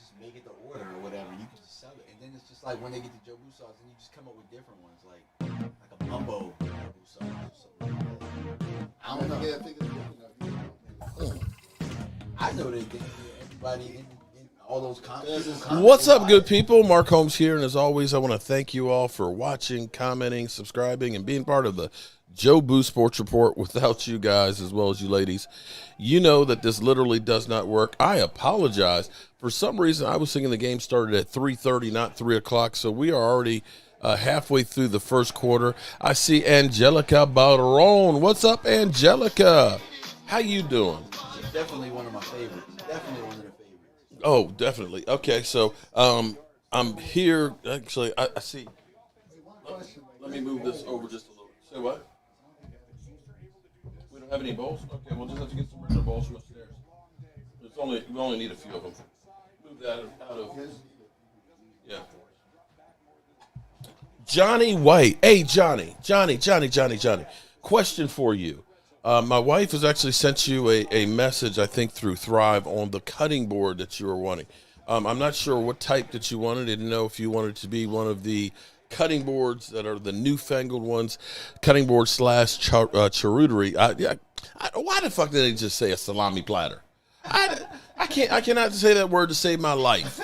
just make it the order or whatever. You can just sell it, and then it's just like when they get the Jobu sauce, then you just come up with different ones, like a Bumbo Jobu sauce or something like that. I don't know. I know they think everybody in all those comments. What's up, good people? Mark Holmes here, and as always, I want to thank you all for watching, commenting, subscribing, and being part of the Jobu Sports Report. Without you guys, as well as you ladies, you know that this literally does not work. I apologize. For some reason, I was thinking the game started at 3:30, not 3 o'clock, so we are already halfway through the first quarter. I see Angelica Baron. What's up, Angelica? How you doing? She's definitely one of my favorites. Definitely one of the favorites. Oh, definitely. Okay, so I'm here. Actually, I see. Let me move this over just a little. Say what? We don't have any bowls? Okay, we'll just have to get some regular bowls from upstairs. We only need a few of them. Move that out of. Yeah. Johnny White. Hey, Johnny. Question for you. My wife has actually sent you a message, I think, through Thrive on the cutting board that you were wanting. I'm not sure what type that you wanted. I didn't know if you wanted to be one of the cutting boards that are the newfangled ones, cutting board / charcuterie. Why the fuck did they just say a salami platter? I cannot say that word to save my life.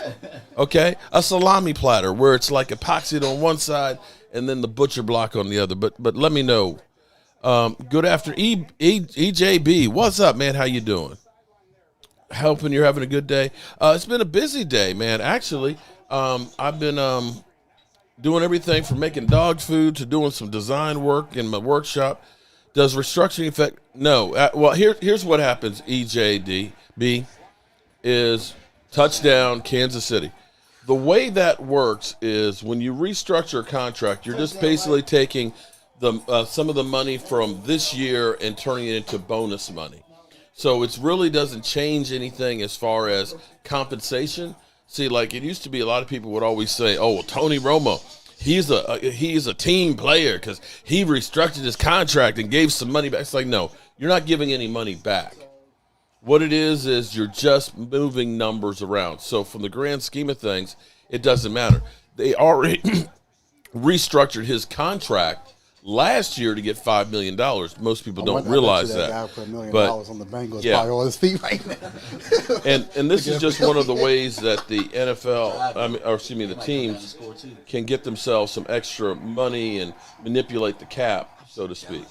Okay, a salami platter where it's like epoxied on one side and then the butcher block on the other. But let me know. Good after EJB. What's up, man? How you doing? Hoping you're having a good day. It's been a busy day, man. Actually, I've been doing everything from making dog food to doing some design work in my workshop. Does restructuring affect? No. Well, here's what happens. EJDB is touchdown Kansas City. The way that works is when you restructure a contract, you're just basically taking some of the money from this year and turning it into bonus money. So it really doesn't change anything as far as compensation. See, like it used to be, a lot of people would always say, "Oh, well, Tony Romo, he's a team player because he restructured his contract and gave some money back." It's like, no, you're not giving any money back. What it is you're just moving numbers around. So from the grand scheme of things, it doesn't matter. They already restructured his contract last year to get $5 million. Most people don't realize that. Guy put $1 million but on the Bengals, yeah. probably on his feet right now. and this is just one of the ways that the NFL, the teams can get themselves some extra money and manipulate the cap, so to speak.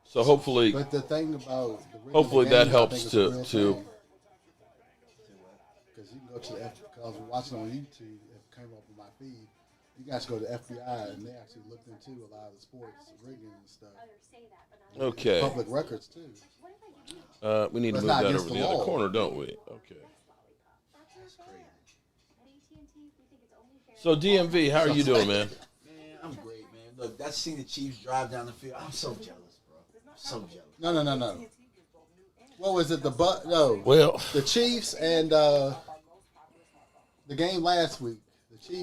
So hopefully, but the thing about that helps to. Because you can go to the FBI, because we're watching on YouTube, it came up on my feed. You guys go to the FBI, and they actually looked into a lot of the sports rigging and stuff. Okay. Public records too. We need to move that over to the other corner, don't we? Okay. So DMV, how are you doing, man? Man, I'm great, man. Look, that's seeing the Chiefs drive down the field. I'm so jealous, bro. I'm so jealous. No. What was it? No. Well, the Chiefs and the game last week.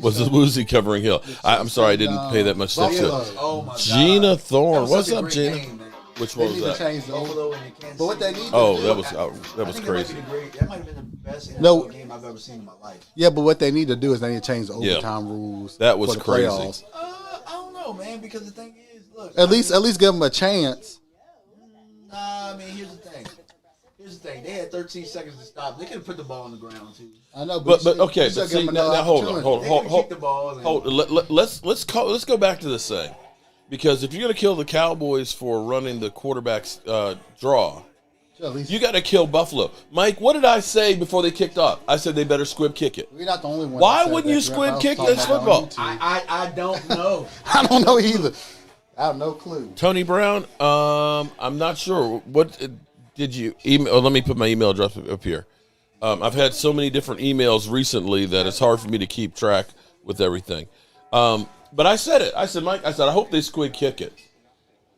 Was it Woozy covering Hill? I'm sorry, I didn't pay that much attention. Oh my God. Gina Thorne, what's up, Gina? Game, which one was that? But what they need that was crazy. That might have been the best NFL game I've ever seen in my life. Yeah, but what they need to do is they need to change the overtime rules. That was for the crazy. Playoffs. I don't know, man, because the thing is, look. At least give them a chance. Nah, I mean, here's the thing. They had 13 seconds to stop. They could have put the ball on the ground too. I know, but okay. But see, now hold on. Let's go back to this thing, because if you're going to kill the Cowboys for running the quarterback's draw, you got to kill Buffalo. Mike, what did I say before they kicked off? I said they better squib kick it. We're not the only one. Why wouldn't you squib kick that football? I don't know. I don't know either. I have no clue. Tony Brown, I'm not sure. What did you email? Oh, let me put my email address up here. I've had so many different emails recently that it's hard for me to keep track with everything. But I said it. I said, Mike, I hope they squid kick it.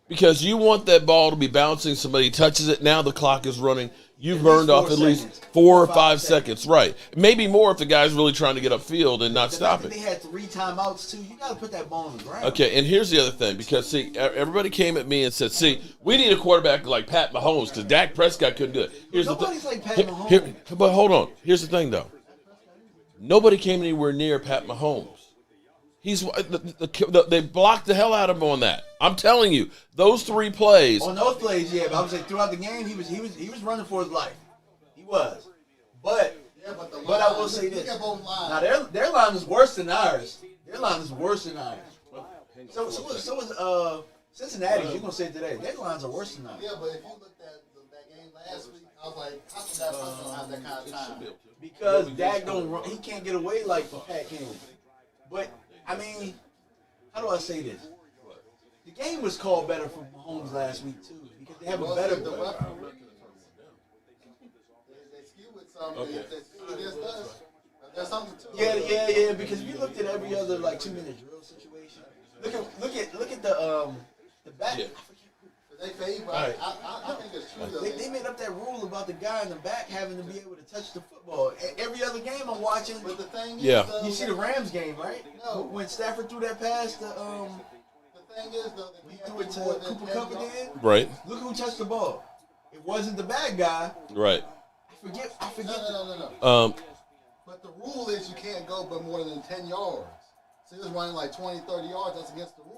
Because you want that ball to be bouncing, somebody touches it, now the clock is running. you've At burned least off 4 at least seconds. 4 or 5 seconds. Right. Maybe more if the guy's really trying to get upfield and not The stop fact that it. They had 3 timeouts too. You got to put that ball on the ground. Okay, and here's the other thing, because, see, everybody came at me and said, see, we need a quarterback like Pat Mahomes because Dak Prescott couldn't do it. Nobody's like Pat Mahomes. But hold on. Here's the thing, though. Nobody came anywhere near Pat Mahomes. They blocked the hell out of him on that. I'm telling you, those 3 plays. On those plays, yeah, but I was like throughout the game, he was running for his life. He was, but I will say this: now their line is worse than ours. Their line is worse than ours. So was Cincinnati's. You're gonna say today their lines are worse than ours. Yeah, but if you looked at that game last week, I was like, how come that person don't have that kind of time? Because Dak don't run, he can't get away like Pat can. But I mean, how do I say this? The game was called better for Mahomes last week too, because they have a better. They skew with something. Okay. They skew against us. There's something to it. Yeah. Because if you looked at every other like 2-minute drill situation, look at the back. Yeah. They fade, but Right. I think it's true though. They made up that rule about the guy in the back having to be able to touch the football. Every other game I'm watching, But the thing Yeah. is, though, you see the Rams game, right? No. When Stafford threw that pass to the thing is though, they he can't threw it do more to than Cooper 10 Cup yards. again. Right. Look who touched the ball. It wasn't the bad guy. Right. I forget. No. But the rule is you can't go but more than 10 yards. So he was running like 20, 30 yards. That's against the rules.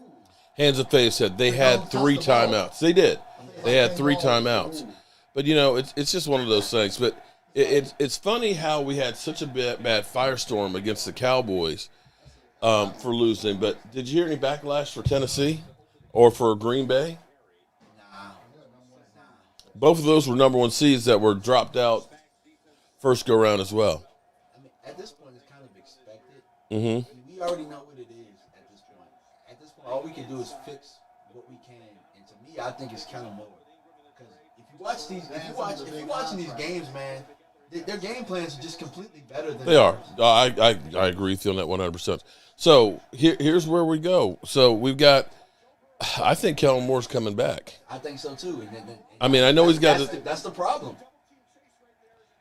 Hands of Faith said they had 3 timeouts. They did. They had 3 timeouts. But, you know, it's just one of those things. But it's funny how we had such a bad firestorm against the Cowboys for losing. But did you hear any backlash for Tennessee or for Green Bay? Nah. Both of those were number 1 seeds that were dropped out first go round as well. I mean, at this point, it's kind of expected. Mm-hmm. We already know what it is at this point. At this point, all we can do is fix what we can. And to me, I think it's kind of more. Because if you're watching these games, man, their game plans are just completely better than They are. ours. I agree with you on that 100%. So here's where we go. So we've got, I think Kellen Moore's coming back. I think so too. I mean, I know he's got that's the problem.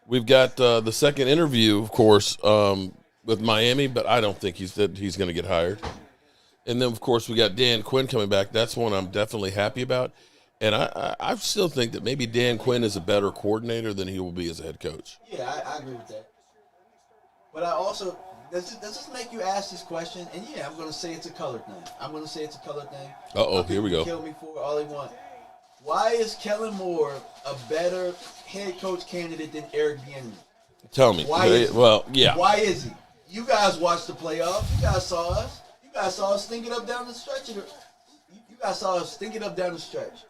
We've got the second interview, of course, with Miami, but I don't think he's going to get hired. And then, of course, we got Dan Quinn coming back. That's one I'm definitely happy about. And I still think that maybe Dan Quinn is a better coordinator than he will be as a head coach. Yeah, I agree with that. But I also, does this make you ask this question? And yeah, I'm going to say it's a color thing. Here we go. Kill me for all they want. Why is Kellen Moore a better head coach candidate than Eric Bieniemy? Tell me. Why is he? Well, yeah. Why is he? You guys watched the playoffs. You guys saw us. You guys saw us stinking up down the stretch. You guys saw us stinking up down the stretch.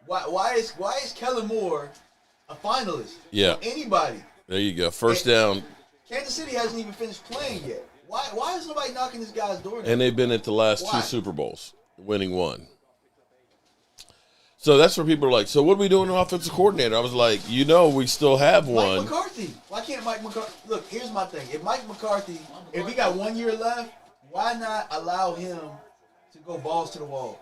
Why is Kellen Moore a finalist? Yeah. For anybody. There you go. First down. Kansas City hasn't even finished playing yet. Why is nobody knocking this guy's door down? And they've been at the last Why? 2 Super Bowls, winning 1. So that's where people are like, so what are we doing an offensive coordinator? I was like, we still have one. Mike McCarthy. Why can't Mike McCarthy? Look, here's my thing. If Mike McCarthy, if he got 1 year left, why not allow him to go balls to the wall?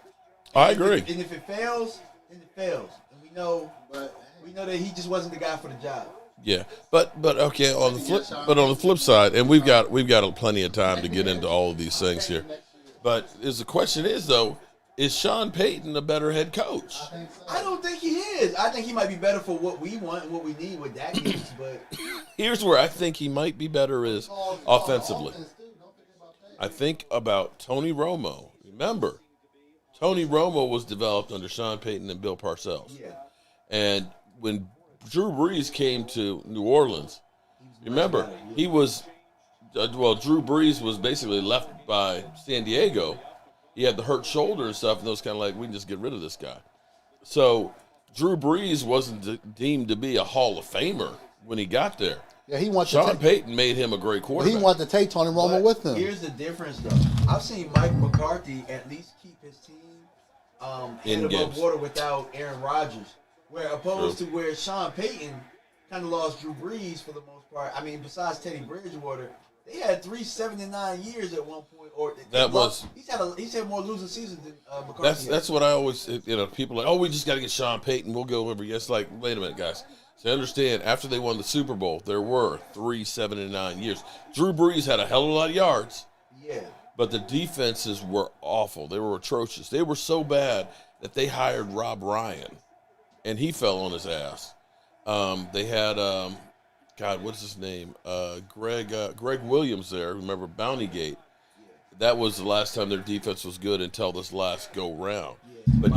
I agree. And if it fails, then it fails. And we know that he just wasn't the guy for the job. Yeah, but okay. On the flip side, and we've got plenty of time to get into all of these things here. But the question is though, is Sean Payton a better head coach? I don't think he is. I think he might be better for what we want and what we need, what Dak needs. But Here's where I think he might be better is offensively. I think about Tony Romo. Remember, Tony Romo was developed under Sean Payton and Bill Parcells. yeah, And when Drew Brees came to New Orleans, remember, he was, Drew Brees was basically left by San Diego. He had the hurt shoulder and stuff, and those kind of like, we can just get rid of this guy. So Drew Brees wasn't deemed to be a Hall of Famer when he got there. Yeah, he wanted Sean Payton made him a great quarterback. He wanted to take Tony Romo But with him. Here's the difference, though. I've seen Mike McCarthy at least keep his team head above games. water without Aaron Rodgers, where opposed to where Sean Payton kind of lost Drew Brees for the most part. I mean, besides Teddy Bridgewater, They had 379 years at one point, or he's had more losing seasons than McCarthy. That's what I always, people are like, oh, we just got to get Sean Payton. We'll go over. It's like, wait a minute, guys. So understand, after they won the Super Bowl, there were 379 years. Drew Brees had a hell of a lot of yards. Yeah. But the defenses were awful. They were atrocious. They were so bad that they hired Rob Ryan, and he fell on his ass. They had, God, what's his name? Greg Williams there. Remember Bounty Gate? That was the last time their defense was good until this last go round. But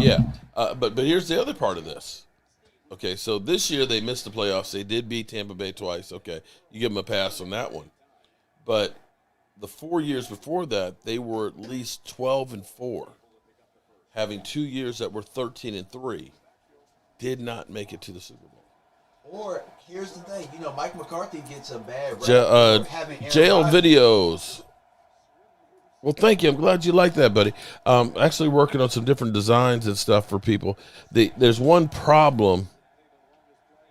but here's the other part of this. Okay, so this year they missed the playoffs. They did beat Tampa Bay twice. Okay, you give them a pass on that one. But the 4 years before that, they were at least 12-4, having 2 years that were 13-3. Did not make it to the Super Bowl. Or here's the thing, Mike McCarthy gets a bad rap for having jail videos. Well, thank you. I'm glad you like that, buddy. Actually working on some different designs and stuff for people. There's one problem,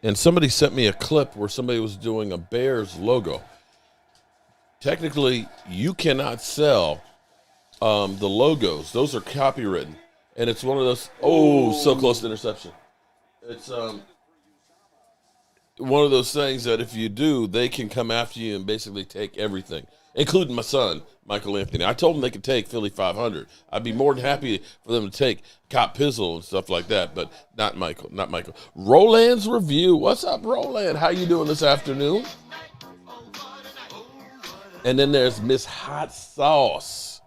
and somebody sent me a clip where somebody was doing a Bears logo. Technically, you cannot sell the logos. Those are copywritten. And it's one of those, so close to interception. It's one of those things that if you do, they can come after you and basically take everything, including my son, Michael Anthony. I told them they could take Philly 500. I'd be more than happy for them to take Cop Pizzle and stuff like that, but not Michael. Roland's Review. What's up, Roland? How you doing this afternoon? And then there's Miss Hot Sauce,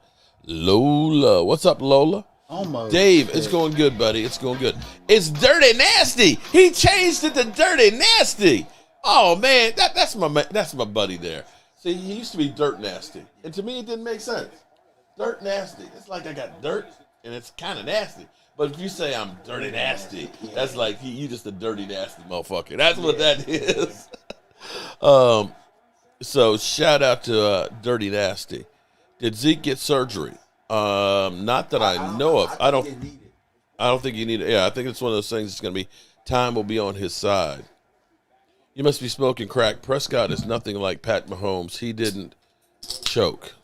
Lola. What's up, Lola? Almost. Dave, it's going good, buddy. It's going good. It's Dirty Nasty. He changed it to Dirty Nasty. Oh man, that's my buddy there. See, he used to be Dirt Nasty, and to me, it didn't make sense. Dirt Nasty. It's like I got dirt, and it's kind of nasty. But if you say I'm Dirty Nasty, that's like you just a dirty nasty motherfucker. That's what that is. So shout out to Dirty Nasty. Did Zeke get surgery? Not that I know of. I don't think you need it. Yeah, I think it's one of those things that's going to be, time will be on his side. You must be smoking crack. Prescott is nothing like Pat Mahomes. He didn't choke.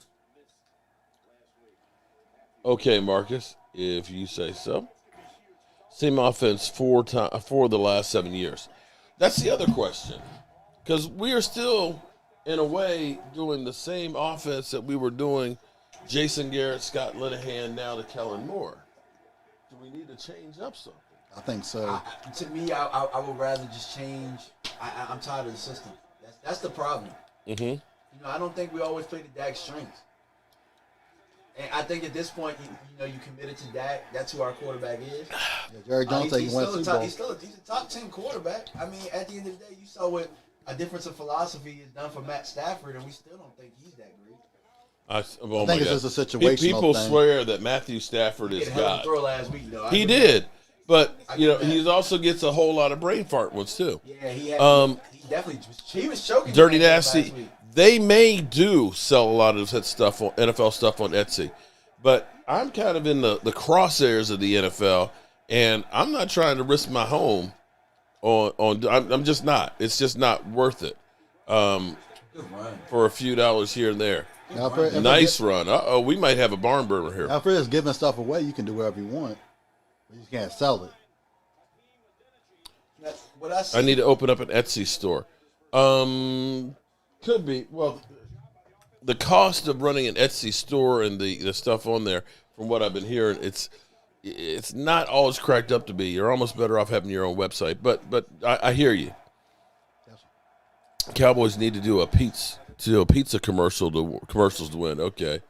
Okay, Marcus, if you say so. Same offense for the last 7 years. That's the other question. Because we are still, in a way, doing the same offense that we were doing Jason Garrett, Scott Linehan, now to Kellen Moore. Do we need to change up something? I think so. To me, I would rather just change. I'm tired of the system. That's the problem. Mm-hmm. I don't think we always play to Dak's strengths. And I think at this point, you committed to Dak. That's who our quarterback is. Yeah, Jerry Jones he's a top 10 quarterback. I mean, at the end of the day, you saw what a difference of philosophy is done for Matt Stafford, and we still don't think he's that great. I think it's just a situational People thing. Swear that Matthew Stafford is He had a hell of a God. throw last week, though. He did. But, he also gets a whole lot of brain fart ones, too. Yeah, he definitely was choking. Dirty Nasty. They may do sell a lot of that stuff on NFL stuff on Etsy. But I'm kind of in the crosshairs of the NFL, and I'm not trying to risk my home I'm just not. It's just not worth it for a few dollars here and there. Now, nice run. We might have a barn burner here. Now, if it's giving stuff away, you can do whatever you want. But you can't sell it. I need to open up an Etsy store. Could be. Well, the cost of running an Etsy store and the stuff on there, from what I've been hearing, it's not all it's cracked up to be. You're almost better off having your own website. But I hear you. Cowboys need to do a pizza commercials to win. Okay.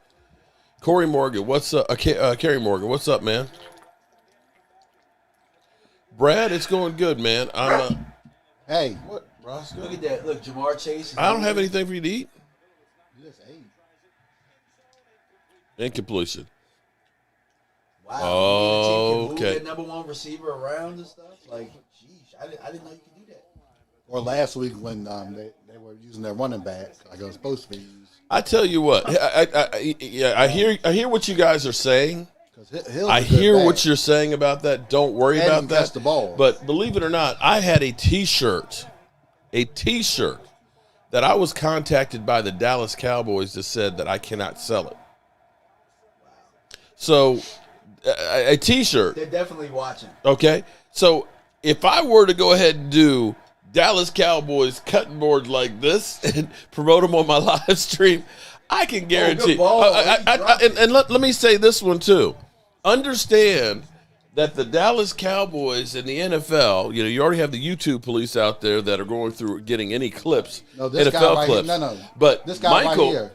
Corey Morgan, what's up? Kerry Morgan, what's up, man? Brad, it's going good, man. Hey, what, Roscoe? Look at that. Look, Jamar Chase. I don't have anything for you to eat. you just ate. Incompletion. Wow. Oh, Move okay. that number one receiver around and stuff. Like, geez, I didn't know you could do that. Or last week when they were using their running back like it was supposed to be used. I tell you what, I hear what you guys are saying. I hear what you're saying about that. Don't worry about that. The ball. But believe it or not, I had a T-shirt that I was contacted by the Dallas Cowboys that said that I cannot sell it. So, a T-shirt. They're definitely watching. Okay, so if I were to go ahead and do Dallas Cowboys cutting boards like this and promote them on my live stream, I can guarantee. And let me say this one too. Understand that the Dallas Cowboys and the NFL, you already have the YouTube police out there that are going through getting any clips, No, this NFL guy right clips. Here, no. But this guy Michael,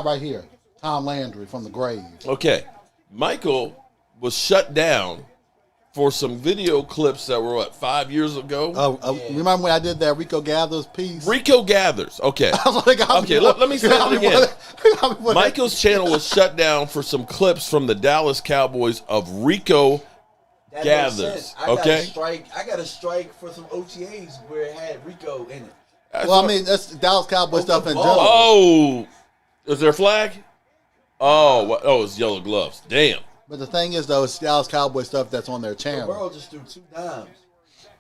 right here, Tom Landry from the grave. Okay, Michael was shut down for some video clips that were, 5 years ago? Remember when I did that Rico Gathers piece? Rico Gathers, okay. Let me say it again. Michael's channel was shut down for some clips from the Dallas Cowboys of Rico Gathers, okay? I got a strike for some OTAs where it had Rico in it. That's Dallas Cowboys stuff in general. Oh, is there a flag? Oh, it's yellow gloves. Damn. But the thing is, though, it's Dallas Cowboys stuff that's on their channel. The world just threw 2 dimes,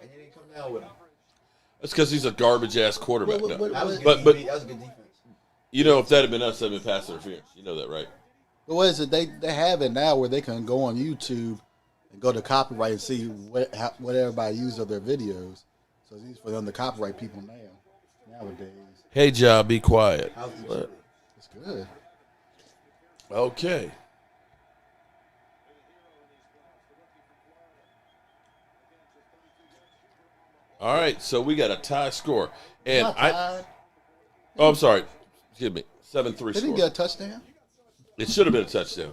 and they didn't come down with him. That's because he's a garbage-ass quarterback. That was a good defense. If that had been us, that would have been pass interference. You know that, right? But what is it? They have it now where they can go on YouTube and go to copyright and see what everybody used of their videos. So it's easy for them to copyright people nowadays. Hey, Job, be quiet. It's good. Okay. All right, so we got a tie score. And I'm sorry. Excuse me. 7-3 score. Did he get a touchdown? It should have been a touchdown.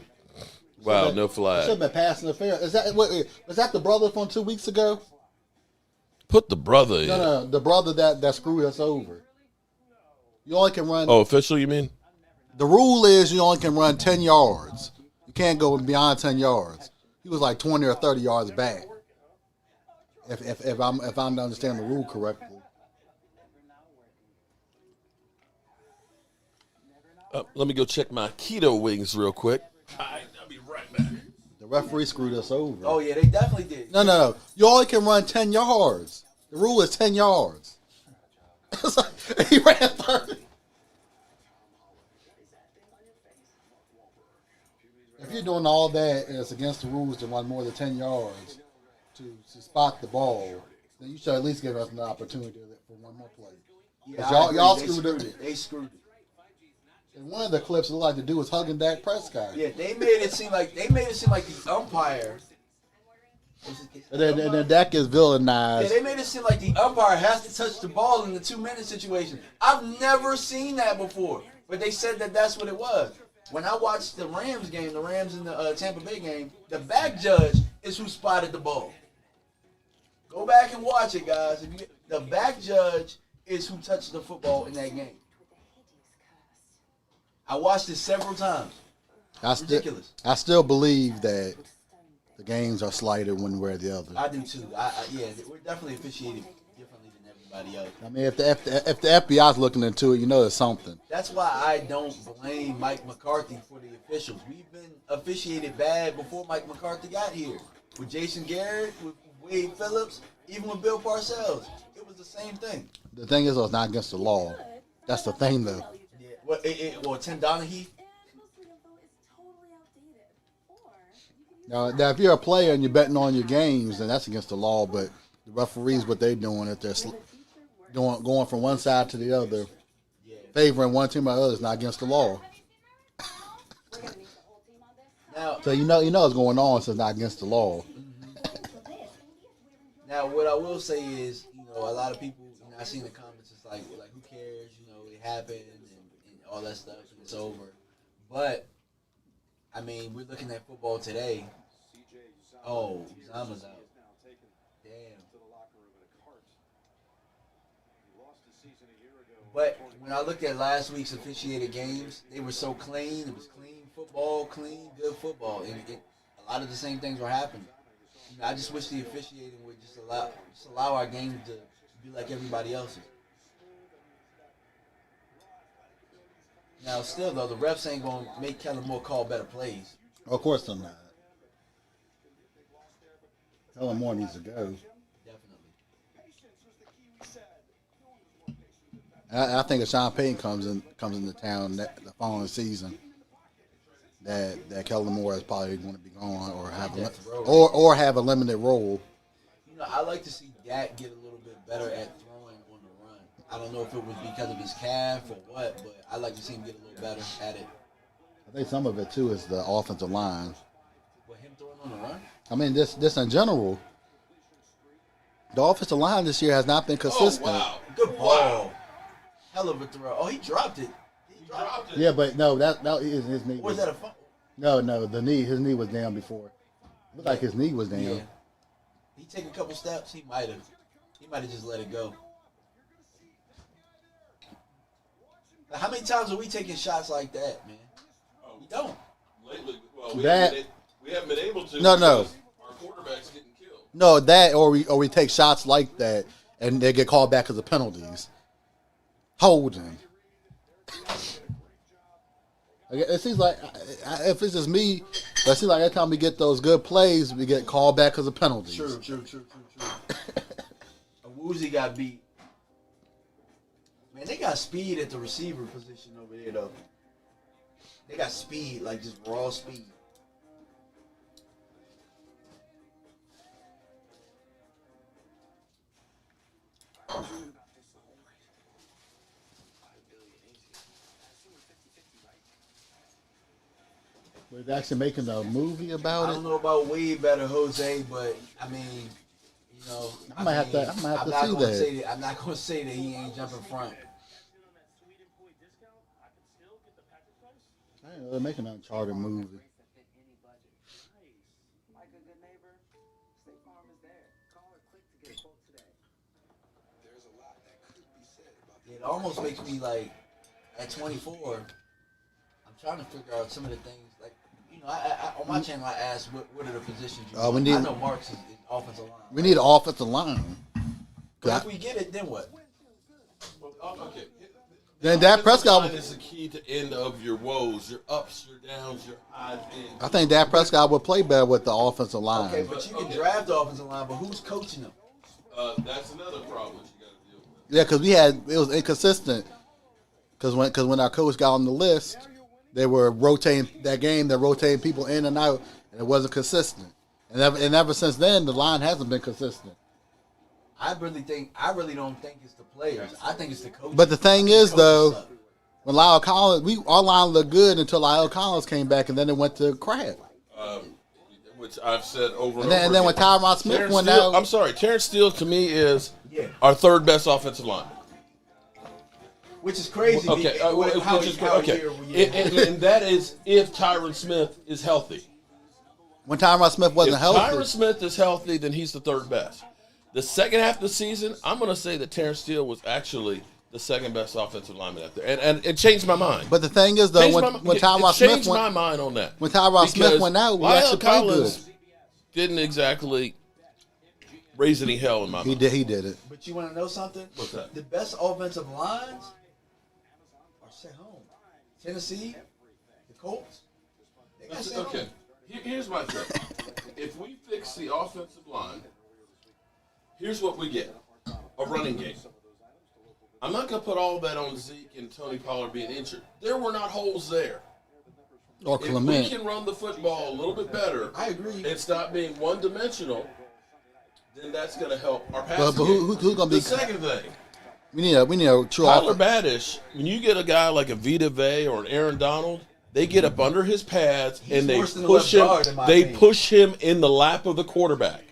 Wow, no flag. Should have been passing the fair. Was that the brother from 2 weeks ago? Put the brother in. No, the brother that screwed us over. You only can run. Oh, official, you mean? The rule is you only can run 10 yards. You can't go beyond 10 yards. He was like 20 or 30 yards back. If I'm understanding the rule correctly. Let me go check my keto wings real quick. I'll be right back. The referee screwed us over. Oh yeah, they definitely did. No. You only can run 10 yards. The rule is 10 yards. It's like, he ran 30. If you're doing all that and it's against the rules to run more than 10 yards to spot the ball, then you should at least give us an opportunity for one more play. Yeah, y'all screwed it. They screwed it. And one of the clips looked like the dude was hugging Dak Prescott. Yeah, they made it seem like the umpire. And then Dak is villainized. Yeah, they made it seem like the umpire has to touch the ball in the 2-minute situation. I've never seen that before, but they said that that's what it was. When I watched the Rams game, the Rams in the Tampa Bay game, the back judge is who spotted the ball. Go back and watch it, guys. The back judge is who touched the football in that game. I watched it several times. Ridiculous. I still believe that the games are slighted one way or the other. I do too. Yeah, we're definitely officiating differently than everybody else. I mean, if the FBI's looking into it, there's something. That's why I don't blame Mike McCarthy for the officials. We've been officiated bad before Mike McCarthy got here. With Jason Garrett, with Wade Phillips, even with Bill Parcells. It was the same thing. The thing is, it's not against the law. That's the thing, though. Yeah. Well, Tim Donaghy. Now, if you're a player and you're betting on your games, then that's against the law. But the referees, what they're doing, if they're going from one side to the other, favoring one team or the other, is not against the law. Now, so you know what's going on, so it's not against the law. Now, what I will say is, a lot of people, I see in the comments, it's like who cares? It happened and all that stuff, and it's over. But I mean, we're looking at football today. Oh, Zama's out. Damn. But when I looked at last week's officiated games, they were so clean. It was clean football, good football. And a lot of the same things were happening. I just wish the officiating would just allow our game to be like everybody else's. Now, still, though, the refs ain't going to make Kellen Moore call better plays. Of course they're not. Kellen Moore needs to go. Definitely. I think if Sean Payton comes into town the following season, that Kellen Moore is probably going to be gone or have a limited role. I like to see Dak get a little bit better at throwing on the run. I don't know if it was because of his calf or what, but I like to see him get a little better at it. I think some of it too is the offensive line. What, him throwing on the run? I mean, this in general. The offensive line this year has not been consistent. Oh, wow. Good ball. Hell of a throw. Oh, he dropped it. He dropped it. Yeah, but no, that his knee. Was that a fumble? No, his knee was down before. Looked like his knee was down. Yeah. He take a couple steps, he might have just let it go. Now, how many times are we taking shots like that, man? We don't. Lately, well, we haven't been able to. No. Our quarterback's getting killed. No, that or we take shots like that and they get called back as the penalties. Holding. It seems like if it's just me, it seems like every time we get those good plays, we get called back as a penalty. True. Woozy got beat. Man, they got speed at the receiver position over there, though. They got speed, like just raw speed. We're actually making a movie about it. I don't know about way better, Jose, but I mean, I might have to see that. I'm not going to say that he ain't jumping front. I didn't know they're making an Uncharted movie. It almost makes me like, at 24, I'm trying to figure out some of the things. Like, I on my channel I asked what are the positions you want. I know Mark's is offensive line. We need an offensive line. But if we get it, then what? Okay. Then Dak Prescott is the key to end of your woes, your ups, your downs, your highs. I think Dak Prescott would play better with the offensive line. Okay, but you can draft the offensive line, but who's coaching them? That's another problem you got to deal with. Yeah, because it was inconsistent. Because when our coach got on the list, they were rotating that game. They're rotating people in and out, and it wasn't consistent. And ever since then, the line hasn't been consistent. I really don't think it's the players. I think it's the coach. But the thing is, though, when Lyle Collins, our line looked good until Lyle Collins came back, and then it went to crap. Which I've said over and then when Tyron Smith went out. I'm sorry, Terrence Steele to me is our third best offensive line. Which is crazy. Okay, and that is if Tyron Smith is healthy. When Tyron Smith wasn't healthy. If Tyron Smith is healthy, then he's the third best. The second half of the season, I'm going to say that Terrence Steele was actually the second best offensive lineman out there, and it changed my mind. But the thing is, though, when Tyron Smith changed my mind on that. When Tyron Smith went out, we actually played good. Didn't exactly raise any hell in my mind. He did it. But you want to know something? What's that? The best offensive lines are set home. Tennessee, the Colts. They got set Okay. home. Here's my thing. If we fix the offensive line, here's what we get: a running game. I'm not going to put all that on Zeke and Tony Pollard being injured. There were not holes there. Or Clement. If we can run the football a little bit better, I agree, and stop being one-dimensional, then that's going to help our passing But who's going to be the second thing? We need a true Tyler offense. Badish. When you get a guy like a Vita Vea or an Aaron Donald, they get up under his pads and they push him. They push him in the lap of the quarterback.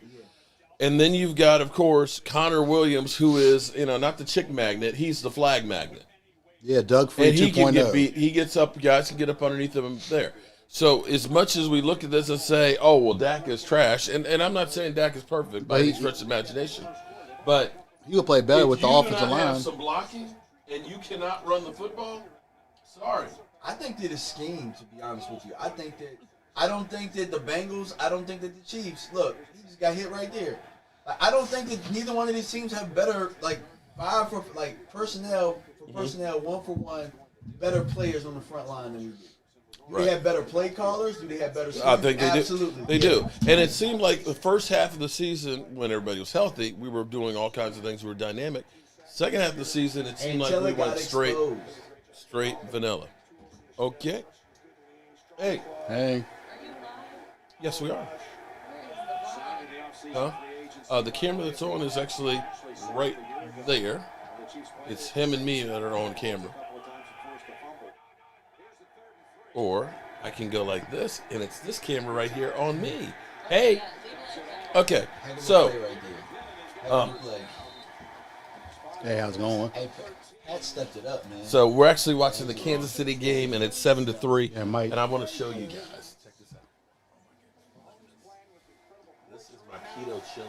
And then you've got, of course, Connor Williams, who is, not the chick magnet. He's the flag magnet. Yeah, Doug Free 2.0. And he can get beat. He gets up. Guys can get up underneath him there. So as much as we look at this and say, oh, well, Dak is trash, and I'm not saying Dak is perfect by any stretch of imagination, but you will play better with the offensive line. If you have some blocking and you cannot run the football, sorry. I think that it's scheme, to be honest with you. I don't think that the Bengals, I don't think that the Chiefs, look, he just got hit right there. I don't think that neither one of these teams have better, personnel, one for one, better players on the front line than we do. Do they have better play callers? Do they have better scheme? I think they Absolutely. do. They do. And it seemed like the first half of the season, when everybody was healthy, we were doing all kinds of things. We were dynamic. Second half of the season, it seemed like we went straight vanilla. Okay. Hey. Hey. Yes, we are. Huh? The camera that's on is actually right there. It's him and me that are on camera. Or I can go like this, and it's this camera right here on me. Hey. Okay. So. Hey, how's it going? Hey, Pat stepped it up, man. So we're actually watching the Kansas City game, and it's 7-3. Yeah, Mike. And I want to show you guys. Check this out. This is my keto chili.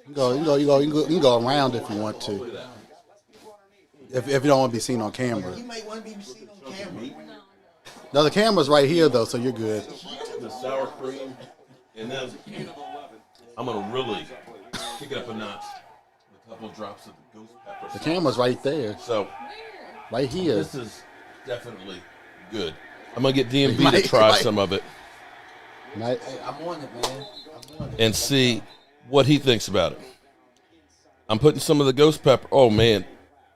You can go around if you want to. If you don't want to be seen on camera. You might want to be seen on camera. No, the camera's right here though, so you're good. The sour cream, and then I'm gonna really kick it up a notch. A couple drops of the ghost pepper. The camera's right there. So right here. this is definitely good. I'm gonna get DMV to try some of it Hey, I'm on it, man. I'm on it. and see what he thinks about it. I'm putting some of the ghost pepper. Oh man,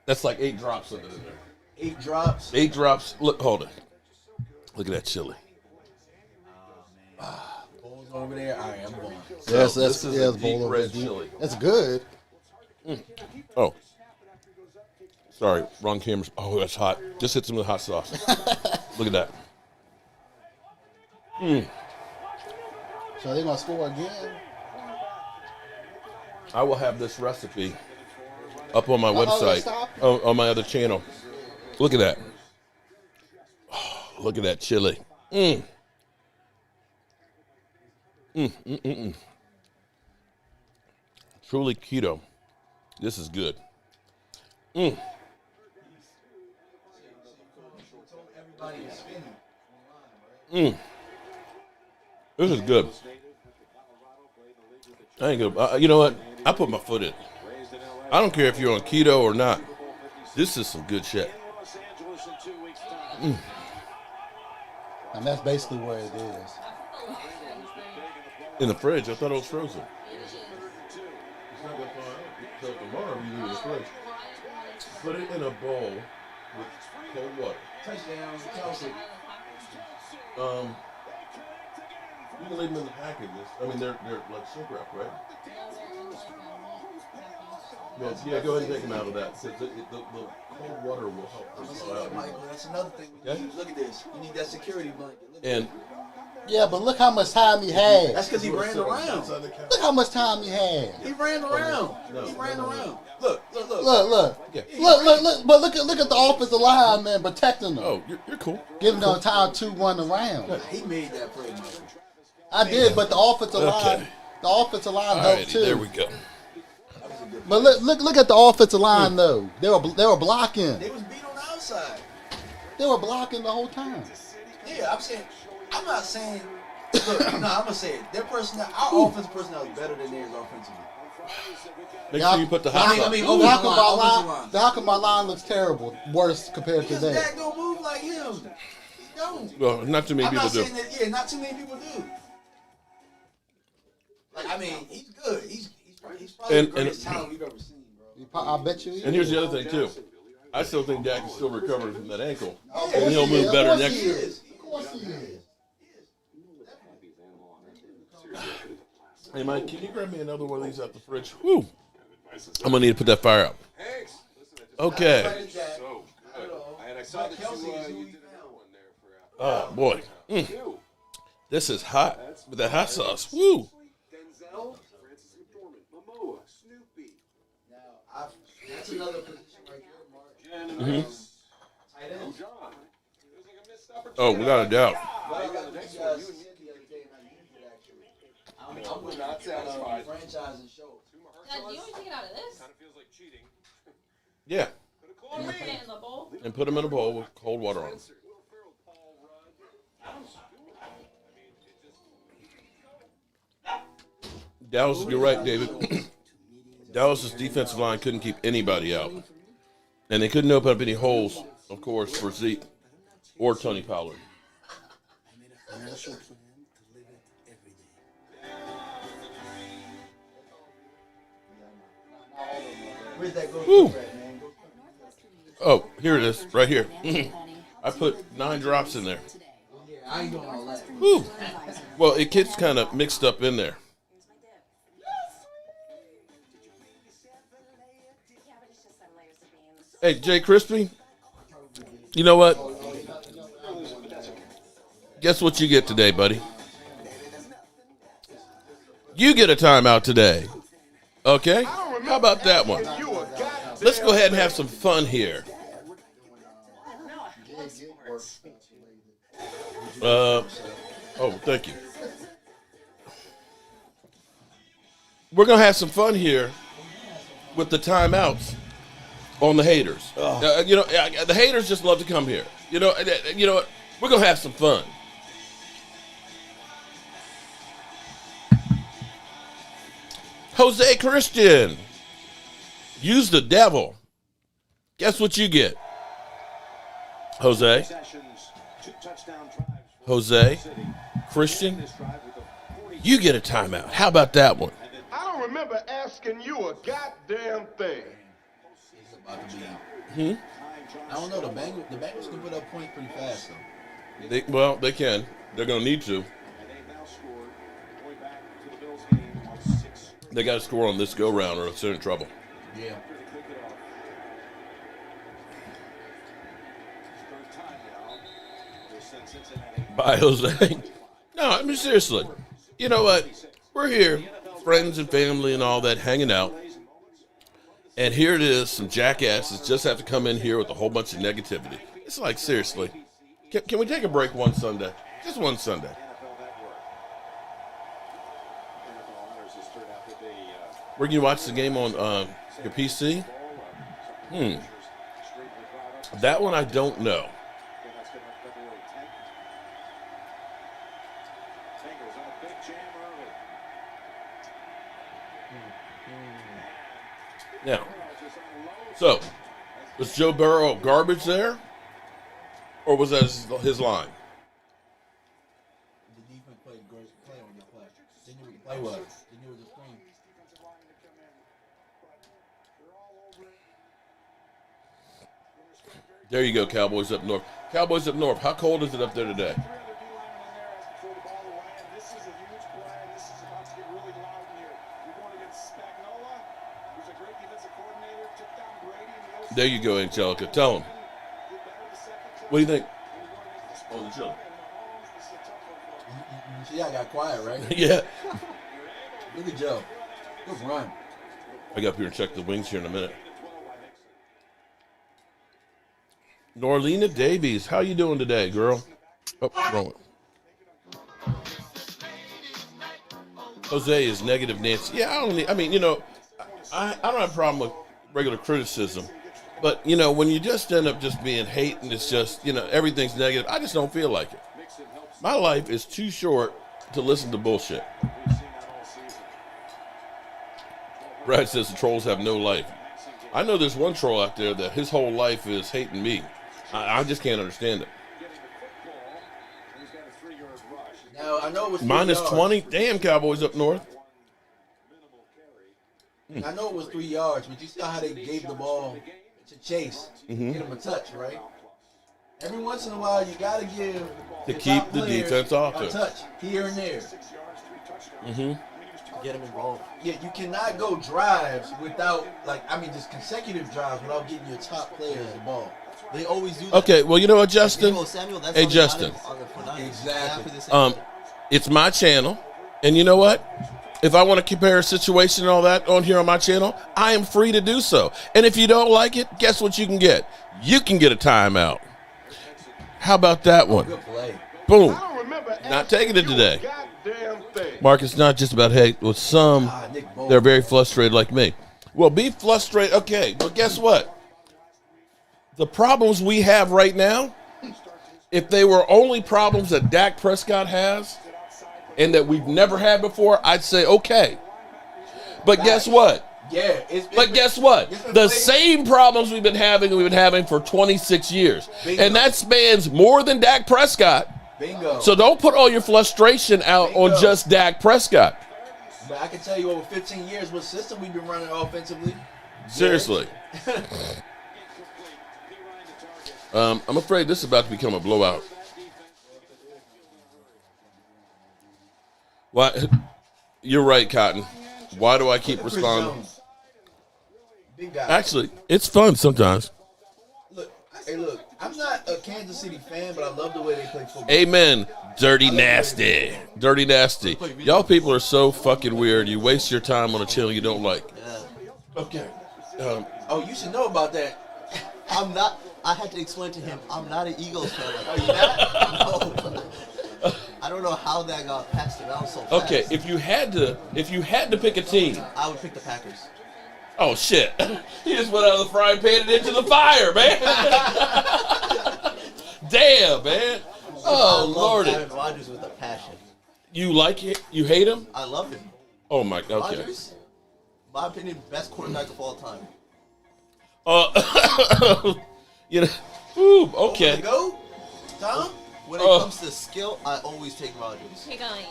that's like 8 drops of it in there. 8 drops. 8 drops. Look, hold it. Look at that chili. Bowls over there. All right, I'm going. Yes, this is a deep bowl red of deep. chili. That's good. Oh, sorry, wrong camera. Oh, that's hot. Just hit some of the hot sauce. Look at that. So they're gonna score again. I will have this recipe up on my let's website, stop. on my other channel. Look at that. Oh, look at that chili. Truly keto. This is good. This is good. I ain't good. You know what? I put my foot in. I don't care if you're on keto or not. This is some good shit. And that's basically where it is. In the fridge. I thought it was frozen. It's not gonna thaw out until tomorrow. You leave it in the fridge. Put it in a bowl with cold water. Touchdown, Chelsea. You can leave them in the packages. I mean, they're like shrink wrap, right? Well, yeah, go ahead and take them out of that. Because the cold water will help them thaw out. Michael, that's another thing. Okay. Look at this. You need that security blanket. Look at And Yeah, but look how much time he had. that's because he ran around. outside the couch. Look how much time he had. He ran around. No, He ran no. around. Look. Look. Yeah. Look. But look at the offensive line, man, protecting them. Oh, you're cool. Giving them time to run around. He made that play, Michael. I did, but the offensive line, helped Alrighty, too. there we go. But look at the offensive line though. They were blocking. They was beat on the outside. They were blocking the whole time. Yeah, I'm not saying. Look, I'm gonna say it. Their personnel, our offensive personnel is better than theirs offensively. Make sure you put the hot sauce. I mean, The offensive line. Hackenbach line looks terrible, worse compared to Because that. Dak don't move like him. He don't. Well, not too many I'm people not do. saying that. Yeah, not too many people do. Like, I mean, he's good. He's probably the greatest talent we've ever seen, bro. I bet you. And here's the other thing too. I still think Dak is still recovering from that ankle, Of and he'll move better course next he year. is. Of course he is. Hey, Mike, can you grab me another one of these out the fridge? Woo! I'm gonna need to put that fire out. Okay. And I saw that you did another one there for Oh boy, this is hot with that hot sauce. Woo! Denzel, Francis McDormand, Momoa, Snoopy, Now, that's another position right there, Mark. Jen, Tight end. John. It was like a missed opportunity. Oh, without a doubt. But I got the next one. You said the other day, and I used it actually. I'm with Not satisfied. franchise and show. Dad, do you want to take it out of this? Kind of feels like cheating. Yeah, Could have called You me. put it in the bowl? and put them in a bowl with cold water on them. Will Ferrell, Paul Rudd. Dallas, you're right, David. Dallas's defensive line couldn't keep anybody out, and they couldn't open up any holes, of course, for Zeke or Tony Pollard. Where's that go Whew. at, man? Oh, here it is, right here. I put 9 drops in there. Yeah, I ain't doing all that. Whew. Well, it gets kind of mixed up in there. Hey, Jay Crispy, you know what? Guess what you get today, buddy? You get a timeout today. Okay? How about that one? Let's go ahead and have some fun here. Oh, thank you. We're going to have some fun here with the timeouts on the haters. The haters just love to come here. You know what? We're going to have some fun. Jose Christian, use the devil. Guess what you get? Jose Christian, you get a timeout. How about that one? I don't remember asking you a goddamn thing. It's about to be. I don't know. The Bengals can put up points pretty fast, though. They can. They're going to need to. They got to score on this go-round or else they're in trouble. Yeah. Bye, Jose. No, I mean, seriously. You know what? We're here, friends and family and all that, hanging out. And here it is, some jackasses just have to come in here with a whole bunch of negativity. It's like, seriously. Can we take a break one Sunday? Just one Sunday. Where can you watch the game on your PC? That one I don't know. Now, so, was Joe Burrow garbage there? Or was that his line? The defense played great play on the play. They knew what the play was. They knew what the screen. There you go, Cowboys up north. Cowboys up north. How cold is it up there today? There you go, Angelica. Tell him. What do you think? Oh, the chili. See, I got quiet, right? Yeah. Look at Joe. Good run. I got up here and check the wings here in a minute. Norlena Davies, how you doing today, girl? Oh, wrong one. Jose is negative Nancy. Yeah, I don't have a problem with regular criticism. But, when you just end up just being hate and it's just, everything's negative, I just don't feel like it. My life is too short to listen to bullshit. Brad says the trolls have no life. I know there's one troll out there that his whole life is hating me. I just can't understand it. Now, I know it was Minus 3 20? Damn, Cowboys up north. I know it was 3 yards, but you saw how they gave the ball to Chase. Get him a touch, right? Every once in a while, you got to give To keep the defense off a it. touch here and there. Get him involved. Yeah, you cannot go drives without, just consecutive drives without getting your top players the ball. They always do that. Okay, well, you know what, Justin? Samuel, that's Hey, on the Justin. on the front line. Exactly. Exactly the same. It's my channel, and you know what? If I want to compare a situation and all that on here on my channel, I am free to do so. And if you don't like it, guess what you can get? You can get a timeout. How about that one? Good play. Boom. I don't remember Not taking it asking you today. a goddamn thing. Mark, it's not just about hate. With some, Nick Bolt. they're very frustrated like me. Well, be frustrated. Okay, but guess what? The problems we have right now, if they were only problems that Dak Prescott has and that we've never had before, I'd say okay. But guess what? Yeah. But guess what? it's been The played- same problems we've been having for 26 years. Bingo. And that spans more than Dak Prescott. Bingo. So don't put all your frustration out on Bingo. just Dak Prescott. But I can tell you over 15 years what system we've been running offensively. Seriously. I'm afraid this is about to become a blowout. Why? You're right, Cotton. Why do I keep Chris responding? Jones. Big guy. Actually, it's fun sometimes. Look, I'm not a Kansas City fan, but I love the way they play football. Amen. Dirty nasty. Dirty nasty. Y'all people are so fucking weird. You waste your time on a channel you don't like. Okay. Oh, you should know about that. I'm not. I had to explain to him. I'm not an Eagles fan. Oh, you not? No. I don't know how that got passed around so fast. Okay, if you had to pick a team. I would pick the Packers. Oh shit. He just went out of the frying pan and into the fire, man. Damn, man. Oh, I love Lordy. Aaron Rodgers with a passion. You like it? You hate him? I love him. Oh my god. Okay. Rodgers, my opinion, best quarterback of all time. You know, ooh, okay. To go, Tom? When it comes to skill, I always take Rodgers. Hey guys.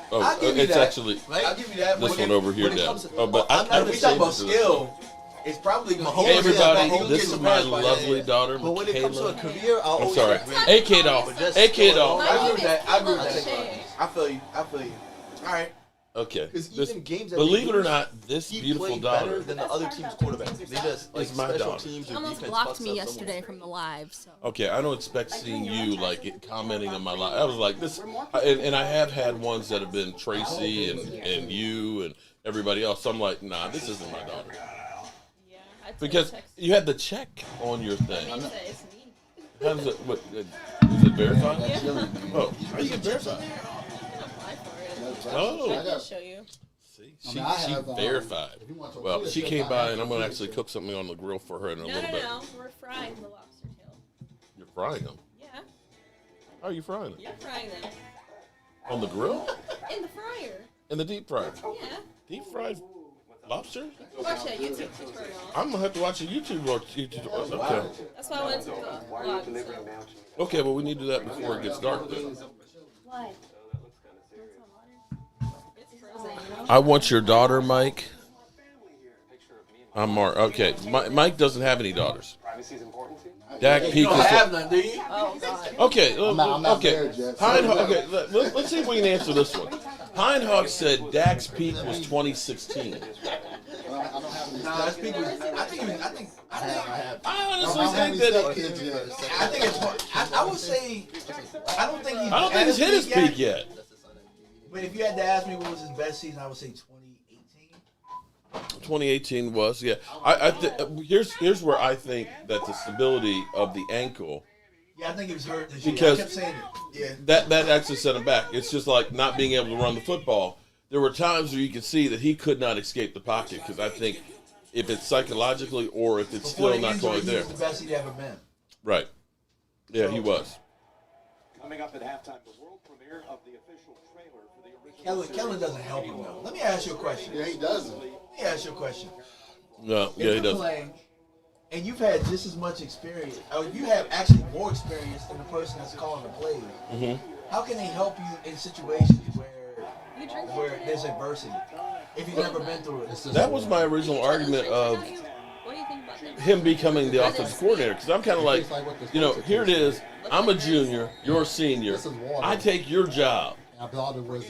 Oh, I'll give you it's that. actually Right? I'll give you that. this When one it- over here, when it Dad. comes to- Oh, but I'm not If we saved talk about it for this skill, it's probably going to Mahomes Hey, is everybody, Mahomes this gets is my surpassed by lovely that. daughter, But when it comes to a Michaela. career, I'll I'm always sorry. take Hey, K-Doll. But just Hey, K-Doll. My I agree name with is that. I agree with Emma that. Shea. I feel you. All right. Okay. Because This- even games that believe they it or lose, not, this he beautiful played daughter better than the other team's quarterbacks. They just like is my special daughter. teams He or almost defense blocked fucks me up yesterday someone. from the live. So Okay, I don't expect seeing you like commenting on my life. I was like this, and I have had ones that have been Tracy and you and everybody else. So I'm like, nah, this isn't my daughter Yeah. I'd say because text you had the check on your thing. me and say it's me. How does it? What is it verified? Yeah. Oh, are you verified? Apply for it. Oh, I can show you. see, I she, mean, I she have, verified. if you want to- Well, she I came have by, and I'm to- gonna actually cook something on the grill for her in a No, little no, bit. no. We're frying the lobster tail. You're frying them. Yeah. How are you frying them? You're frying them. On the grill? In the fryer. In the deep fryer? Yeah. Deep fried lobster? Watch that YouTube tutorial. I'm gonna have to watch a YouTube tutorial. Okay. That's why I went to the vlog. So. Okay, well we need to do that before it gets dark then. What? It's frozen. I want your daughter, Mike. I'm Mark. Okay, Mike doesn't have any daughters. Dak Peak You don't is. have none, do you? Oh God. Okay, I'm not okay. there, Jeff. Okay, let's see if we can answer this one. Hindhog said Dak's peak was 2016. Nah, that's people. I think. I honestly How think many that seconds yet? I think it's. I would say. I don't think he's hit his peak yet. But if you had to ask me what was his best season, I would say 2018. 2018 was, yeah. Here's where I think that the stability of the ankle, Yeah, I think he was hurt this year. Because- I kept saying it. Yeah. that actually set him back. It's just like not being able to run the football. There were times where you could see that he could not escape the pocket because I think if it's psychologically or if it's Before still the not injury, quite he there. was the best he'd ever been. Right. Yeah, he was. Coming up at halftime, the world premiere of the official trailer for the original Kellen doesn't help him though. Let me ask you a question. Yeah, he doesn't. Let me ask you a question. No, If yeah, he you're does. playing and you've had just as much experience, or you have actually more experience than the person that's calling the plays, Mm-hmm. how can they help you in situations You drink where there's adversity if you've never been through it? That was my original argument of What do you think about them? him becoming the offensive coordinator because I'm kind of like, here it is. I'm a junior, you're a senior. I take your job. I thought it was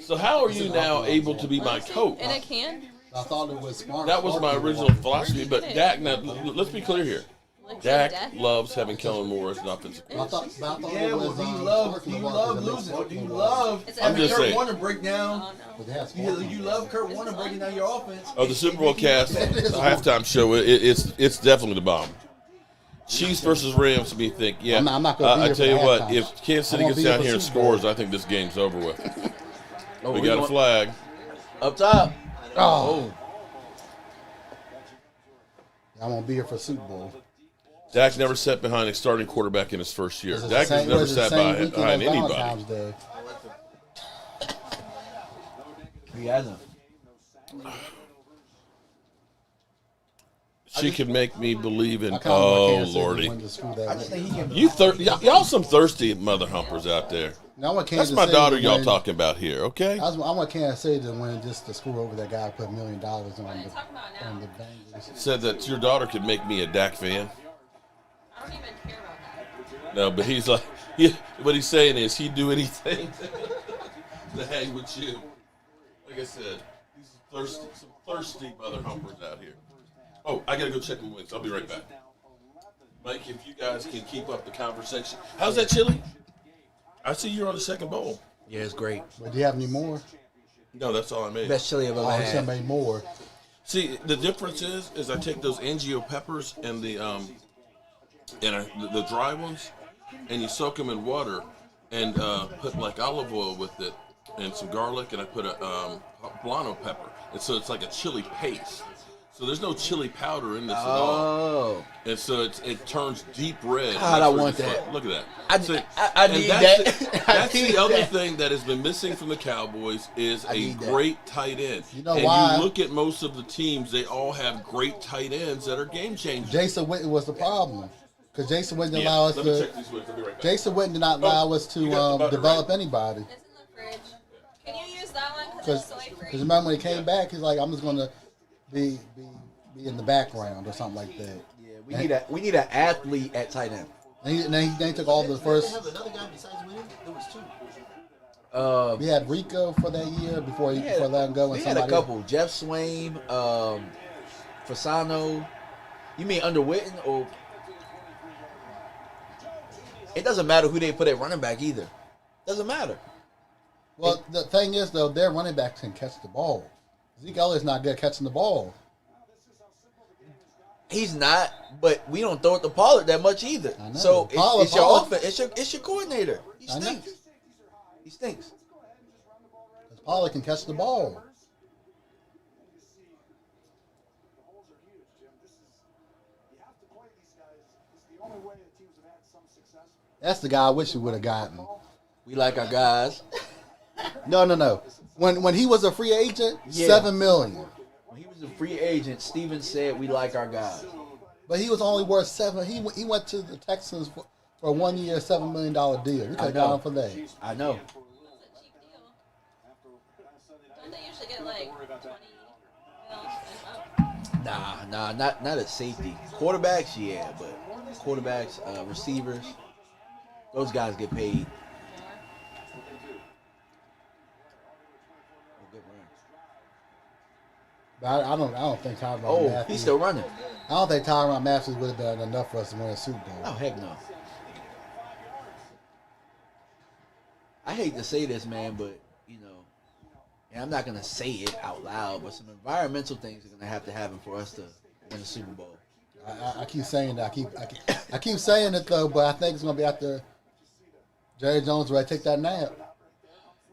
So how are you now able to be my coach? In a can? I thought it was smart. That was my original philosophy. But Dak, now let's be clear here. Like Dak death? loves having Kellen Moore as an offensive I coordinator. thought Yeah, it well, was. do you love losing, or do you love? It's I'm just Kurt saying. Warner break down. Oh no. You love Kurt Warner breaking down your offense. Oh, the Super Bowl cast, the halftime show, it's definitely the bomb. Chiefs versus Rams, me think, yeah. I'm not gonna be I here tell for you the what, halftime. if Kansas City I won't gets be here down for here and Super Bowl. scores, I think this game's over with. Oh, We got a flag. up top. Oh. I won't be here for Super Bowl. Dak never sat behind a starting quarterback in his first year. It's the Dak has same- never it's the sat same weekend behind as anybody. Valentine's Day. He hasn't. She can make me believe in, I kinda want oh, Kansas City to Lordy. win the Super Bowl I that just week. think he can. Y'all some thirsty mother humpers out there. Now I want That's Kansas my City daughter to y'all win. talking about here, okay? I want Kansas City to win just to screw over that guy who put $1 million What are you talking about on now? the Bengals. Said that your daughter could make me a Dak fan. I don't even care about that. No, but he's like, what he's saying is he'd do anything to hang with you. Like I said, these are some thirsty mother humpers out here. Oh, I gotta go check the wings. I'll be right back. Mike, if you guys can keep up the conversation. How's that chili? I see you're on the second bowl. Yeah, it's great. But do you have any more? No, that's all I made. Best chili I've ever Oh, he had. made more. See, the difference is I take those Angio peppers and the dry ones, and you soak them in water, and put like olive oil with it, and some garlic, and I put a poblano pepper, and so it's like a chili paste. So there's no chili powder in this at all, Oh. and so it turns deep red. God, That's I where want you that. Look at that. I See, and need that's that. the- I that's need the other that. thing that has been missing from the Cowboys is a need that. great tight end. You know and why? you look at most of the teams; they all have great tight ends that are game changers. Jason Witten was the problem. Because Jason Witten didn't allow us Let me to. check these wings. I'll be right back. Jason Witten did not allow us you got the to butter, develop right? anybody. It's in the fridge. Can you use that one? Because Because it's soy free. remember when he came back, he's like, I'm just going to be in the background or something like that. Yeah, we need an athlete at tight end. And then he took all the first. have another guy besides Winning? There was two. We had Rico for that year before he before let him go. We And had a somebody couple. Jeff Swain, Fasano. You mean under Witten or? It doesn't matter who they put at running back either. Doesn't matter. Well, the thing is though, their running backs can catch the ball. Zeke Elliott's not good at catching the ball. He's not, but we don't throw it to Pollard that much either. I know. So it's your Pollard- offense. It's your coordinator. He I know. stinks. He stinks. Because Pollard can catch the ball. That's the guy I wish we would have gotten. We like our guys. No. When he was a free agent, Yeah. $7 million. When he was a free agent, Steven said we like our guys. But he was only worth $7. He went to the Texans for a 1 year, $7 million deal. We could have know. got him for that. I know. It's a cheap deal. Don't they usually get like 20 mils and up? Nah, not at safety. Quarterbacks, yeah, but quarterbacks, receivers, those guys get paid. But I don't think Tyrann Oh, Matthews. he's still running. I don't think Tyrann Matthews would have been enough for us to win a Super Bowl. Oh, heck no. I hate to say this, man, but, you know, and I'm not going to say it out loud, but some environmental things are going to have to happen for us to win the Super Bowl. I keep saying that. I keep saying it though, but I think it's gonna be after Jerry Jones ready to take that nap.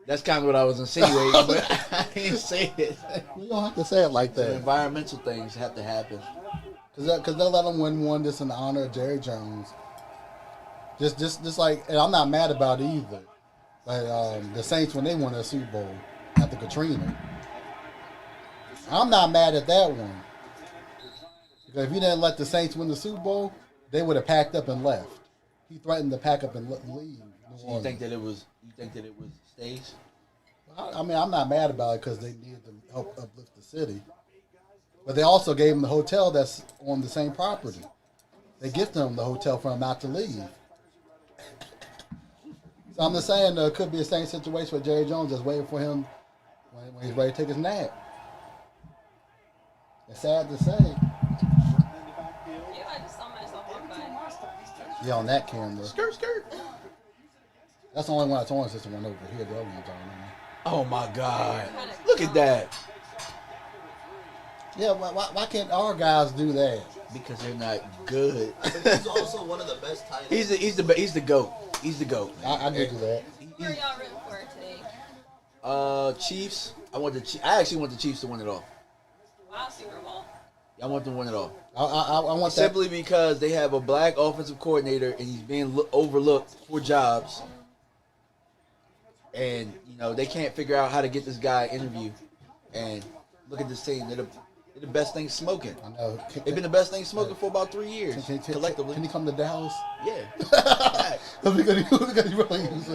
That's kind of what I was insinuating, but I didn't say it. We don't have to say it like Some that environmental things have to happen. because they'll let him win one just in honor of Jerry Jones. Just like, and I'm not mad about it either. Like the Saints when they won their Super Bowl after Katrina, I'm not mad at that one. Because if you didn't let the Saints win the Super Bowl, they would have packed up and left. He threatened to pack up and leave. So you think that it was staged? I mean, I'm not mad about it because they needed to help uplift the city. But they also gave him the hotel that's on the same property. They gifted him the hotel for him not to leave. So I'm just saying it could be the same situation with Jerry Jones just waiting for him when he's ready to take his nap. It's sad to say. Yeah, I just saw myself walk by. Yeah, on that camera. Skirt. That's the only one that's on since the one over here. The other ones aren't on. Oh my God! Look at that. Yeah, why can't our guys do that? Because they're not good. He's also one of the best tight ends. He's the goat. He's the goat. I give you that. Who are y'all rooting for today? Chiefs. I actually want the Chiefs to win it all. Wow, Super Bowl. I want them to win it all. I want that. Simply because they have a black offensive coordinator and he's being overlooked for jobs. And, you know, they can't figure out how to get this guy an interview. And look at this team. They're the best thing smoking. I know. They've been the best thing smoking for about 3 years, collectively. Can he come to Dallas? Yeah. Because he really is.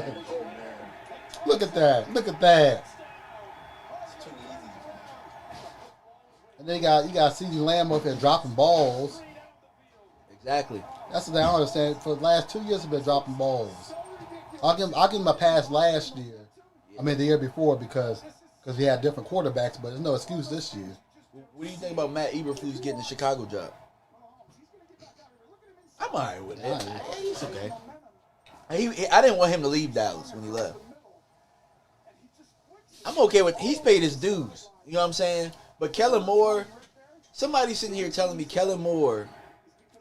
Look at that. Look at that. It's too easy. And then you got CeeDee Lamb up here dropping balls. Exactly. That's the thing I don't understand. For the last 2 years, he's been dropping balls. I'll give him a pass last year. I mean, the year before because he had different quarterbacks, but there's no excuse this year. What do you think about Matt Eberflus getting the Chicago job? I'm all right with it. Yeah. He's okay. I didn't want him to leave Dallas when he left. I'm okay with he's paid his dues. You know what I'm saying? But Kellen Moore, somebody sitting here telling me Kellen Moore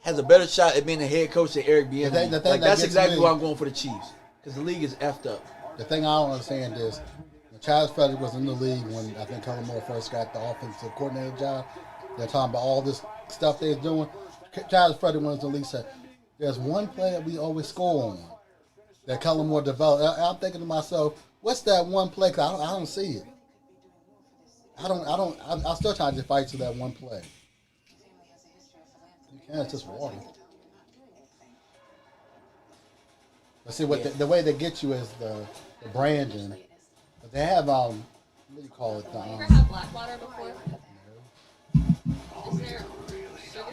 has a better shot at being a head coach than Eric B.A.M. The thing Like, that that's gets exactly me- why I'm going for the Chiefs. Because the league is effed up. The thing I don't understand is when Travis Frederick was in the league when I think Kellen Moore first got the offensive coordinator job, they're talking about all this stuff they're doing. Travis Frederick was in the league said, there's one play that we always score on that Kellen Moore developed. I'm thinking to myself, what's that one play? 'Cause I don't see it. I'm still trying to fight to that one play. You can't, it's just water. But see, the way they get you is the branding. But they have what do you call it? Have you ever had black water before? Is there sugar?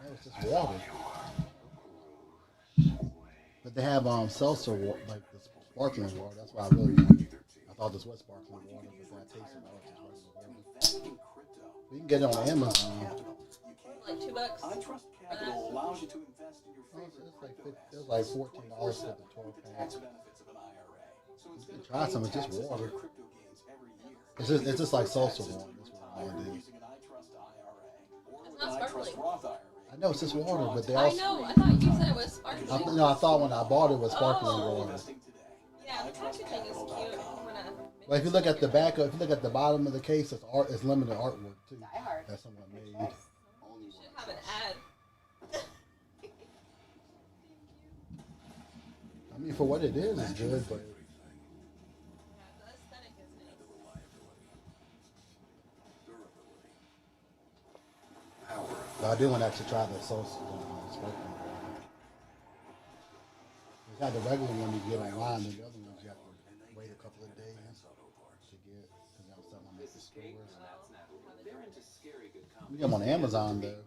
No, it's just water. But they have seltzer water, like the sparkling water. That's why I really I thought this was sparkling water, but then I tasted it. It's just regular water. You can get it on Amazon. Like $2 for that? Allows you to invest in your It's like $14 for the 12 pack. Try some. It's just water. It's just like salsa water. That's what I want to do. It's not sparkling. I know it's just water, but they I also. know. I thought you said it was sparkling. I thought when I bought it was sparkling water. Yeah, the packaging is cute. But if you look at the the bottom of the case, it's limited artwork too. That someone made. You should have an ad. I mean, for what it is, it's good, but. The aesthetic is nice. But I do want to actually try the sauce. Sparkling water. It's not the regular one you get online, and the other ones you have to wait a couple of days to get because they don't sell them at the stores. You get them on Amazon though.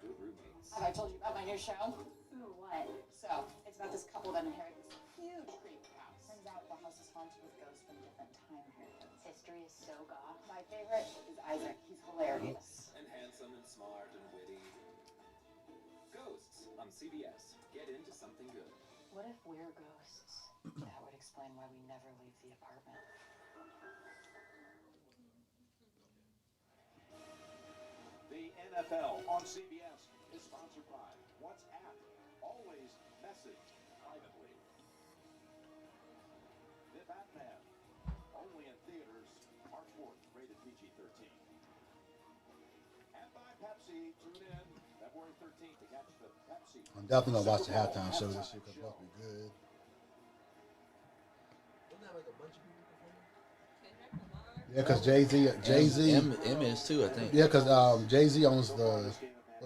Have I told you about my new show? Ooh, what? So, it's about this couple that inherit this huge creepy house. Turns out the house is haunted with ghosts from different time periods. History is so goth. My favorite is Isaac. He's hilarious. And handsome and smart and witty. Ghosts on CBS. Get into something good. What if we're ghosts? That would explain why we never leave the apartment. The NFL on CBS is sponsored by WhatsApp. Always message privately. The Batman. Only in theaters March 4th. Rated PG-13. And by Pepsi. Tune in February 13th to catch the Pepsi. I'm definitely gonna watch the halftime show this year because it'll be good. Wasn't that like a bunch of people performing? Yeah, because Jay-Z. M is too, I think. Yeah, because Jay-Z owns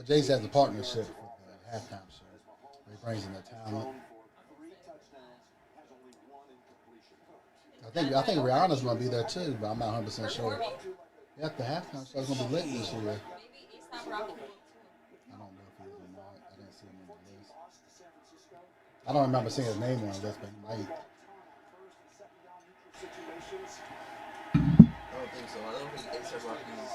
Jay-Z has a partnership with the halftime show. He brings in the talent. I think Rihanna's gonna be there too, but I'm not 100% sure. Yeah, the halftime show's gonna be lit this year. Maybe A$AP Rocky. I don't know if he is or not. I didn't see him on the list. I don't remember seeing his name on the list, but he might. I don't think so. I don't think A$AP Rocky's.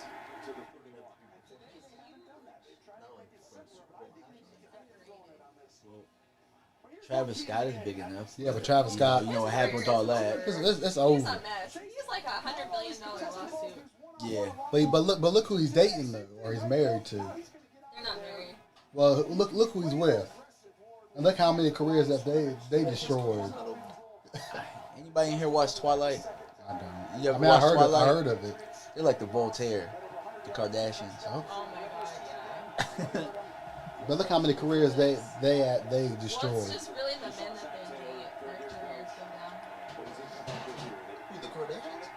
Travis Scott is big enough. Yeah, but Travis Scott, You know what happened with all that? it's He's over. a mess. He's like $100 billion lawsuit. Yeah. But look who he's dating though, or he's married to. They're not married. Well, look who he's with, and look how many careers that they destroyed. Anybody in here watch Twilight? I don't. You ever I mean, watched I Twilight? heard of it. They're like the Voltaire, the Kardashians. Oh. Oh my god, yeah. But look how many careers they destroyed. Well, it's just really the men that they date. Their careers go down. Who, the Kardashians?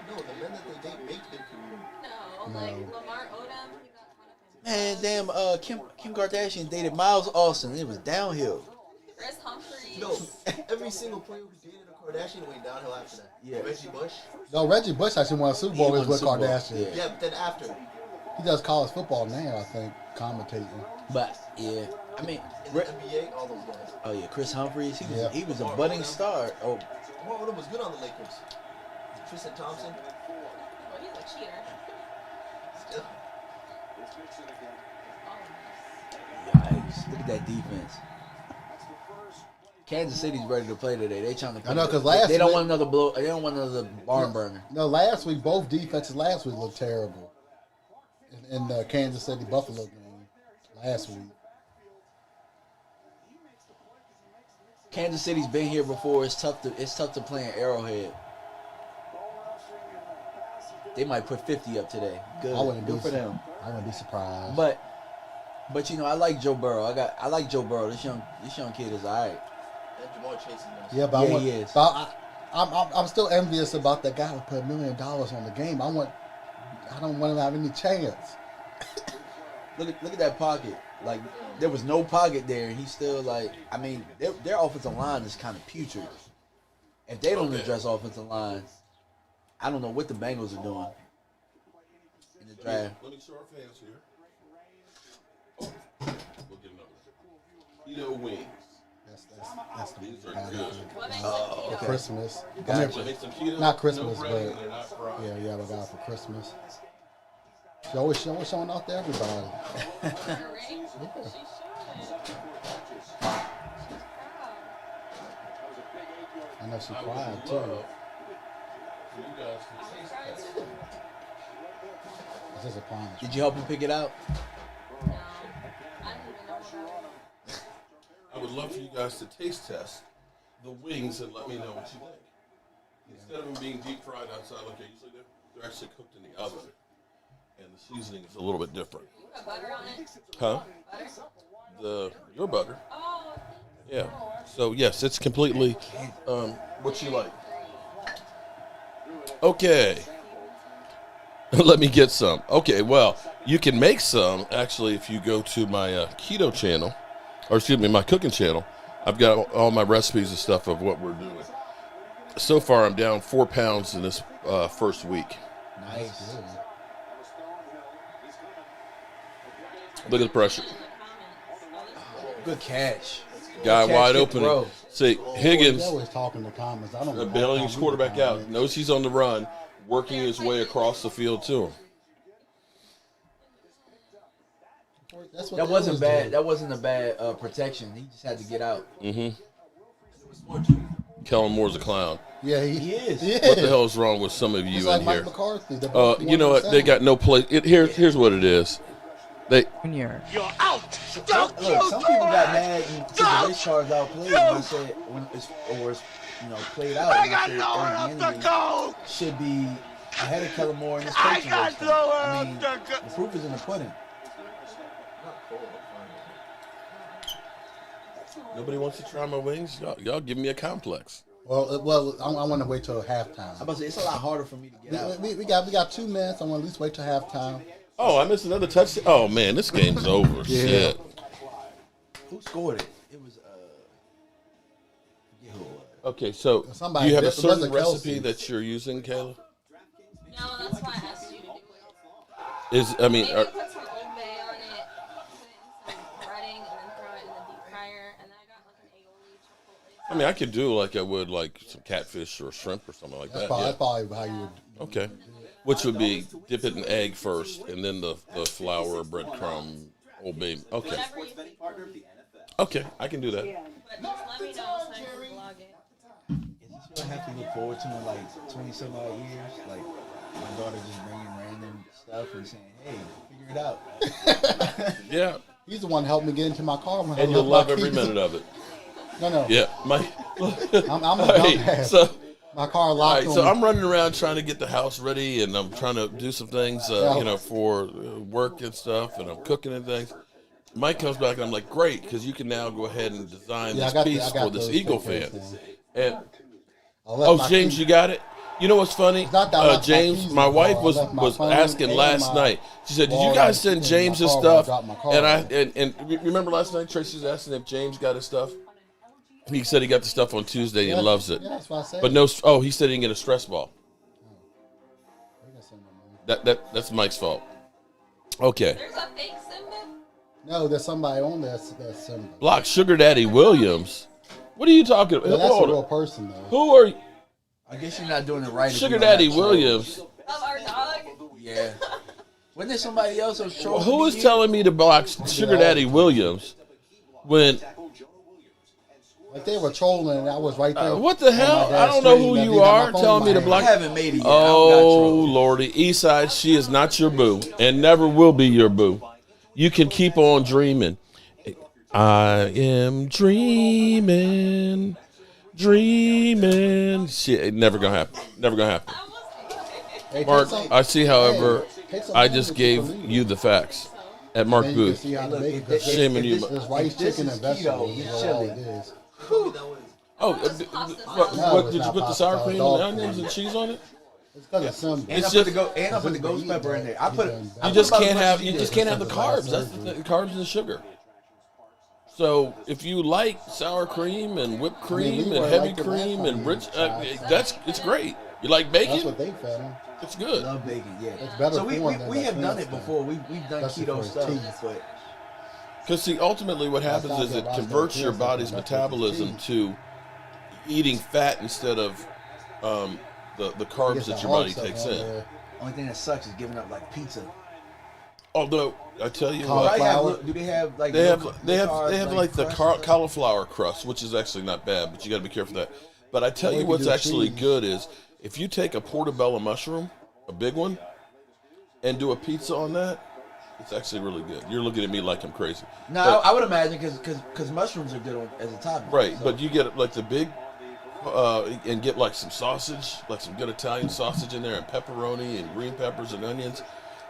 No, the men that they date make their career. No, like Lamar Odom, he got caught up in. Man, damn, Kim Kardashian dated Miles Austin. It was downhill. Chris Humphries. No, every single player who dated a Kardashian went downhill after that. Yeah. Reggie Bush. No, Reggie Bush actually won a Super Bowl with Super Bowl, Kardashian. Yeah, but then after. He does college football now, I think, commentating. But yeah, I mean, In the NBA, all those guys. oh yeah, Chris Humphries. Yeah. He was a budding star. Oh, Mark Odom was good on the Lakers. Tristan Thompson. Oh, he's a cheater. Still. yikes! Look at that defense. Kansas City's ready to play today. They trying to play. I know, 'cause last they don't week- want another blow. They don't want another barn burner. No, last week, both defenses last week looked terrible. In the Kansas City Buffalo game last week. Kansas City's been here before. It's tough to play in Arrowhead. They might put 50 up today. Good. I wouldn't Good be for them. I wouldn't be surprised. But you know, I like Joe Burrow. I like Joe Burrow. This young kid is alright. And Jamar Chase is nice. yeah, but Yeah, he is. But I'm still envious about that guy who put $1 million on the game. I don't want to have any chance. Look at that pocket. Like there was no pocket there, and he's still like. I mean, their offensive line is kind of putrid. If they don't address offensive line, I don't know what the Bengals are doing in the draft. Let me show our fans here. Oh, we'll get another. Keto wings. That's the These are bad good. thing. What makes For it keto? Christmas. Gotcha. Make some keto, Not Christmas, no bread, but- and they're not fried. Yeah, I got for Christmas. She always showing off to everybody. Her ring? She's showing it. I know she I would cried too. love for you guys to taste that. It's disappointing. Did you help him pick it out? No. I didn't even know about it. I would love for you guys to taste test the wings and let me know what you think. Instead of them being deep fried outside like they usually do, they're actually cooked in the oven. And the seasoning is a little bit different. You put butter on it? Huh? Butter? Your butter. Oh, Yeah. So yes, it's completely what you like. Okay. Let me get some. Okay, well, you can make some actually if you go to my keto channel, or excuse me, my cooking channel. I've got all my recipes and stuff of what we're doing. So far, I'm down 4 pounds in this first week. Nice. Look at the pressure. Good catch. Guy Good catch, wide good open. throw. See, Higgins, They always talking in the comments. I don't know. bailing his quarterback out, knows he's on the run, working his way across the field to him. That's what That they wasn't always bad. do. That wasn't a bad protection. He just had to get out. Kellen Moore's a clown. Yeah, He is. He What the is. hell is wrong with some of you He's in like Mike here? McCarthy. They're both You know one what? and They the got no place. Here's what it is. They Look, some people got mad and said the race car's outplayed. And I said when it's played out. And I said Eric Bieniemy should be ahead of Kellen Moore in this coaching race. I mean, the proof is in the pudding. nobody wants to try my wings. Y'all give me a complex. Well, I want to wait till halftime. I'm about to say it's a lot harder for me to get out. We got 2 minutes. I want to at least wait till halftime. Oh, I missed another touchdown. Oh man, this game's over. Shit. Who scored it? It was forget who it was. Okay, so Somebody do you have a did- certain it wasn't recipe Kelsey. that you're using, Kayla? no, that's why I asked you to do it. Is I mean, Maybe put some Old Bay on it, put in some breading, and then throw it in the deep fryer. And then I got like an aioli chipotle. I mean, I could do like I would like some catfish or shrimp or something like that. That's probably how you would. Okay. Which would be dip it in egg first, and then the flour, breadcrumb, Old Bay. Okay. Whatever you think. Okay, I can do that. But just let me know so I can vlog it. Is this what I have to look forward to in like 20 some odd years? Like my daughter just bringing random stuff and saying, "Hey, figure it out." Yeah, He's the one that helped me get into my car. When I and you'll left love my every keys. minute of it. No. Yeah, my. I'm a All right, dumbass. so. My car All locked right, so on. I'm running around trying to get the house ready, and I'm trying to do some things, for work and stuff, and I'm cooking and things. Mike comes back, and I'm like, great, because you can now go ahead and design Yeah, this I piece got for this those Eagle pictures, fan. yeah. And I left my James, keys. you got it. You know what's funny? It's not that I left my James, keys in my the wife car. I was left my phone asking and last my night. She said, "Did you wallet guys send in my James his car when I stuff?" dropped my car And off. and remember last night Tracy was asking if James got his stuff. He said he got the stuff on Tuesday and loves it. Yeah, that's what I said. But no, oh, he said he didn't get a stress ball. That's Mike's fault. Okay. There's a fake Simba. No, there's somebody on there that's Simba. Block Sugar Daddy Williams. What are you talking about? Well, that's a Hold real on. person, though. Who are you? I guess you're not doing it right. if Sugar you don't Daddy have trolls. Williams. Of our dog. Yeah. Wasn't there somebody else who was trolling? Who is telling me to block Sugar Daddy Williams when? Like they were trolling, and I was right there. What the hell? I don't know who you are telling me to block. I haven't made it yet. Oh, Lordy. Eastside, she is not your boo and never will be your boo. You can keep on dreaming. I am dreaming. Shit, never gonna happen. Never gonna happen. Hey, Mark, take some- I see, however, take some I home just with gave for me. you the facts at Mark Then you can Booth. see how to make it. Look, Shame on you. This rice, This chicken, is and vegetables. keto, Is it's all chili. it is. Oh, what, it's did you not put the pasta, sour it's cream dog and onions food. and cheese on it? It's because of Simba. And It's I put the ghost pepper in there. I put. You just can't have the carbs. That's the carbs and the sugar. So if you like sour cream and whipped cream we and were heavy like the cream last and time rich, we tried it's great. You like That's bacon? what they fed him. It's good. Love bacon, yeah. It's better So we for him than we that have done clean it stuff. before. We've done Especially keto for his stuff, teeth. but Because see, ultimately, what happens not is the it rice converts that your kills body's it, that's what metabolism it to eating fat instead of the carbs that your body takes in. only thing that sucks is giving up like pizza. Although I tell you Probably what, have, do they have like they low- have low carbs, like the crust and stuff? cauliflower crust, which is actually not bad, but you got to be careful of that. But I tell Or you you what's could do actually cheese. good is if you take a portobello mushroom, a big one, and do a pizza on that, it's actually really good. You're looking at me like I'm crazy. No, But- I would imagine because mushrooms are good as a topping. right, so. but you get like the big, and get like some sausage, like some good Italian sausage in there, and pepperoni and green peppers and onions,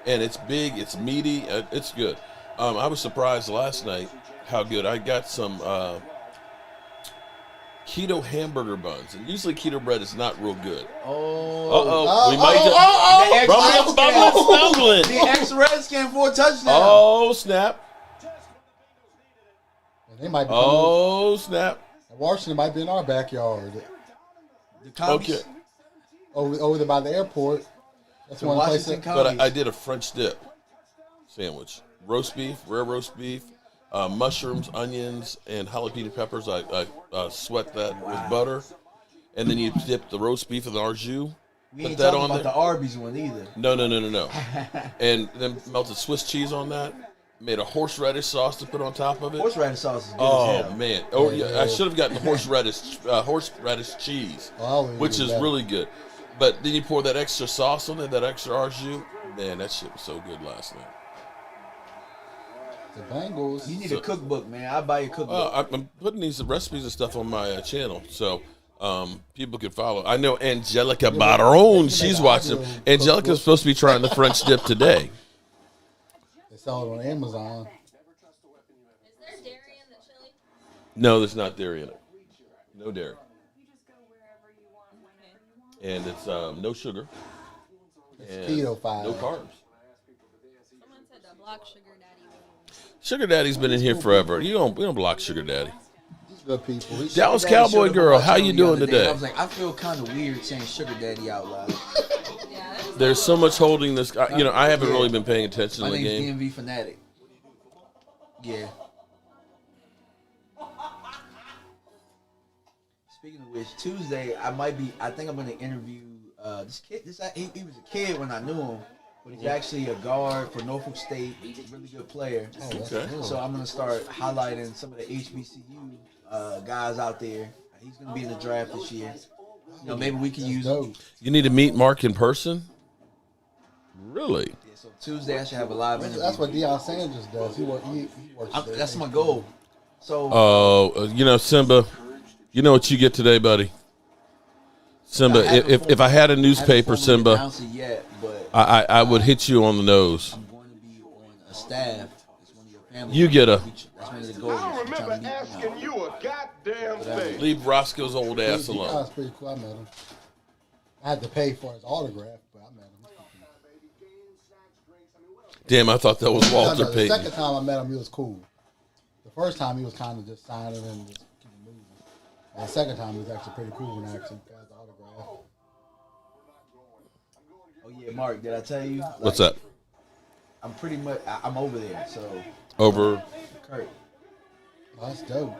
and it's big, it's meaty, it's good. I was surprised last night how good. I got some keto hamburger buns, and usually keto bread is not real good. Oh, We might The just the ex-Redskin for a touchdown. Oh snap! And they might be Oh snap! Washington might be in our backyard. The commies. Okay, Over there by the airport. That's The one place. Washington That, commies. but I did a French dip sandwich, roast beef, rare roast beef, mushrooms, onions, and jalapeno peppers. I sweat that with butter, and then you dip the roast beef in the au jus. We Put ain't that talking on about there. the Arby's one either. No. And then melted Swiss cheese on that. Made a horseradish sauce to put on top of it. Horseradish sauce is good Oh as hell. man! Oh yeah, I should have gotten the horseradish cheese, which is really good. But then you pour that extra sauce on it, that extra au jus. Man, that shit was so good last night. the Bengals. You need a cookbook, man. I'll buy you a cookbook. I'm putting these recipes and stuff on my channel, so people can follow. I know Angelica Barone, she's watching them. Angelica's supposed to be trying the French dip today. They sell it on Amazon. Is there dairy in the chili? No, there's not dairy in it. No dairy. And it's no sugar. It's and keto five. No carbs. Someone said to block Sugar Daddy Williams. Sugar Daddy's been in here forever. We don't block Sugar Daddy. These good people. He's Dallas Daddy Cowboy showed up girl, on my how channel you the doing other day. today? I was like, I feel kind of weird saying Sugar Daddy out loud. Yeah, that is There's so much holding this. I haven't really been paying attention My to the name's game. DMV Fanatic. Yeah. Speaking of which, Tuesday I think I'm gonna interview this kid. He was a kid when I knew him, but he's actually a guard for Norfolk State. He's a really good player. Okay. So I'm gonna start highlighting some of the HBCU guys out there. He's gonna be in the draft this year. You know, maybe we can use him. dope. You need to meet Mark in person? Really? Yeah, so Tuesday I should have a live interview. That's what Deion Sanders does. He works there. That's my goal. So Oh, Simba, you know what you get today, buddy? Simba, if I had a newspaper, I haven't formally Simba, announced it yet, but I would hit you on the nose. I'm going to be on a staff. It's one of your family. You get a- That's one of the goals. I don't I'm trying to remember meet them asking out. you a goddamn thing. Leave Roscoe's old ass alone. Deion's pretty cool. I met him. I had to pay for his autograph, but I met him. Damn, I thought that was Walter The Payton. second time I met him, he was cool. The first time he was kind of just silent and just keep it moving. And the second time was actually pretty cool when I actually got the autograph. Oh yeah, Mark, did I tell you? What's that? I'm pretty much I'm over there. So Over. Kurt, Oh, that's dope.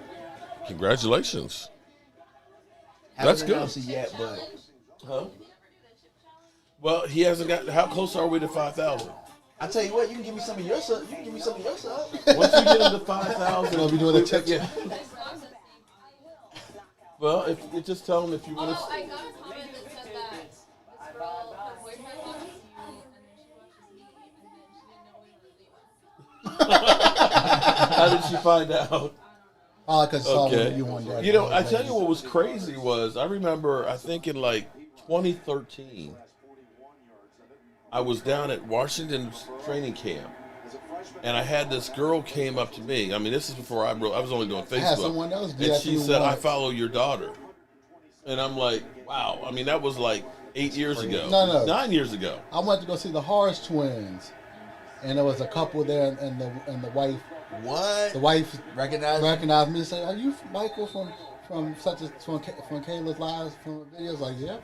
Congratulations. haven't That's good. announced it yet, but Huh? Well, he hasn't got. How close are we to 5,000? I tell you what, you can give me some of your stuff. You can give me some of your stuff. Once you get into 5,000, We'll be doing a check. yeah. Well, if you just tell him if you want Although to. I got a comment that said that this girl, her boyfriend thought it was cute, and then she watches me, and then she didn't know we were leaving. How did she find out? Oh, because saw Okay. you one day. You know, I tell you what was crazy was I remember I think in like 2013 I was down at Washington's training camp and I had this girl came up to me. I mean, this is before I was only doing I had Facebook. someone else do And that she to me said, "I once. follow your daughter," and I'm like, "Wow!" I mean, that was like 8 years ago, No. 9 years ago. I went to go see the Horse Twins, and there was a couple there, and the wife. What? The wife Recognize me and said, "Are you Michael from such a from Kayla's lives from videos?" Like, yep.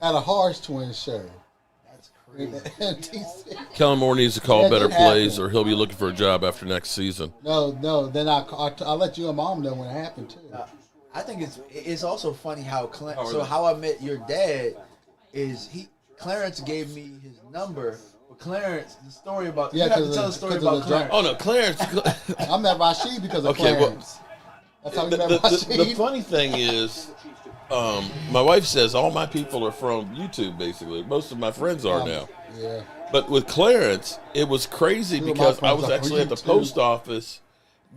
At a Horse Twins show. That's crazy. And he said, Kellen Moore needs to call Yeah, Better it happened. Plays, or he'll be looking for a job after next season. no. Then I'll let you and Mom know when it happened too. I think it's also funny how how I met your dad is Clarence gave me his number. But Clarence, the story about you have to tell the story about Clarence. Oh no, Clarence. I met Rashid because of Okay, well, Clarence. That's how we met Rashid. the funny thing is, my wife says all my people are from YouTube. Basically, most of my friends are now. Yeah. But with Clarence, it was crazy Two of my because I friends was are actually from at the YouTube. post office,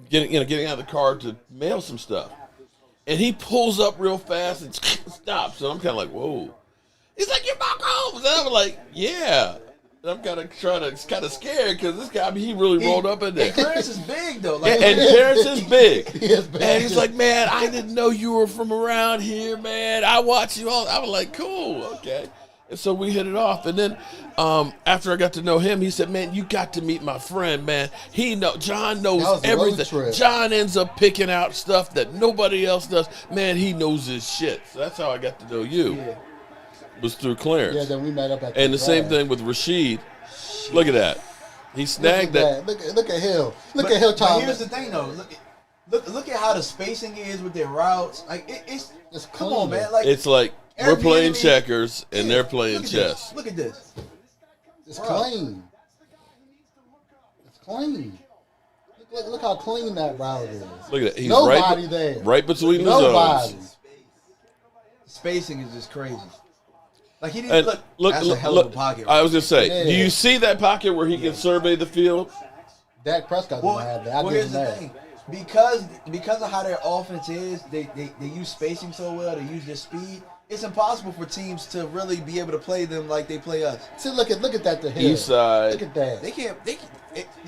getting out of the car to mail some stuff, and he pulls up real fast and stops, and I'm kind of like, "Whoa!" He's like, "You're Mark Holmes," and I'm like, "Yeah." And I'm kind of scared because this guy, I mean, he really rolled up in there. Clarence is big though. Yeah, and Clarence is big. He is big. And he's like, "Man, I didn't know you were from around here, man. I watch you all." I was like, "Cool, okay." And so we hit it off. And then after I got to know him, he said, "Man, you got to meet my friend, man. John knows That was a road everything. trip. John ends up picking out stuff that nobody else does. Man, he knows his shit." So that's how I got to know you. Yeah. Was through Clarence. Yeah, then we met up at And the same drive. thing with Rashid. Look at that. He snagged Look that. at that. Look at Hill. Look at Hill But trying. here's the thing though. Look at how the spacing is with their routes. Like it's come clean. on, man. Like It's like we're playing Airbnb- checkers and they're playing Look at chess. this. Look at this. It's clean. It's clean. Look how clean that route is. Look at that. He's Nobody there. right between the Nobody. zones. Spacing is just crazy. Like he didn't And look. That's a hell of a pocket. I was gonna say, Yeah. do you see that pocket where he can survey the field? Dak Prescott Well, doesn't have that. I well give here's him the that. thing. Because of how their offense is, they use spacing so well, they use their speed. It's impossible for teams to really be able to play them like they play us. See, look at that to Hill. East side. Look at that. They can't.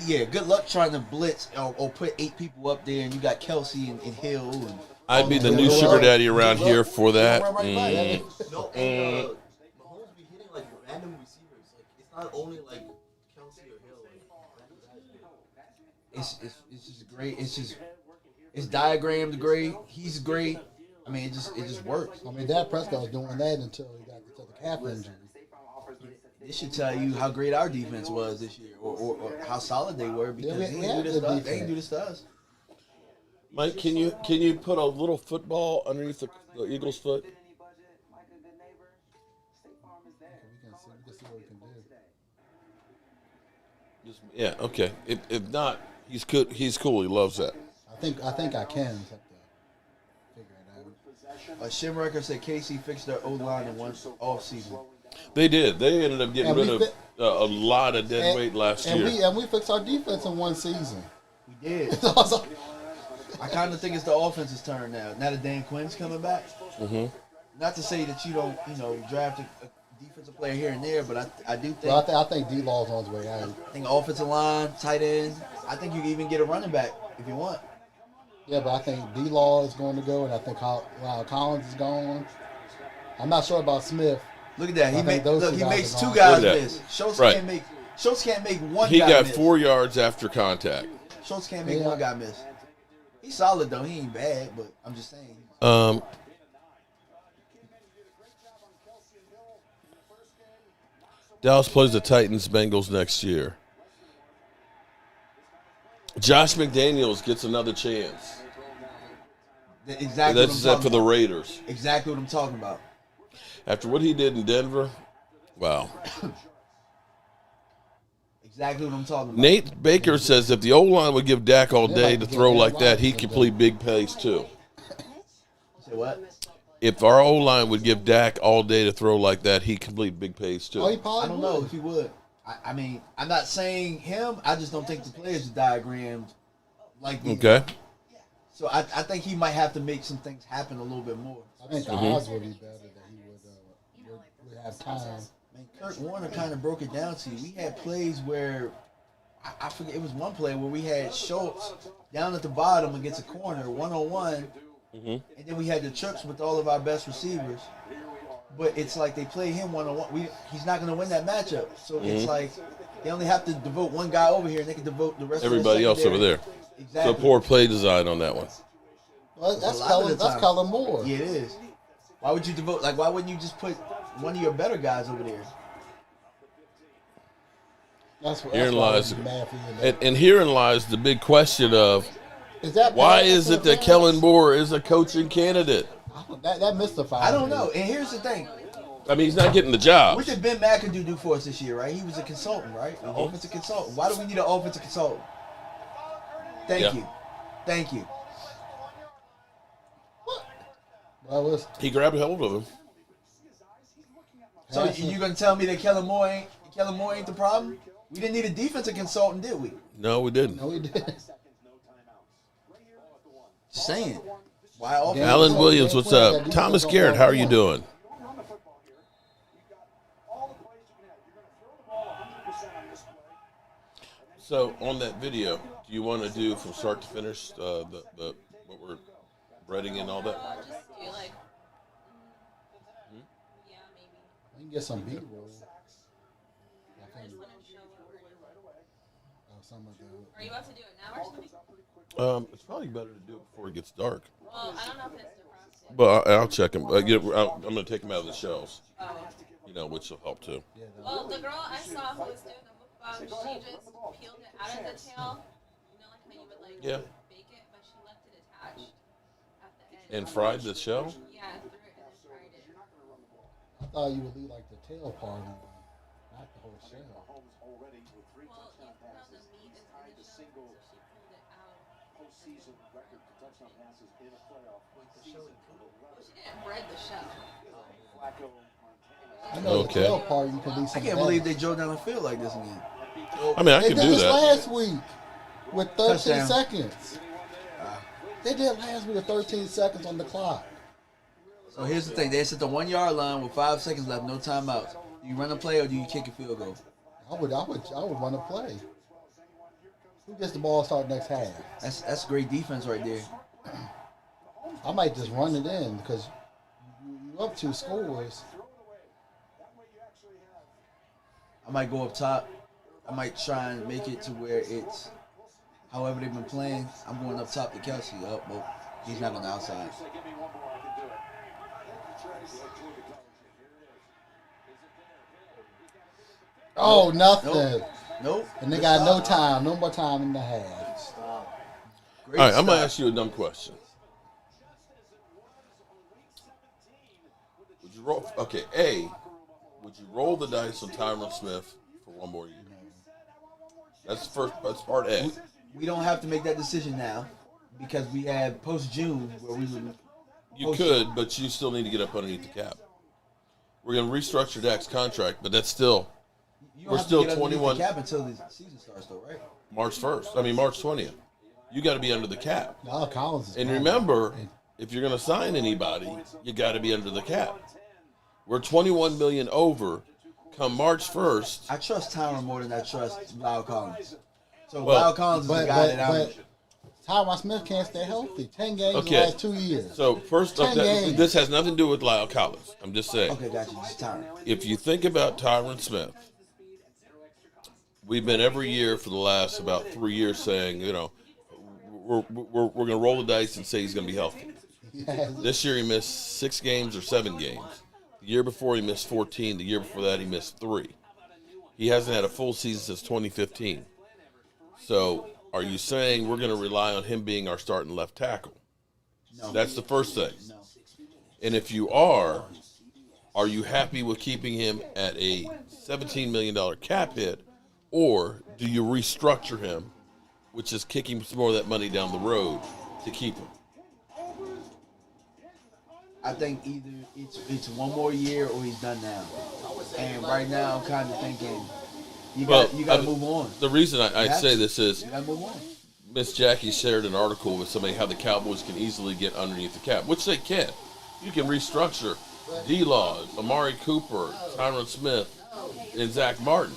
Yeah, good luck trying to blitz or put 8 people up there, and you got Kelsey and Hill. And I'd be the Oh, new yeah. sugar daddy around here for that. Run right by Mm. it. No, and Mahomes be hitting like random receivers. Like it's not only like Kelsey or Hill. It's just great. It's diagrammed great. He's great. I mean, it just works. I mean, Dak Prescott was doing that until he got the calf injury. This should tell you how great our defense was this year, or how solid they were because Yeah, they we didn't had do this good stuff. They didn't defense. do this to us. Mike, can you put a little football underneath the Eagles' foot? We can see what we can do. Just, yeah, okay. If not, he's good. He's cool. He loves that. I think I can. Just have to figure it out. Shimrecker said KC fixed their O-line in one off season. They did. They ended up getting And rid we of fit- a lot of dead weight last year. We fixed our defense in one season. We did. Also, I kind of think it's the offense's turn now. Now that Dan Quinn's coming back. Mm-hmm. Not to say that you don't, draft a defensive player here and there, but I do think well, I think D-Law's on his way out. I think offensive line, tight end. I think you can even get a running back if you want. Yeah, but I think D-Law is going to go, and I think Collins is gone. I'm not sure about Smith. Look at that. I think those two He guys makes are two gone. guys Look at that. miss. Schultz Right. can't make one He guy got miss. 4 yards after contact. Schultz can't make Yeah. one guy miss. He's solid though. He ain't bad, but I'm just saying Dallas plays the Titans, Bengals next year. Josh McDaniels gets another chance. Exactly That's what I'm that talking for the about. Raiders. Exactly what I'm talking about. After what he did in Denver, wow. Exactly what I'm talking about. Nate Baker says if the O-line would give Dak all day to throw like that, he complete big plays too. Say what? If our O-line would give Dak all day to throw like that, he complete big plays too. Oh, he probably I don't know if he would. I mean, I'm not saying him. I just don't think the players are diagrammed like these. Okay. So I think he might have to make some things happen a little bit more. I think the odds would be better that he would have time. Man, Kurt Warner kind of broke it down to you. We had plays where I forget, it was one play where we had Schultz down at the bottom against a corner, 1-on-1, and then we had the Chucks with all of our best receivers. But it's like they play him 1-on-1. He's not going to win that matchup. So it's like they only have to devote one guy over here, and they can devote the rest everybody of the else over there. Exactly. So poor play design on that one. Well, that's Kellen Moore. Yeah, it is. Why would you devote? Like, why wouldn't you just put one of your better guys over there? Herein lies, and herein lies the big question of why is it that Kellen Moore is a coaching candidate? That mystifies I don't me. know. And here's the thing. I mean, he's not getting the job. What did Ben McAdoo do for us this year, right? He was a consultant, right? An offensive consultant. Why do we need an offensive consultant? Thank you. Thank you. Well, he grabbed a hold of him. So you're gonna tell me that Kellen Moore ain't the problem? We didn't need a defensive consultant, did we? No, we didn't. No, we didn't. Just saying. Why offense? Alan Williams, what's up? Thomas Garrett, how are you doing? So on that video, do you want to do from start to finish the what we're breading and all that? Just do like, yeah, maybe. We can get some B-roll. I just want to show what we're doing. Some of the. Are you about to do it now or something? It's probably better to do it before it gets dark. Well, I don't know if it's defrosted. But I'll check them. I'm going to take them out of the shelves. Oh. Which will help too. Well, the girl I saw who was doing the mukbang, she just peeled it out of the tail. You know, like how you would bake it, but she left it attached at the end. And fried the shell? Yeah, threw it and then fried it. I thought you would leave like the tail part of it, not the whole shell. Holmes already with 3 Well, touchdown you put all the passes meat into tied the the shell, single so she pulled it out. postseason record for touchdown passes in a playoff season. Well, she didn't bread the shell. Flacco, I know Okay. the tail part you can leave I some. can't believe they drove down the field like this again. I mean, I They can did do this that. last week with 13 Touchdown. seconds. They did last week with 13 seconds on the clock. So here's the thing: they sit the 1 yard line with 5 seconds left, no timeouts. Do you run a play or do you kick a field goal? I would run a play. Who gets the ball start next half? That's great defense right there. I might just run it in because you up 2 scores. I might go up top. I might try and make it to where it's however they've been playing. I'm going up top to Kelsey. Oh, well, he's not on the outside. Oh, nothing. Nope. And they got no time, no more time in the half. Great All right, I'm going stop. to ask you a dumb question. Would you roll? Okay, A, would you roll the dice on Tyron Smith for one more year? That's part A. We don't have to make that decision now because we have post June where we would. You could, but you still need to get up underneath the cap. We're going to restructure Dak's contract, but that's still You don't we're have still to get underneath 21 the cap until the season starts, though, right? March 1st. I mean March 20th. You got to be under the cap. No, Collins is And gone. remember, if you're going to sign anybody, you got to be under the cap. We're 21 million over. Come March 1st. I trust Tyron more than I trust Lyle Collins. So Well, Lyle Collins is the guy that I'm. Tyron Smith can't stay healthy. 10 games in the Okay. last 2 years. So first up, 10 games. this has nothing to do with Lyle Collins. I'm just saying. Okay, gotcha. Just Tyron. If you think about Tyron Smith, we've been every year for the last about 3 years saying, we're going to roll the dice and say he's going to be healthy. This year he missed 6 games or 7 games. The year before he missed 14. The year before that he missed 3. He hasn't had a full season since 2015. So are you saying we're going to rely on him being our starting left tackle? No. That's the first thing. No. And if you are you happy with keeping him at a $17 million cap hit, or do you restructure him, which is kicking some more of that money down the road to keep him? I think either it's one more year or he's done now. And right now, I'm kind of thinking you got to move on. The reason I say this is You got to move on. Miss Jackie shared an article with somebody how the Cowboys can easily get underneath the cap, which they can. You can restructure D-Law, Amari Cooper, Tyron Smith, and Zach Martin.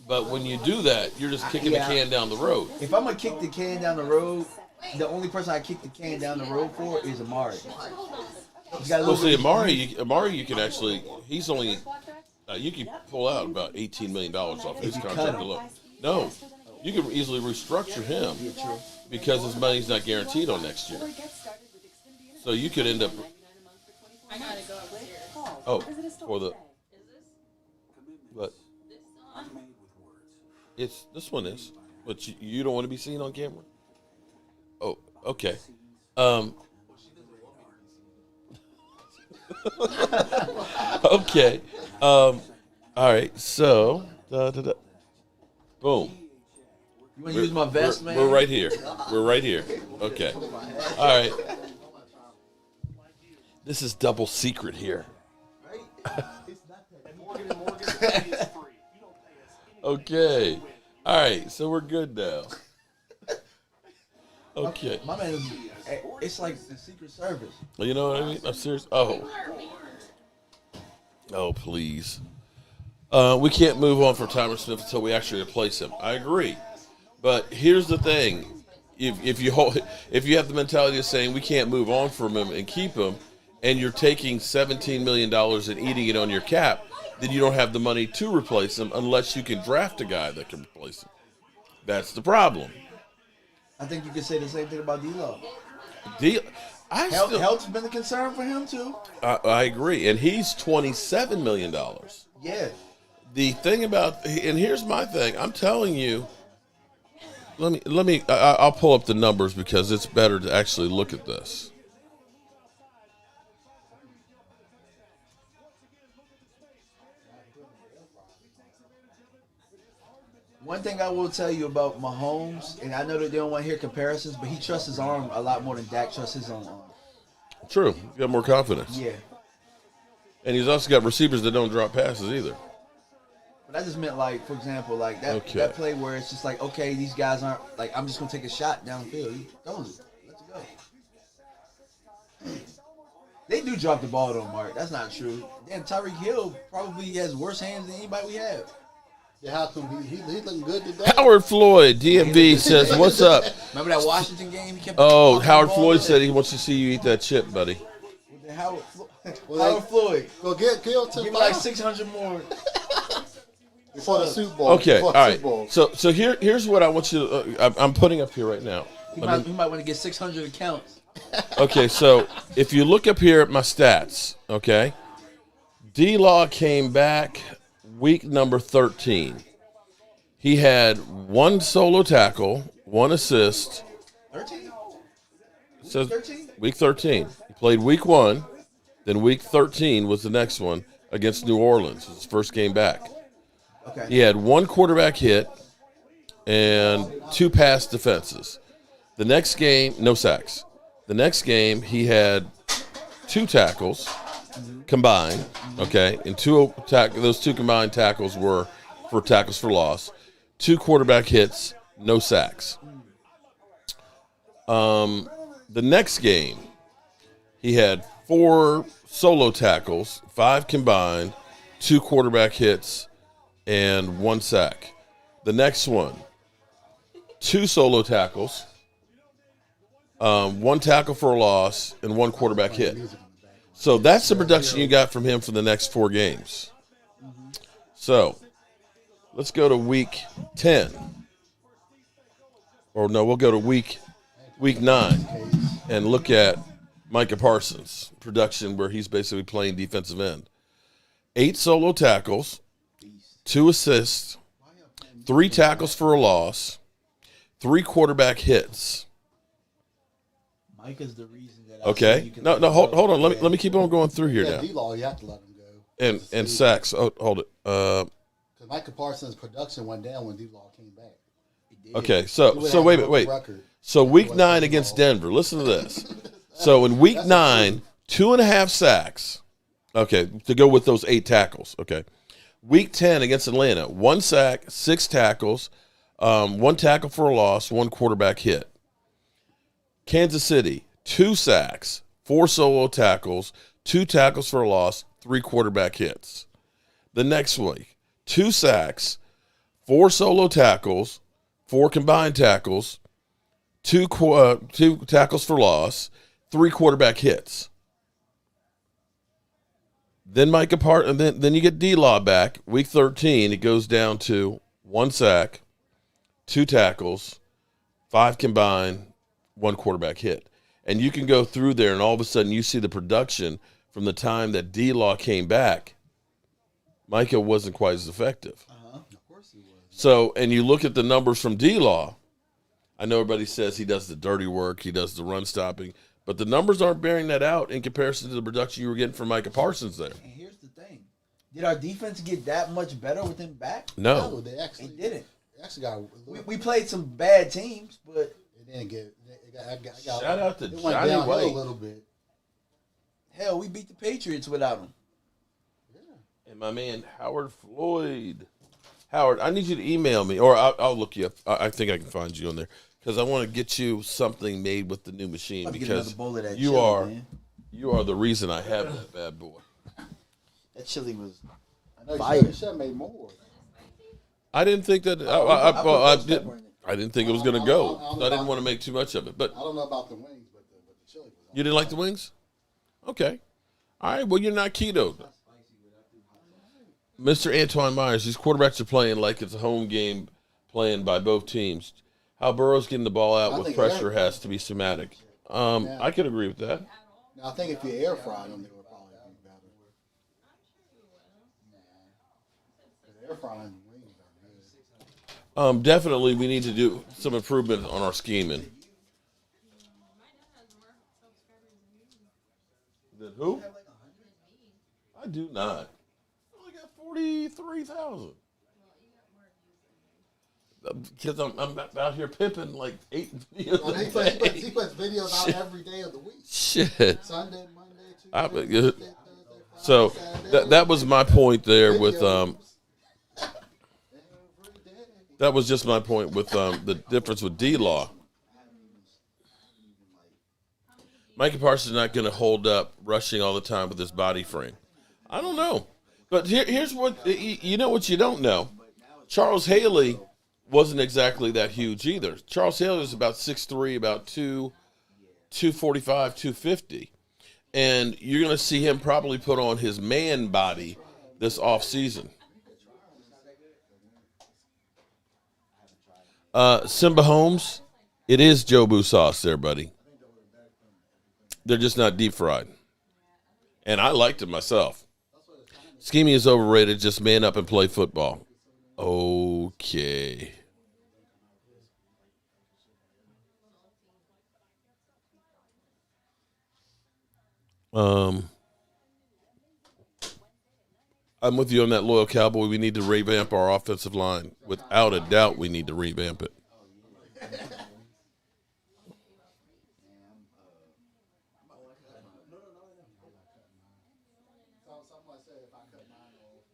But when you do that, you're just kicking the can down the road. If I'm going to kick the can down the road, the only person I kick the can down the road for is Amari. Well, see, Amari, you can actually, he's only, you can pull out about $18 million off his contract alone. No, you can easily restructure him because his money's not guaranteed on next year. So you could end up. I gotta go upstairs. Oh, for the. But this one is, but you don't want to be seen on camera. Oh, okay. Okay. All right. So, boom. You want to use my vest, man? We're right here. We're right here. Okay. All right. This is double secret here. Okay. All right. So we're good now. Okay. My man, it's like the Secret Service. You know what I mean? I'm serious. Oh, please. We can't move on from Tyron Smith until we actually replace him. I agree. But here's the thing. If you have the mentality of saying we can't move on from him and keep him, and you're taking $17 million and eating it on your cap, then you don't have the money to replace him unless you can draft a guy that can replace him. That's the problem. I think you could say the same thing about D-Law. Health's been a concern for him too. I agree, and he's $27 million. Yeah. The thing about, and here's my thing. I'm telling you. Let me. I'll pull up the numbers because it's better to actually look at this. One thing I will tell you about Mahomes, and I know that they don't want to hear comparisons, but he trusts his arm a lot more than Dak trusts his own arm. True. He's got more confidence. Yeah. And he's also got receivers that don't drop passes either. But I just meant, like, for example, like that play where it's just like, okay, these guys aren't, like, I'm just going to take a shot downfield. He throws it. Let's go. They do drop the ball, though, Mark. That's not true. Damn, Tyreek Hill probably has worse hands than anybody we have. Yeah, how come he's looking good today? Howard Floyd, DMV, says, what's up? Remember that Washington game? He kept Howard Floyd said he wants to see you eat that chip, buddy. Howard Floyd. Go get killed Give me like 600 more. Before the Super Bowl. Okay, all right. So here's what I want you to. I'm putting up here right now. He might want to get 600 accounts. Okay, so if you look up here at my stats, okay, D-Law came back week number 13. He had 1 solo tackle, 1 assist. 13? So 13? Week 13. He played week 1, then week 13 was the next one against New Orleans. It was his first game back. Okay. He had 1 quarterback hit and 2 pass defenses. The next game, no sacks. The next game, he had 2 tackles combined, okay, and those 2 combined tackles were for tackles for loss. 2 quarterback hits, no sacks. The next game, he had 4 solo tackles, 5 combined, 2 quarterback hits, and 1 sack. The next one, 2 solo tackles, 1 tackle for a loss, and 1 quarterback hit. So that's the production you got from him for the next 4 games. So let's go to week 10. Or no, we'll go to week 9 and look at Micah Parsons production, where he's basically playing defensive end. 8 solo tackles, 2 assists, 3 tackles for a loss, 3 quarterback hits. Micah's the reason that. Okay. No, hold on. Let me keep on going through here now. D-Law, you have to let him go. And sacks. Oh, hold it. Because Micah Parsons' production went down when D-Law came back. Okay, so wait. So week 9 against Denver. Listen to this. So in week 9, 2.5 sacks. Okay, to go with those 8 tackles. Okay. Week 10 against Atlanta, 1 sack, 6 tackles, 1 tackle for a loss, 1 quarterback hit. Kansas City, 2 sacks, 4 solo tackles, 2 tackles for a loss, 3 quarterback hits. The next week, 2 sacks, 4 solo tackles, 4 combined tackles, 2 tackles for loss, 3 quarterback hits. Then then you get D-Law back. Week 13, it goes down to 1 sack, 2 tackles, 5 combined, 1 quarterback hit. And you can go through there, and all of a sudden you see the production from the time that D-Law came back. Micah wasn't quite as effective. Of course he was. So, and you look at the numbers from D-Law. I know everybody says he does the dirty work, he does the run stopping, but the numbers aren't bearing that out in comparison to the production you were getting from Micah Parsons there. And here's the thing: did our defense get that much better with him back? No, they actually didn't. They actually got. We played some bad teams, but it didn't get. Shout out to it went Johnny downhill White. a little bit. hell, we beat the Patriots without him. And my man Howard Floyd. Howard, I need you to email me, or I'll look you up. I think I can find you on there because I want to get you something made with the new machine because you are the reason I have that bad boy. That chili was fire. You should have made more. I didn't think that. I didn't think it was going to go. I didn't want to make too much of it. But I don't know about the wings, but the chili was. You didn't like the wings? Okay. All right. Well, you're not keto. Mr. Antoine Myers, these quarterbacks are playing like it's a home game playing by both teams. How Burrow's getting the ball out with pressure has to be somatic. I could agree with that. Now, I think if you air fry them, they would probably be better. Nah. Air frying wings are good. Definitely, we need to do some improvement on our scheming. Then who? I do not. I only got 43,000. Because I'm out here pimping like 8 videos a day. He puts videos out every day of the week. Shit. Sunday, Monday, Tuesday, Thursday, so that was my point there with that was just my point with the difference with D-Law. Micah Parsons is not going to hold up rushing all the time with his body frame. I don't know. But here's what you know what you don't know. Charles Haley wasn't exactly that huge either. Charles Haley was about 6'3", about 245, 250. And you're going to see him probably put on his man body this offseason. Simba Holmes, it is Jobu sauce there, buddy. They're just not deep fried. And I liked it myself. Scheming is overrated. Just man up and play football. Okay. I'm with you on that, loyal cowboy. We need to revamp our offensive line. Without a doubt, we need to revamp it.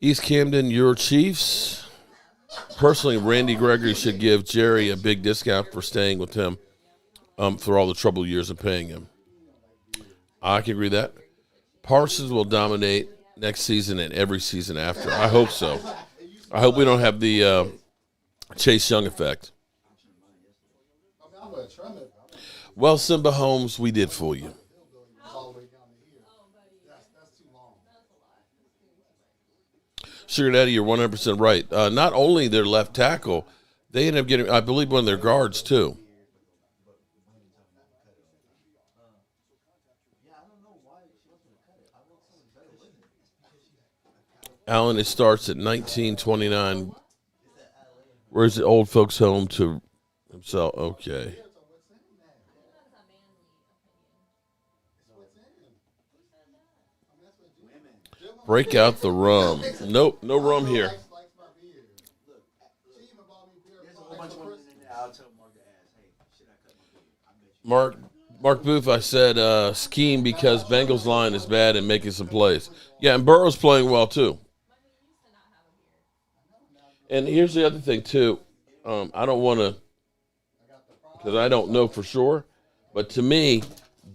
East Camden, your Chiefs. Personally, Randy Gregory should give Jerry a big discount for staying with him for all the trouble years of paying him. I can agree with that. Parsons will dominate next season and every season after. I hope so. I hope we don't have the Chase Young effect. Well, Simba Holmes, we did fool you. Sugar Daddy, you're 100% right. Not only their left tackle, they ended up getting, I believe, one of their guards, too. Alan, it starts at 1929. Where's the old folks' home to himself? Okay. Break out the rum. Nope, no rum here. There's a whole bunch of women in there. I'll tell Mark to ask, hey, should I cut my beard? I bet you. Mark Booth, I said scheme because Bengals line is bad and making some plays. Yeah, and Burrow's playing well too. And here's the other thing too. I don't want to, because I don't know for sure, but to me,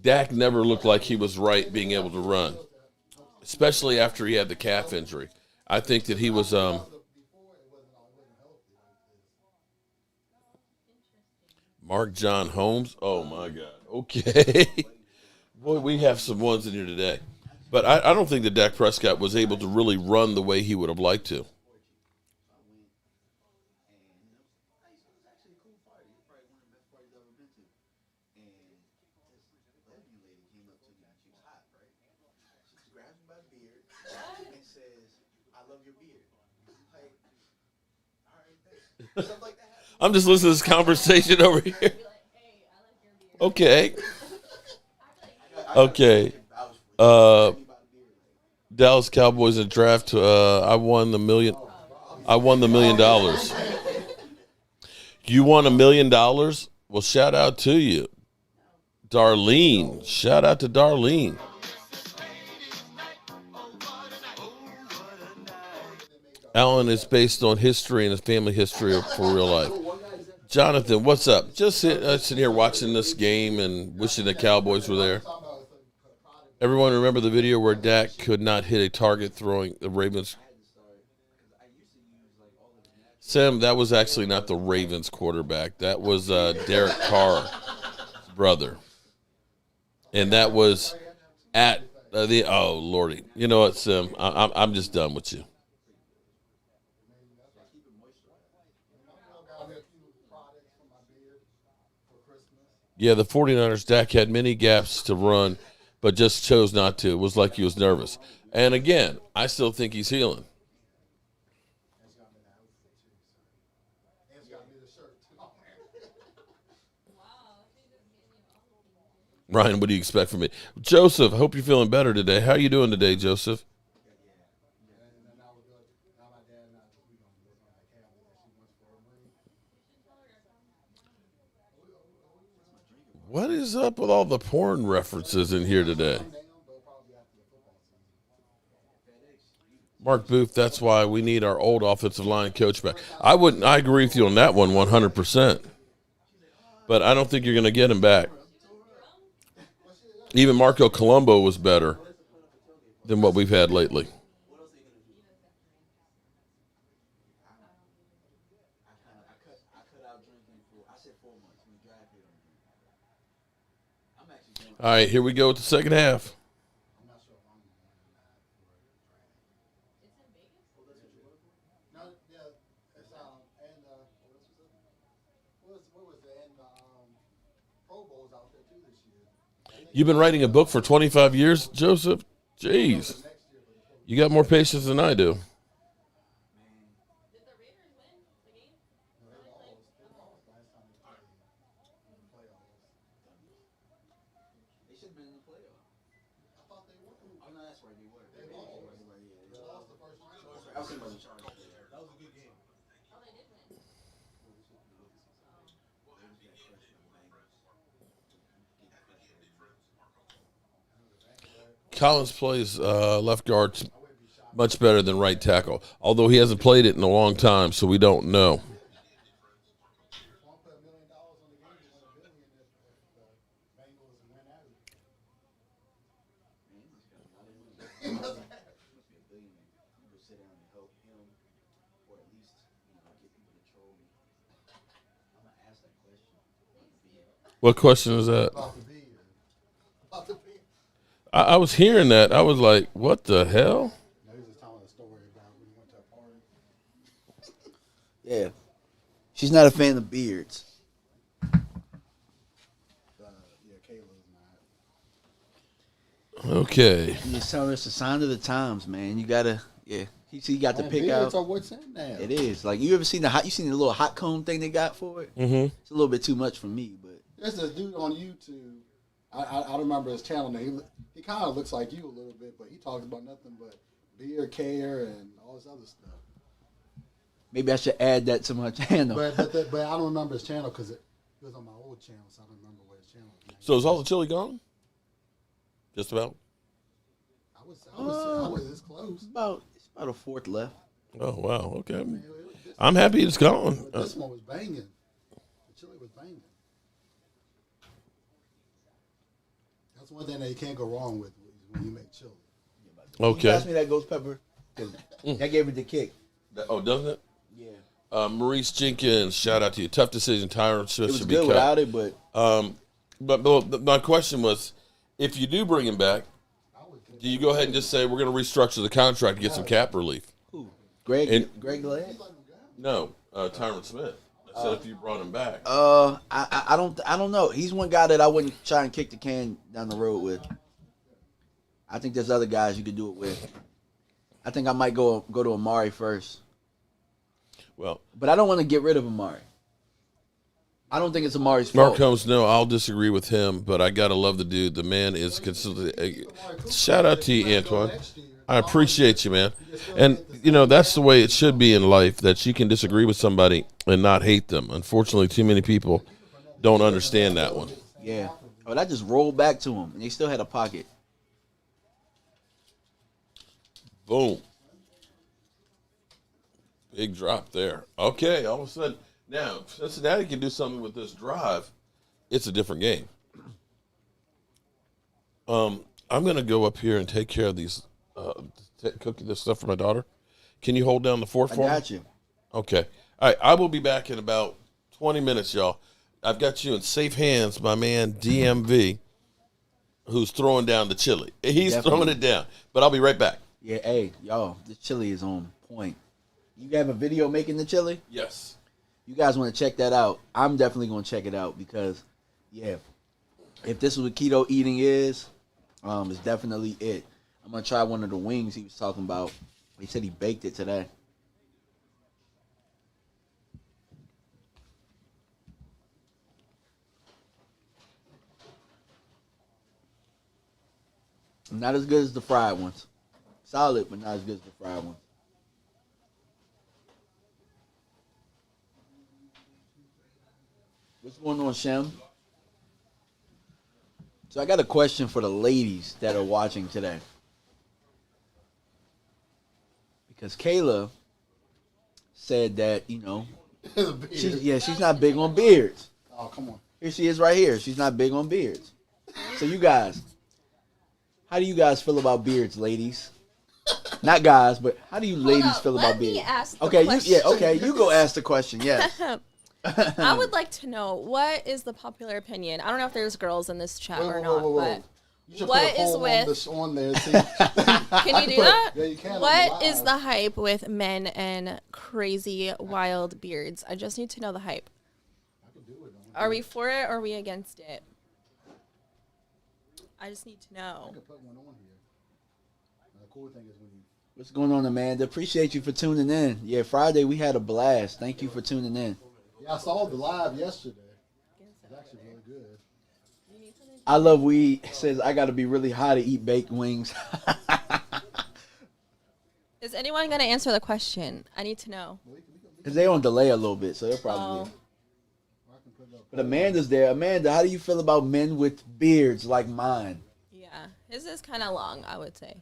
Dak never looked like he was right being able to run, especially after he had the calf injury. I think that he was. Mark John Holmes. Oh my God. Okay. Boy, we have some ones in here today. But I don't think that Dak Prescott was able to really run the way he would have liked to. I'm just listening to this conversation over here. Okay. Okay. Dallas Cowboys in the draft. I won the $1 million. You won $1 million? Well, shout out to you, Darlene. Shout out to Darlene. Alan is based on history and his family history for real life. Jonathan, what's up? Just sitting here watching this game and wishing the Cowboys were there. Everyone remember the video where Dak could not hit a target throwing the Ravens? Sam, that was actually not the Ravens quarterback. That was Derek Carr's brother. And that was at oh, Lordy. You know what, Sam? I'm just done with you. Yeah, the 49ers, Dak had many gaps to run, but just chose not to. It was like he was nervous. And again, I still think he's healing. Ryan, what do you expect from me? Joseph, hope you're feeling better today. How are you doing today, Joseph? What is up with all the porn references in here today? Mark Booth, that's why we need our old offensive line coach back. I agree with you on that one 100%. But I don't think you're going to get him back. Even Marco Colombo was better than what we've had lately. All right, here we go with the second half. You've been writing a book for 25 years, Joseph? Jeez. You got more patience than I do. Collins plays left guard much better than right tackle, although he hasn't played it in a long time, so we don't know. What question is that? I was hearing that. I was like, what the hell? Yeah. She's not a fan of beards. Okay. I'm just telling her it's a sign of the times, man. You gotta, yeah. He got the Man, pick beards out. are what's in there. It is like you seen the little hot comb thing they got for it. Mm-hmm. It's a little bit too much for me, but There's this dude on YouTube. I don't remember his channel name. He kind of looks like you a little bit, but he talks about nothing but beard care and all this other stuff. maybe I should add that to my channel. But I don't remember his channel because it was on my old channel, so I don't remember what his channel was. So is all the chili gone? Just about? I was this close. It's about a fourth left. Oh, wow. Okay. I'm happy it's gone. This one was banging. The chili was banging. That's one thing that you can't go wrong with when you make chili. Okay. Pass me that ghost pepper. 'Cause that gave it the kick. Oh, doesn't it? Yeah. Maurice Jenkins, shout out to you. Tough decision. Tyron Smith It was should be good cut. without it, but But my question was, if you do bring him back, do you go ahead and just say we're going to restructure the contract to get some cap relief? who? Greg And- Glad? No, Tyron Smith. I said if you brought him back. I don't know. He's one guy that I wouldn't try and kick the can down the road with. I think there's other guys you could do it with. I think I might go to Amari first. Well, But I don't want to get rid of Amari. I don't think it's Amari's Mark fault. Holmes, no, I'll disagree with him, but I got to love the dude. The man is consistently. Shout out to you, Antoine. I appreciate you, man. And, that's the way it should be in life, that you can disagree with somebody and not hate them. Unfortunately, too many people don't understand that one. Yeah. But I just rolled back to him, and he still had a pocket. Boom. Big drop there. Okay, all of a sudden. Now, if Cincinnati can do something with this drive, it's a different game. I'm going to go up here and take care of these, cook this stuff for my daughter. Can you hold down the fort I for me? got you. Okay. All right, I will be back in about 20 minutes, y'all. I've got you in safe hands, my man DMV, who's throwing down the chili. He's Definitely. throwing it down, but I'll be right back. Yeah, hey, y'all, this chili is on point. You have a video making the chili? Yes. You guys want to check that out? I'm definitely going to check it out because, yeah, if this is what keto eating is, it's definitely it. I'm going to try one of the wings he was talking about. He said he baked it today. Not as good as the fried ones. Solid, but not as good as the fried ones. What's going on, Shem? So I got a question for the ladies that are watching today. Because Kayla said that, she's not big on beards. Oh, come on. Here she is right here. She's not big on beards. So you guys, how do you guys feel about beards, ladies? Not guys, but how do you ladies feel about let me beards? ask the Okay, question. you go ask the question. Yes. I would like to know, what is the popular opinion? I don't know if there's girls in this chat or not, but You should what put a is poll with? on there. See? Can you do that? Yeah, you can. What is the hype with men and crazy wild beards? I just need to know the hype. Are we for it or are we against it? I just need to know. I can put one on here. And the cool thing is when you. What's going on, Amanda? Appreciate you for tuning in. Yeah, Friday we had a blast. Thank you for tuning in. Yeah, I saw the live yesterday. It's actually really good. I love weed. Says I got to be really high to eat baked wings. Is anyone going to answer the question? I need to know. Because they on delay a little bit, so they'll probably. But Amanda's there. Amanda, how do you feel about men with beards like mine? Yeah, his is kind of long, I would say.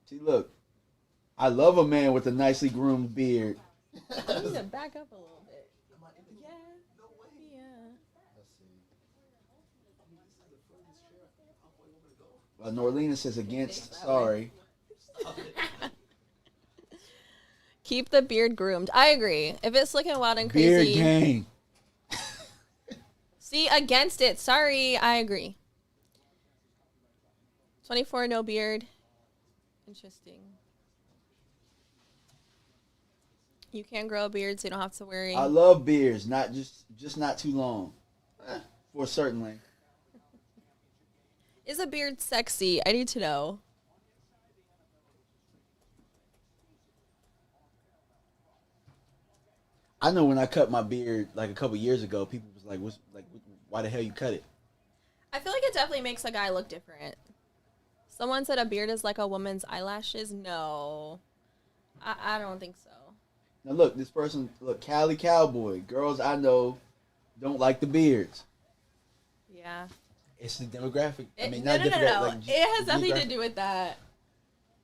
See, look. I love a man with a nicely groomed beard. I need to back up a little bit. Yeah. Yeah. Norlena says against. Sorry. Keep the beard groomed. I agree. If it's looking wild and Beard crazy. gang. See, against it. Sorry, I agree. 24, no beard. Interesting. You can grow a beard, so you don't have to worry. I love beards, not just not too long. For a certain length. Is a beard sexy? I need to know. I know when I cut my beard like a couple years ago, people was like, why the hell you cut it?" I feel like it definitely makes a guy look different. Someone said a beard is like a woman's eyelashes. No, I don't think so. Now look, this person, Cali Cowboy. Girls I know don't like the beards. Yeah. It's the demographic. No. Like, it has nothing to do with that.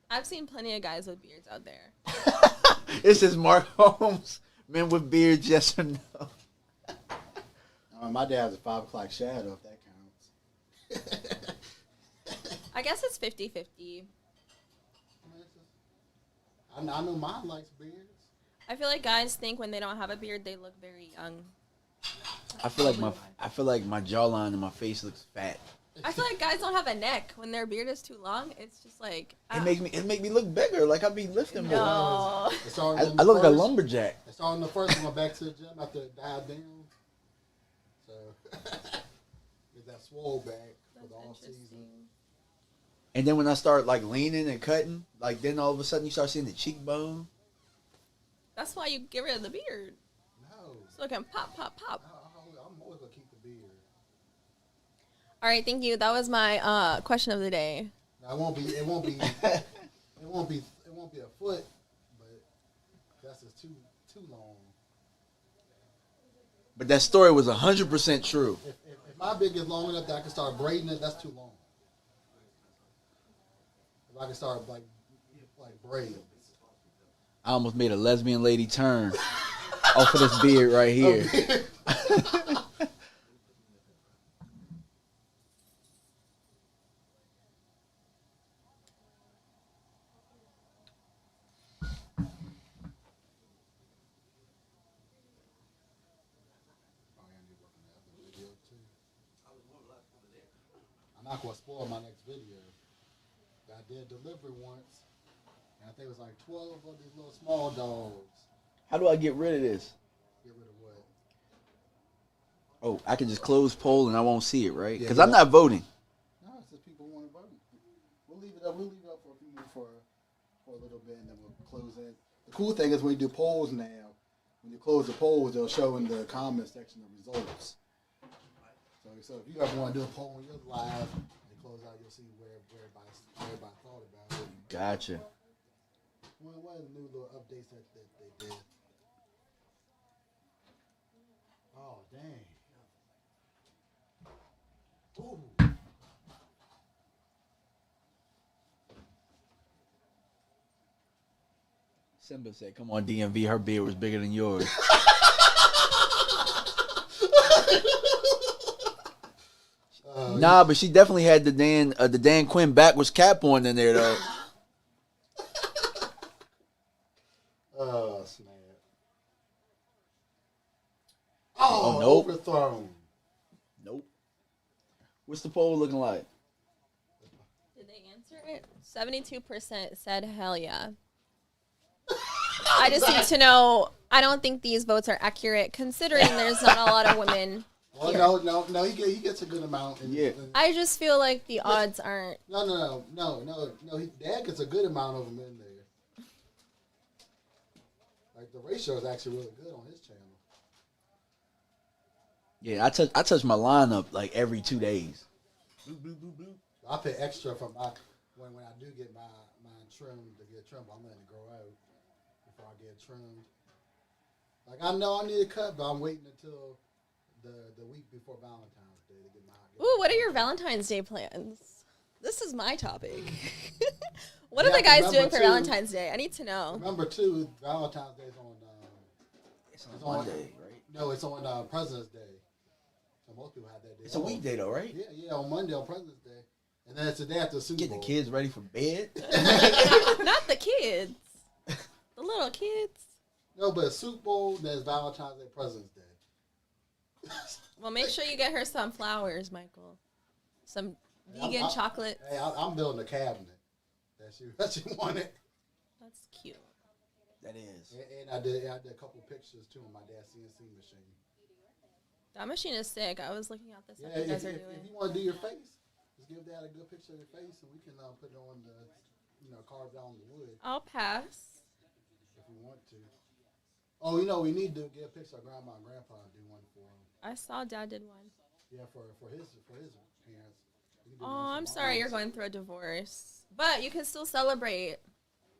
I've seen plenty of guys with beards out there. It says Mark Holmes, men with beards, yes or no. My dad has a 5 o'clock shadow, if that counts. I guess it's 50-50. I know mine likes beards. I feel like guys think when they don't have a beard, they look very young. I feel like my jawline and my face looks fat. I feel like guys don't have a neck when their beard is too long. It's just like it make me look bigger. Like I be lifting more. No. I look like a lumberjack. It's on the first one back to the gym after it died down. So get that swole back for the off season. And then when I start like leaning and cutting, like then all of a sudden you start seeing the cheekbone. That's why you get rid of the beard. No. So it can pop. I'm always gonna keep the beard. All right, thank you. That was my question of the day. Now, it won't be a foot, but that's just too long. But that story was 100% true. If my beard gets long enough that I can start braiding it, that's too long. If I can start like braiding. I almost made a lesbian lady turn off of this beard right here. I'm not gonna spoil my next video. I did delivery once, and I think it was like 12 of these little small dogs. How do I get rid of this? Get rid of what? Oh, I can just close poll and I won't see it, right? Because Yeah, I'm not voting. No, it's just people want to vote. We'll leave it up. We'll leave it up for a few for a little bit, and then we'll close it. The cool thing is when you do polls now, when you close the polls, they'll show in the comment section the results. So if you ever want to do a poll when you're live and close out, you'll see where everybody thought about it. Gotcha. What are the new little updates that they did? Oh, dang. Ooh. Simba said, "Come on, DMV, her beard was bigger than yours." Nah, but she definitely had the Dan Quinn backwards cap on in there though. Oh, snap. Oh, nope. Overthrown. Nope. What's the poll looking like? Did they answer it? 72% said hell yeah. I just need to know. I don't think these votes are accurate, considering there's not a lot of women. Well, no. He gets a good amount. I just feel like the odds aren't. No. Dad gets a good amount of them in there. Like the ratio is actually really good on his channel. Yeah, I touch my lineup like every 2 days. I pay extra for my when I do get my trimmed to get trimmed. I'm letting it grow out before I get trimmed. Like I know I need a cut, but I'm waiting until the week before Valentine's Day to get my. Ooh, what are your Valentine's Day plans? This is my topic. What are the guys doing for Valentine's Day? I need to know. Remember too, Valentine's Day is on. It's on Monday, right? No, it's on President's Day. So most people have that day. It's a weekday though, right? Yeah, on Monday on President's Day, and then it's the day after the Super Bowl. Get the kids ready for bed. Not the kids. The little kids. No, but Super Bowl, there's Valentine's Day, President's Day. Well, make sure you get her some flowers, Michael. Some vegan chocolate. Hey, I'm building a cabinet that she wanted. That's cute. That is. And I did a couple pictures too on my dad's CNC machine. That machine is sick. I was looking at the stuff Yeah, you guys are if doing. you want to do your face, just give Dad a good picture of your face, and we can put it on the, carve down the wood I'll pass. if you want to. Oh, we need to get a picture of Grandma and Grandpa and do one for them. I saw Dad did one. Yeah, for his parents. We can do Oh, one for I'm sorry Mom's. you're going through a divorce. But you can still celebrate.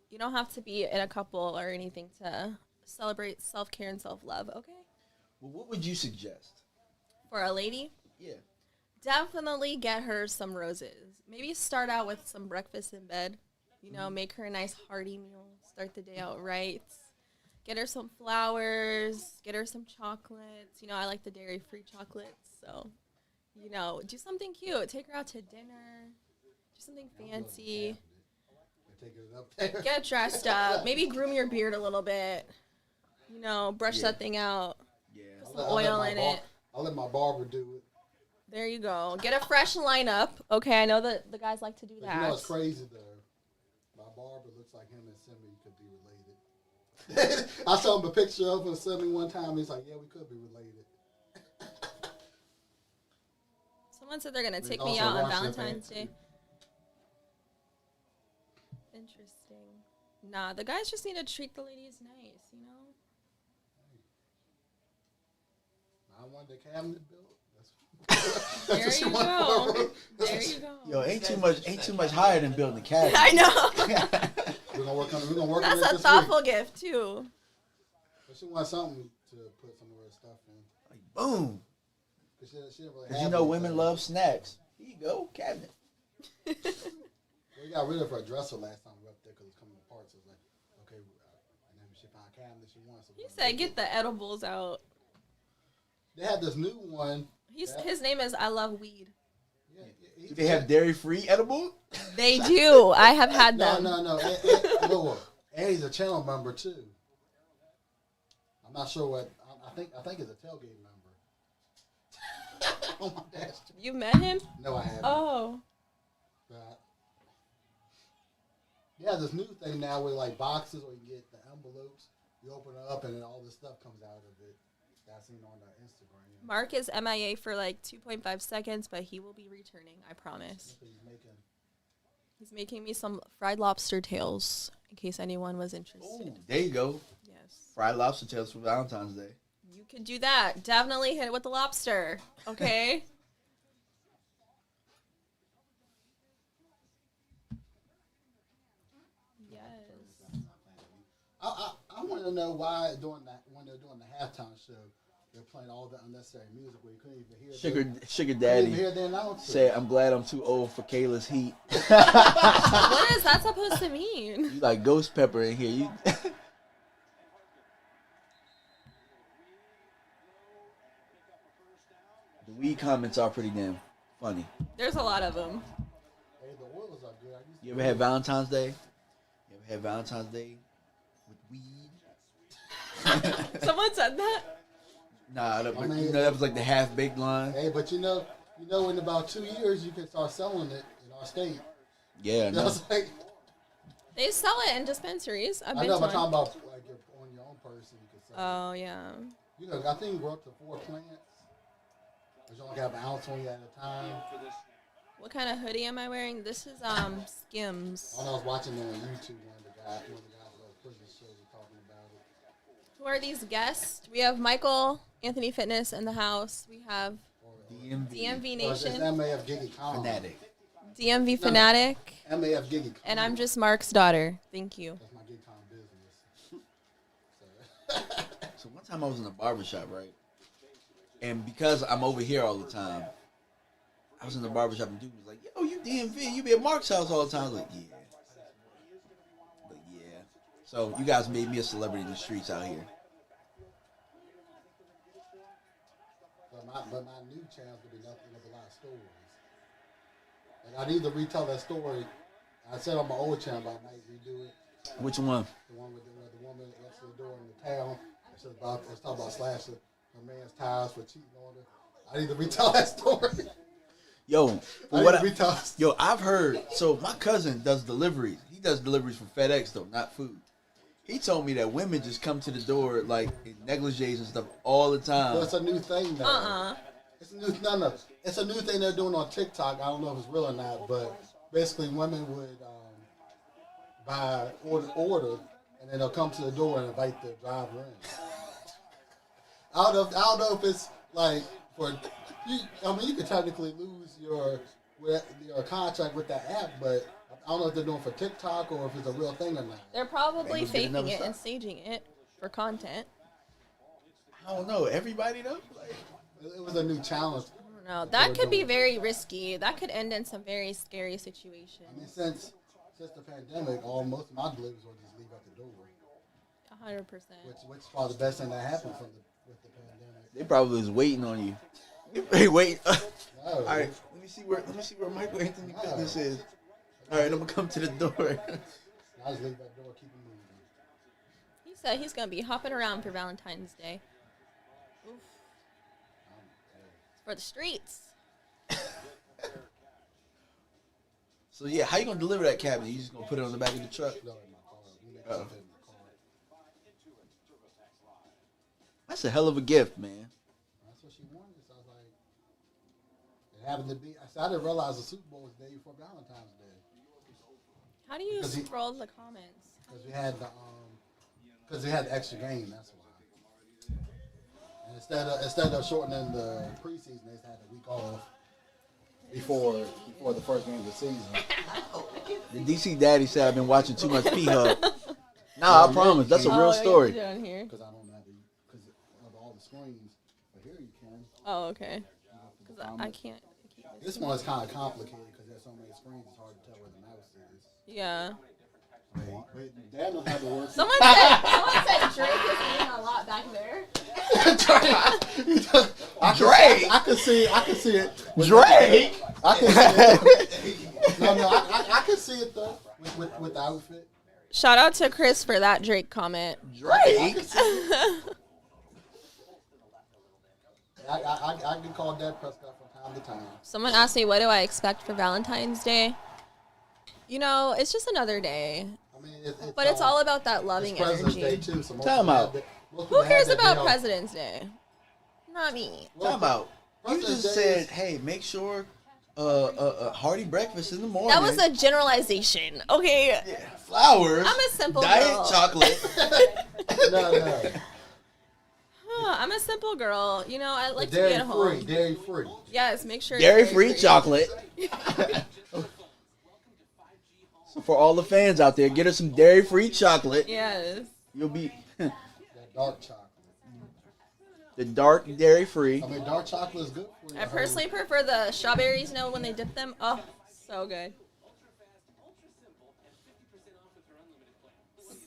You don't have to be in a couple or anything to celebrate self-care and self-love, okay? Well, what would you suggest? For a lady, Yeah. definitely get her some roses. Maybe start out with some breakfast in bed. Make her a nice hearty meal. Start the day out right. Get her some flowers. Get her some chocolates. I like the dairy-free chocolates. So, do something cute. Take her out to dinner. Do something fancy. Take it up there. Get dressed up. Maybe groom your beard a little bit. Brush that thing out. Yeah. Put some oil in it. I'll let my barber do it. There you go. Get a fresh lineup. Okay, I know that the guys like to do But that. it's crazy though. My barber looks like him and Simi could be related. I saw him a picture of him and Simi one time. He's like, yeah, we could be related. Someone said they're going to We take can me also out on wash your Valentine's pants, Day. Interesting. Nah, the guys just need to treat the ladies nice, I wanted the cabinet built. There what she you wanted go. for her. There you go. Yo, ain't too much higher than building a cabin. I know. We're gonna work on That's it a this thoughtful week. gift, too. But she wants something to put some of her stuff in. Like, boom. 'Cause she didn't really Because have women anything. love snacks. Here you go, cabinet. We got rid of her dresser last time we were up there because it was coming apart. So it was like, okay, and then she found a cabinet she wants. So He said, get the edibles out. they had this new one. His name is I Love Weed. Do they have dairy-free edible? They do. I have had them. No. And he's a channel member too. I'm not sure what. I think he's a tailgate member. Oh my gosh. You met him? No, I haven't. Oh. But yeah, this new thing now with like boxes where you get the envelopes. You open it up and then all this stuff comes out of it. That's seen on Instagram. Mark is MIA for like 2.5 seconds, but he will be returning, I promise. He's making me some fried lobster tails, in case anyone was interested. Ooh, there you go. Yes. Fried lobster tails for Valentine's Day. You could do that. Definitely hit it with the lobster, okay? Yes. I want to know why when they're doing the halftime show, they're playing all the unnecessary music where you couldn't even hear. Sugar couldn't Daddy even hear the announcer. said, "I'm glad I'm too old for Kayla's heat." What is that supposed to mean? You like ghost pepper in here. You The weed comments are pretty damn funny. There's a lot of them. Hey, the oils are good. You ever had Valentine's Day? You ever had Valentine's Day with weed? Someone said that? Nah, that was like the half-baked line. Hey, but you know, in about 2 years you can start selling it in our state. Yeah, You know what I'm saying? They sell it in dispensaries. I've I been know, to but I'm one. talking about like on your own person. You can sell Oh, yeah. it. You know, I think we're up to 4 plants. But you only have an ounce on you at a time. What kind of hoodie am I wearing? This is Skims. I was watching it on YouTube. One of the guys was prison show was talking about it. Who are these guests? We have Michael, Anthony Fitness in the house. We have DMV Nation. It's MAF Giggy Con. Fanatic. DMV Fanatic. MAF Giggy Con. And I'm just Mark's daughter. Thank you. That's my gig con business. So one time I was in a barbershop, right? And because I'm over here all the time, I was in the barbershop and dude was like, "Yo, you DMV, you be at Mark's house all the time." I was like, "Yeah." But yeah. So you guys made me a celebrity in the streets out here. But my new channel will be nothing but a lot of stories. And I need to retell that story. I said on my old channel, but I might redo it. Which one? The one with the woman next to the door in the town. It's talking about slashing her man's tires for cheating on her. I need to retell that story. Yo, retell. I've heard. So my cousin does deliveries. He does deliveries for FedEx though, not food. He told me that women just come to the door like in negligees and stuff all the time. Well, it's a new thing now. It's a new no. It's a new thing they're doing on TikTok. I don't know if it's real or not, but basically women would buy order, and then they'll come to the door and invite the driver in. I don't know if it's like for you. I mean, you could technically lose your contract with that app, but I don't know if they're doing it for TikTok or if it's a real thing or not. They're probably faking it and staging it for content. I don't know. Everybody though. Like, it was a new challenge. I don't know. That could be very risky. That could end in some very scary situations. I mean, since the pandemic, most of my deliveries will just leave at the door. 100%. Which is probably the best thing that happened with the pandemic. they probably was waiting on you. Hey, wait. No. All right. Let me see where Michael Anthony business is. All right, I'm gonna come to the door. I just leave that door, keep it moving. He said he's gonna be hopping around for Valentine's Day. Oof. It's for the streets. So yeah, how you gonna deliver that cabinet? You just gonna put it on the back of the truck? No, in my car. We make something in my car. That's a hell of a gift, man. That's what she wanted. So I was like, it happened to be. I didn't realize the Super Bowl was the day before Valentine's Day. How do you scroll the comments? Because we had the extra game. That's why. And instead of shortening the preseason, they just had a week off before the first game of the season. The DC Daddy said I've been watching too much P-Hub. Nah, I promise. That's a real story. Because I don't have because of all the screens. But here you can. Oh, okay. Because I can't. This one is kind of complicated because there's so many screens. It's hard to tell where the mouse is. Yeah. But Dad knows how to work. Someone said Drake is eating a lot back there. Drake. I could see it. Drake. I can see it. No, I can see it though with the outfit. Shout out to Chris for that Drake comment. Drake. I can call Dad Prescott from time to time. Someone asked me, what do I expect for Valentine's Day? You know, it's just another day. I mean, but it's all about that loving it's President's energy. Day too, so Time out. Who cares about President's Day? Not me. Time out. You just said, hey, make sure hearty breakfast in the morning. That was a generalization. Okay. Yeah. Flowers. I'm a simple diet girl. chocolate. No. I'm a simple girl. You know, I like to be at home. Dairy free. Yes, make sure Dairy it's free chocolate. So for all the fans out there, get her some dairy free chocolate. Yes. You'll be That dark chocolate. the dark dairy free. I mean, dark chocolate is good for you. I personally prefer the strawberries, you know, when they dip them. Oh, so good.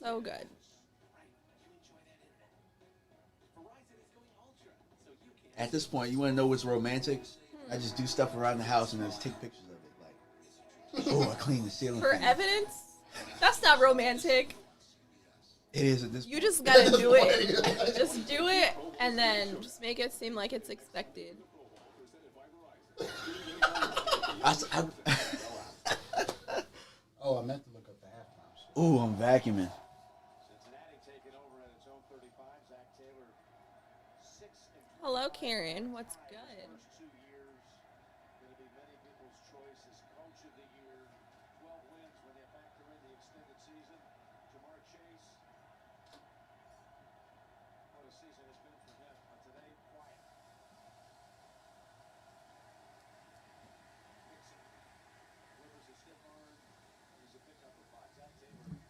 So good. At this point, you want to know what's romantic? I just do stuff around the house and I just take pictures of it. Like, oh, I clean the ceiling. For evidence? That's not romantic. It is at this point. You just gotta do it. Just do it and then just make it seem like it's expected. Oh, I meant to look up the halftime show. Ooh, I'm vacuuming. Hello, Karen. What's good?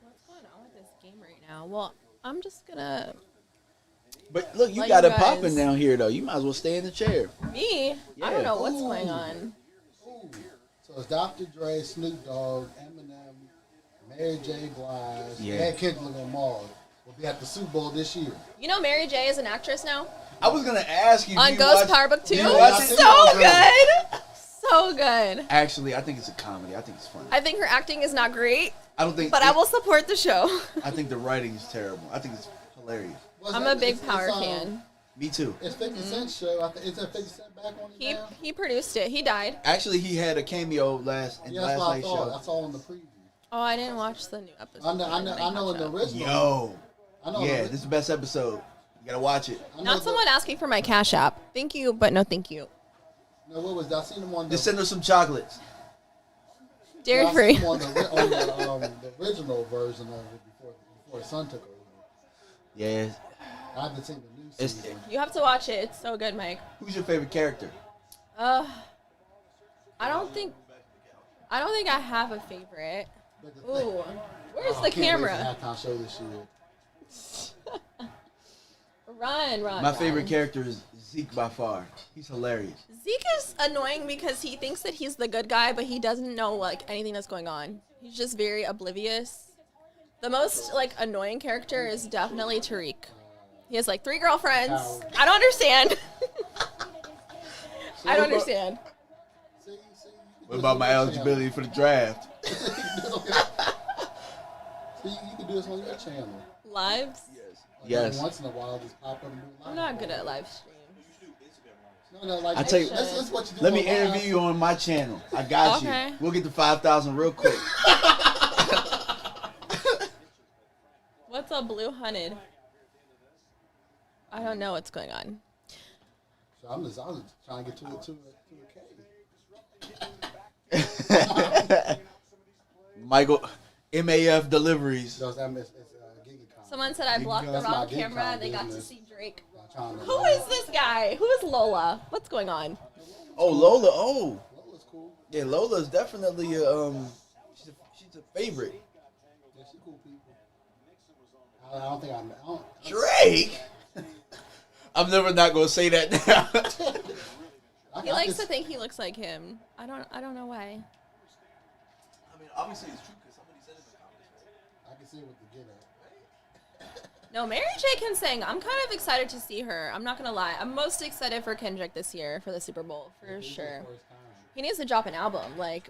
What's going on with this game right now? Well, I'm just gonna. But look, you Let got you it guys- popping down here, though. You might as well stay in the chair. Me? I don't Yeah. know what's going on. Ooh. So it's Dr. Dre, Snoop Dogg, Eminem, Mary J. Blige, and Kendrick Lamar will be at the Super Bowl this year. You know Mary J is an actress now? I was going to ask you. On do you Ghost watch- Power Book 2? do you watch it? So good! So good. Actually, I think it's a comedy. I think it's funny. I think her acting is not great, I don't think. but I will support the show. I think the writing is terrible. I think it's hilarious. I'm a big Power fan. Me too. It's 50 Cent's show. Is that 50 Cent back on it He produced it. He died. Actually, he had a cameo last Yeah, that's last what I night's thought. show. I saw in the preview. Oh, I didn't watch the new episode. I know in the original. Yo. I know. Yeah, this is the best episode. You gotta watch it. Not someone asking for my Cash App. Thank you, but no thank you. No, what was that? I seen them on the. Just send her some chocolates. Dairy I free. seen them on the original version of it before his son took over. Yeah. I haven't seen the new It's, season. You have to watch it. It's so good, Mike. who's your favorite character? I don't think I have a favorite. Ooh, where's the camera? Halftime show this year. Run. My favorite character is Zeke by far. He's hilarious. Zeke is annoying because he thinks that he's the good guy, but he doesn't know like anything that's going on. He's just very oblivious. The most like annoying character is definitely Tariq. He has like 3 girlfriends. I don't understand. I don't understand. What about my eligibility for the draft? So you can do this on your channel. Lives? Yes. Once in a while, just pop up and do live. I'm not good at live streams. No, like I tell you, that's what you do. let me on live. interview you on my channel. I got Okay. you. We'll get to 5,000 real quick. What's a blue hunted? I don't know what's going on. So I'm just trying to get to a Michael, MAF deliveries. So it's GigaCon. Someone said I blocked the That's my wrong gig camera con and they got to business. see Drake. I'm trying to- Who is this guy? Who is Lola? What's going on? Oh, Lola. Oh, Lola's cool. yeah. Lola's definitely she's a favorite. Yeah, she cool people. I don't think I don't. Drake. I'm never not gonna say that now. He likes to think he looks like him. I don't know why. I mean, obviously it's true because somebody said it in the comments. I can see what to get at. No, Mary J. can sing. I'm kind of excited to see her. I'm not gonna lie. I'm most excited for Kendrick this year for the Super Bowl for sure. He needs to drop an album. Like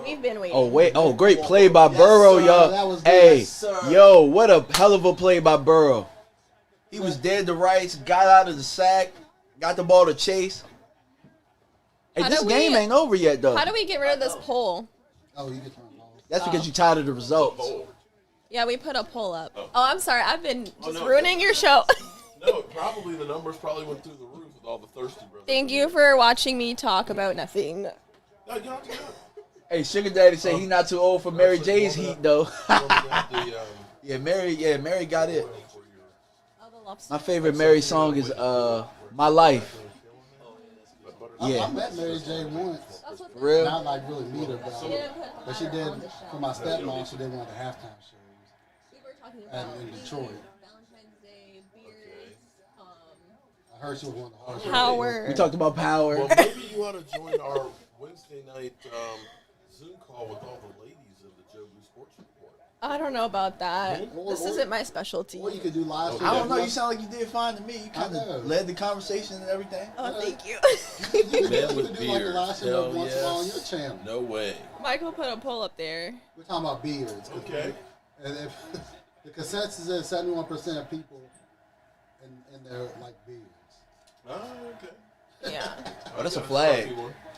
we've been waiting. Oh wait. Oh, great play by Burrow, sir. y'all. That was good. Hey, Yes, sir. yo, what a hell of a play by Burrow. He was dead to rights, got out of the sack, got the ball to Chase. Hey, How this do game we- ain't over yet, though. How do we get rid of this poll? Oh, you get turn off. That's because you're tired of the results. Yeah, we put a poll up. Oh, I'm sorry. I've been just no. ruining your show. No, probably the numbers probably went through the roof with all the thirsty brothers. Thank you for watching me talk about nothing. No, you don't have to. Hey, Sugar Daddy say he's not too old for Mary J's heat, though. The, Yeah, Mary got it. Oh, the lobster. My favorite Mary song is My Life. I Yeah, met Mary J once. That's what for real. Not like really meet her, She didn't put but she did for my stepmom. She did one of the halftime shows We were talking in about Detroit. Valentine's Day, beards, I heard she was one of the hardest. power. We talked about power. well, maybe you ought to join our Wednesday night Zoom call with all the ladies of the Jobu Sports Report. I don't know about that. Or- This or- isn't my specialty. Or you could do live stream. I don't know. You sound like you did fine to me. You kind I know. of led the conversation and everything. Oh, thank you. You could Men do with like a beards. live stream Hell once in a while on your yes. channel. No way. Michael put a poll up there. We're talking about beards. Okay. And if the consensus is 71% of people in their like beards. Oh, okay. Yeah. Oh, that's a flag.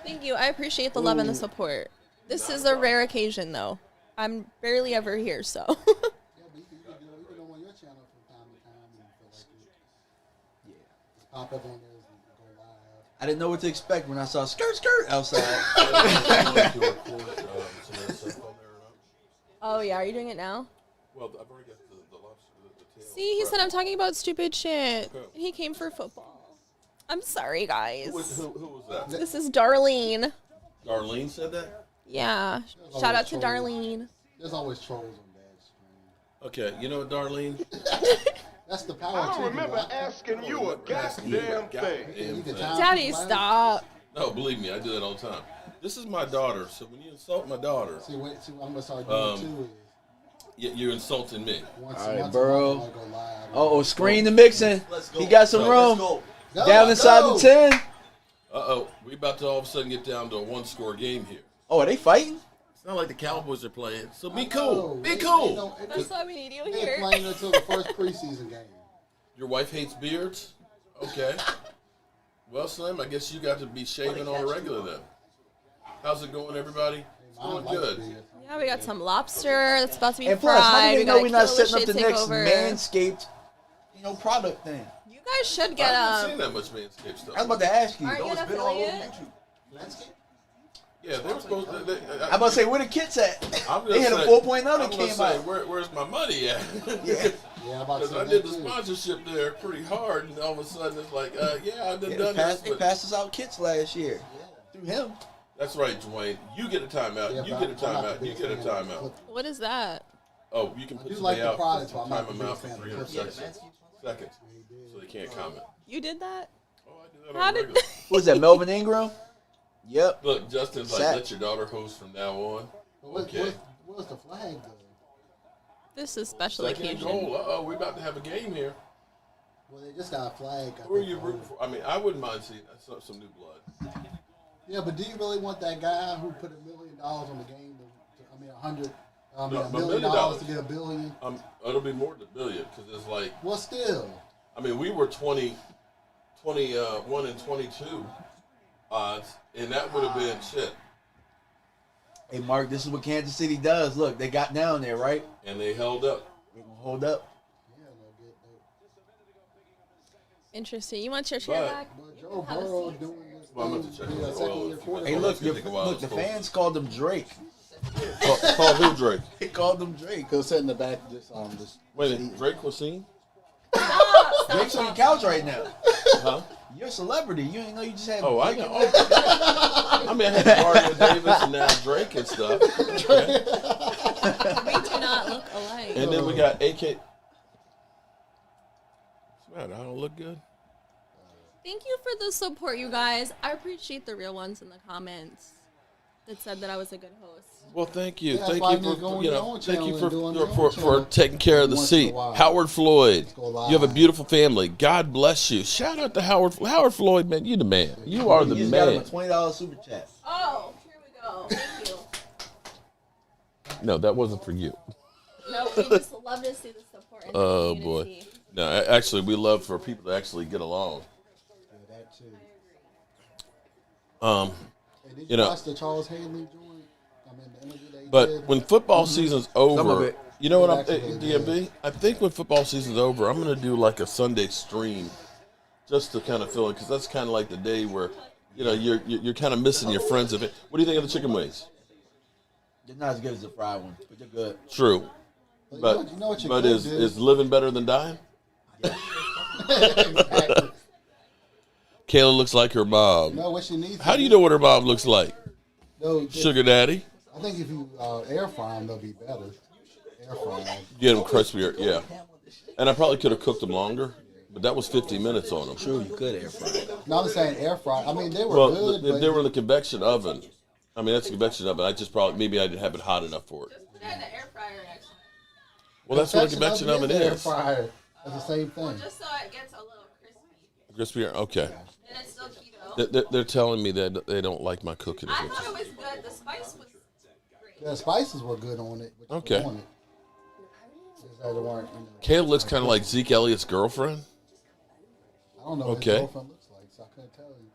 Thank you. I appreciate the love and the support. This is a rare occasion, though. I'm barely ever here, so. Yeah, but you can do it on your channel from time to time and feel like it. Yeah. Just pop up on there and go live. I didn't know what to expect when I saw skirt outside. Oh, yeah. Are you doing it now? Well, I've already got the lobster, the tail. See, he said I'm talking about stupid shit. And he came for football. I'm sorry, guys. Who was that? This is Darlene. Darlene said that? Yeah. Shout out to Darlene. There's always trolls on bad stream. Okay, you know what, Darlene? That's the power. I too, don't remember though. asking you a goddamn thing. You can time Daddy, people out. stop. No, believe me, I do that all the time. This is my daughter, so when you insult my daughter, See, I'm gonna start doing too. you're insulting me. Once, All right, once Burrow. a month, I'll go live. Oh, screen the mixing. Let's go. He got some Let's room. go. Go, Down inside go. the 10. Uh-oh, we about to all of a sudden get down to a one-score game here. Oh, are they fighting? It's not like the Cowboys are playing, so be I cool. know. Be They cool. don't- That's why we need you They here. ain't playing until the first preseason game. Your wife hates beards? Okay. Well, Slim, I guess you got to be shaving on a regular then. How's it going, everybody? It's Mine going likes good. beards. Yeah, we got some lobster that's about to be And plus, how fried. do We they know got we're not killer setting up the shit next takeover. Manscaped, product thing? You guys should I get haven't seen that much Manscaped stuff. I was about to ask you. Aren't you an It's been all over affiliate? YouTube. Landscape? Yeah, they were supposed to. I'm about to say, where the kids at? I'm They had a say- 4.0 that I'm gonna came say, out. where's my money at? Yeah. Yeah, I'm about to Because say I that did the too. sponsorship there pretty hard, and all of a sudden it's like, yeah, I've done They this. passed But us out kits last year through him. that's right, Dwayne. You get a timeout. Yeah, you but get a I'm not timeout. the You biggest get a fan of timeout. What is that? Oh, you can I put do somebody like the out product, for but I'm not time the them out biggest for fan of 300 the seconds, so they can't comment. You did that? Oh, I do that How on did? regular. What was that, Melvin Ingram? Yep. Look, Justin's like, Sat. let your daughter host from now on. Okay. What's the flag though? This is special Second occasion. goal. Uh-oh, we're about to have a game here. Well, they just got a flag. I Who are think, you rooting for? I mean, I wouldn't mind seeing some new blood. Yeah, but do you really want that guy who put $1 million on the game? $1 No, $1 $1 million million. to get $1 billion. It'll be more than $1 billion because it's like, Well, still. I mean, we were 21 and 22 odds, and that would have been shit. Hey, Mark, this is what Kansas City does. Look, they got down there, right? And they held up. They gonna hold up. Interesting. You want your chair But- back? But Joe Burrow doing this Well, I'm thing, going to check being it a out. second-year Well, quarterback. Hey, look, It's gonna take a while. look, the It's cold. fans called him Drake. Call who Drake? They called him Drake. Go sit in the back, just Wait a minute, Drake was seen? Drake's on your couch right now. Huh? You're a celebrity. You ain't know you just had. Oh, I know. I mean, I had Mario Davis and now Drake and stuff. Okay. We do not look alike. And then we got AK. What's the matter? I don't look good. Thank you for the support, you guys. I appreciate the real ones in the comments that said that I was a good host. Well, thank you. Yeah, that's Thank why you I need to go for on you your know. own Thank you channel for and do on your for, own for channel taking care of the once in a seat. while. Howard Floyd, go you have a live. beautiful family. God bless you. Shout out to Howard Floyd, man. You the man. You are the You just got him a man. $20 super chat. Oh, here we go. Thank you. No, that wasn't for you. No, we just love to see the support. And the Oh community. boy. No, actually, we love for people to actually get along. Yeah, that too. Um, Hey, did You you know- watch the Charles Haley joint? I mean, the interview they but did? when football season's over, Some of it. you know what I'm Actually, DMB? I think when football season's over, I'm gonna do like a Sunday stream, just to kind of feel it, because that's kind of like the day where, you know, you're kind of missing your friends. What do you think of the chicken wings? They're not as good as the fried one, but they're good. True, but you know what you but could is do? is living better than dying? Exactly. Kayla looks like her mom. You know what she needs? How do you know what her mom looks like? No, Sugar daddy? I think if you air fry them, they'll be better. Air fry 'em. Get them crispier, yeah. And I probably could have cooked them longer, but that was 50 minutes on them. True, you could air fry it. No, I'm saying air fry. I mean, they were Well, good, but they were in the convection oven. I mean, that's a convection oven. I just probably, maybe I didn't have it hot enough for it. Just put it in the air fryer next time. Well, that's what a convection oven Air is. fryer. That's the same thing. Just so it gets a little crispy. Crispier, okay. And it's still keto. They're telling me that they don't like my cooking. I thought it was good. The spice was great. The spices were good on it. But Okay. On it. Just that they weren't, you know, Kayla looks kind of like Zeke Elliott's girlfriend. I don't know what Okay. his girlfriend looks like, so I couldn't tell you.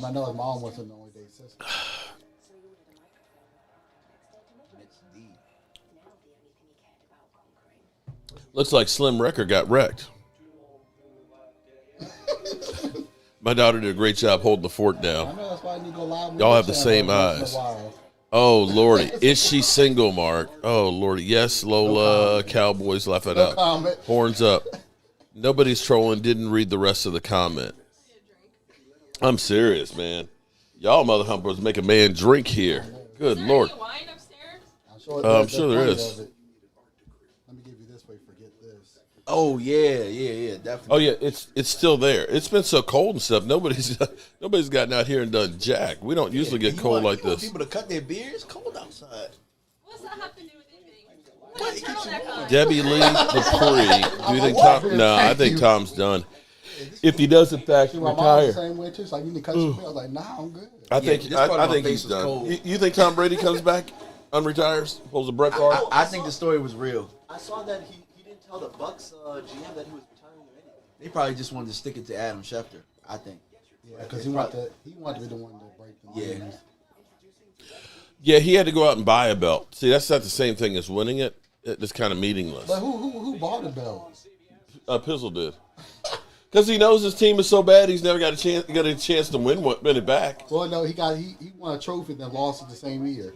I know his mom wasn't the only day sister. Looks like Slim Wrecker got wrecked. My daughter did a great job holding the fort I down. know that's why I need to go live. on Y'all your have the channel same once in a eyes. while. Oh, Lordy. Is she single, Mark? Oh, Lordy. Yes, Lola. comment. Cowboys, laugh it No up. comment. Horns up. Nobody's trolling. Didn't read the rest of the comment. I'm serious, man. Y'all mother humpers make a man drink here. Good Lord. Any wine upstairs? I'm sure, I'm sure there there's is. plenty of it. Let me give you this way. Forget this. Oh yeah, definitely. Oh yeah, it's still there. It's been so cold and stuff. Nobody's gotten out here and done jack. We don't usually get You cold want- like you want this. people to cut their beards. It's cold outside. What's that have to do with anything? Put a turtleneck on. Debbie Lee Dupree. Do you think Tom? No, I think Tom's done. If he does in fact See, my mom's the retire, same way too. She's like, you need to cut your hair. I was like, nah, I'm good. I think this part of I my think face he's was done. cold. You think Tom Brady comes back, unretires, pulls a Brett Favre? I think the story was real. I saw that he didn't tell the Bucks GM that he was retiring or anything. They probably just wanted to stick it to Adam Schefter. I think. Yeah, because he wanted to be the one to break the Yeah. news. Yeah, he had to go out and buy a belt. See, that's not the same thing as winning it. It's kind of meaningless. But who bought the belt? Pizzle did. Because he knows his team is so bad, he's never got a chance to win it back. Well, no, he won a trophy, then lost it the same year.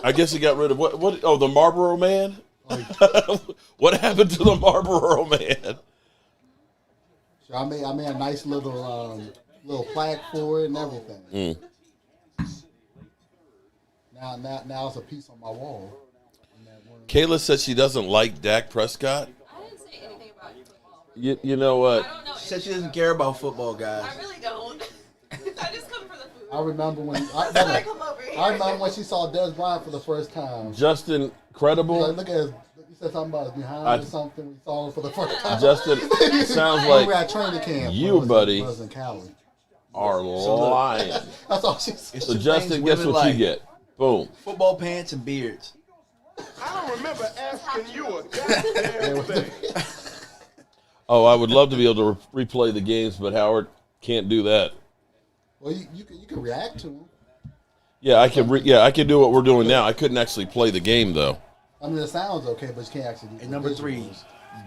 I guess he got rid of what? Oh, the Marlboro Man. What happened to the Marlboro Man? So I made a nice little plaque for it and everything. Now it's a piece on my wall. Kayla said she doesn't like Dak Prescott. I didn't say anything about football. You know what? I don't know. She said she doesn't care about football, guys. I really don't. I just come for the food. I remember when I come over here. I remember when she saw Des Bryant for the first time. Justin Credible. Like, look at his. He said something about his behind or something. We saw him for the first time. Justin sounds We were like at training camp. you, buddy, was in Cali. are lying. That's all she said. So Justin, guess what you get? Boom. Football pants and beards. I don't remember asking you a goddamn thing. Oh, I would love to be able to replay the games, but Howard can't do that. Well, you can react to him. Yeah, I can. I can do what we're doing now. I couldn't actually play the game though. I mean, it sounds okay, but you can't actually do it. And number 3,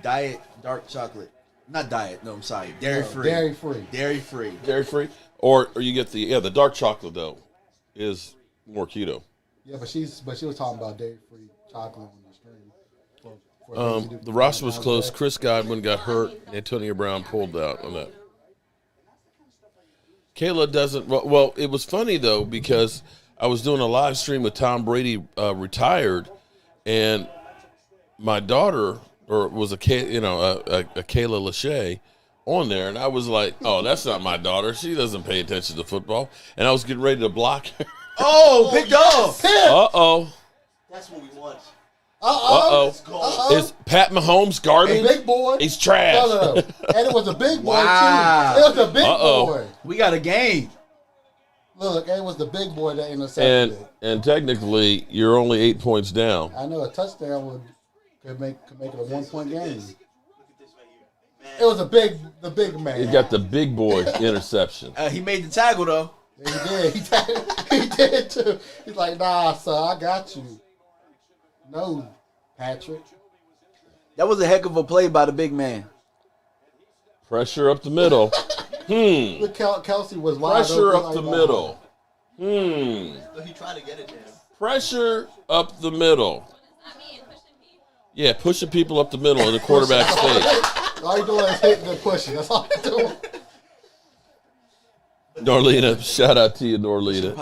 diet dark chocolate. Not diet. No, I'm sorry. Dairy free. Dairy free. Dairy free. Dairy free, or you get the dark chocolate though, is more keto. Yeah, but she was talking about dairy free chocolate on the stream. The roster was close. Chris Godwin got hurt. Antonio Brown pulled out on that. Kayla doesn't. Well, it was funny though because I was doing a live stream with Tom Brady retired, and my daughter was a Kayla Lachey on there, and I was like, "Oh, that's not my daughter. She doesn't pay attention to football." And I was getting ready to block her. Oh, picked off. Uh-oh. That's what we want. Uh-oh. Is Pat Mahomes garbage? A big boy. He's trash. No. And it was a big boy, Wow. too. It was a big boy. We got a game. Look, and it was the big boy that intercepted it. And technically, you're only 8 points down. I know a touchdown could make it a 1 point game. It was the big man. He got the big boy interception. He made the tackle though. Yeah, he did. He did too. He's like, nah, sir, I got you. No, Patrick. That was a heck of a play by the big man. Pressure up the middle. Look, Kelsey was wide Pressure open up the like, middle. So he tried to get it there. Pressure up the middle. Yeah, pushing people up the middle in the quarterback's face. All you doing is hitting and pushing. That's all you're doing. Norlina, shout out to you, Norlina.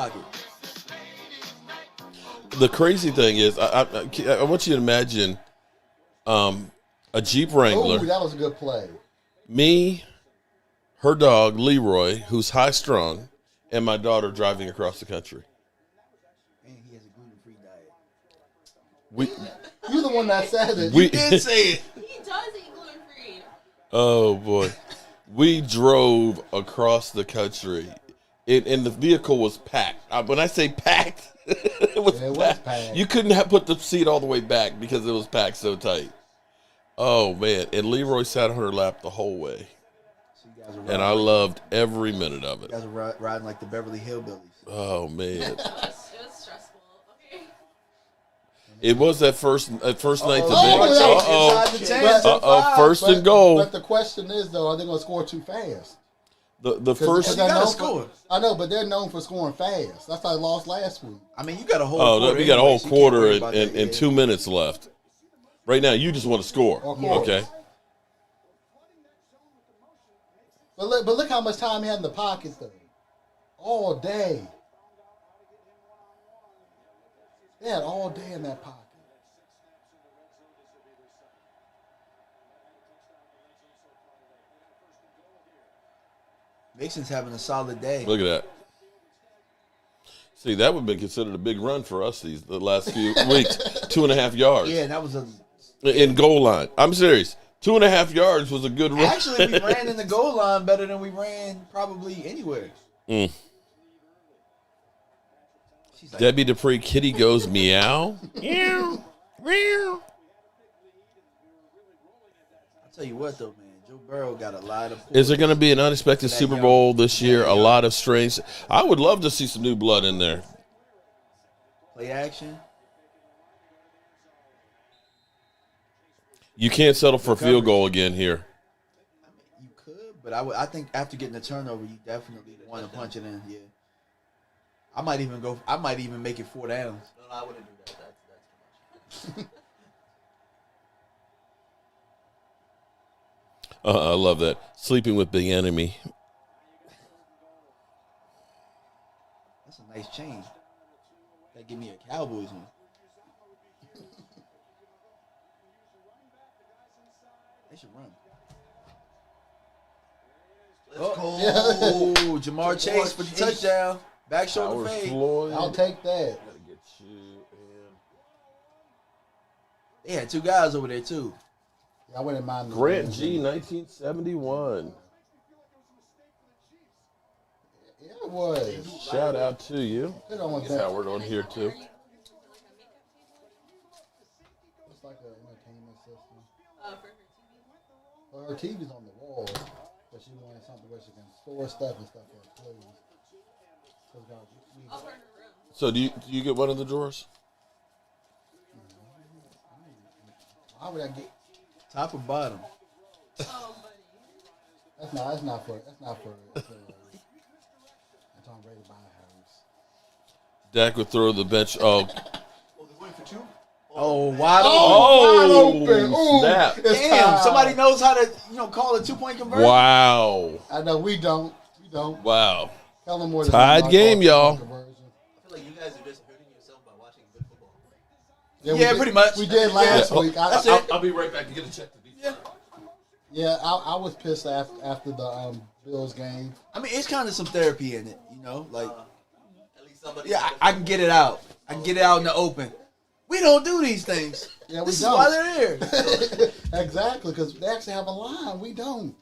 The crazy thing is, I want you to imagine a Jeep Wrangler. Ooh, that was a good play. Me, her dog, Leroy, who's high-strung, and my daughter driving across the country. And he has a gluten-free diet. You're the one that said it. You did say it. He does eat gluten-free. Oh, boy. We drove across the country, and the vehicle was packed. When I say packed, it was packed. You couldn't have put the seat all the way back because it was packed so tight. Oh, man. And Leroy sat on her lap the whole way. So you guys are And I loved every minute of it. You guys are riding like the Beverly Hillbillies. Oh, man. It was stressful. Okay. It was that first night to Vegas. First and goal. But the question is, though, are they going to score too fast? The first. You gotta score. I know, but they're known for scoring fast. That's how they lost last week. I mean, you got a whole Oh, quarter. we got a whole anyway, so you can't worry quarter about that, and 2 minutes left. Right now, you just want to score. Okay. But look how much time he had in the pocket, though. All day. They had all day in that pocket. Mason's having a solid day. Look at that. See, that would have been considered a big run for us the last few weeks. 2.5 yards. Yeah, that was in goal line. I'm serious. 2.5 yards was a good run. Actually, we ran in the goal line better than we ran probably anywhere. Like, Debbie Dupree, kitty goes meow. Meow. Meow. I'll tell you what, though, man. Joe Burrow got a lot of... Is there going to be an unexpected Super Bowl this year? A lot of strange... I would love to see some new blood in there. Play action. You can't settle for a field goal again here. You could, but I think after getting the turnover, you definitely want to punch it in. Yeah. I might even make it 4 downs. No, I wouldn't do that. That's too much. I love that. Sleeping with the enemy. That's a nice change. That give me a Cowboys one. They should run. Oh, Jamar Chase for the touchdown. Back shoulder fade. Floyd. I'll take that. Gotta get you and They had 2 guys over there too. I wouldn't mind. Grant G, 1971. Yeah, it was. Shout out to you. It almost Get Howard on here too. It's like an entertainment system. Well, her TV's on the wall, but she wanted something where she can store stuff and stuff for her clothes. So do you get one of the drawers? How would I get? Top or bottom? That's not for. That's I'm ready to buy a house. Dak would throw the bench. Oh, Oh, they're going for 2? Oh, wide Oh, wide open. Ooh, snap. it's Damn, time. somebody knows how to call a 2-point conversion. Wow. I know we don't. We don't. Wow. Tell them more. Tied game, y'all. I feel like you guys are just hurting yourself by watching good football. Yeah, pretty much. We did last Yeah. week. That's it. I'll be right back to get a check. Yeah, I was pissed after the Bills game. I mean, it's kind of some therapy in it, like. At least somebody. Yeah, I can get it out. I can get it out in the open. We don't do these things. Yeah, we This don't. is why they're here. Exactly, because they actually have a line. We don't.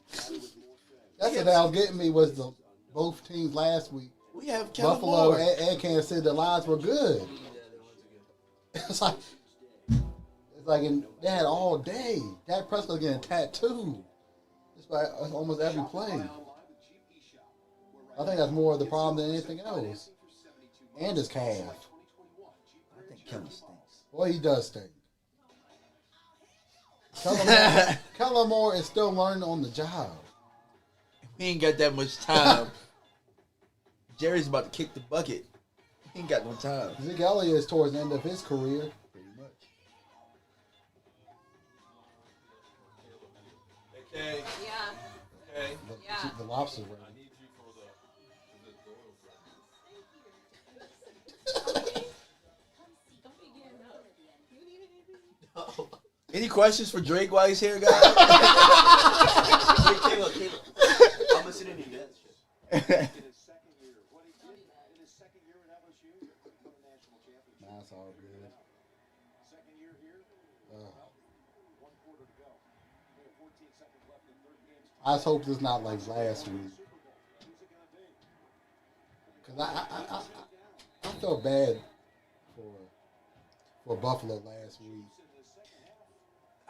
That's what that was getting me was the both teams last week. We have Kellen Buffalo Moore. and Kansas City. The lines were good. It's like they had all day. Dak Prescott getting tattooed. It's like almost every play. I think that's more of the problem than anything else. And his calf. I think Kellen stinks. Boy, he does stink. Kellen Moore is still learning on the job. He ain't got that much time. Jerry's about to kick the bucket. He ain't got no time. Zeke Elliott is towards the end of his career. Pretty much. Okay. Yeah. Okay. Yeah. The lobster ready. I need you for the Any questions for Drake while he's here, guys? Caleb, I'm gonna sit in your desk. That's all good. I just hope it's not like last week. Because I felt bad for Buffalo last week.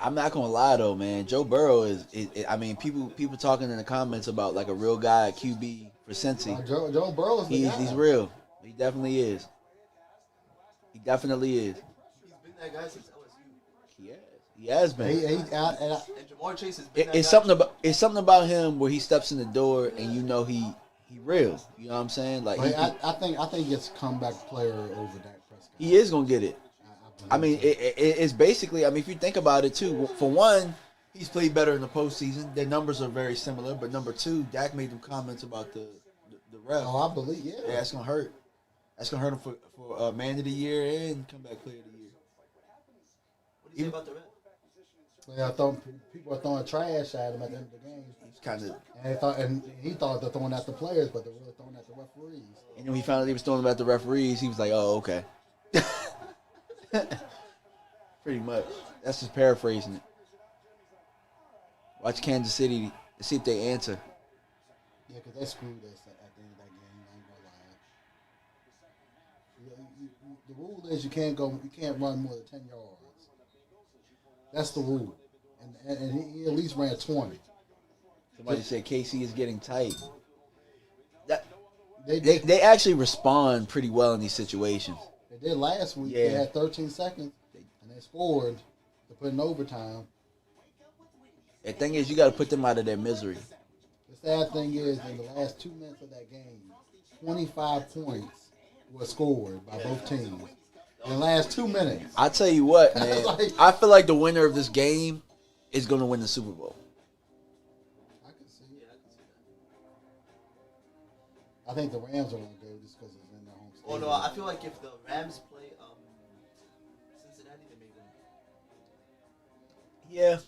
I'm not gonna lie though, man. Joe Burrow is I mean, people talking in the comments about like a real guy at QB for Cincy. Joe Burrow's the guy. He's real. He definitely is. He definitely is. He's been that guy since LSU. He has been. And Jamar Chase has been It's something about him where he steps in the door and you know he real. You know what I'm saying? Like I think it's comeback player over Dak Prescott. he is gonna get it. I mean, it's basically. I mean, if you think about it too, for one, he's played better in the postseason. Their numbers are very similar. But number two, Dak made them comments about the ref. Oh, I believe, yeah. Yeah, that's gonna hurt. That's gonna hurt him for man of the year and comeback player of the year. What do you say about the ref? Yeah, I thought people were throwing trash at him at the end of the game. He's kind of. And he thought they're throwing at the players, but they're really throwing at the referees. And when he found out he was throwing about the referees, he was like, "Oh, okay." Pretty much. That's just paraphrasing it. Watch Kansas City to see if they answer. Yeah, because they screwed us at the end of that game. I ain't gonna lie. The rule is you can't run more than 10 yards. That's the rule. And he at least ran 20. Somebody said KC is getting tight. They They actually respond pretty well in these situations. They did last week. Yeah. They had 13 seconds, and they scored to put in overtime. The thing is, you got to put them out of their misery. The sad thing is, in the last 2 minutes of that game, 25 points were scored by both teams. In the last 2 minutes. I tell you what, man. Like- I feel like the winner of this game is going to win the Super Bowl. I can see it. I think the Rams are going to go just because it's in their home Oh stadium. no, I feel like if the Rams play Cincinnati, they make them. Yeah.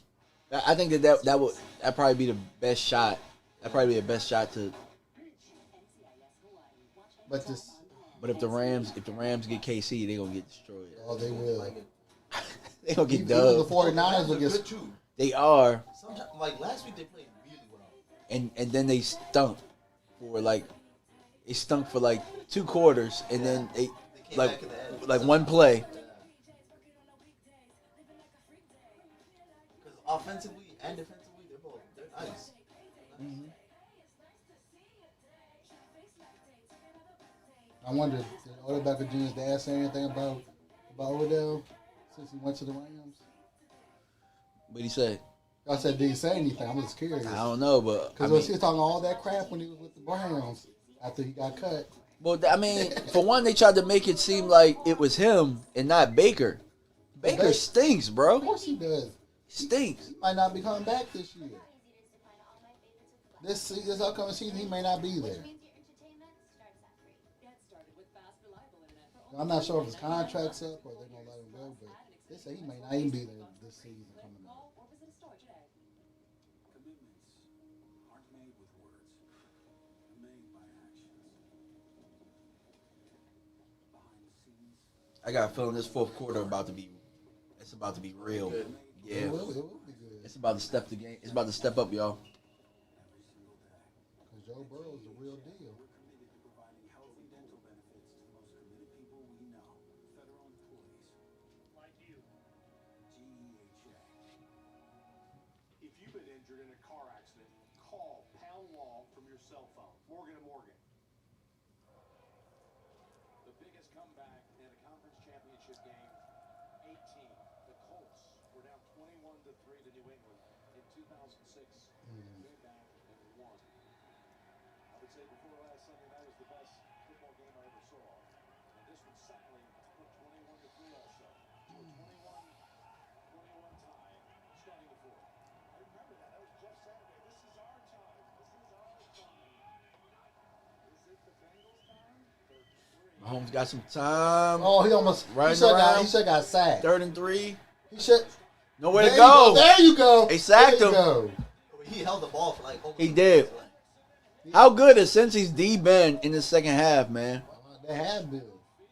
I think that'd probably be the best shot. That'd probably be the best shot to. But this, But if the Rams get KC, they're gonna get destroyed. oh, they will. They gonna get Even the dubbed. 49ers will They're get. good too. They are, Sometimes, like last week, they played really well. and then they stunk for like 2 quarters, and then they came like back in the end. like one play. Because offensively and defensively, they're nice. I wonder, did Odell Beckham Jr.'s dad say anything about Odell since he went to the Rams? What'd he say? I said, did he say anything? I'm just curious. I don't know, but I Because mean, he was talking all that crap when he was with the Browns after he got cut. well, I mean, for one, they tried to make it seem like it was him and not Baker. Baker stinks, Of bro. course he does. Stinks. He might not be coming back this year. This upcoming season, he may not be there. I'm not sure if his contract's up or they're going to let him go, but they say he may not even be there this season coming up. I got a feeling this fourth quarter about to be real. Yeah, It will be good. it's about to step the game. It's about to step up, y'all. Because Joe Burrow's the real deal. If you've been injured in a car accident, call Pound Law from your cell phone. Morgan & Morgan. The biggest comeback in a conference championship game, 18. The Colts were down 21-3 to New England in 2006. Came back and won. I would say before last Sunday night was the best football game I ever saw. And this one certainly put 21-3 also. 21 tie, starting the fourth. I remember that. That was Jeff Saturday. This is our time. This is our time. Is it the Bengals time? Mahomes got some time. Oh, he almost Riding he around. should got sacked. 3rd and 3. He should. Nowhere to There you go. There you go. They sacked There you him. go. He held the ball for like. He did. How good has Cincy's D been in the second half, man? They have been.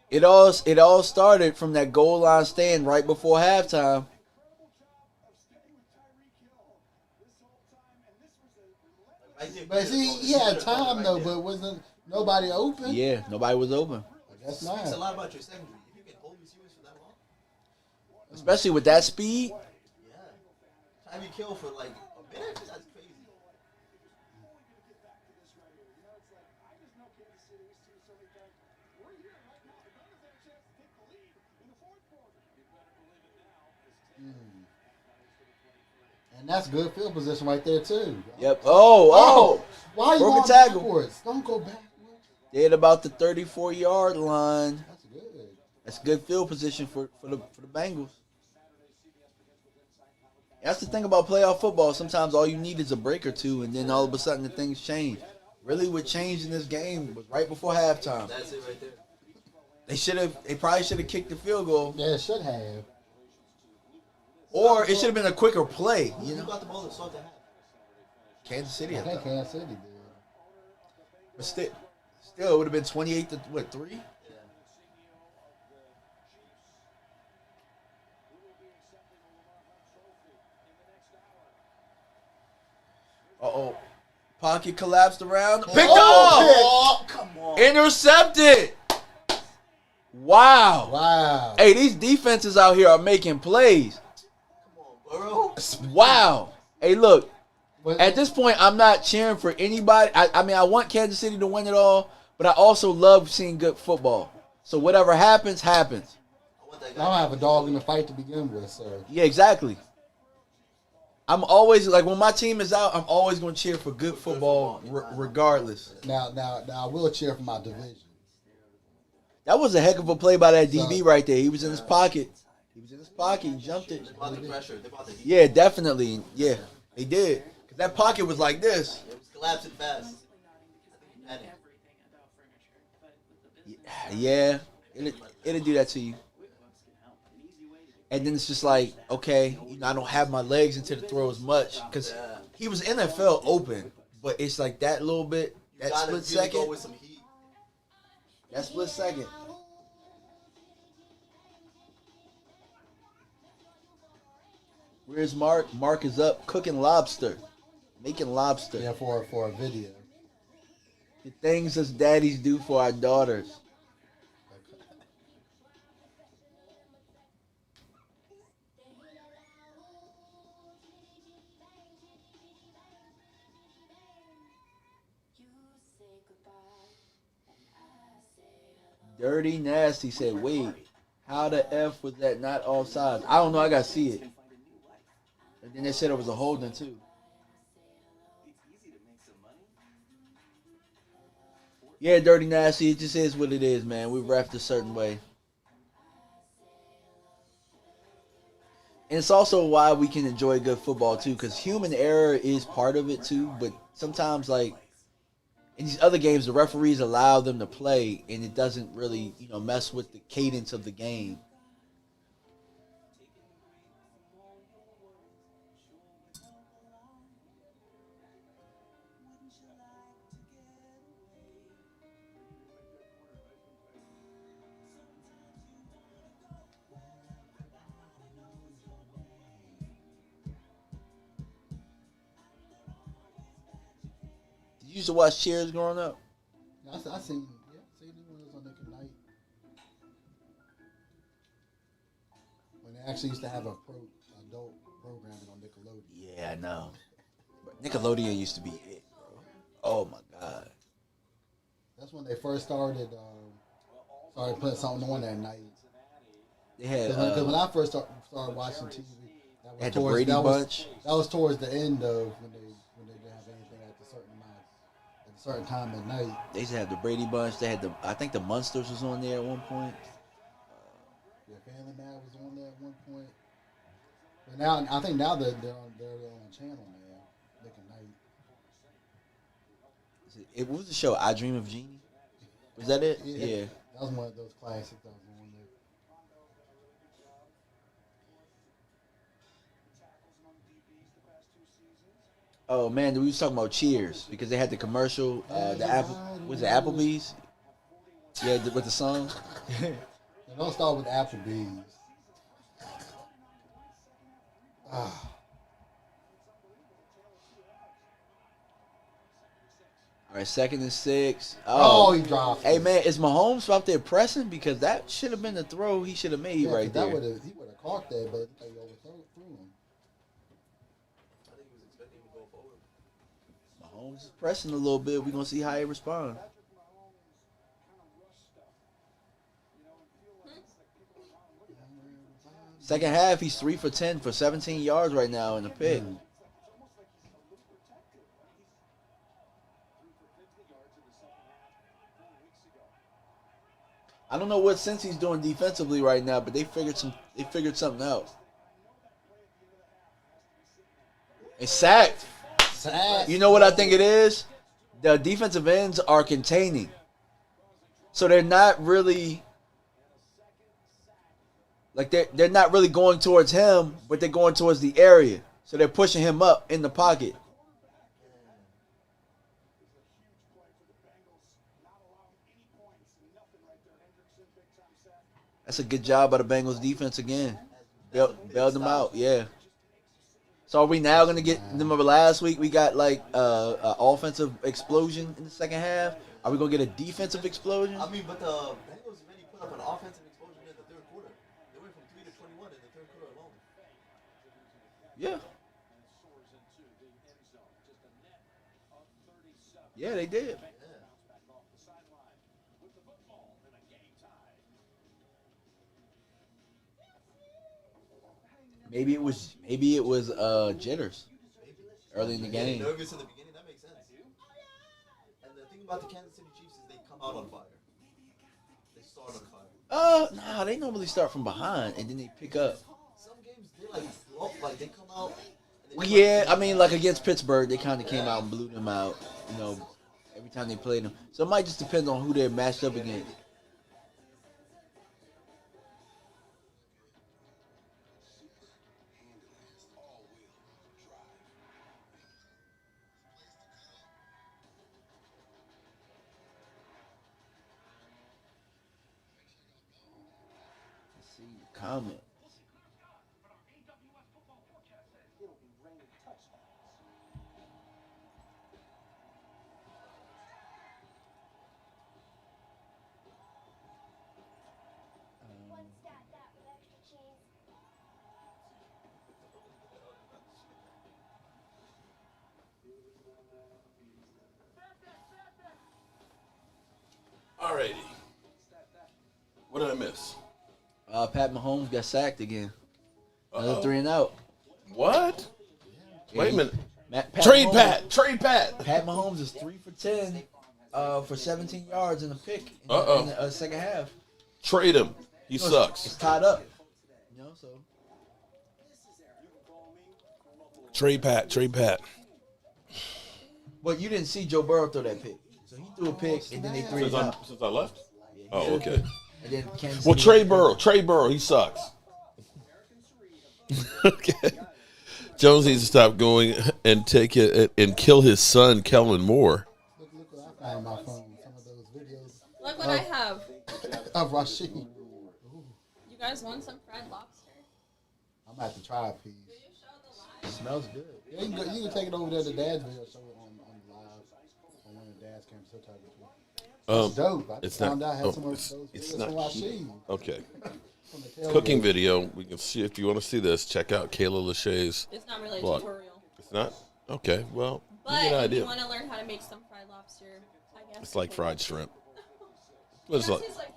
It all started from that goal line stand right before halftime. But see, he had time though, but wasn't nobody open. Yeah, nobody was open. That's Speaks a not. lot about your secondary. If you can hold receivers for that long, Especially with that speed. yeah. Time you kill for like a minute, that's crazy. And that's good field position right there too. Yep. Oh. Why are you Broke a going tackle. backwards? Don't go backwards. They at about the 34-yard line. That's good. That's good field position for the Bengals. That's the thing about playoff football. Sometimes all you need is a break or two, and then all of a sudden the things change. Really, what changed in this game was right before halftime. That's it right there. They probably should have kicked the field goal, Yeah, it should have. or it should have been a quicker play. You You know, got the ball to start the half. Kansas City. I I think thought. Kansas City did. But still, it would have been 28 to 3. Uh-oh. Pocket collapsed around. Picked off! Come on. Intercepted! Wow. Wow. Hey, these defenses out here are making plays. Burrow. Wow. Hey, look. But- At this point, I'm not cheering for anybody. I mean, I want Kansas City to win it all, but I also love seeing good football. So whatever happens, happens. I don't have a dog in the fight to begin with, so. Yeah, exactly. I'm always like when my team is out, I'm always going to cheer for good football, regardless. Now, I will cheer for my division. That was a heck of a play by that So, DB right there. He was in his pocket. He jumped it. They brought the pressure. They brought the heat. Yeah, definitely. Yeah, they did. Cause that pocket was like this. It was collapsing fast. I think he panicked. Yeah, it'll do that to you. And then it's just like, okay, I don't have my legs into the throw as much because he was NFL open, but it's like that little bit, that split second. Go with some heat. That split second. Where's Mark? Mark is up cooking lobster, making lobster. Yeah, for a video. The things us daddies do for our daughters. Dirty Nasty said, wait, how the F was that not offside? I don't know, I gotta see it. And then they said it was a holding too. Yeah, Dirty Nasty, it just is what it is, man. We refed a certain way. And it's also why we can enjoy good football too, because human error is part of it too, but sometimes like in these other games, the referees allow them to play, and it doesn't really, mess with the cadence of the game. Did you used to watch Cheers growing up? I seen it when it was on Nick at Night. When they actually used to have a adult programming on Nickelodeon. Yeah, I know. But Nickelodeon used to be it, bro. Oh my God. That's when they first started putting something on that night. They had Because when I first started watching TV, they had the Brady Bunch. That was towards the end of when they didn't have anything at a certain time at night. They used to have the Brady Bunch. They had I think the Munsters was on there at one point. Yeah, Family Man was on there at one point. But now I think now they're on channel now, Nick at Night. It was the show I Dream of Jeannie. Was that it? Yeah. That was one of those classics that was on there. Oh man, we was talking about Cheers because they had the commercial. Was it Applebee's? Yeah, with the song. Don't start with Applebee's. All right, 2nd and 6. Oh, he dropped. Hey man, is Mahomes out there pressing? Because that should have been the throw he should have made right there. He would have caught that, but he overthrew him. I think he was expecting him to go forward. Mahomes is pressing a little bit. We're gonna see how he responds. Second half, he's 3 for 10 for 17 yards right now in the pick. I don't know what sense he's doing defensively right now, but they figured something out. It's sacked. You know what I think it is? The defensive ends are containing. So they're not really they're not really going towards him, but they're going towards the area. So they're pushing him up in the pocket. That's a good job by the Bengals defense again. Bailed them out, yeah. So are we now going to get, remember last week we got like an offensive explosion in the second half? Are we going to get a defensive explosion? I mean, but the Bengals already put up an offensive explosion in the third quarter. They went from 3 to 21 in the third quarter alone. Yeah. Yeah, they did. Maybe it was jitters early in the Getting game. nervous in the beginning, that makes sense. And the thing about the Kansas City Chiefs is they come out on fire. They start on fire. Nah, they normally start from behind and then they pick up. Some games they like flop, like they come out. And Well, they yeah, I mean, like against Pittsburgh, they kind of came out and blew them out. You know, every time they played them. So it might just depend on who they're matched up against. Let's see the comment. Alrighty. What did I miss? Pat Mahomes got sacked again. Another Uh-oh. 3 and out. What? Wait a minute. Trade Trade Pat. Pat Mahomes is 3 for 10 for 17 yards and a pick in the second half. Trade him. He You know, sucks. It's tied up. You know, so Trade Pat. but you didn't see Joe Burrow throw that pick. So he threw a pick and then they 3 and out. Since I left? Yeah, he Oh, threw a okay. pick, and then Kansas Well, City- Trey Burrow, he sucks. Okay. Jones needs to stop going and take it and kill his son, Kellen Moore. Look what I found on my phone. Some of those videos Look what I have. of Rashid. You guys want some fried lobster? I'm gonna have to try a piece. Will you show the live? Smells good. Yeah, you can take it over there to Dad's video, show it on live on one of Dad's cameras. He'll tell you. It's dope. I It's just found not- out I had oh, some of it's- those it's videos not from Rashid. Okay. From the tailgate. Cooking video. We can see if you want to see this. Check out Kayla Lachey's It's not really a blog. tutorial. It's not? Okay. Well, you But get an if idea. you want to learn how to make some fried lobster, I guess. It's like fried shrimp. But It it's like, tastes like shrimp.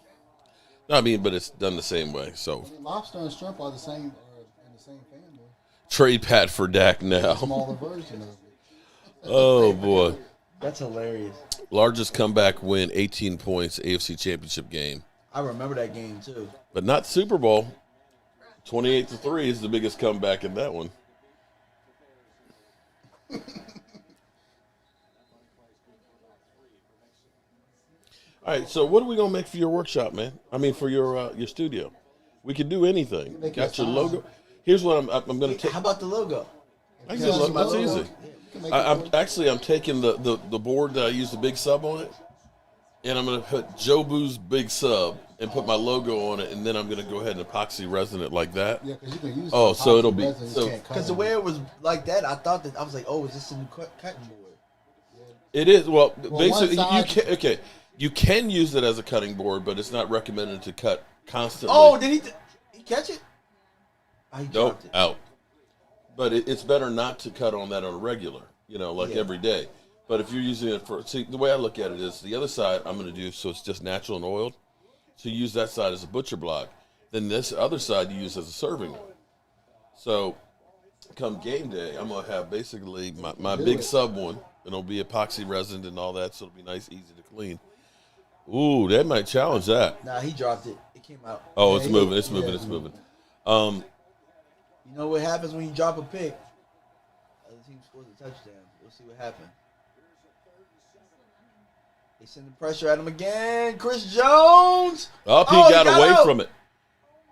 no, I mean, but it's done the same way. So I mean, lobster and shrimp are the same, or in the same family. trade Pat for Dak now. Smaller version of it. Oh boy. That's hilarious. Largest comeback win, 18 points, AFC Championship game, I remember that game too. but not Super Bowl. 28-3 is the biggest comeback in that one. All right, so what are we gonna make for your workshop, man? I mean, for your studio. We can do anything. Make Got it your fine. logo. Here's what I'm gonna take. How about the logo? I can do that's easy. You can make it I'm taking the board that I use the big sub on it, and I'm gonna put Jobu's big sub and put my logo on it, and then I'm gonna go ahead and epoxy resin it like that. Yeah, because you can use. Oh, the so it'll epoxy be- resin, you so- can't cut Because the it. way it was like that, I thought that I was like, oh, is this a new cutting board? It is well, one basically side- you can use it as a cutting board, but it's not recommended to cut constantly. Oh, did he catch it? Oh, he Nope, dropped it. out. But it's better not to cut on that on a regular, like Yeah. every day. But if you're using it see, the way I look at it is the other side I'm going to do so it's just natural and oiled. So you use that side as a butcher block. Then this other side you use as a serving one. So come game day, I'm going to have basically my big sub one. And it'll be epoxy resin and all that, so it'll be nice, easy to clean. Ooh, that might challenge that. Nah, he dropped it. It came out. Oh, it's Yeah, moving, it's yeah, moving, it's it's moving. You know what happens when you drop a pick? Other team scores a touchdown. We'll see what happens. They send the pressure at him again. Chris Jones. Oh, he Oh, got away out. from it.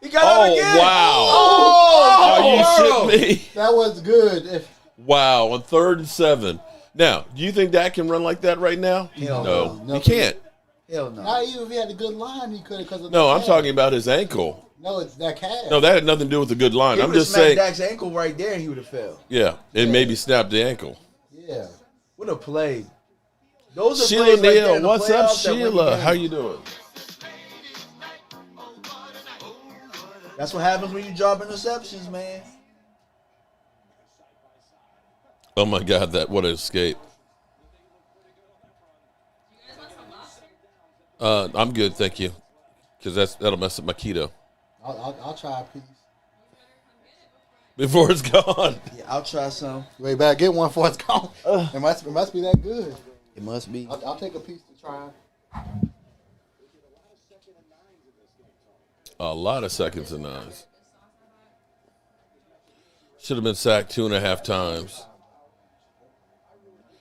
He got out Oh, again. wow. Oh, Are you Burrow. shitting me? That was good. If Wow, on 3rd and 7. Now, do you think Dak can run like that right now? Hell No, no. he can't. Hell no. not even if he had a good line, he could have. Because No, I'm talking about his ankle. No, it's that calf. No, that had nothing to do with the good line. He I'm would've just smacked saying, Dak's ankle right there, and he would have fell. yeah, and maybe snapped the ankle. Yeah. What a play! Those are Sheila plays right there Neal, in the what's up, playoffs that win the Sheila? game. How you doing? That's what happens when you drop interceptions, man. Oh my God, what an escape! You guys want some lobster? I'm good, thank you, because that'll mess up my keto. I'll try a piece. before it's gone. Yeah, I'll try some. You better get one before it's gone. It must be that good. It must be. I'll take a piece to try. A lot of seconds and nines. Should have been sacked 2.5 times.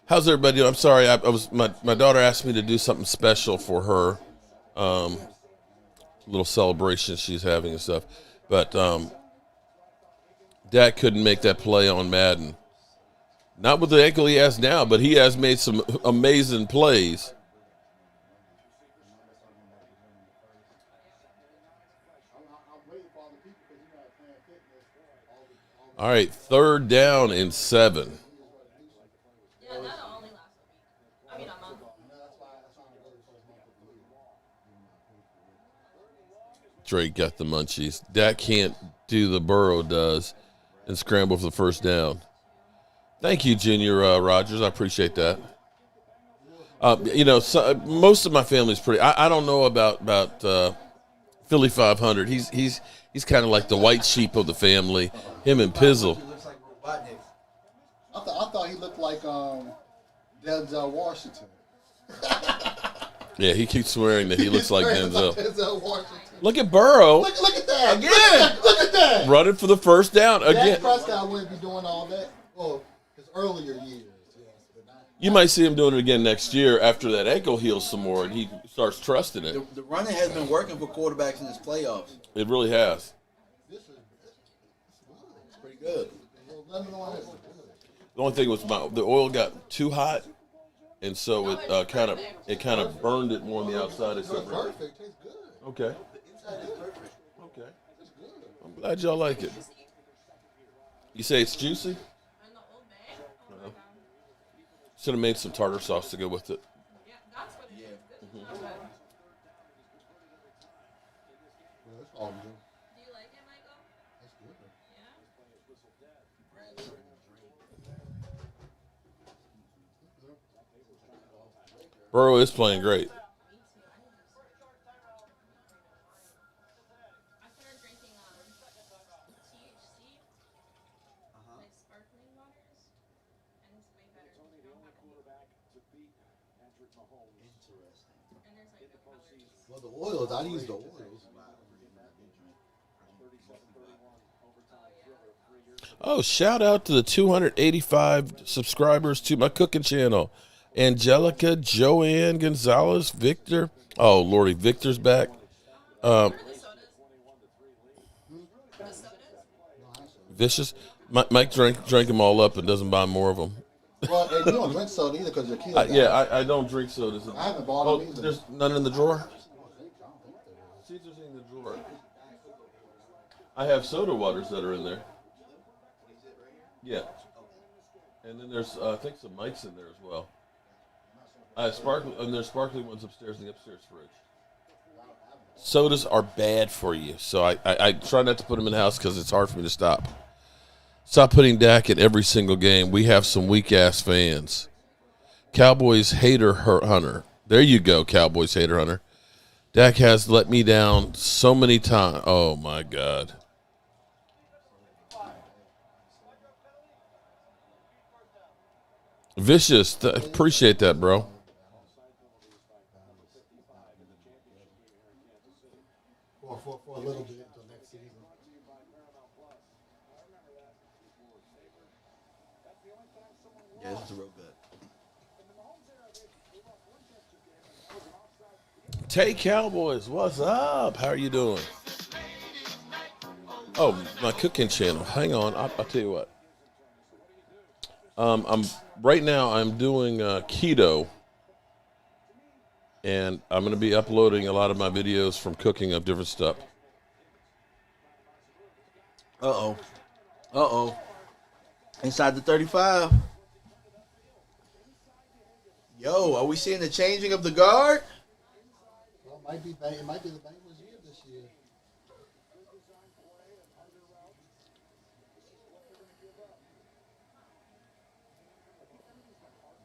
How's everybody doing? I'm sorry. I was my daughter asked me to do something special for her. Little celebration she's having and stuff. But Dak couldn't make that play on Madden. Not with the ankle he has now, but he has made some amazing plays. All right, 3rd down and 7. Yeah, that'll only last a week. I mean, a month. Drake got the munchies. Dak can't do the Burrow does and scramble for the first down. Thank you, Junior Rogers. I appreciate that. Most of my family's pretty. I don't know about Philly 500. He's kind of like the white sheep of the family. Him and Pizzle. He looks like Robotnik. I thought he looked like Denzel Washington. Yeah, he keeps swearing that he looks like Denzel. Denzel Washington. Look at Burrow. Look at that. Again. Look at that. Running for the first down again. Dak Prescott wouldn't be doing all that. Well, his earlier years. Yes, but not. You might see him doing it again next year after that ankle heals some more and he starts trusting it. The running has been working for quarterbacks in this playoffs. It really has. This is Pretty good. lemon on it. The only thing was the oil got too hot, and so it kind of burned it more on the outside. It's perfect. Tastes good. Okay. Okay. I'm glad y'all like it. You say it's juicy? Should have made some tartar sauce to go with it. Yeah, that's what it is. That's all good. Do you like it, Michael? That's good. Burrow is playing great. I started drinking THC, like sparkling waters, and it's way better. You don't have any. And there's like no calories. Well, the oils, I use the oils. Oh, shout out to the 285 subscribers to my cooking channel. Angelica, Joanne, Gonzalez, Victor. Oh, Lordy, Victor's back. Vicious. Mike drank them all up and doesn't buy more of them. Well, and you don't drink soda either because you're a kid. I don't drink sodas. I haven't bought them either. There's none in the drawer? See if there's any in the drawer. I have soda waters that are in there. Yeah. And then there's, I think, some mics in there as well. And there's sparkling ones upstairs in the upstairs fridge. Sodas are bad for you, so I try not to put them in the house because it's hard for me to stop. Stop putting Dak in every single game. We have some weak-ass fans. Cowboys hater hunter. There you go, Cowboys hater hunter. Dak has let me down so many times. Oh, my God. Vicious. Appreciate that, bro. For a little bit until next season. Yeah, this is real good. Tay Cowboys, what's up? How are you doing? Oh, my cooking channel. Hang on, I'll tell you what. I'm doing keto, and I'm going to be uploading a lot of my videos from cooking of different stuff. Uh-oh. Inside the 35. Yo, are we seeing the changing of the guard? Well, it might be the Bengals' year this year.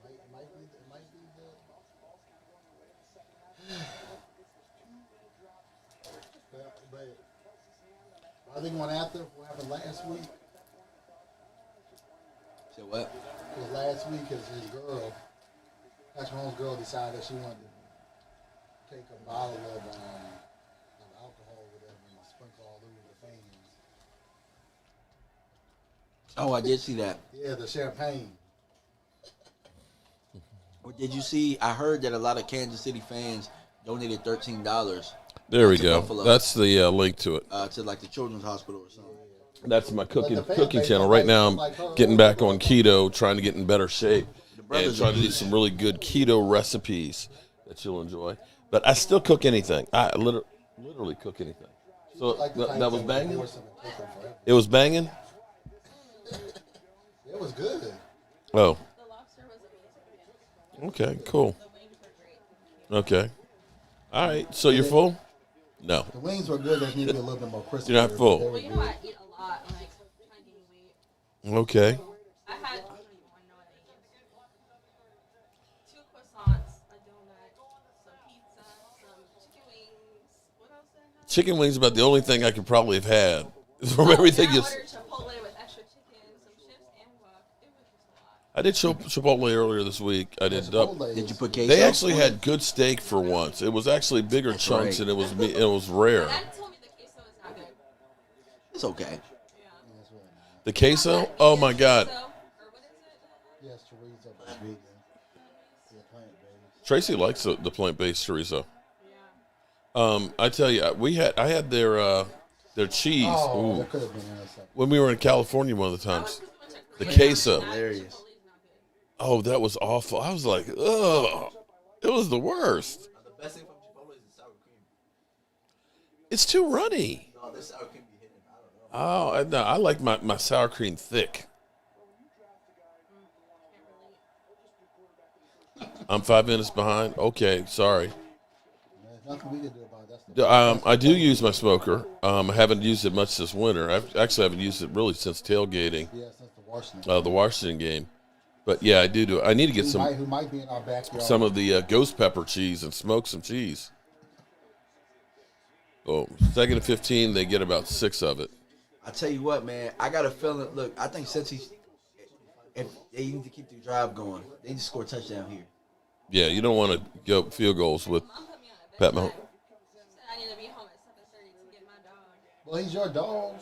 It might be but are they going after what happened last week? Say what? Because last week his girl, Patrick Holmes' girl, decided that she wanted to take a bottle of alcohol or whatever and sprinkle all over the fans. Oh, I did see that. Yeah, the champagne. Did you see? I heard that a lot of Kansas City fans donated $13. There we go. Buffalo. That's the link to it. To like the children's hospital or something. That's my cooking channel. Right now, I'm getting back on keto, trying to get in better shape, and trying to do some really good keto recipes that you'll enjoy. But I still cook anything. I literally cook anything. So that was banging? It was banging? It was good. Oh. Okay, cool. Okay. All right, so you're full? No. The wings were good. They need to be a little bit more crispy. You're not full. Well, you know I eat a lot when I try to gain weight. Okay. I had, I don't even want to know what I ate. 2 croissants, a donut, some pizza, some chicken wings. What else did I have? Chicken wings is about the only thing I could probably have had from everything I you. ordered Chipotle with extra chicken, some chips, and guac. It was just a lot. I did Chipotle earlier this week. I did. Did you put queso? They actually had good steak for once. It was actually bigger chunks, and it was rare. Dad told me the queso is not good. It's okay. The queso? Oh my God! So, or what is it? Yes, chorizo, but vegan. Yeah, plant-based. Tracy likes the plant-based chorizo. I tell you, I had their cheese. Oh, Ooh. that could have been something. When we were in California one of the times. The queso. Hilarious. Oh, that was awful. I was like, ugh. It was the worst. The best thing from Chipotle is the sour cream. It's too runny. No, this sour cream be hitting. I don't know. Oh, no, I like my sour cream thick. I'm 5 minutes behind. Okay, sorry. There's nothing we can do about that. I do use my smoker. I haven't used it much this winter. I actually haven't used it really since tailgating. Yeah, since the Washington. The Washington game. But yeah, I do. I need to get Who might be in our backyard. some of the ghost pepper cheese and smoke some cheese. Oh, 2nd and 15, they get about 6 of it. I tell you what, man. I got a feeling. Look, I think since if they need to keep the drive going, they need to score a touchdown here. Yeah, you don't want to go field goals with Pat Mahomes. She said I need to be home at 7:30 to get my dog. Well, he's your dog.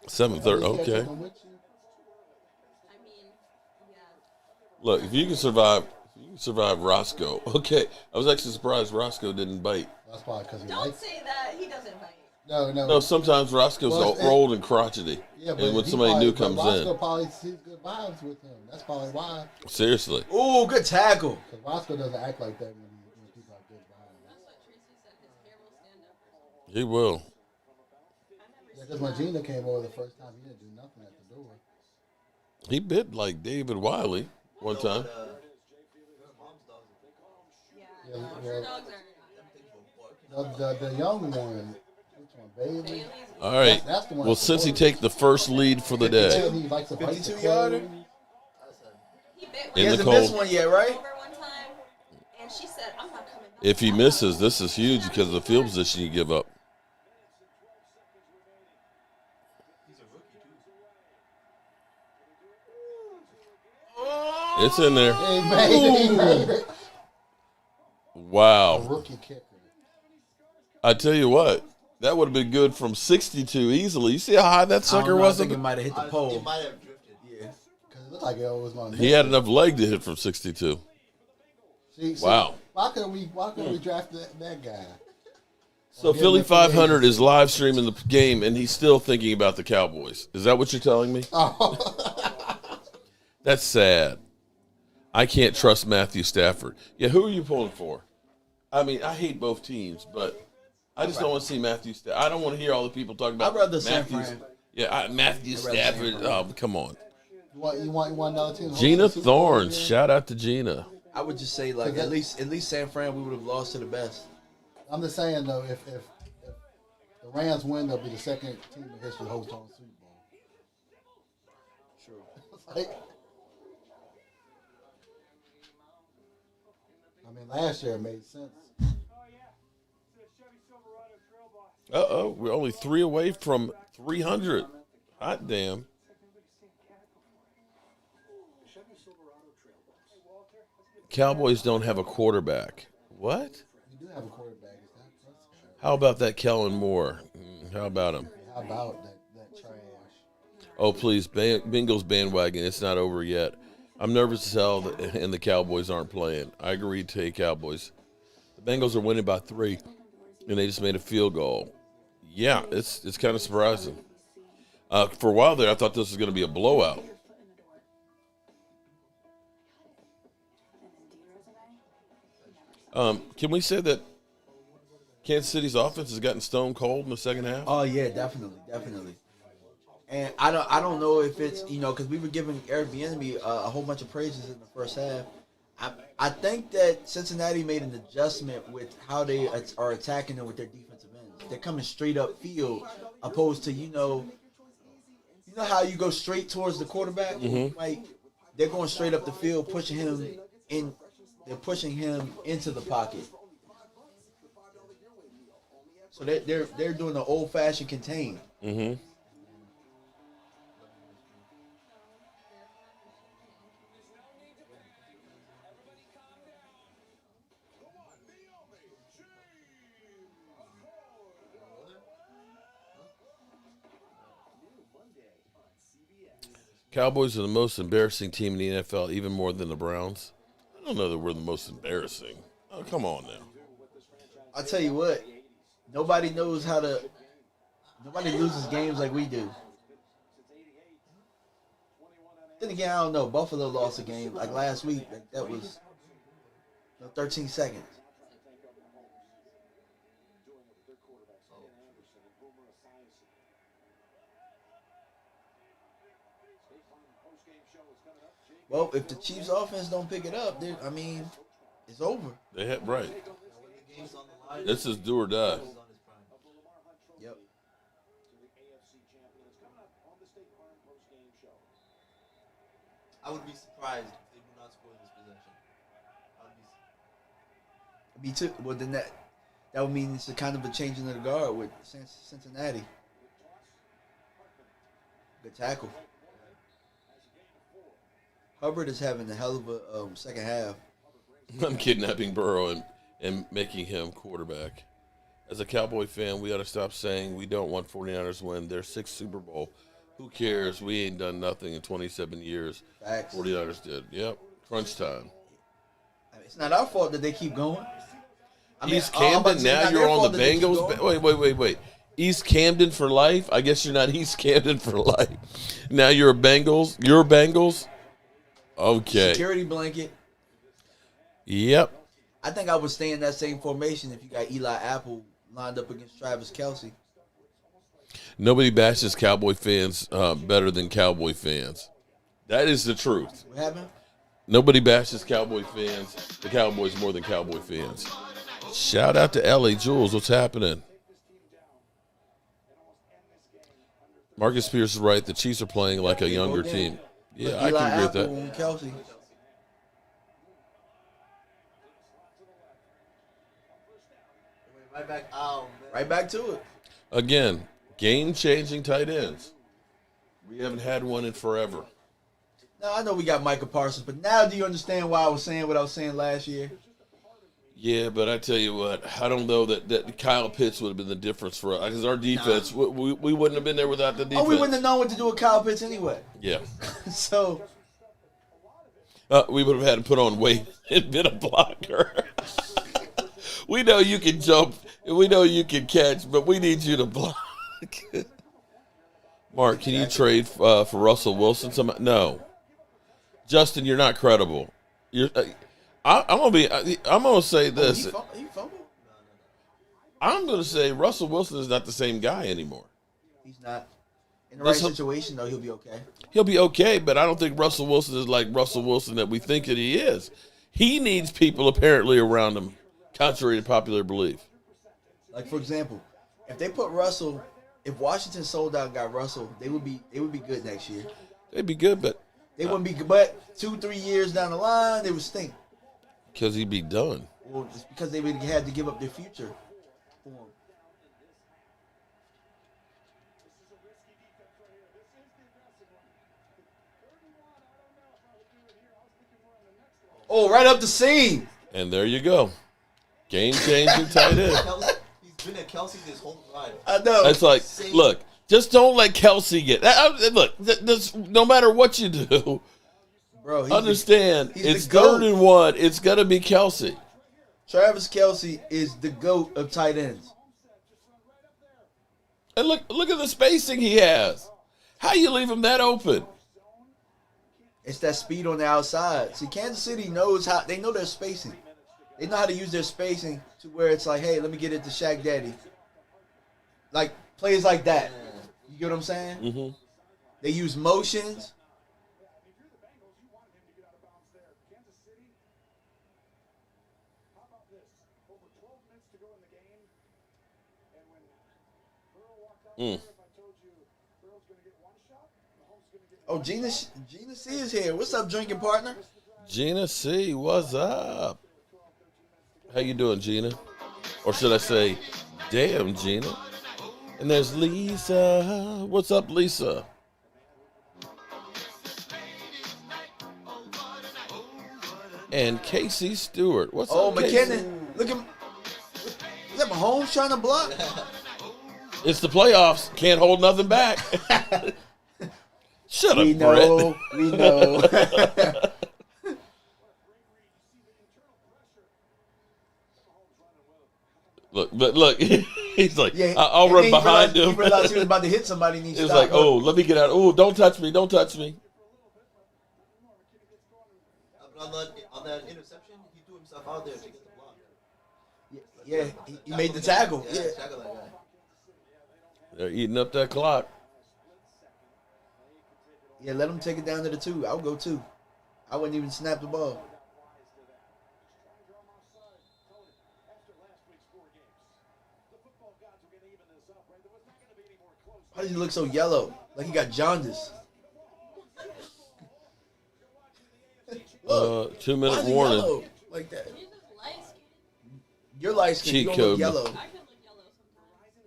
7:30. You can't Okay. take him with you. I mean, yeah. Look, if you can survive Roscoe. Okay, I was actually surprised Roscoe didn't bite. That's probably because he Don't likes. say that. He doesn't bite. No. No, sometimes Roscoe's Well, old and crotchety, Yeah, and when he somebody probably, new comes Roscoe in, probably sees good vibes with him. That's probably why. seriously, Ooh, good tackle. Because Roscoe doesn't act like that when people have good vibes. That's what Tracy said. His hair will stand up. he will. Yeah, because when Gina came over the first time, he didn't do nothing at the door. He bit like David Wiley one time. Yeah, Her well, dogs are. the young one, which one, Bailey? All right. That's the one. Will Cincy take the first lead for the day He likes to bite the 52 yarder? clothes. He bit He in the hasn't missed cold? one yet, right? over one time, and she said, "I'm not coming back." If he misses, this is huge because of the field position you give up. It's in there. He made it. A Wow. rookie kicker. I tell you what, that would have been good from 62 easily. You see how high that I don't sucker know, was? I think it might have hit the It pole. might have drifted. Yeah. Because it looked like it was going to He had enough leg to hit from 62. See, Wow. Why couldn't we draft that guy? So Yeah, Philly but for 500 is live streaming the game, and he's still thinking about the Cowboys. Is that what you're telling me? Oh. That's sad. I can't trust Matthew Stafford. Yeah, who are you pulling for? I mean, I hate both teams, but I just don't want to see Matthew Stafford. I don't want to hear all the people talking about I'd rather San Matthew. Fran. Yeah, Matthew I'd rather San Stafford. Fran. Oh, come on. You want another team? to host Gina the Super Bowl Thorns. again? Shout out to Gina. I would just say like at least San Fran we would have lost to the best. I'm just saying though, if the Rams win, they'll be the second team in history to host on the Super Bowl. True. Like, I mean, last year it made sense. Uh-oh, we're only 3 away from 300. Hot damn. Cowboys don't have a quarterback. What? You do have a quarterback. It's not Prescott. How about that Kellen Moore? How about him? How about that trash? Oh, please, Bengals bandwagon. It's not over yet. I'm nervous as hell, and the Cowboys aren't playing. I agree to take Cowboys. The Bengals are winning by 3, and they just made a field goal. Yeah, it's kind of surprising. For a while there, I thought this was going to be a blowout. Can we say that Kansas City's offense has gotten stone cold in the second half? Oh yeah, definitely. And I don't know if it's because we were giving Airbnb a whole bunch of praises in the first half. I think that Cincinnati made an adjustment with how they are attacking them with their defensive ends. They're coming straight up field, opposed to how you go straight towards the quarterback. Mm-hmm. Like they're going straight up the field, pushing him in. They're pushing him into the pocket. So they're doing the old fashioned contain. Mm-hmm. Cowboys are the most embarrassing team in the NFL, even more than the Browns. I don't know that we're the most embarrassing. Oh, come on now. I'll tell you what, nobody loses games like we do. Then again, I don't know. Buffalo lost a game like last week. That was 13 seconds. Well, if the Chiefs' offense don't pick it up, it's over. They had right. This is do or die. Yep. I would be surprised if they do not score this possession. Me too. Well, then that would mean it's a kind of a changing of the guard with Cincinnati. Good tackle. Hubbard is having a hell of a second half. I'm kidnapping Burrow and making him quarterback. As a Cowboy fan, we got to stop saying we don't want 49ers to win their 6th Super Bowl. Who cares? We ain't done nothing in 27 years. Facts. 49ers did. Yep. Crunch time. It's not our fault that they keep going. East Camden, now you're on the Bengals. Wait. East Camden for life? I guess you're not East Camden for life. Now you're a Bengals? You're a Bengals? Okay. Security blanket. Yep. I think I would stay in that same formation if you got Eli Apple lined up against Travis Kelce. Nobody bashes Cowboy fans better than Cowboy fans. That is the truth. What happened? Nobody bashes Cowboy fans, the Cowboys, more than Cowboy fans. Shout out to Ellie Jules. What's happening? Marcus Pierce is right. The Chiefs are playing like a younger team. Yeah, I can agree with that. And Kelce. Right back. Oh, man. Right back to it. Again, game-changing tight ends. We haven't had one in forever. Now, I know we got Micah Parsons, but now do you understand why I was saying what I was saying last year? Yeah, but I tell you what, I don't know that Kyle Pitts would have been the difference for us. Because our defense, we wouldn't have been there without the defense. Oh, we wouldn't have known what to do with Kyle Pitts anyway. Yeah. So. We would have had to put on weight and been a blocker. We know you can jump. We know you can catch, but we need you to block. Mark, can you trade for Russell Wilson? No. Justin, you're not credible. I'm gonna say this. He fumbled? I'm gonna say Russell Wilson is not the same guy anymore. He's not. In the right situation, though, he'll be okay. He'll be okay, but I don't think Russell Wilson is like Russell Wilson that we think that he is. He needs people apparently around him, contrary to popular belief. Like, for example, if they put Russell, if Washington sold out and got Russell, they would be good next year. They'd be good, but they wouldn't be good. But 2-3 years down the line, they would stink. Because he'd be done. Well, it's because they would have to give up their future for him. Oh, right up the seam. And there you go. Game changing tight end. He's been at Kelsey this whole ride. I know. It's like, look, just don't let Kelsey get. Look, no matter what you do, bro, understand he's it's the GOAT. 3rd and 1. It's gonna be Kelsey. Travis Kelsey is the GOAT of tight ends. And look at the spacing he has. How you leave him that open? It's that speed on the outside. See, Kansas City knows how. They know their spacing. They know how to use their spacing to where it's like, hey, let me get it to Shaq Daddy. Like plays like that. You get what I'm saying? Mm-hmm. They use motions. Oh, Gina C is here. What's up, drinking partner? Gina C, what's up? How you doing, Gina? Or should I say, damn, Gina? And there's Lisa. What's up, Lisa? And Casey Stewart. What's up, Casey? McKinnon. Look at. Is that Mahomes trying to block? It's the playoffs. Can't hold nothing back. Shut up, Brett. We know. Look. He's like, Yeah, I'll run behind him. He realized he was about to hit somebody. And he was stopped. like, oh, let me get out. Oh, don't touch me. Don't touch me. On that interception, he threw himself out there to get the block. Yeah, he made the tackle. Yeah, tackle that guy. They're eating up that clock. Yeah, let him take it down to the 2. I'll go 2. I wouldn't even snap the ball. Why does he look so yellow? Like he got jaundice. 2-minute warning. Yellow like that. You're light skinned. You don't Cheat look code. yellow.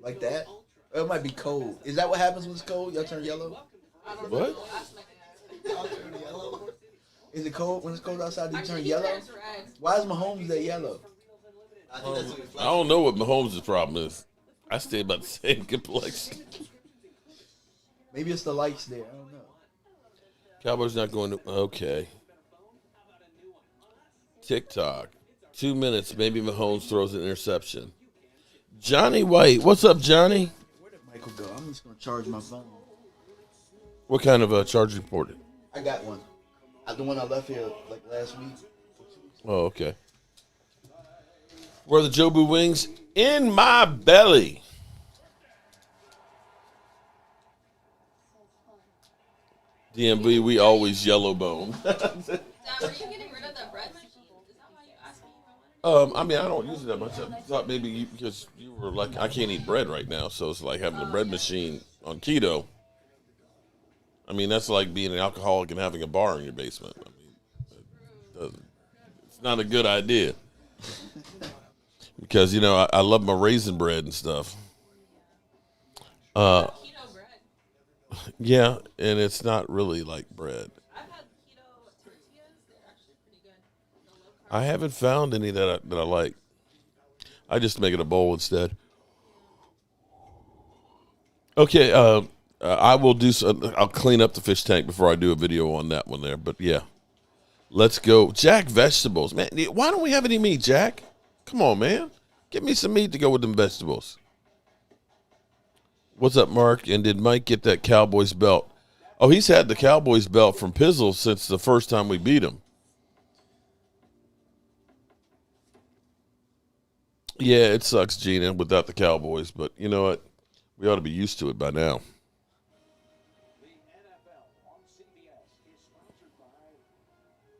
Like that? Or it might be cold. Is that what happens when it's cold? Y'all turn yellow? What? Is it cold when it's cold outside? Do you turn yellow? Why is Mahomes that yellow? I think that's I don't know what Mahomes' problem is. I stay about the same complexion. Maybe it's the lights there. I don't know. Cowboys not going to. Okay. TikTok. 2 minutes. Maybe Mahomes throws an interception. Johnny White. What's up, Johnny? Where did Michael go? I'm just going to charge my phone. What kind of charge port? I got one. The one I left here like last week. Oh, okay. Where are the Jobu wings? In my belly. DMV, we always yellow bone. Dad, were you getting rid of the bread machine? Is that why you asked me if I wanted? I mean, I don't use it that much. I thought maybe because you were like, I can't eat bread right now, so it's like having a bread machine on keto. I mean, that's like being an alcoholic and having a bar in your basement. I mean, it's not a good idea. Because, you know, I love my raisin bread and stuff. Keto bread. Yeah, and it's not really like bread. I've had keto tortillas. They're actually pretty good. I haven't found any that I like. I just make it a bowl instead. Okay, I will do. I'll clean up the fish tank before I do a video on that one there. But yeah, let's go. Jack vegetables, man. Why don't we have any meat, Jack? Come on, man. Give me some meat to go with them vegetables. What's up, Mark? And did Mike get that Cowboys belt? Oh, he's had the Cowboys belt from Pizzle since the first time we beat him. Yeah, it sucks, Gina, without the Cowboys. But you know what? We ought to be used to it by now. The NFL on CBS is sponsored by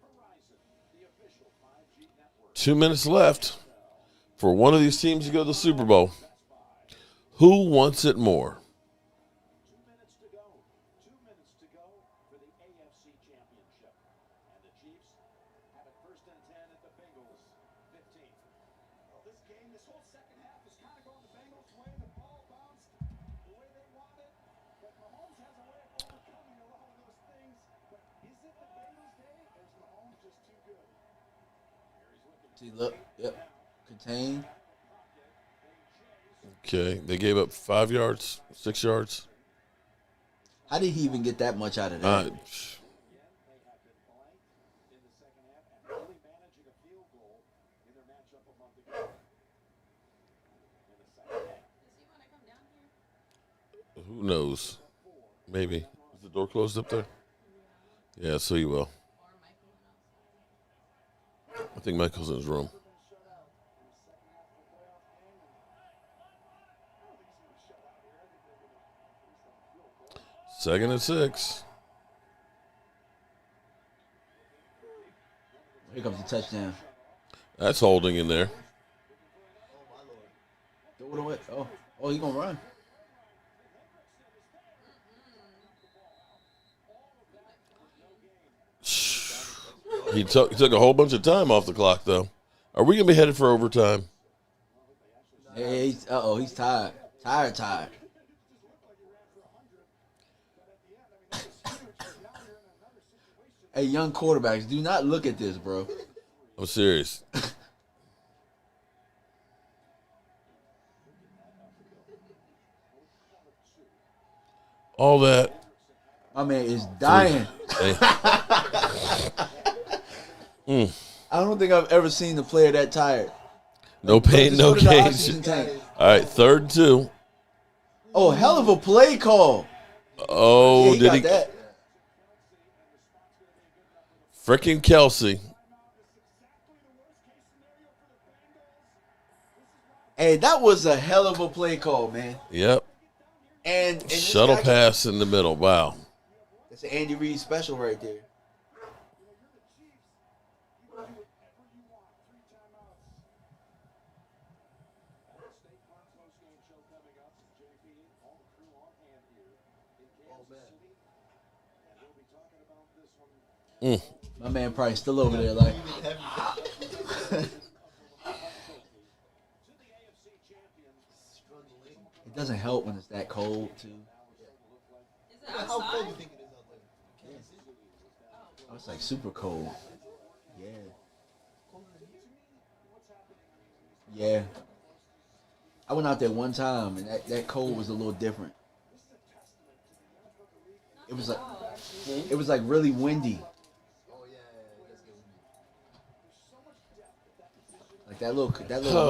Verizon, the official 5G network. 2 minutes left for one of these teams to go to the Super Bowl. Who wants it more? 2 minutes to go. 2 minutes to go for the AFC Championship. And the Chiefs have it 1st and 10 at the Bengals 15. Well, this game, this whole second half is kind of going the Bengals' way. The ball bounced the way they wanted. But Mahomes has a way of overcoming a lot of those things. But is it the Bengals' day, or is Mahomes just too good? See, look. Yep. Contain. Okay, they gave up 5 yards, 6 yards. How did he even get that much out of that? Who knows? Maybe. Is the door closed up there? Yeah, so you will. I think Michael's in his room. Second and 6. Here comes the touchdown. That's holding in there. Throw it away. Oh, he gonna run. He took a whole bunch of time off the clock, though. Are we gonna be headed for overtime? Hey, he's tired. Tired. Hey, young quarterbacks, do not look at this, bro. I'm serious. All that. My man is dying. Hey. I don't think I've ever seen a player that tired. No pain, no gain. All right, 3rd and 2. Oh, hell of a play call. Oh, Yeah, did he? that. Frickin' Kelsey. Hey, that was a hell of a play call, man. Yep. And Shuttle pass in the middle. Wow. That's an Andy Reid special right there. My man probably still over there like. It doesn't help when it's that cold too. Is it outside? How cold do you think it is out there? Oh, it's like super cold. Yeah. Yeah. I went out there one time and that cold was a little different. It was like really windy. Like that little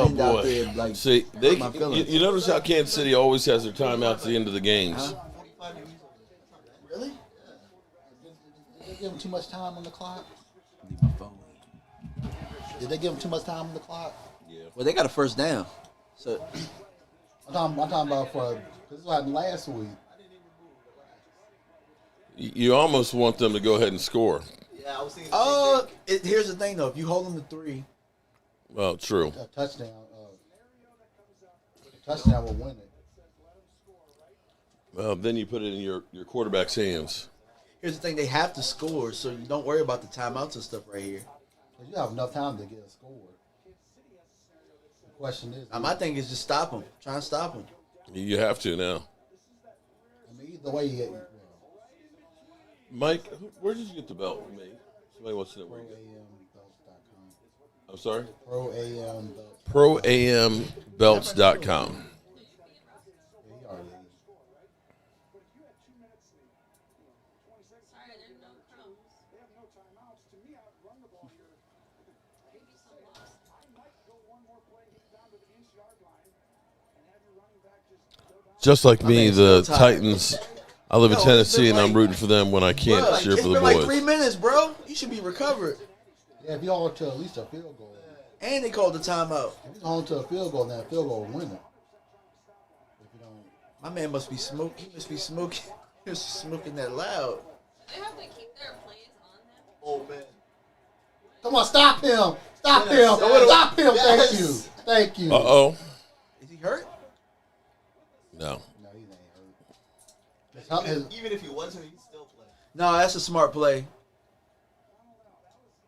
wind out there, like see, you notice how Kansas City always has their timeouts at the end of the games. Really? Did they give him too much time on the clock? Leave my phone. Did they give him too much time on the clock? Yeah. Well, they got a first down. So I'm talking about because this was happened last week. You almost want them to go ahead and score. Yeah, I was thinking. Here's the thing though: if you hold them to 3. Well, true. A touchdown. Touchdown will win it. Well, then you put it in your quarterback's hands. Here's the thing: they have to score, so you don't worry about the timeouts and stuff right here. You have enough time to get a score. The question is, My thing is just stop them. Try and stop them. You have to now. I mean, either way, you get. Mike, where did you get the belt from me? Somebody wants to know where you get it. I'm sorry? ProAMBelts.com. Just like me, the Titans. I live in Tennessee, and I'm rooting for them when I can't cheer for the boys. It's been like 3 minutes, bro. You should be recovered. Yeah, if you hold to at least a field goal. And they called the timeout. If you hold to a field goal, then a field goal will win it. If you don't, my man must be smoking. He must be smoking. He was smoking that loud. They have to keep their plays on them. Oh man. come on, stop him! Stop him! Stop him! Yes. Thank you. Thank you. Uh-oh. Is he hurt? No. No, he ain't hurt. Even if he wasn't, he'd still play. No, that's a smart play.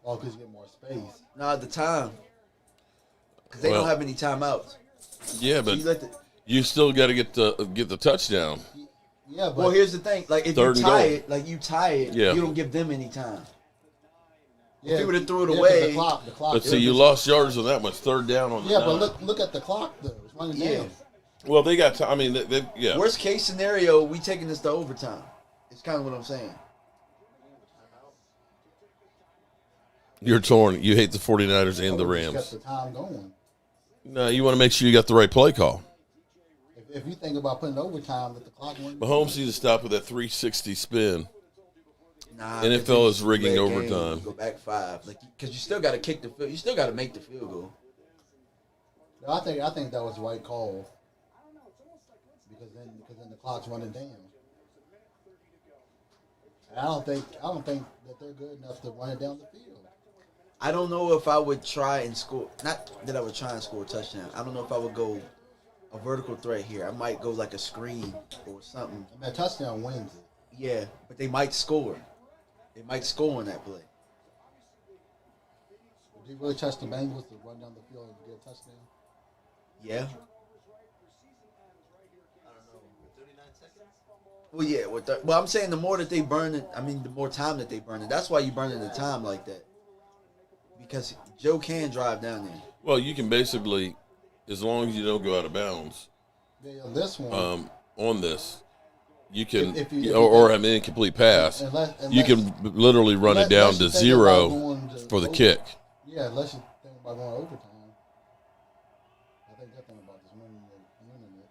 Oh, because you get more space. No, at the time. Because they don't have any timeouts. Yeah, but So you still got to get the touchdown. Yeah, but well, here's the thing. Like if Third you and tie goal. it, like you tie it, Yeah. you don't give them any time. If he would have threw it 'cause away. The clock. But see, you lost yards on that one. Third down on the Yeah, 9. but look at the clock though. It's running down. Well, they got time. I mean, yeah. Worst case scenario, we taking this to overtime. It's kind of what I'm saying. You're torn. You hate the 49ers and the Just Rams. kept the time going. No, you want to make sure you got the right play call. If you think about putting overtime, let the clock run. Mahomes needs to stop with that 360 spin. Nah, NFL is rigging leg overtime. game, go back 5, like because you still got to kick the field. You still got to make the field goal. No, I think that was the right call. Because then the clock's running down. And I don't think that they're good enough to run it down the field. I don't know if I would try and score. Not that I would try and score a touchdown. I don't know if I would go a vertical threat here. I might go like a screen or something. I mean, a touchdown wins it. Yeah, but they might score. They might score on that play. Would you really trust the Bengals to run down the field and get a touchdown? Yeah. I don't know. 39 seconds? Well, yeah. Well, I'm saying the more that they burn it, I mean, the more time that they burn it. That's why you burn it the time like that. Because Joe can drive down there. Well, you can basically, as long as you don't go out of bounds. Yeah, this one. On this, you can, If you or have an incomplete pass. You can literally run it down to 0 for the kick. Yeah, unless you think about going overtime. I think they're thinking about this winning it.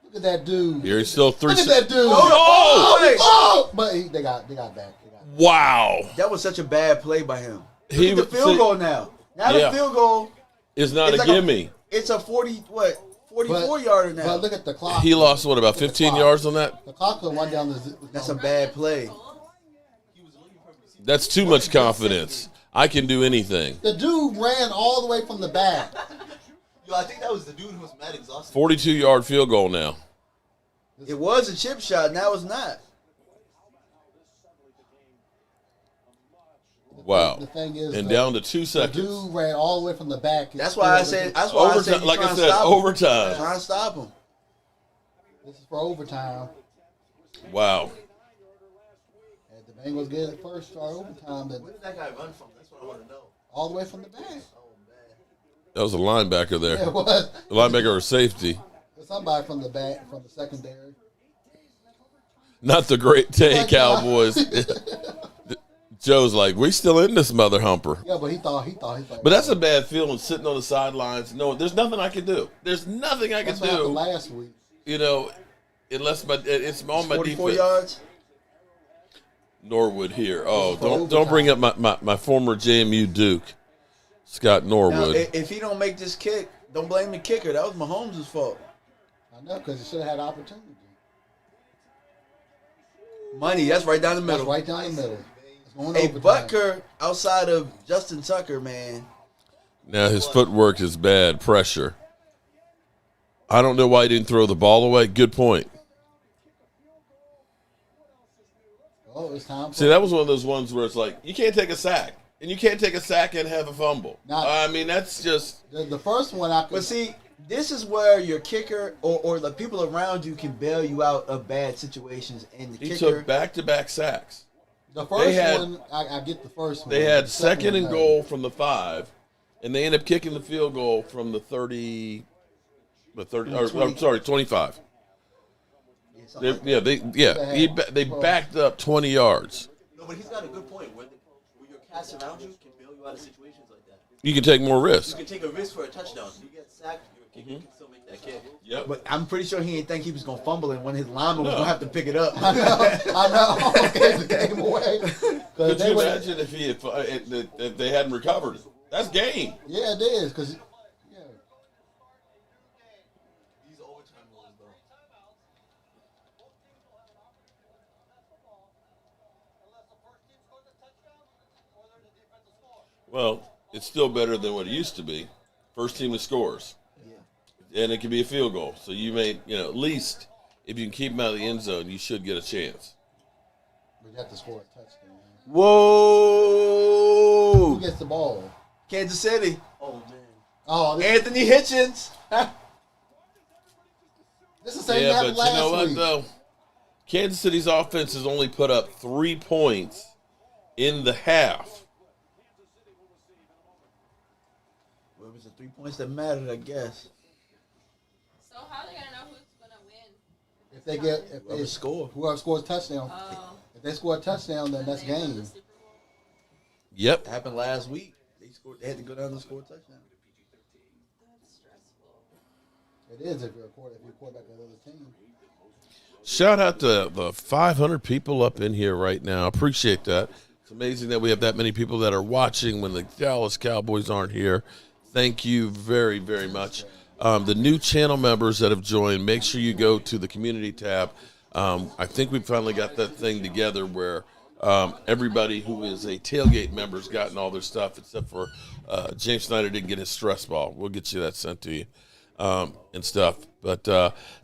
Look at that dude. Here he's still 3. Look at that dude. Oh! But they got back. Wow. That was such a bad play by him. He Look at the field goal now. Now the field goal is not a like gimme. It's a 44-yarder now. But look at the clock. He lost, what, about 15 yards on that? The clock will run down the. That's a bad play. That's too much confidence. I can do anything. The dude ran all the way from the back. Yo, I think that was the dude who was mad exhausted. 42-yard field goal now. It was a chip shot. Now it's not. Wow. The thing is, and down to 2 seconds. The dude ran all the way from the back. That's why I said. That's why I said. Like I said, overtime. Trying to stop him. This is for overtime. Wow. And the Bengals get it first for overtime. Where did that guy run from? That's what I want to know. All the way from the back. Oh, man. That was a linebacker there. Yeah, it was. A linebacker or safety. Somebody from the back, from the secondary. Not the great day Cowboys. Joe's like, we still in this mother humper. Yeah, but he thought. But that's a bad feeling, sitting on the sidelines. No, there's nothing I can do. There's nothing I can That's what happened do. last week. You know, unless it's on my 44 defense. yards. Norwood here. Oh, don't bring up my former JMU Duke, Scott Norwood. Now, if he don't make this kick, don't blame the kicker. That was Mahomes' fault. I know, because he should have had opportunity. Money, that's right down the That's middle. right down the middle. It's going Hey, overtime. Butker, outside of Justin Tucker, man. Now his footwork is bad. Pressure. I don't know why he didn't throw the ball away. Good point. Oh, it's time. See, that was one of those ones where it's like, you can't take a sack. And you can't take a sack and have a fumble. I mean, that's just... The first one I could... But see, this is where your kicker or the people around you can bail you out of bad situations. And the He kicker... took back-to-back sacks. The first one, I get the first one. They had The second second and one, goal from the 5, and they ended up kicking the field goal from the 30... I'm sorry, 25. They backed up 20 yards. No, but he's got a good point. When your cast around you can bail you out of situations like that. You can take more You risks. can take a risk for a touchdown. You get sacked, your kicker can still make that kick. Yep. But I'm pretty sure he didn't think he was going to fumble and when his lineman was going to have to pick it up. I know. Okay, the game away. Could you imagine if they hadn't recovered it? That's game. Yeah, it is. Because These overtime rules, though. Well, it's still better than what it used to be. First team that scores. Yeah. And it can be a field goal. So you may, at least if you can keep them out of the end zone, you should get a chance. But you have to score a touchdown. Whoa! Who gets the ball? Kansas City. Oh, man. Oh, Anthony Hitchens. This is the same Yeah, thing but happened you know last what, week. though? Kansas City's offense has only put up 3 points in the half. Well, it was the 3 points that mattered, I guess. So how are they gonna know who's gonna win? If they Whoever score. whoever scores a touchdown. Oh. If they score a touchdown, then that's They won game. the Super Bowl? Yep. It happened last week. They had to go down and score a touchdown. That's stressful. It is if you're a quarterback of the other team. Shout out to the 500 people up in here right now. Appreciate that. It's amazing that we have that many people that are watching when the Dallas Cowboys aren't here. Thank you very, very much. The new channel members that have joined, make sure you go to the community tab. I think we finally got that thing together where everybody who is a tailgate member has gotten all their stuff except for James Snyder didn't get his stress ball. We'll get you that sent to you and stuff. But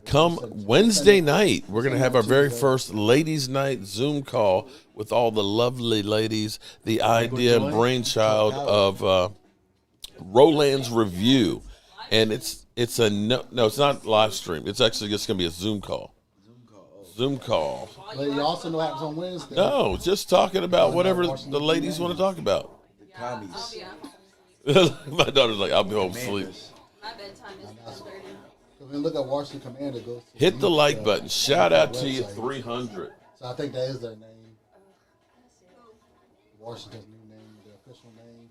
come Wednesday night, we're going to have our very first ladies' night Zoom call with all the lovely ladies, the idea and brainchild of Roland's Review. And it's not live stream. It's actually just going to be a Zoom call. Zoom call. But you also know what happens on Wednesday. No, just talking about whatever the ladies want to talk about. The commies. My daughter's like, I'll be home asleep. My bedtime is 10:30. So when you look at Washington Commander, goes to Hit the like button. Shout out to you, 300. So I think that is their name. Washington's new name, their official name.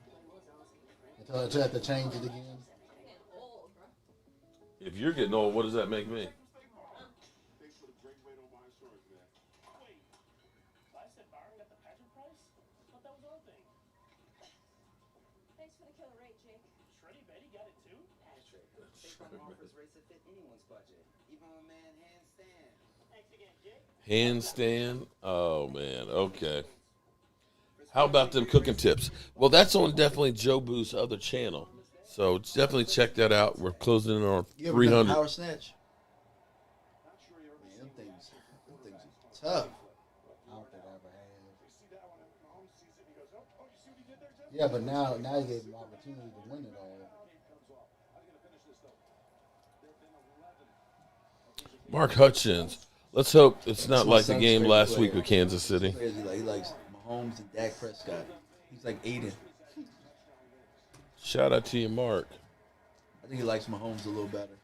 Until they have to change it again. If you're getting old, what does that make me? Thanks for the killer rate, Jake. Shreddy Betty got it too? Patrick, Saquon offers rates that fit anyone's budget, even a man handstand. Thanks again, Jake. Handstand? Oh, man. Okay. How about them cooking tips? Well, that's on definitely Jobu's other channel. So definitely check that out. We're closing in on You ever done a 300. power snatch? Man, them things are tough. I don't think I ever have. Yeah, but now you gave them opportunity to win it all. Mark Hutchins. Let's hope it's not like the game last week with Kansas City. Crazy, like, he likes Mahomes and Dak Prescott. He's like Aiden. Shout out to you, Mark. I think he likes Mahomes a little better.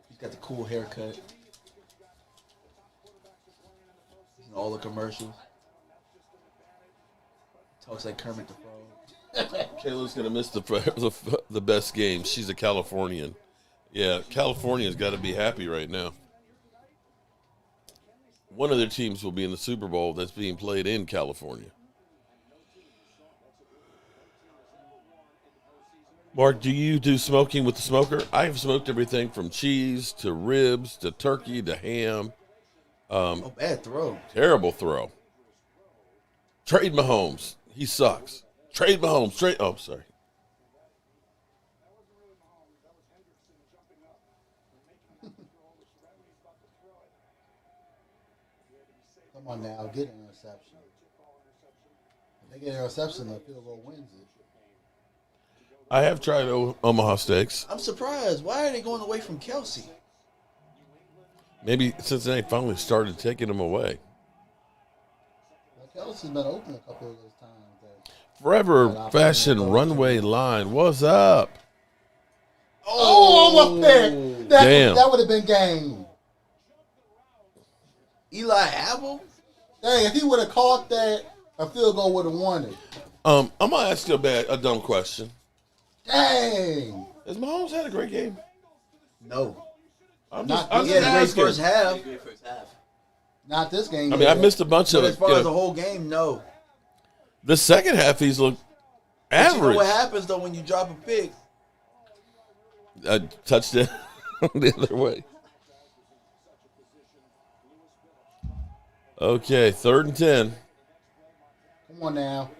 He's got the cool haircut. He's in all the commercials. Talks like Kermit the Frog. Kayla's going to miss the best game. She's a Californian. Yeah, California's got to be happy right now. One of their teams will be in the Super Bowl that's being played in California. Mark, do you do smoking with the smoker? I have smoked everything from cheese to ribs to turkey to ham. Oh, bad throw. Terrible throw. Trade Mahomes. He sucks. Trade Mahomes. Oh, sorry. Come on now, get an interception. If they get an interception, the field goal wins it. I have tried Omaha Steaks. I'm surprised. Why are they going away from Kelsey? Maybe Cincinnati finally started taking them away. Well, Kelsey's been open a couple of those times. Forever Fashion Runway Line. What's up? Oh, almost pick. Damn. That would have been game. Eli Apple? Dang, if he would have caught that, a field goal would have won it. I'm gonna ask you a dumb question. Dang. Has Mahomes had a great game? No. I'm Not just, I'm He just had a great asking. first half. Not this game. I mean, I missed a bunch But of as it. far You as the know, whole game, no. the second half, he's looked But you know average. what happens, though, when you drop a pick? A touchdown the other way. Okay, 3rd and 10. Come on now.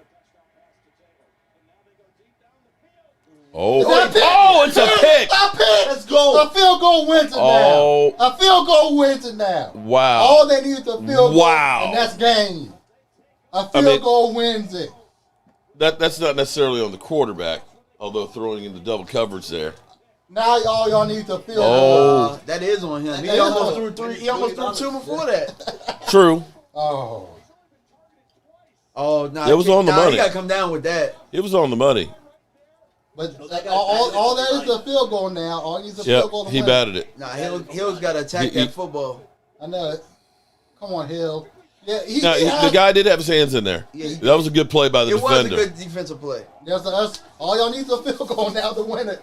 Oh, Is that a pick? oh, it's a pick. A pick. Let's go. A field goal wins it Oh. now. A field goal wins it now. Wow. All they need is a field goal. Wow. And that's game. A field goal wins it. That's not necessarily on the quarterback, although throwing in the double coverage there. Now all y'all need to feel. That is on him. He almost threw 3. He almost threw 2 before that. True. Oh, Nah. It was on the money. He got to come down with that. It was on the money. but all that is a field goal now. All needs a field goal to He win. batted it. Nah, Hill's got to attack that football. I know it. Come on, Hill. Yeah, The guy did have his hands in there. Yeah, that was a good play by the defender. It was a good defensive play. All y'all need is a field goal now to win it.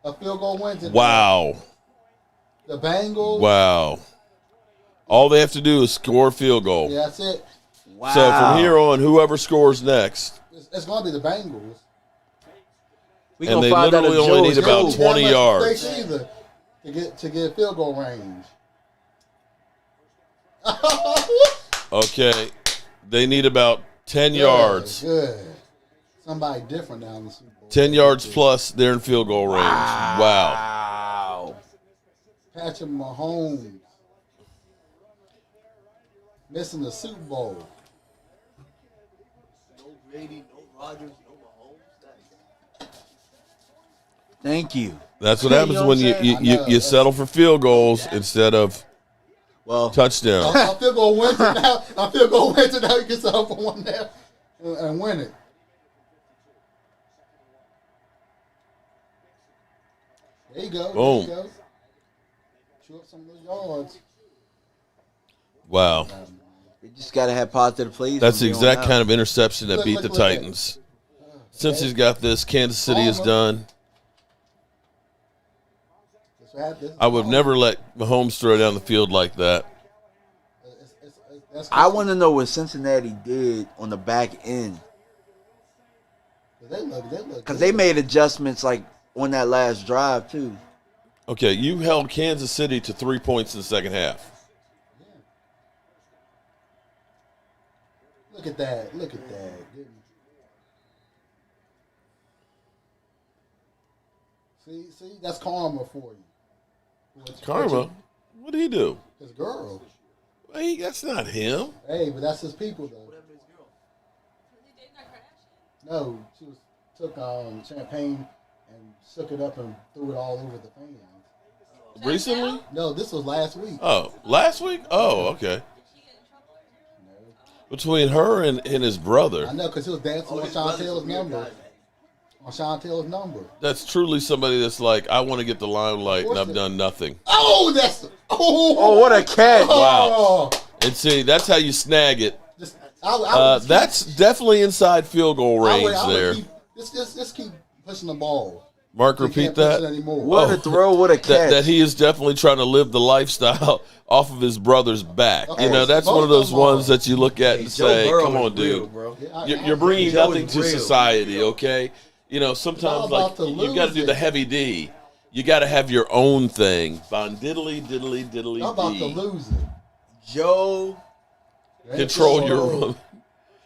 A field goal wins it. Wow. The Bengals. Wow. All they have to do is score a field goal. Yeah, that's it. Wow. So from here on, whoever scores next. It's going to be the Bengals. And they literally only need about 20 yards. Either to get field goal range. Okay. They need about 10 yards. Good. Somebody different now in the Super Bowl. 10 yards plus, they're in field goal range. Wow. Patrick Mahomes missing the Super Bowl. No Brady, no Rodgers, no Mahomes. Thank you. That's what happens when you settle for field goals instead of touchdowns. I feel go win it now. I feel go win it now. You get settle for one now and win it. There you go. Boom. There you go. Chew up some of those yards. Wow. We just got to have positive plays. That's the exact kind of interception that beat the look Titans. Since he's got this, Kansas City is done. I would never let Mahomes throw down the field like that. I want to know what Cincinnati did on the back end. Because they made adjustments like on that last drive, too. Okay, you held Kansas City to 3 points in the second half. Look at that. Look at that. See, that's karma for you. Karma? What did he do? His girl. Hey, that's not him. Hey, but that's his people, though. No, she took champagne and shook it up and threw it all over the fans. Recently? No, this was last week. Oh, last week? Oh, okay. Between her and his brother. I know, because he was dancing on Chantel's number. On Chantel's number. That's truly somebody that's like, I want to get the limelight and I've done nothing. Oh, that's... Oh, what a catch. Wow. And see, that's how you snag it. That's definitely inside field goal range there. Just keep pushing the ball. Mark, repeat that. What a throw, what a catch. That he is definitely trying to live the lifestyle off of his brother's back. Okay. You know, that's one of those ones that you look at and say, come on, dude. You're bringing nothing to society, okay? You know, sometimes like you got to do the heavy D. You got to have your own thing. Bon diddly diddly diddly I'm about to dee. lose it. Joe. Control your room.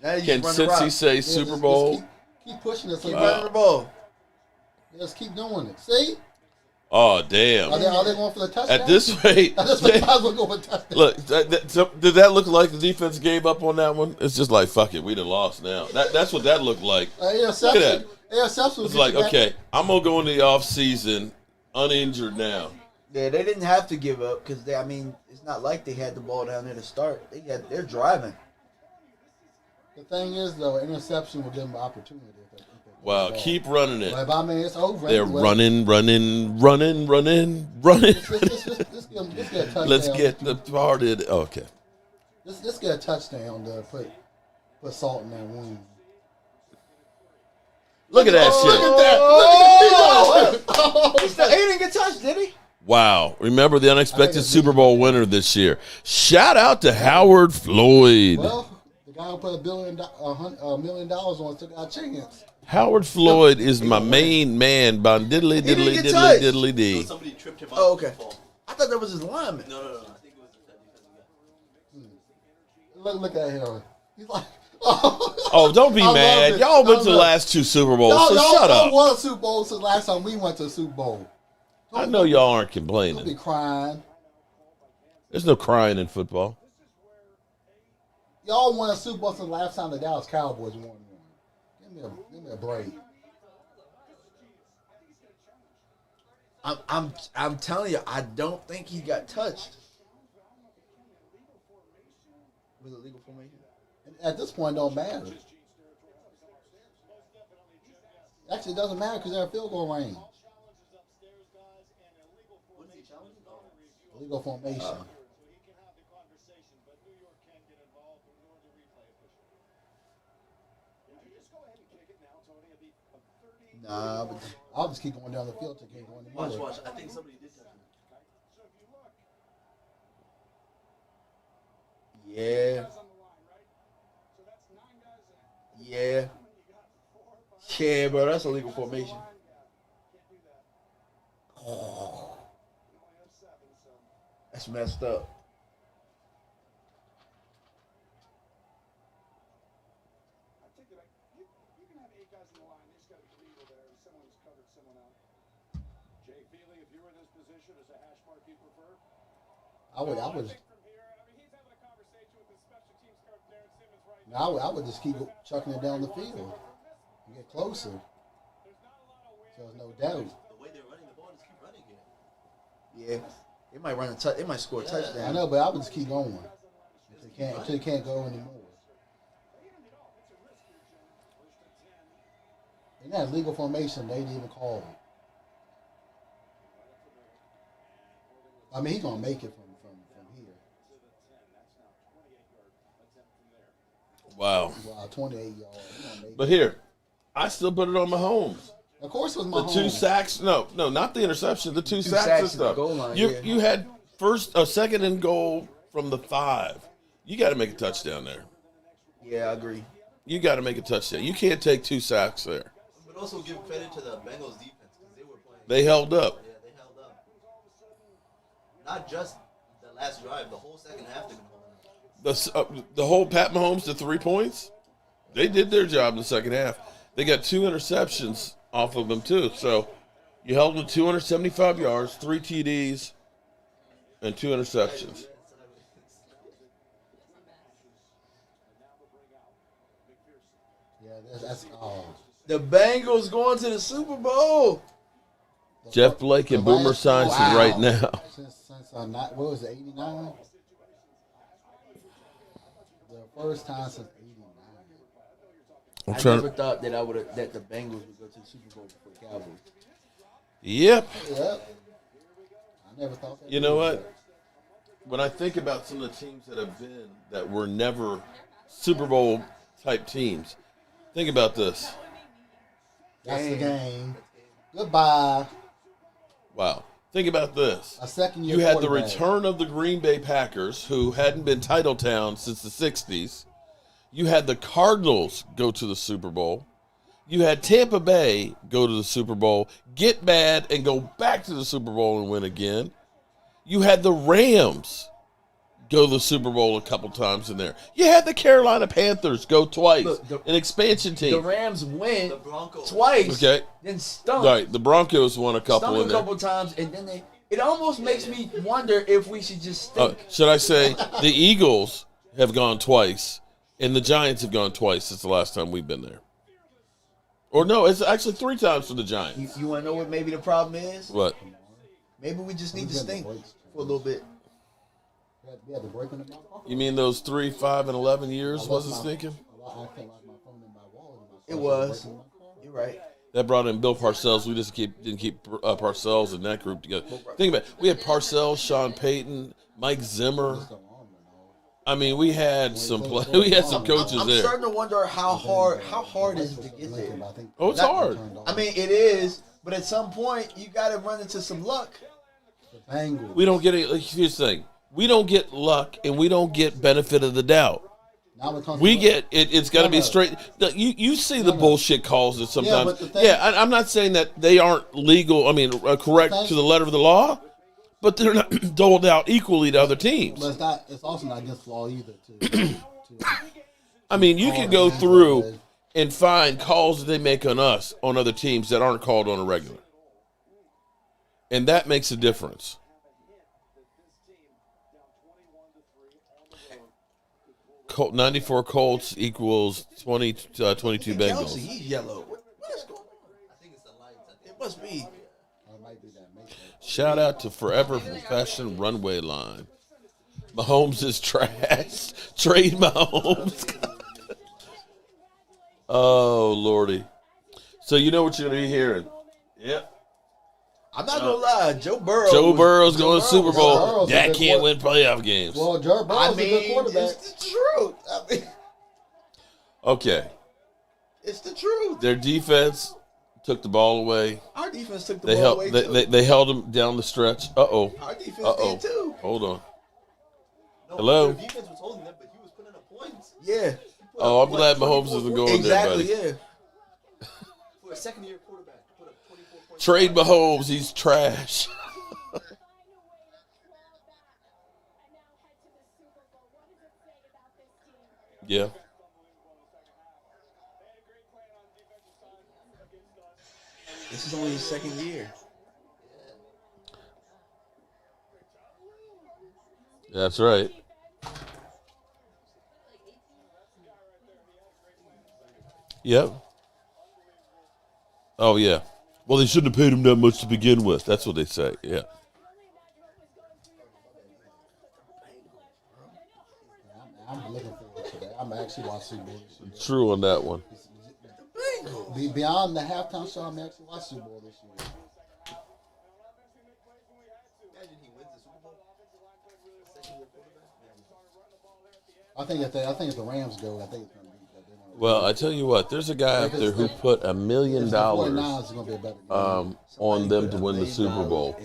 Can Cincy say Super Bowl? Keep pushing it. Keep running the ball. Just keep doing it. See? Oh, damn. Are they going for the touchdown? At this rate. At this rate, might as well go for touchdown. Look, did that look like the defense gave up on that one? It's just like, fuck it, we done lost now. That's what that looked like. Look at that. It's like, okay, I'm going to go into the offseason uninjured now. Yeah, they didn't have to give up because, it's not like they had the ball down there to start. They're driving. The thing is, though, interception will give them an opportunity. Wow, keep running it. But I mean, it's over. They're anyway. running. Let's get a touchdown. Let's get the parted. Okay. Let's get a touchdown to put salt in that wound. Look at that shit. Look at that. He didn't get touched, did he? Wow. Remember the unexpected Super Bowl winner this year. Shout out to Howard Floyd. Well, the guy who put $1 million on it took our chance. Howard Floyd is my main man. Bon diddly diddly diddly diddly dee. Somebody tripped him up. Oh, okay. I thought that was his lineman. No. I think it was that defensive guy. Look at him. He's like, oh, don't be mad. Y'all went to the last two Super Bowls, so shut up. Y'all won a Super Bowl since last time we went to a Super Bowl. I know y'all aren't Don't be complaining. crying. There's no crying in football. Y'all won a Super Bowl since last time the Dallas Cowboys won one. Give me a break. I'm telling you, I don't think he got touched. Was it legal formation? At this point, it don't matter. Actually, it doesn't matter because they're a field goal range. What is he challenging? Oh. Illegal formation. Nah, but I'll just keep going down the field till can't go anymore. Watch. I think somebody did touch him. Yeah. Yeah. Yeah, bro, that's a legal formation. Oh. That's messed up. I would just keep chucking it down the field. Get closer. So there's no doubt. The way they're running the ball, just keep running it. Yeah. They might run a touch. They might score a touchdown. I know, but I would just keep going until they can't go anymore. And that legal formation, they didn't even call it. I mean, he's gonna make it from here. Wow. 28 yards. But here, I still put it on Mahomes. Of course, it was The Mahomes. 2 sacks. No, not the interception. The two sacks sacks and in the stuff. goal line, you yeah. you had second and goal from the 5. You got to make a touchdown there. Yeah, I agree. You got to make a touchdown. You can't take 2 sacks there. But also give credit to the Bengals defense because they were playing. They held up. Yeah, they held up. Not just the last drive, the whole second half they've been holding up. The whole Pat Mahomes to 3 points, they did their job in the second half. They got 2 interceptions off of them too. So you held them to 275 yards, 3 TDs, and 2 interceptions. Yeah, that's The Bengals going to the Super Bowl. Jeff Blake and Boomer Science right now. Since what was it, 89? The first time since 89. I never thought that the Bengals would go to the Super Bowl before the Cowboys. Yep. I never thought that. You know what? When I think about some of the teams that were never Super Bowl type teams, think about this. That's the game. Goodbye. Wow. Think about this. A second year You had the quarterback. return of the Green Bay Packers, who hadn't been title town since the 60s. You had the Cardinals go to the Super Bowl. You had Tampa Bay go to the Super Bowl, get bad, and go back to the Super Bowl and win again. You had the Rams go to the Super Bowl a couple times in there. You had the Carolina Panthers go twice, an expansion team. The Rams win twice, then stunk. Right, the Broncos won a couple Stunk in a there. couple times, and then it almost makes me wonder if we should just stink. Should I say the Eagles have gone twice, and the Giants have gone twice since the last time we've been there. Or no, it's actually 3 times for the Giants. You want to know what maybe the problem is? What? Maybe we just need to stink for a little bit. We had the break in the You mean those 3, 5, and 11 years wasn't stinking? I felt like my phone in my wallet. It was. You're right. That brought in Bill Parcells. We just didn't keep Parcells in that group together. Think about it. We had Parcells, Sean Payton, Mike Zimmer. I mean, we had some coaches I'm there. starting to wonder how hard is it to get there? Oh, it's hard. I mean, it is, but at some point you got to run into some luck. We don't get it. Here's the thing: we don't get luck, and we don't get benefit of the doubt. We get it. It's got to be straight. You see the bullshit calls that sometimes. I'm not saying that they aren't legal. I mean, correct to the letter of the law, but they're not doled out equally to other teams. But it's not. It's also not against the law either. To I mean, you can go through and find calls that they make on us on other teams that aren't called on a regular, and that makes a difference. 94 Colts equals 22 Bengals. Kelsey, he's yellow. What is going on? I think it's the lights. It must be. It might be that. Shout out to Forever Fashion Runway Line. Mahomes is trash. Trade Mahomes. Oh, Lordy. So you know what you're going to be hearing. Yep. I'm not gonna lie, Joe Burrow. Burrow's going to Super Bowl. Burrow's a That good can't quarter- win playoff games. Well, Joe Burrow's a good quarterback. It's the truth. Okay. It's the truth. Their defense took the ball away. Our defense took the They ball held away they held them down the stretch. Uh-oh. Our defense Uh-oh. did too. Hold on. No, Hello? their defense was holding them, but he was putting up points. Yeah. Oh, I'm glad Mahomes isn't going Exactly. there, buddy. Yeah. For a second-year quarterback, to put up 24 points. Trade Mahomes. He's trash. Yeah. This is only his second year. That's right. Yep. Oh, yeah. Well, they shouldn't have paid him that much to begin with. That's what they say. Yeah. I'm looking forward to that. I'm actually watching Super Bowl this year. True on that one. Beyond the halftime show, I'm actually watching Super Bowl this year. Imagine he wins the Super Bowl. Second-year quarterback. I think if the Rams go, I think it's going to be that. Well, I tell you what, there's a guy out there who put $1 million It's going to be a better game. on them to win the Super Bowl.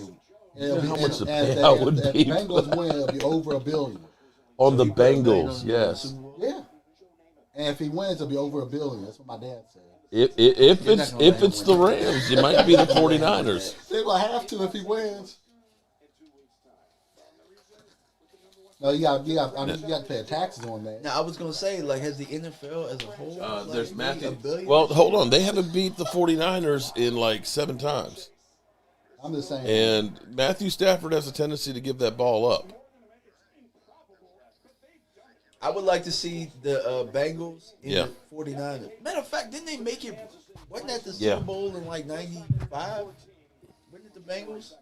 It'll be- how much the and payout would if be. the Bengals win, it'll be over $1 billion. On the Bengals, yes. Yeah. And if he wins, it'll be over $1 billion. That's what my dad said. If it's the Rams, it might be the 49ers. They're going to have to if he wins. No, you got to pay taxes on that. Now I was gonna say, like, has the NFL as a whole? There's made Matthew. $1 billion? Well, hold on. They haven't beat the 49ers in like 7 times. I'm just saying. And Matthew Stafford has a tendency to give that ball up. I would like to see the Bengals in Yeah. the 49ers. Matter of fact, didn't they make it? Wasn't that the Super Yeah. Bowl in like '95? Wasn't it the Bengals?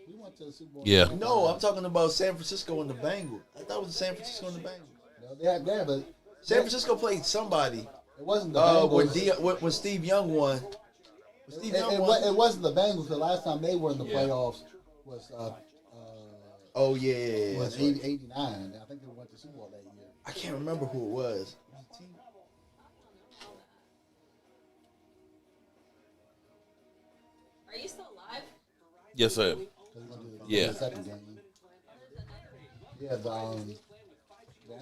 We went to the Super Bowl. Yeah. No, I'm talking about San Francisco and the Bengals. I thought it was San Francisco and the Bengals. No, they had that, but San Francisco played somebody. it wasn't the Bengals. When Steve Young won. When Steve Young won. It wasn't the Bengals. The last time they were in the playoffs was Oh yeah. was That's right. 89. I think they went to Super Bowl that year. I can't remember who it was. Are you still alive? Yes, I am. Yeah. The second game. Yeah, the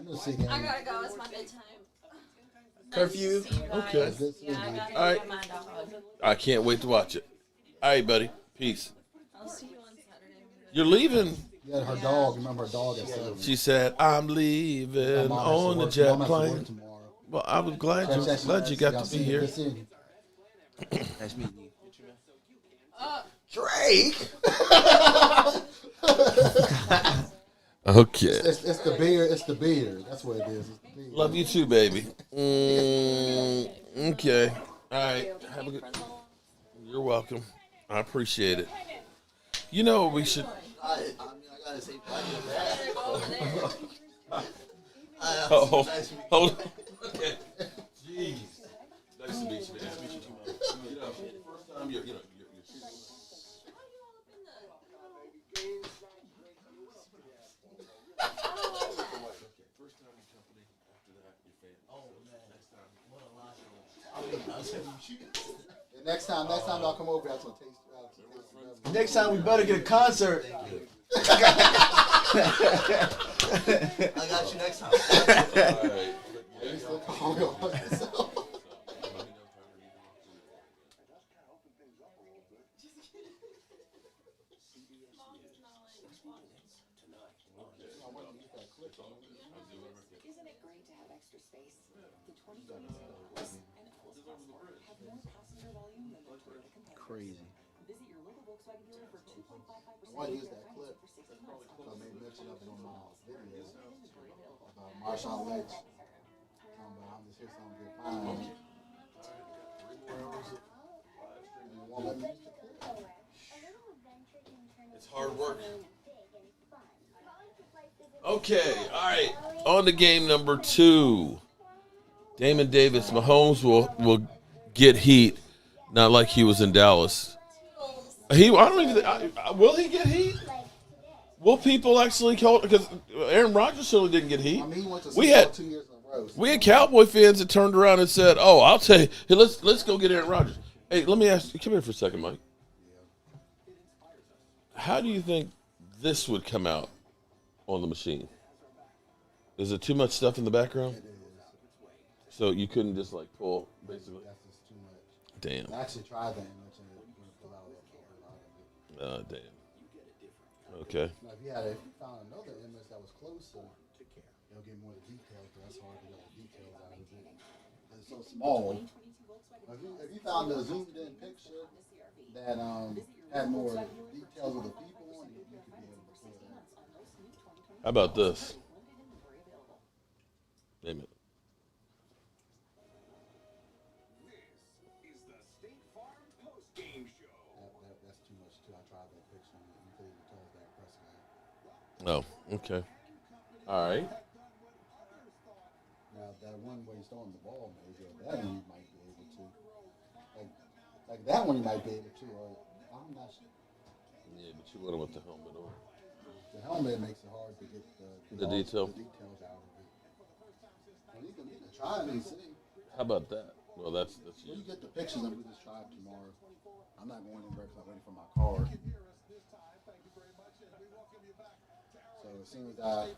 NFC game. I gotta go. It's my bedtime. Curfew. Okay. Yeah, I gotta All right. get my dog. I can't wait to watch it. All right, buddy. Peace. I'll see you on Saturday. You're leaving. Yeah, her dog. Remember her dog at 7. She said, I'm leaving on the jet plane. Well, I was glad you got to be here. Nice meeting you. Drake. Okay. It's the beer. It's the beer. That's what it is. It's the beer. Love you too, baby. Okay. All right. Have a good. You're welcome. I appreciate it. You know what we should. I gotta say, Oh, hold on. Okay. Jeez. Nice to meet you, man. Nice to meet you too, man. You know, first time you're Next time y'all come over, that's gonna taste. Next time we better get a concert. I got you next time. Isn't it great to have extra space? The 2022 Holmes and Holmes Passport have more passenger volume than their Toyota competitors. Crazy. Visit your local Volkswagen dealer for 2.55% I want to use that clip. for 60 months. I made mention of it on my video about Marshawn Lynch. I'm just here something good fine. And it won't let me use the clip. It's hard work. Okay, all right. On to game number 2. Damon Davis, Mahomes will get heat, not like he was in Dallas. I don't even. Will he get heat? Will people actually call? Because Aaron Rodgers certainly didn't get heat. I mean, he went to We Super had Bowl 2 years in a row. we had Cowboy fans that turned around and said, "Oh, I'll tell you. Hey, let's go get Aaron Rodgers." Hey, let me ask you. Come here for a second, Mike. How do you think this would come out on the machine? Is it too much stuff in the background? It is. So you couldn't just like pull, basically. That's just too much. Damn. I actually tried that and mentioned it wouldn't pull out a lot of it. Damn. Okay. Now, if you found another image that was closer, they'll get more of the details. But that's hard to get all the details out of it. It's so small. If you found a zoomed in picture that had more details of the people on it, you could be able to see that. How about this? Name it. That's too much too. I tried that picture and you couldn't even tell that Prescott. Oh, okay. All right. Now that one where he's throwing the ball, maybe that one you might be able to. Like that one you might be able to. Or I'm not sure. Yeah, but you went with the helmet on. The helmet makes it hard to get The details out of it. Well, you can try it and see. How about that? Well, that's When you. you get the pictures, and we just try it tomorrow. I'm not going anywhere because I'm waiting for my car. So as soon as I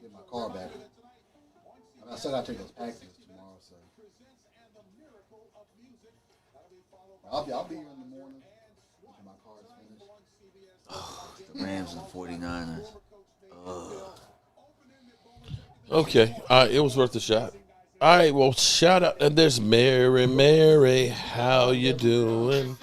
get my car back, I still got to take those packages tomorrow. So I'll be here in the morning until my car is finished. The Rams and 49ers. Okay. It was worth a shot. All right. Well, shout out. And there's Mary. How you doing?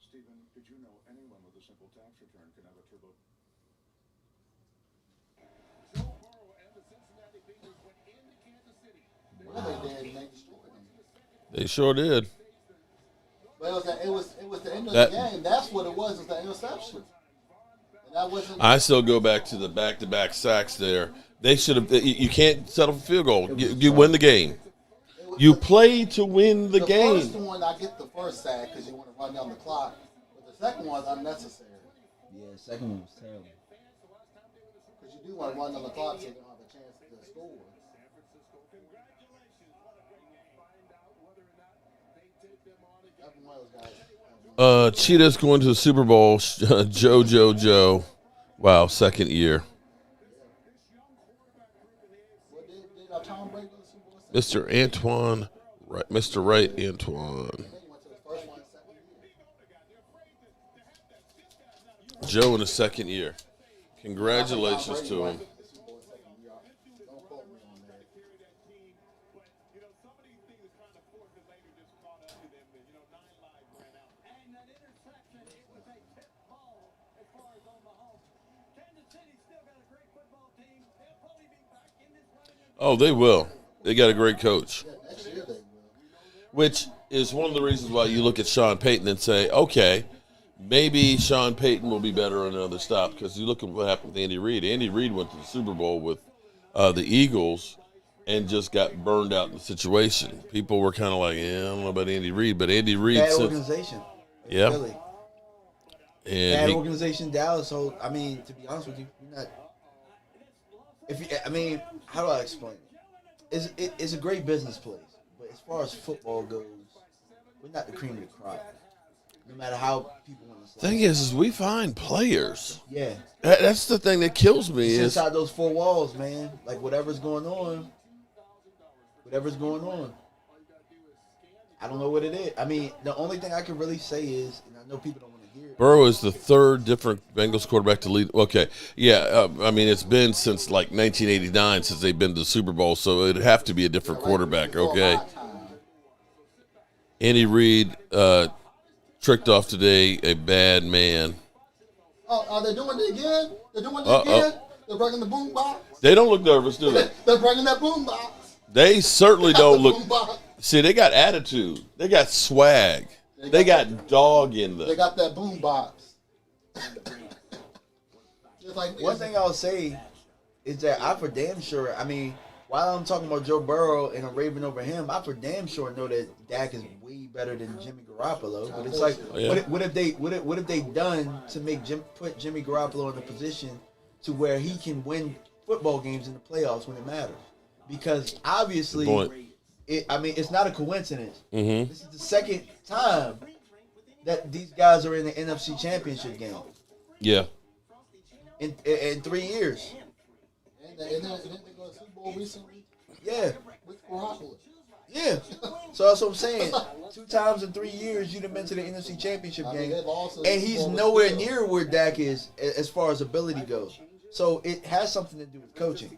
Stephen, did you know anyone with a simple tax return can have a turbo? Joe Burrow and the Cincinnati Bengals went into Kansas City. Well, they did, and they destroyed them. They sure did. But it was the end of That- the game. That's what it was. It was the interception. And that wasn't. I still go back to the back-to-back sacks there. They should have. You can't settle for field goal. You win the game. You play to win the game. The first one, I get the first sack because you want to run down the clock. But the second one's unnecessary. Yeah, the second one was terrible. Because you do want to run down the clock so you don't have a chance to score. Every one of those guys. Cheetah's going to the Super Bowl. Joe. Wow, second year. What did Tom Brady go to the Super Bowl? Mr. Antoine, right? Mr. Right, Antoine. He went to the first one, second year. Joe in his second year. Congratulations to him. Don't quote me on that. Oh, they will. They got a great coach. Next year they will. Which is one of the reasons why you look at Sean Payton and say, okay, maybe Sean Payton will be better on another stop. Because you look at what happened with Andy Reid. Andy Reid went to the Super Bowl with the Eagles and just got burned out in the situation. People were kind of like, yeah, I don't know about Andy Reid. But Andy Reid Bad said, organization. yeah. Really. And Bad he, organization, Dallas. So, I mean, to be honest with you, you're not. How do I explain it? It's a great business place, but as far as football goes, we're not the cream of the crop. No matter how people want to say. thing is we find players. Yeah. That's the thing that kills me. It's Is inside those four walls, man. Like whatever's going on. I don't know what it is. I mean, the only thing I can really say is, and I know people don't want to hear it. Burrow is the third different Bengals quarterback to lead. Okay, yeah. I mean, it's been since like 1989 since they've been to the Super Bowl, so it'd have to be a different quarterback. Okay. Andy Reid tricked off today a bad man. Oh, are they doing it again? They're doing it again? They're bringing the boom box? They don't look nervous, do they? They're bringing that boom box. They certainly don't look. Boom box. See, they got attitude. They got swag. They got dog in them. They got that boom box. Like, one thing I'll say is that I for damn sure, I mean, while I'm talking about Joe Burrow and I'm raving over him, I for damn sure know that Dak is way better than Jimmy Garoppolo. But it's like, what have they done to put Jimmy Garoppolo in a position to where he can win football games in the playoffs when it matters? Because obviously, it's not a coincidence. Mm-hmm. This is the second time that these guys are in the NFC Championship game. Yeah. In 3 years. And then they go to the Super Bowl recently? Yeah. With Garoppolo. Yeah. So that's what I'm saying. 2 times in 3 years, you'd have been to the NFC Championship game. And he's nowhere near where Dak is as far as ability goes. So it has something to do with coaching.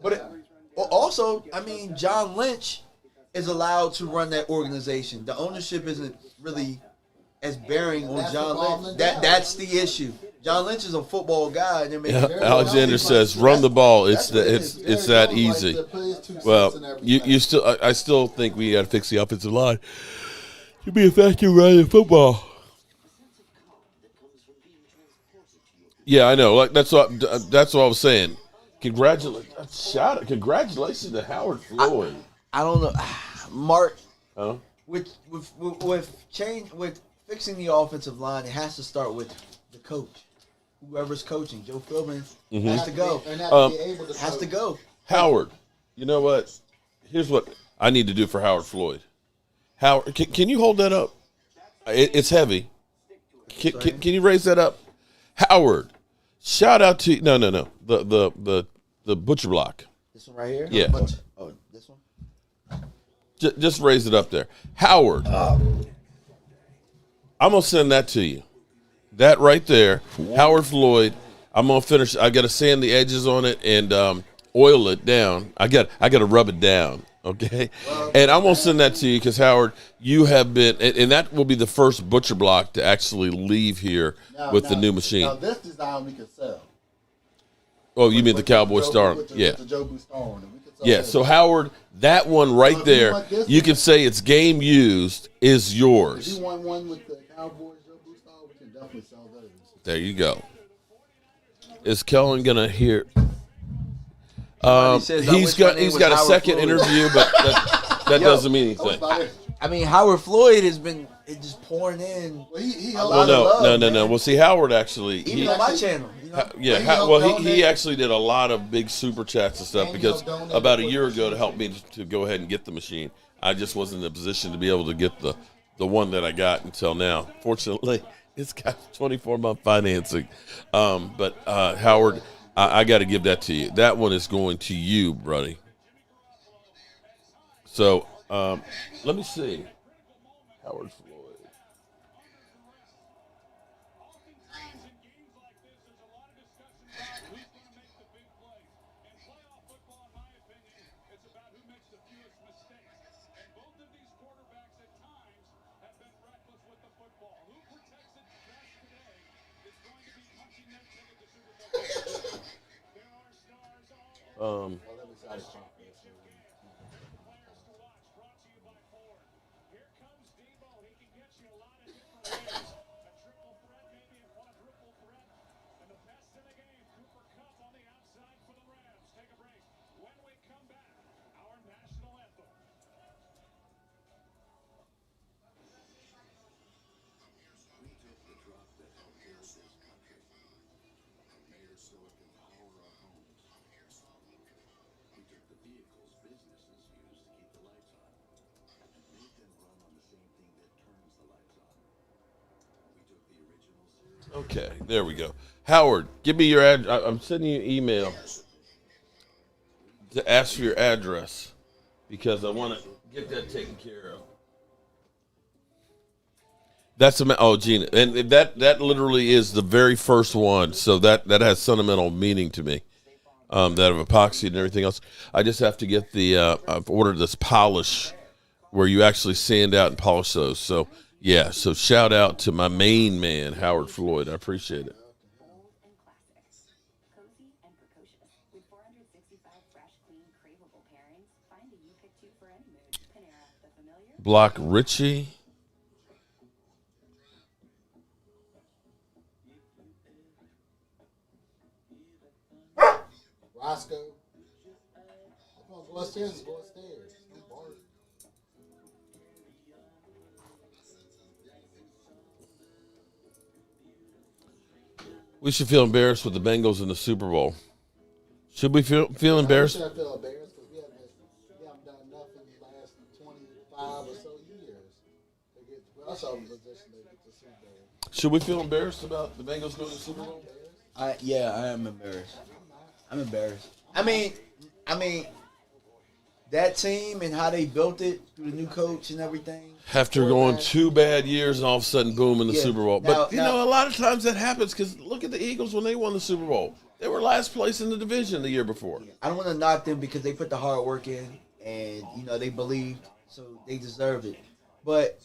But also, I mean, John Lynch is allowed to run that organization. The ownership isn't really as bearing on John Lynch. That's the issue. John Lynch is a football guy, and they're making Alexander says, "Run the ball. It's that easy." Well, you still, I still think we got to fix the offensive line to be effective running football. Yeah, I know. Like that's what I was saying. Congratulations to Howard Floyd. I don't know, Mark. Huh? With fixing the offensive line, it has to start with the coach. Whoever's coaching, Joe Philbin has to go. Has to go. Howard, you know what? Here's what I need to do for Howard Floyd. Howard, can you hold that up? It's heavy. Can you raise that up? Howard, shout out to no the butcher block. This one right here. Yeah. Oh, this one. Just raise it up there, Howard. I'm gonna send that to you. That right there, Howard Floyd. I'm gonna finish. I gotta sand the edges on it and oil it down. I gotta rub it down. Okay, and I'm gonna send that to you because Howard, you have been, and that will be the first butcher block to actually leave here with the new machine. Now this design we can sell. Oh, you mean the Cowboy Star? Yeah. The Jobu Star. Yeah. So Howard, that one right there, you can say it's game used is yours. If you want one with the Cowboys Jobu Star, we can definitely sell those. There you go. Is Kellen gonna hear? He's got a second interview, but that doesn't mean anything. I mean, Howard Floyd has been just pouring in. Well, no. Well, see, Howard actually, even on my channel. He actually did a lot of big super chats and stuff because about a year ago to help me to go ahead and get the machine, I just wasn't in a position to be able to get the one that I got until now. Fortunately, it's got 24-month financing. But Howard, I got to give that to you. That one is going to you, buddy. So let me see. Howard Floyd. Okay, there we go. Howard, give me your address. I'm sending you an email to ask for your address because I want to get that taken care of. That's Gina, and that literally is the very first one. So that has sentimental meaning to me. That of epoxy and everything else. I just have to get I've ordered this polish where you actually sand out and polish those. So Yeah, so shout out to my main man, Howard Floyd. I appreciate it. Block Richie. Roscoe. Come on, go upstairs. Go upstairs. Don't bark. We should feel embarrassed with the Bengals in the Super Bowl. Should we feel embarrassed? I feel embarrassed because we haven't done enough in the last 25 or so years to get us out of the position to get the Super Bowl. Should we feel embarrassed about the Bengals going to the Super Bowl? I am embarrassed. I'm embarrassed. I mean, that team and how they built it through the new coach and everything. After going 2 bad years and all of a sudden, boom, in the Super Bowl. But, a lot of times that happens because look at the Eagles when they won the Super Bowl. They were last place in the division the year before. I don't want to knock them because they put the hard work in and, they believed, so they deserved it. But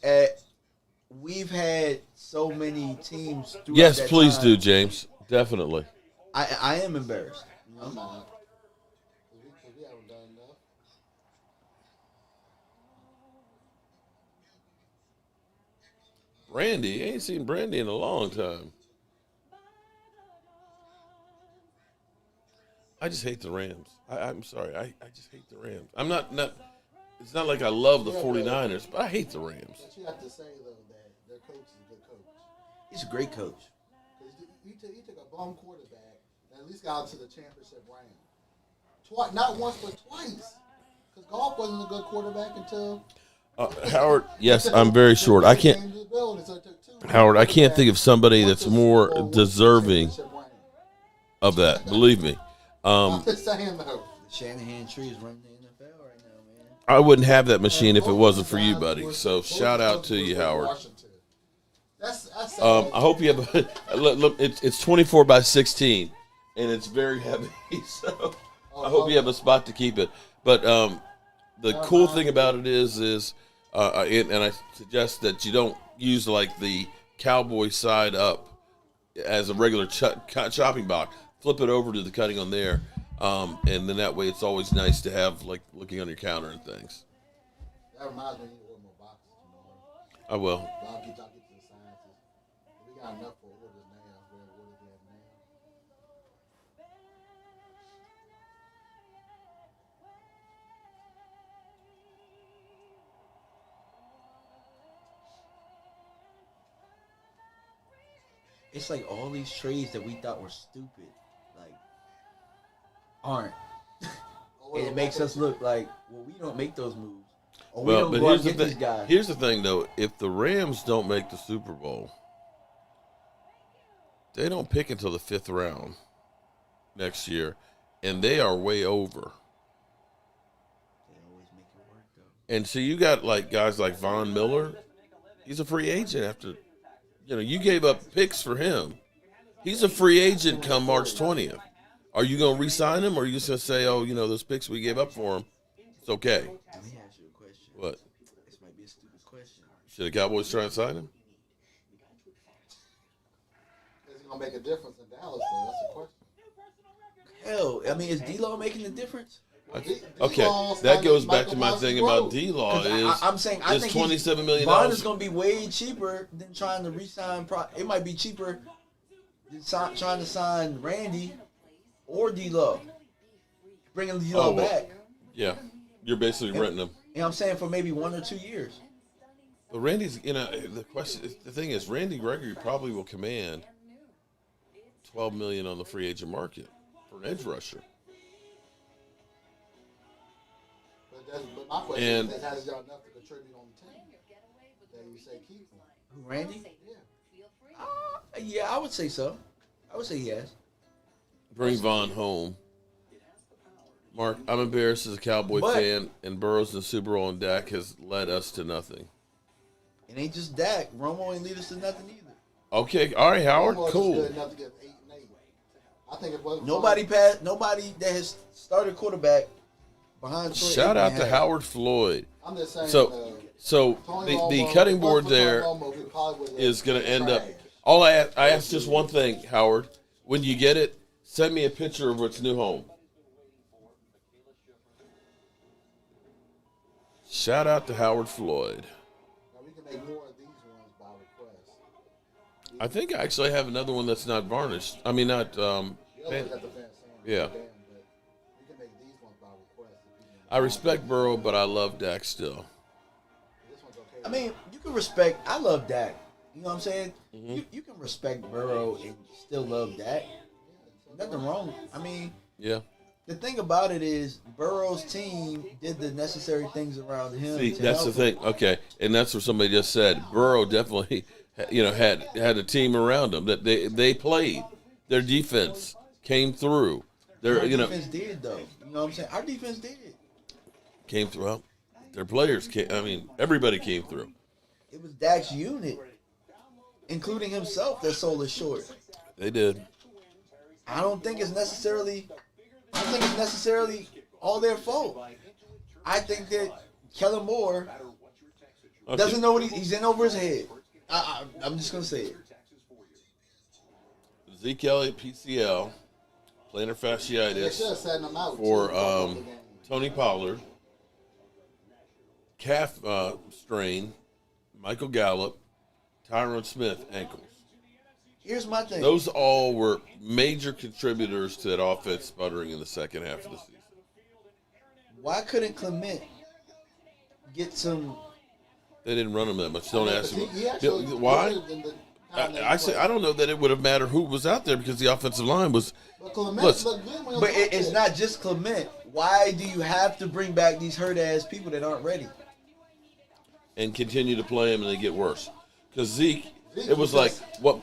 we've had so many teams throughout Yes, that please time. do, James. Definitely. I am embarrassed. I'm not. Because we haven't done enough. Brandy. I ain't seen Brandy in a long time. I just hate the Rams. I'm sorry. I just hate the Rams. I'm not. It's not like I love the 49ers, but I hate the Rams. But you have to say, though, that their coach is a good coach. He's a great coach. He took a bum quarterback and at least got out to the championship round. Not once, but twice. Because Goff wasn't a good quarterback until... Howard, yes, I'm very short. I can't... Howard, I can't think of somebody that's more deserving of that. Believe me. I'm just saying, though. The Shanahan tree is running the NFL right now, man. I wouldn't have that machine if it wasn't for you, buddy. So shout out to you, Howard. I hope you have it's 24 by 16, and it's very heavy. So I hope you have a spot to keep it. But the cool thing about it is and I suggest that you don't use like the cowboy side up as a regular chopping block. Flip it over to the cutting on there, and then that way it's always nice to have like looking on your counter and things. That reminds me, you need to order more boxes tomorrow. I will. I'll get to the sciences. We got enough for orders now. We're orders we have now. It's like all these trades that we thought were stupid, like, aren't. And it makes us look like, well, we don't make those moves. Or we don't go out and get these guys. Here's the thing, though. If the Rams don't make the Super Bowl, they don't pick until the 5th round next year, and they are way over. They always make it work, though. And so you got like guys like Von Miller. He's a free agent after, you gave up picks for him. He's a free agent come March 20th. Are you going to re-sign him, or are you just going to say, those picks we gave up for him, it's okay? Let me ask you a question. What? This might be a stupid question. Should the Cowboys try and sign him? Is he going to make a difference in Dallas, though? That's the question. Hell, I mean, is D-Law making a difference? Okay, that goes back to my thing about D-Law I'm saying I think $27 million. Bond is going to be way cheaper than trying to re-sign. It might be cheaper than trying to sign Randy or D-Law. Bringing D-Law back. Yeah, you're basically renting him. You know what I'm saying? For maybe 1 or 2 years. But Randy's, the thing is, Randy Gregory probably will command $12 million on the free agent market for an edge rusher. But my question is, has he done enough to contribute on the team? That you say keep him. Who, Randy? Yeah. Yeah, I would say so. I would say yes. Bring Vaughn home. Mark, I'm embarrassed as a Cowboy fan, and Burrow's in the Super Bowl, and Dak has led us to nothing. It ain't just Dak. Romo ain't lead us to nothing either. Okay, all right, Howard, cool. Good enough to get 8 and 8. I think it wasn't nobody that has started quarterback behind Troy Shout out Aikman to had. Howard Floyd. I'm just saying. So Tony the Romo, cutting if board it wasn't for there Tony Romo, we probably would've is going to end up. trash. All I ask just one thing, Howard. When you get it, send me a picture of its new home. Shout out to Howard Floyd. Now we can make more of these ones by request. I think I actually have another one that's not varnished. I mean, not. The other ones got the fans saying Yeah. damn, but we can make these ones by request. I respect Burrow, but I love Dak still. This one's okay. I mean, you can respect. I love Dak. You know what I'm saying? Mm-hmm. You can respect Burrow and still love Dak. Nothing wrong. I mean, Yeah. the thing about it is Burrow's team did the necessary things around him. See, to that's the help him. thing. Okay, and that's what somebody just said. Burrow definitely, had a team around him that they played. Their defense came through. Our defense did though. You know what I'm saying? Our defense did. Came through. Well, their players came. I mean, everybody came through. It was Dak's unit, including himself, that sold us short. They did. I don't think it's necessarily all their fault. I think that Kellen Moore Okay. doesn't know what he's in over his head. I'm just gonna say it. Zeke Elliott, PCL, plantar They should have fasciitis sat them out for too, a couple of games. Tony Pollard, calf strain, Michael Gallup, Tyron Smith ankles. Here's my thing. Those all were major contributors to that offense sputtering in the second half of the season. Why couldn't Clement get some? They didn't run him that much. Don't ask him. He actually Why? did in the time that he I say played. I don't know that it would have mattered who was out there because the offensive line was. But Clement Listen, looked good when he was But out it's there. not just Clement. Why do you have to bring back these hurt ass people that aren't ready? And continue to play him and they get worse. Because Zeke, Zeke it was was like just- what?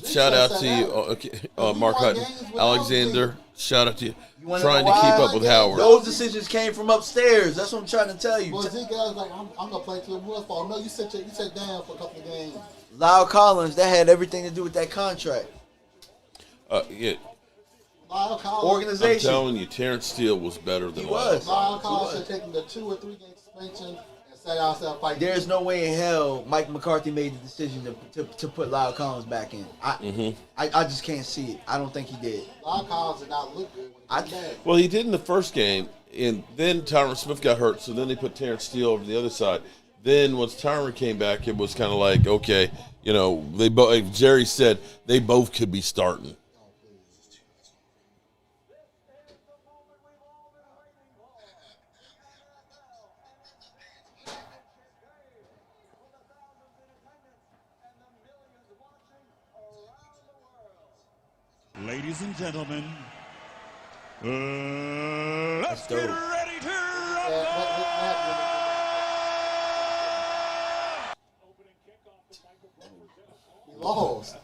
Shout out just to sat you, out. okay, He Mark won Hutton, games without Alexander. Zeke. Shout out to you, You wanna trying to know keep why? up with Howard. Those decisions came from upstairs. That's what I'm trying to tell you. Well, Zeke was like, I'm gonna play till the wheels fall. No, you sit down for a couple of games. Lyle Collins, that had everything to do with that contract. Yeah, Lyle Collins, I'm Organization. telling you, Terrence Steele was better than He Lyle. was. Lyle He Collins was. should have taken the 2 or 3 game suspension and sat outside fighting. There's no way in hell Mike McCarthy made the decision to put Lyle Collins back in. I just can't see it. I don't think he did. Lyle Collins did not look good when he came back. Well, he did in the first game, and then Tyron Smith got hurt, so then they put Terrence Steele over the other side. Then once Tyron came back, it was kind of like, okay, they both. Like Jerry said, they both could be starting. Ladies and gentlemen, let's dope. get ready to Yeah, he lost.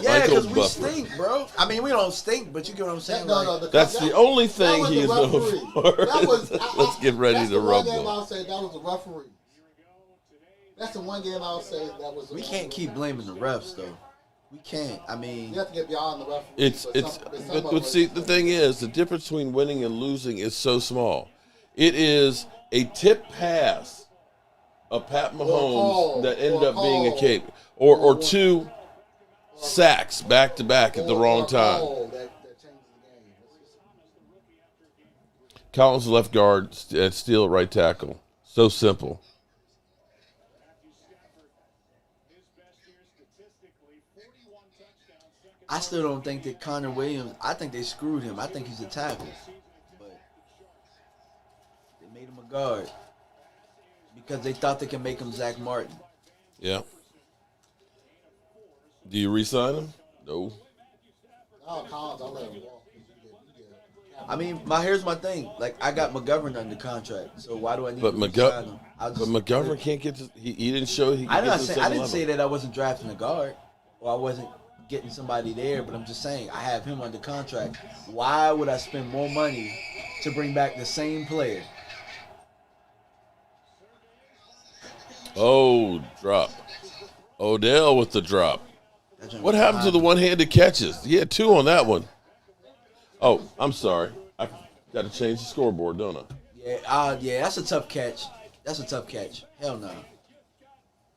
Yeah, Michael because we Buffer. stink, bro. I mean, we don't stink, but you get what I'm saying. That's the only thing was he the is known referee. for. That was, Let's get ready that's to the rub one game them. I'll say that was the referee. That's the one game I'll say that was. We can't keep blaming the refs, though. We can't. I mean, You have to get beyond the referee. But see, the thing is, the difference between winning and losing is so small. It is a tip pass of Pat Mahomes call, that ended or up being a call, cape, or 2 sacks back to back at the wrong time. That changes the game. Collins left guard and Steele at right tackle. So simple. I still don't think that Connor Williams. I think they screwed him. I think he's a tackle, but they made him a guard because they thought they could make him Zach Martin. Yeah. Do you re-sign him? No. Oh, Collins, I'll let him walk. I mean, here's my thing. Like, I got McGovern under contract, so why do I need But to re-sign him? But McGovern can't get to. He didn't show he could I get to the same didn't level. say that I wasn't drafting a guard or I wasn't getting somebody there, but I'm just saying I have him under contract. Why would I spend more money to bring back the same player? Oh, drop. Odell with the drop. What happened to the one-handed catches? He had 2 on that one. Oh, I'm sorry. I got to change the scoreboard, don't I? Yeah, that's a tough catch. That's a tough catch. Hell no.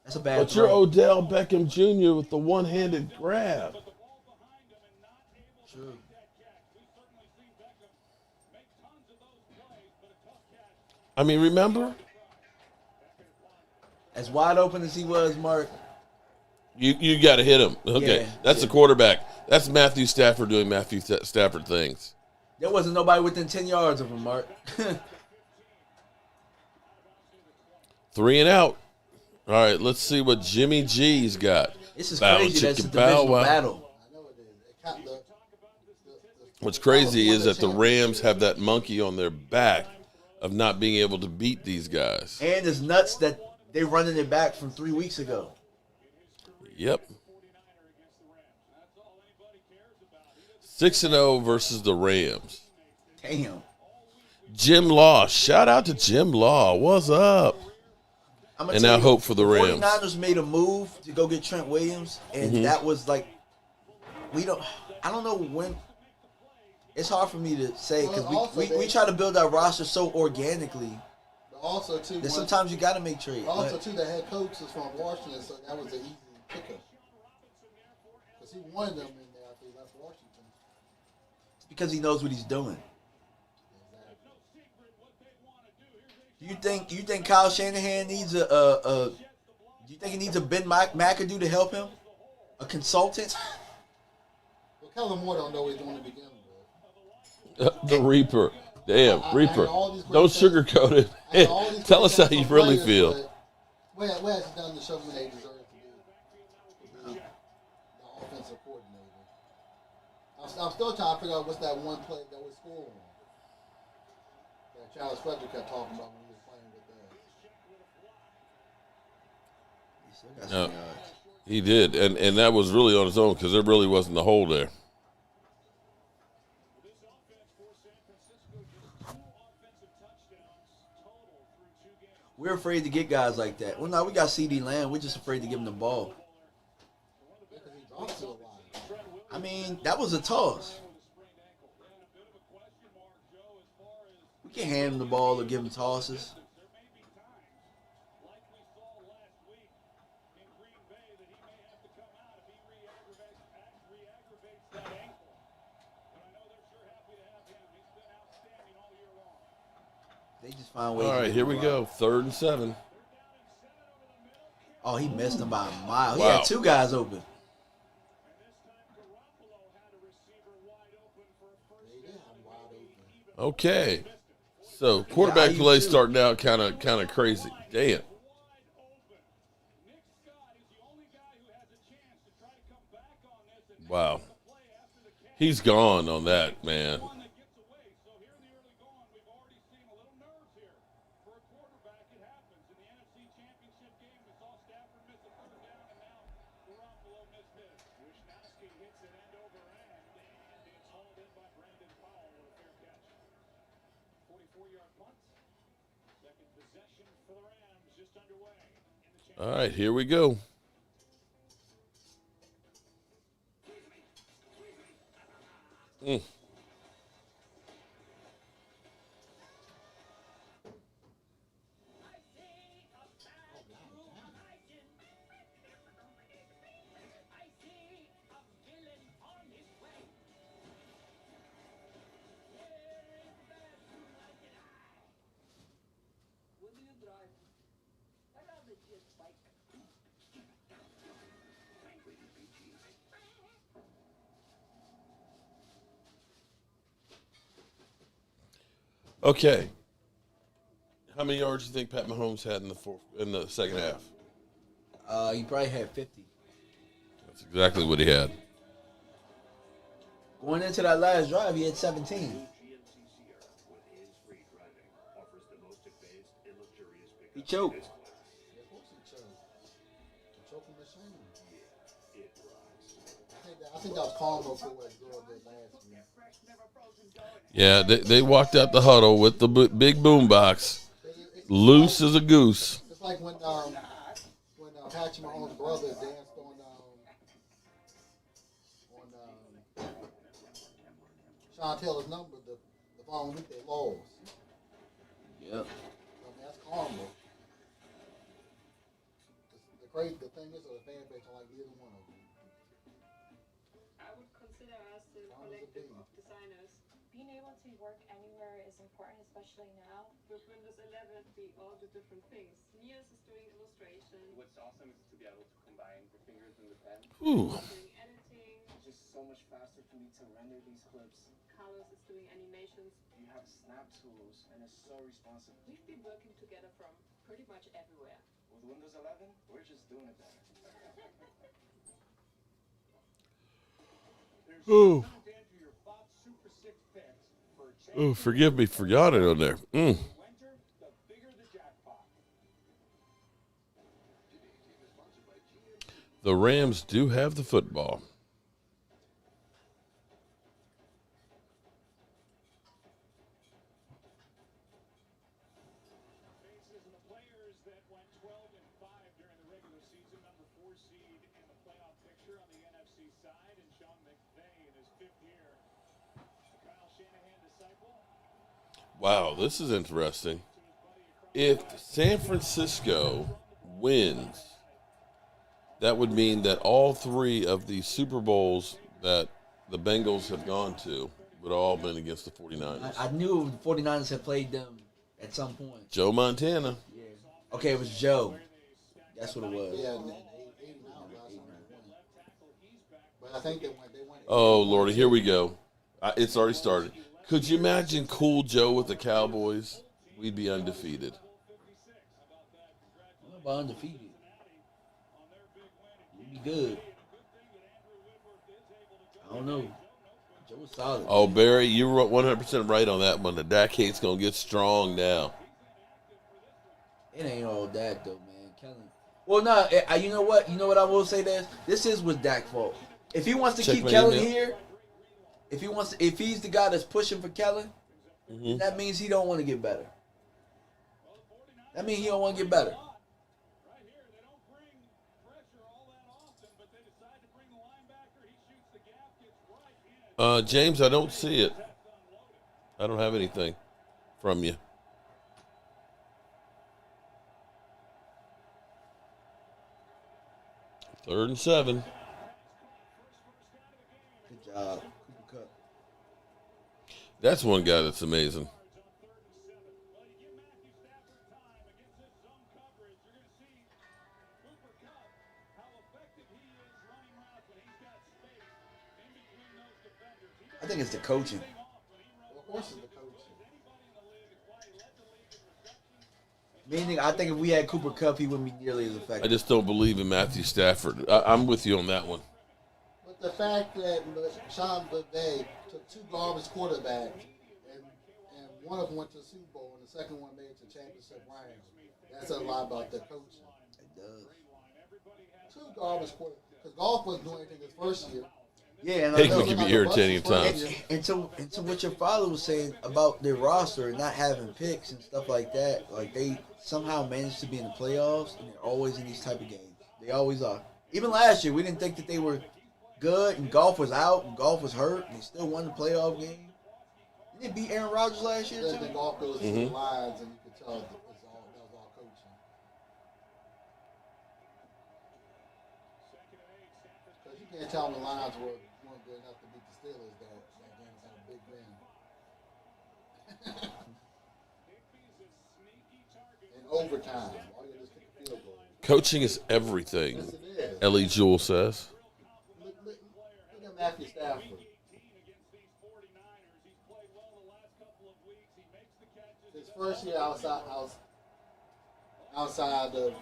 That's a bad But throw. you're Odell Beckham Jr. with the one-handed grab. True. I mean, remember? As wide open as he was, Mark. You got to hit him. Okay, Yeah, that's the quarterback. That's Matthew Stafford doing Matthew Stafford things. There wasn't nobody within 10 yards of him, Mark. 3 and out. All right, let's see what Jimmy G's got. This is Bow, crazy. That's a chicka, bow, divisional wow. battle. What's crazy is that the Rams have that monkey on their back of not being able to beat these guys. And it's nuts that they're running it back from 3 weeks ago. Yep. 6-0 versus the Rams. Damn. Jim Law. Shout out to Jim Law. What's up? And now hope for the Rams. 49ers made a move to go get Trent Williams, and that was like, I don't know when. It's hard for me to say because we try to build our roster so organically. But also, too, that sometimes you got to make trades. Also, too, the head coach is from Washington, so that was an easy pickup. Because he wanted them in there after he left Washington. It's because he knows what he's doing. Do you think Kyle Shanahan needs do you think he needs a Ben McAdoo to help him? A consultant? Well, Kellen Moore don't know what he's doing to begin with. The Reaper. Damn, Reaper. Don't sugarcoat it. Tell us how you really feel. Wes has done the show when they deserve to be the offensive coordinator. I'm still trying to figure out what's that one play that was scored on. That Charles Frederick kept talking about when he was playing with that. He did, and that was really on his own because there really wasn't a hole there. We're afraid to get guys like that. Well, no, we got CD Lamb. We're just afraid to give him the ball. I mean, that was a toss. We can't hand him the ball or give him tosses. They just find ways. All right, here we go. 3rd and 7. Oh, he missed him by a mile. He Wow. had 2 guys open. Okay, so quarterback play starting out kind of crazy. Damn. Wow, he's gone on that, man. All right, here we go. Okay. How many yards do you think Pat Mahomes had in the second half? He probably had 50. That's exactly what he had. Going into that last drive, he had 17. He choked. I think that was karma for what girl did last week. Yeah, they walked out the huddle with the big boom box, loose as a goose. It's like when Patrick Mahomes' brother danced on Sean Taylor's number the following week they lost. Yep. I mean, that's karma. The thing is, the fan base don't like either one of them. I would consider us a collective of designers. Being able to work anywhere is important, especially now. With Windows 11, we all do different things. Nias is doing illustration. What's awesome is to be able to combine the fingers and the pen. Ooh. Doing editing. It's just so much faster for me to render these clips. Carlos is doing animations. You have snap tools, and it's so responsive. We've been working together from pretty much everywhere. With Windows 11, we're just doing it better. Ooh. Oh, forgive me for yawning on there. The Rams do have the football. Wow, this is interesting. If San Francisco wins, that would mean that all three of the Super Bowls that the Bengals have gone to would all been against the 49ers. I knew the 49ers had played them at some point. Joe Montana. Yeah. Okay, it was Joe. That's what it was. Yeah, and 89 last time they won. But I think they went. Oh, Lordy, here we go. It's already started. Could you imagine Cool Joe with the Cowboys? We'd be undefeated. I'm about undefeated. We'd be good. I don't know. Joe was solid. Oh, Barry, you were 100% right on that one. The Dak hate's going to get strong now. It ain't all that, though, man. Kellen. Well, no, you know what? You know what I will say this is with Dak's fault. If he wants to keep Kellen here, if he's the guy that's pushing for Kellen, that means he don't want to get better. That means he don't want to get better. James, I don't see it. I don't have anything from you. Third and 7. Good job, Cooper Kupp. That's one guy that's amazing. I think it's the coaching. Well, of course, it's the coach. Meaning, I think if we had Cooper Kupp, he wouldn't be nearly as effective. I just don't believe in Matthew Stafford. I'm with you on that one. But the fact that Sean McVay took two garbage quarterbacks and one of them went to the Super Bowl and the second one made it to championship round, that says a lot about their coaching. It does. Two garbage quarterbacks. Because Golf wasn't doing anything his first year. Yeah, and Hey, we can be irritating at times. And to what your father was saying about their roster and not having picks and stuff like that, like they somehow managed to be in the playoffs and they're always in these type of games. They always are. Even last year, we didn't think that they were good and Golf was out and Golf was hurt and they still won the playoff game. Didn't they beat Aaron Rodgers last year too? Then Golf goes to the lines and you could tell that was all coaching. Because you can't tell them the Lions weren't good enough to beat the Steelers that game had a big win. In overtime, all you just kick a field goal. Coaching is everything, Yes, it is. Ellie Jewell says. Look at Matthew Stafford. His first year outside the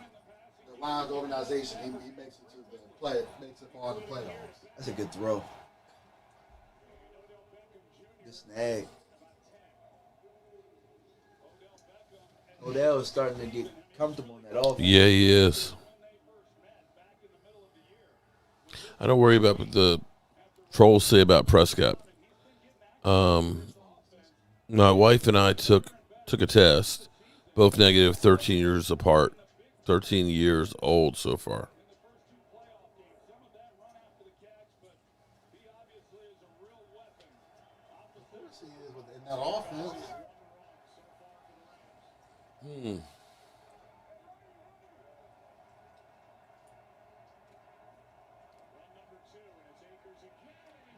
Lions organization, he makes it to makes it far to the playoffs. That's a good throw. Good snag. Odell is starting to get comfortable in that offense. Yeah, he is. I don't worry about what the trolls say about Prescott. My wife and I took a test, both negative, 13 years apart, 13 years old so far. In that offense,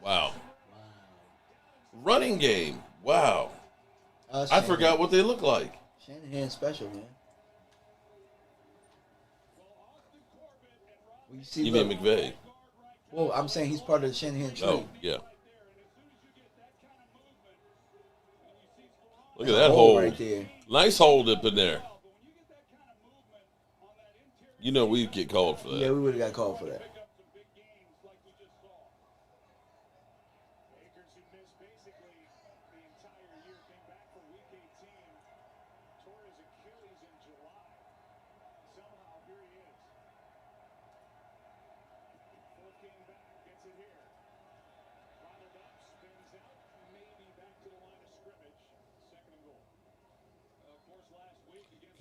Wow. Running game. Wow. I Shanahan. forgot what they look like. Shanahan special, man. Well, You mean McVay? Well, I'm saying he's part of the Shanahan tree. Oh, yeah. Look at that hold. Right there. Nice hold up in there. You know we'd get called for that. Yeah, we would have got called for that.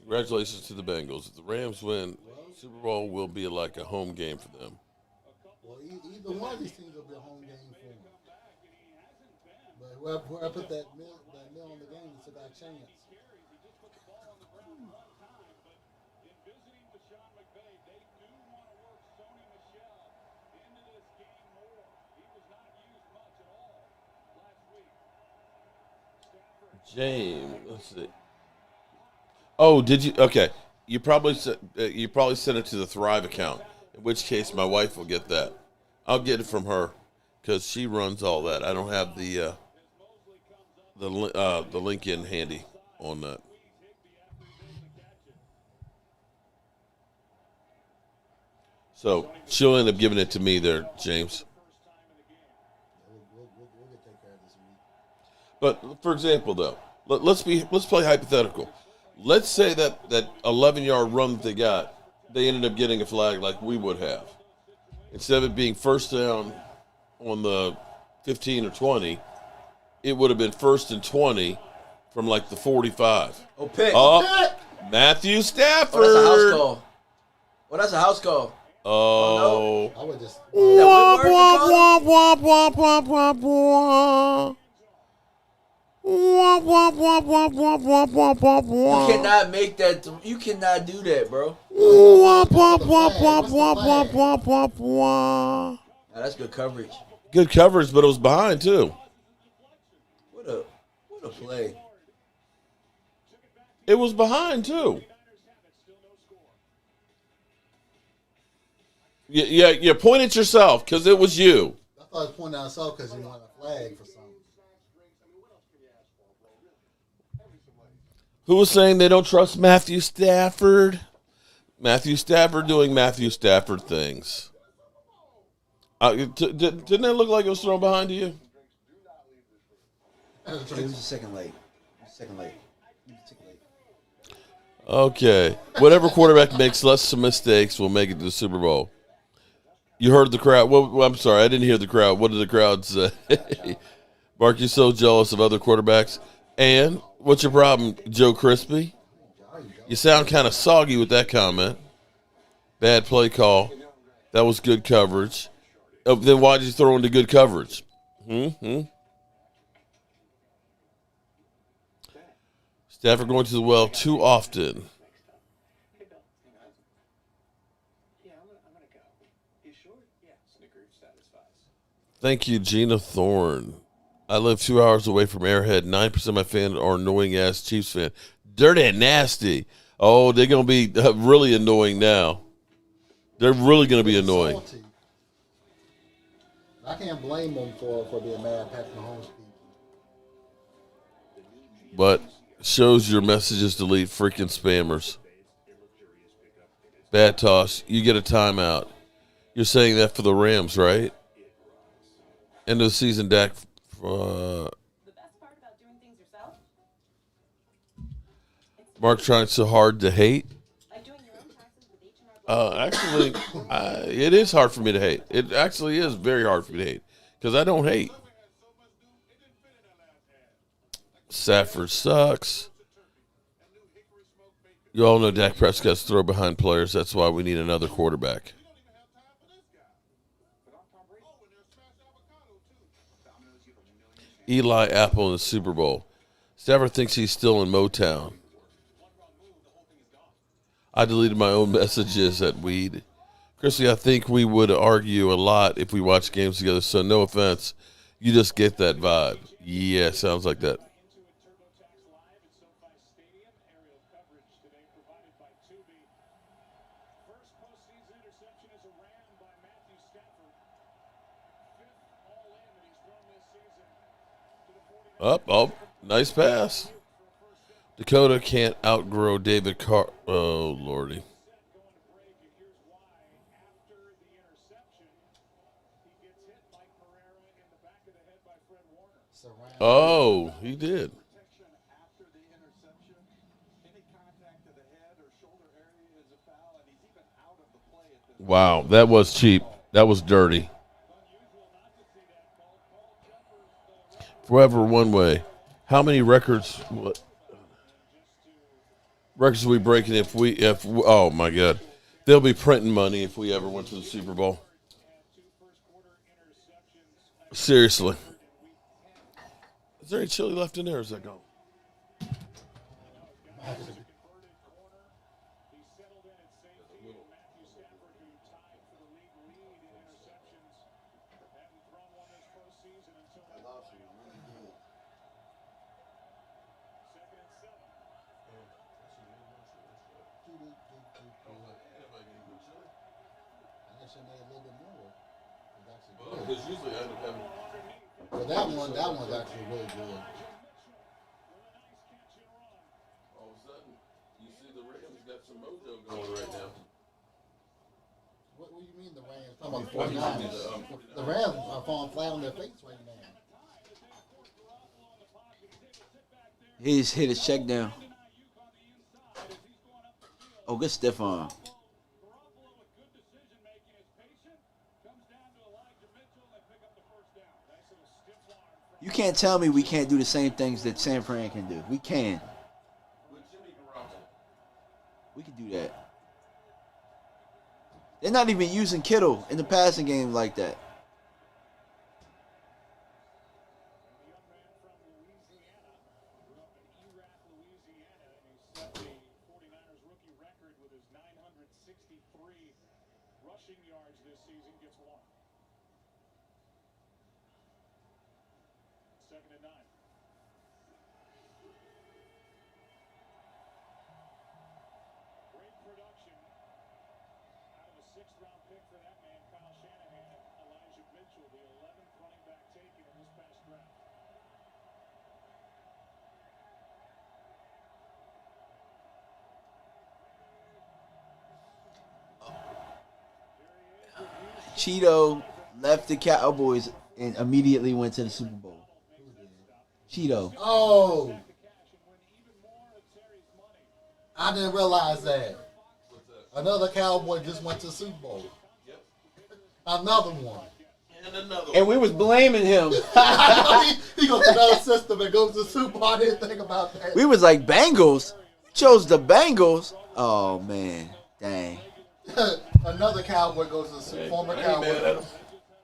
Congratulations to the Bengals. If the Rams win, Super Bowl will be like a home game for them. Well, either one of these teams will be a home game for them. But whoever put that mill on the game, it's got a chance. James, let's see. Oh, did you? Okay, you probably sent it to the Thrive account. In which case, my wife will get that. I'll get it from her because she runs all that. I don't have the link in handy on that. So she'll end up giving it to me there, James. We'll get take care of this week. But for example, though, let's play hypothetical. Let's say that 11-yard run that they got, they ended up getting a flag like we would have. Instead of it being first down on the 15 or 20, it would have been 1st and 20 from like the 45. Oh, pick. Oh, Matthew Stafford. Oh, that's a house call. Oh. I would just. Womp, womp, womp, womp, womp, womp, womp. Womp, womp, womp, womp, womp, womp, womp, womp, womp. You cannot make that. You cannot do that, bro. Womp, womp, womp, womp, womp, womp, womp, womp, womp. Now, that's good coverage. Good coverage, but it was behind too. What a play. It was behind too. Yeah. Point at yourself because it was you. I thought I was pointing at myself because he wanted a flag for something. Who was saying they don't trust Matthew Stafford? Matthew Stafford doing Matthew Stafford things. Didn't that look like it was thrown behind you? It was a second late. Okay. Whatever quarterback makes less mistakes will make it to the Super Bowl. You heard the crowd. Well, I'm sorry, I didn't hear the crowd. What did the crowd say? Mark, you're so jealous of other quarterbacks. And what's your problem, Joe Crispy? You sound kind of soggy with that comment. Bad play call. That was good coverage. Then why did you throw into good coverage? Stafford going to the well too often. Thank you, Gina Thorne. I live 2 hours away from Airhead. 9% of my fans are annoying-ass Chiefs fan. Dirty and nasty. Oh, they're going to be really annoying now. They're really going to be annoying. Salty. I can't blame them for being mad at Patrick Holmes people. But shows your messages delete freaking spammers. Bad toss. You get a timeout. You're saying that for the Rams, right? End of the season, Dak. Mark trying so hard to hate. Actually, it is hard for me to hate. It actually is very hard for me to hate because I don't hate. Stafford sucks. You all know Dak Prescott's throw behind players. That's why we need another quarterback. Eli Apple in the Super Bowl. Stafford thinks he's still in Motown. I deleted my own messages at Weed. Chrissy, I think we would argue a lot if we watched games together, so no offense. You just get that vibe. Yeah, sounds like that. Up, oh, nice pass. Dakota can't outgrow David Carr. Oh, Lordy. Oh, he did. Wow, that was cheap. That was dirty. Forever one way. How many records? What records are we breaking if oh my God, they'll be printing money if we ever went to the Super Bowl. Seriously. Is there any chili left in there? Or is that gone? Because usually I end up having. But that one's actually really good. All of a sudden, you see the Rams got some mojo going right now. What do you mean the Rams? Talking about the 49ers. The Rams are falling flat on their face right now. He just hit his check down. Oh, good stiff arm. You can't tell me we can't do the same things that San Fran can do. We can. We can do that. They're not even using Kittle in the passing game like that. Cheeto left the Cowboys and immediately went to the Super Bowl. Cheeto. Oh, I didn't realize that. Another Cowboy just went to the Super Bowl. Another one. And we was blaming him. he goes to another system and goes to the Super Bowl. I didn't think about that. We was like, Bengals? Chose the Bengals? Oh, man. Dang. Another Cowboy goes to the Super Bowl. Former Cowboy.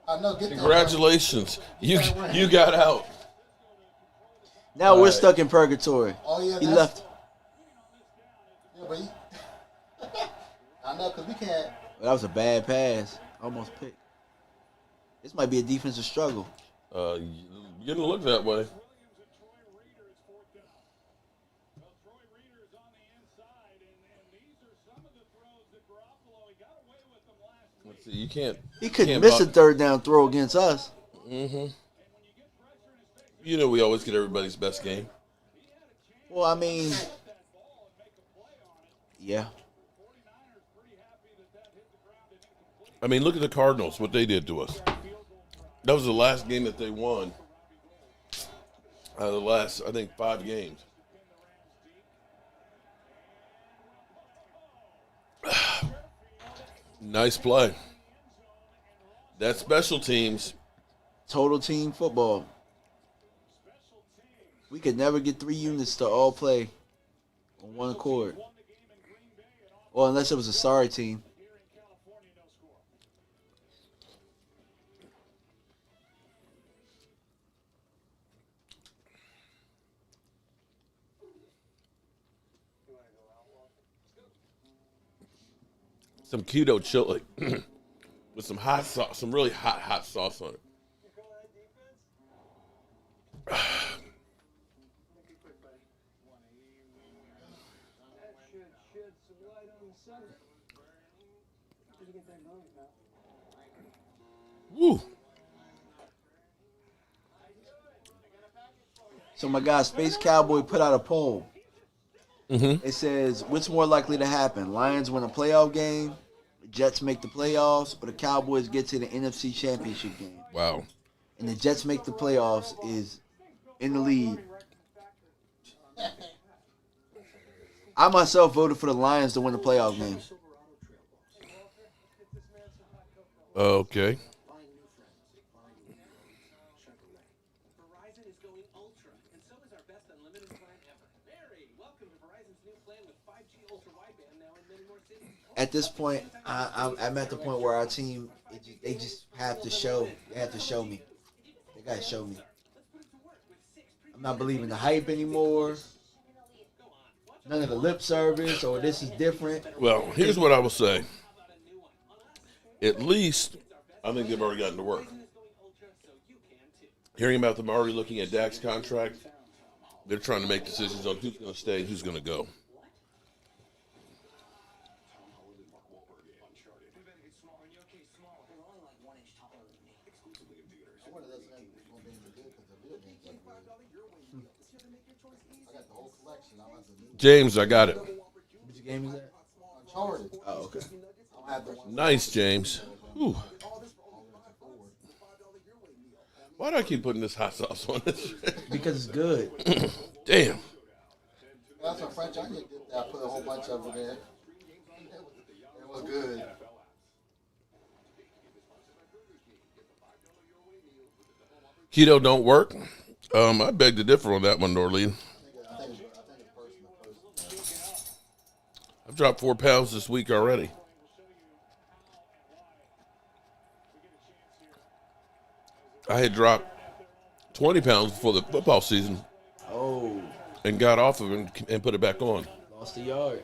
I know. Congratulations. You got out. Now we're stuck in purgatory. Oh, yeah, he left. Yeah, but I know, because we can't. That was a bad pass. Almost picked. This might be a defensive struggle. You didn't look that way. Let's see, you can't. He couldn't miss a third down throw against us. Mm-hmm. You know we always get everybody's best game. Well, I mean, yeah. I mean, look at the Cardinals, what they did to us. That was the last game that they won. The last, I think, 5 games. Nice play. That's special teams. Total team football. We could never get 3 units to all play on one accord. Well, unless it was a sorry team. some keto chili with some hot sauce, some really hot sauce on it. Woo. So my guy Space Cowboy put out a poll. Mm-hmm. It says, "What's more likely to happen? Lions win a playoff game, the Jets make the playoffs, or the Cowboys get to the NFC Championship game?" Wow. And the Jets make the playoffs is in the lead. I myself voted for the Lions to win the playoff game. Okay. Verizon is going ultra, and so is our best unlimited plan ever. Mary, welcome to Verizon's new plan with 5G ultra wideband now in many more cities. At this point, I'm at the point where our team, they just have to show. They have to show me. They gotta show me. I'm not believing the hype anymore. None of the lip service or this is different. Well, here's what I will say. At least, I think they've already gotten to work. Hearing about them already looking at Dak's contract, they're trying to make decisions on who's going to stay and who's going to go. James, I got it. Which game is that? Uncharted. Oh, okay. Nice, James. Whew. Why do I keep putting this hot sauce on this? Because it's good. Damn. That's some French onion dip that I put a whole bunch of it in. It was good. Keto don't work. I beg to differ on that one, Norleen. I've dropped 4 pounds this week already. I had dropped 20 pounds before the football season. Oh. And got off of it and put it back on. Lost a yard.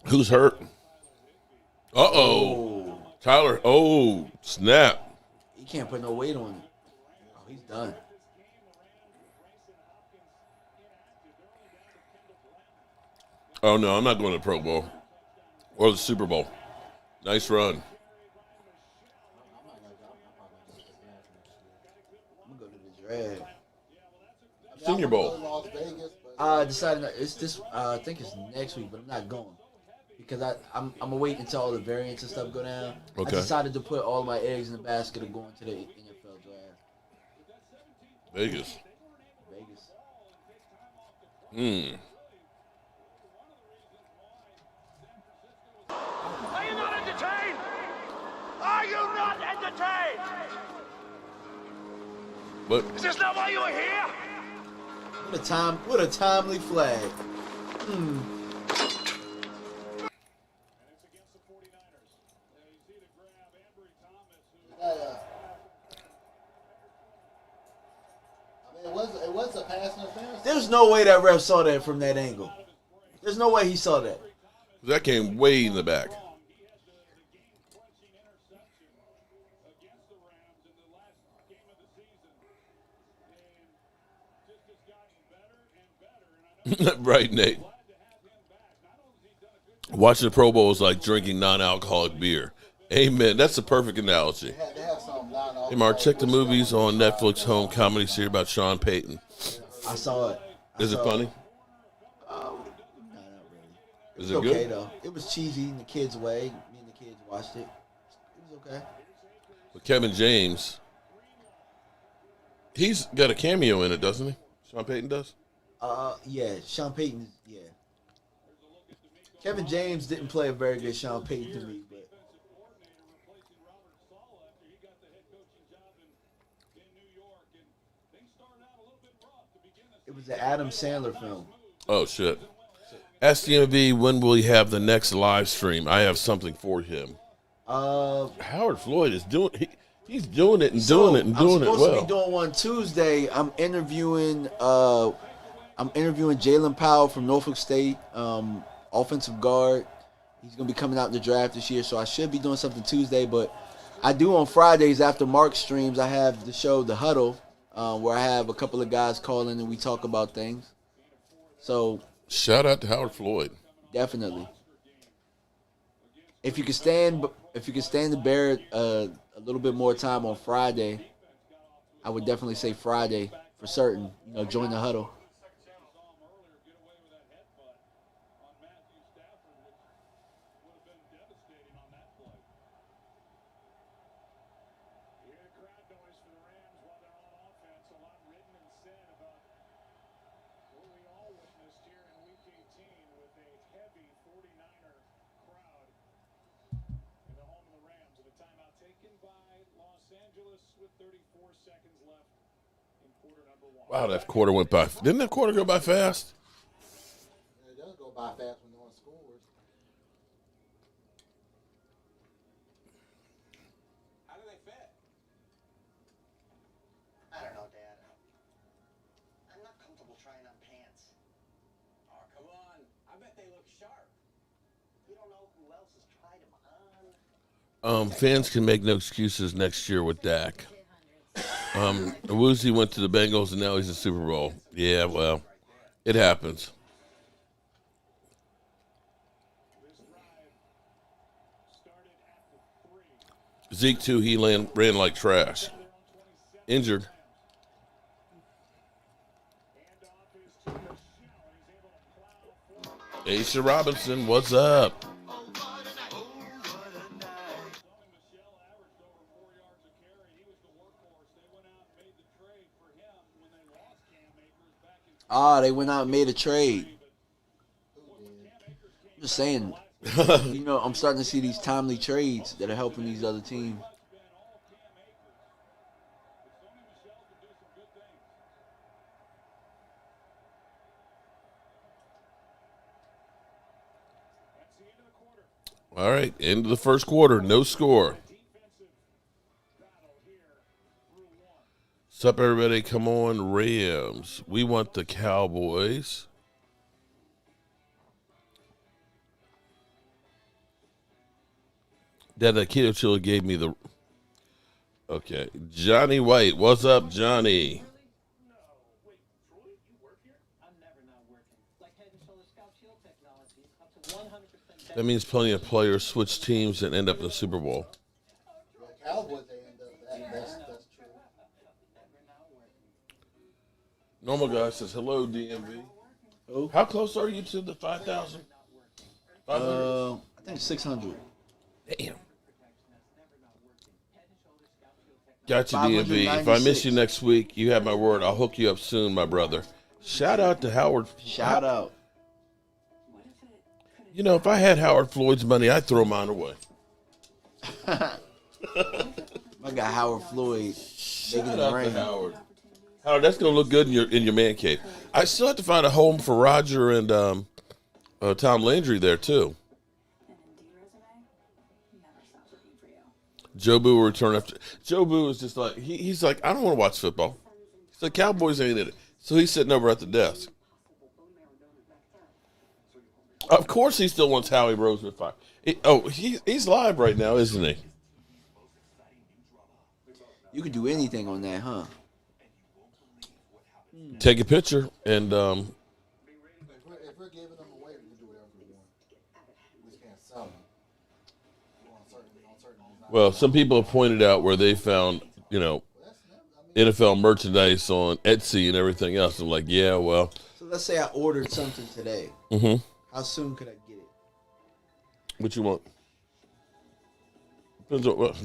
Who's hurt? Uh-oh. Tyler. Oh, snap. He can't put no weight on it. Oh, he's done. Oh, no, I'm not going to the Pro Bowl or the Super Bowl. Nice run. I'm going to go to the drag. Senior Bowl. I decided it's this. I think it's next week, but I'm not going because I'm gonna wait until all the variants and stuff go down. Okay. I decided to put all my eggs in the basket of going to the NFL draft. Vegas. Vegas. Are you not entertained? Are you not entertained? But Is this not why you were here? What a timely flag. It was a pass interference. There's no way that ref saw that from that angle. There's no way he saw that. that came way in the back. Right, Nate. Watching the Pro Bowl is like drinking non-alcoholic beer. Amen. That's the perfect analogy. Hey, Mark, check the movies on Netflix home comedy series about Sean Payton. I saw it. Is it funny? No, not really. Is it okay, good? though. It was cheesy in the kids' way. Me and the kids watched it. It was okay. But Kevin James, he's got a cameo in it, doesn't he? Sean Payton does? Yeah, Sean Payton, yeah. Kevin James didn't play a very good Sean Payton to me, but It was an Adam Sandler film. Oh shit. Ask DMV when will he have the next live stream? I have something for him. Howard Floyd is doing. He's doing it and doing it and doing it well. I'm supposed to be doing one Tuesday. I'm interviewing Jalen Powell from Norfolk State, offensive guard. He's gonna be coming out in the draft this year, so I should be doing something Tuesday. But I do on Fridays after Mark streams. I have the show The Huddle, where I have a couple of guys call in and we talk about things. So shout out to Howard Floyd. Definitely. If you can stand to bear a little bit more time on Friday, I would definitely say Friday for certain. Join the huddle. Wow, that quarter went by. Didn't that quarter go by fast? It does go by fast when no one scores. How do they fit? I don't know, Dad. I'm not comfortable trying on pants. Oh, come on. I bet they look sharp. You don't know who else has tried them on. Fans can make no excuses next year with Dak. Woozy went to the Bengals and now he's in the Super Bowl. Yeah, well, it happens. Zeke too. He ran like trash. Injured. Aisha Robinson, what's up? They went out and made a trade. I'm just saying, I'm starting to see these timely trades that are helping these other teams. All right, end of the first quarter, no score. What's up, everybody? Come on, Rams. We want the Cowboys. Dad, that kid Chilla gave me the... Okay. Johnny White. What's up, Johnny? That means plenty of players switch teams and end up in the Super Bowl. Cowboys, they end up that's true. Normal guy says, hello, DMV. Who? How close are you to the 5,000? I think 600. Damn. Got you, DMV. If I miss you next week, you have my word. I'll hook you up soon, my brother. Shout out to Howard. Shout out. If I had Howard Floyd's money, I'd throw mine away. I got Howard Floyd. Shout out to Howard. Howard, that's gonna look good in your man cave. I still have to find a home for Roger and Tom Landry there too. Jobu will return after. Jobu is just like he's like, I don't want to watch football. He's like, Cowboys ain't in it, so he's sitting over at the desk. Of course, he still wants Howie Roseman fired. He's live right now, isn't he? You could do anything on that, huh? Take a picture and. If we're giving them away, we can do whatever we want. We just can't sell them. Well, some people have pointed out where they found, NFL merchandise on Etsy and everything else. I'm like, yeah, well. So let's say I ordered something today. Mm-hmm. How soon could I get it? What you want? Depends on what.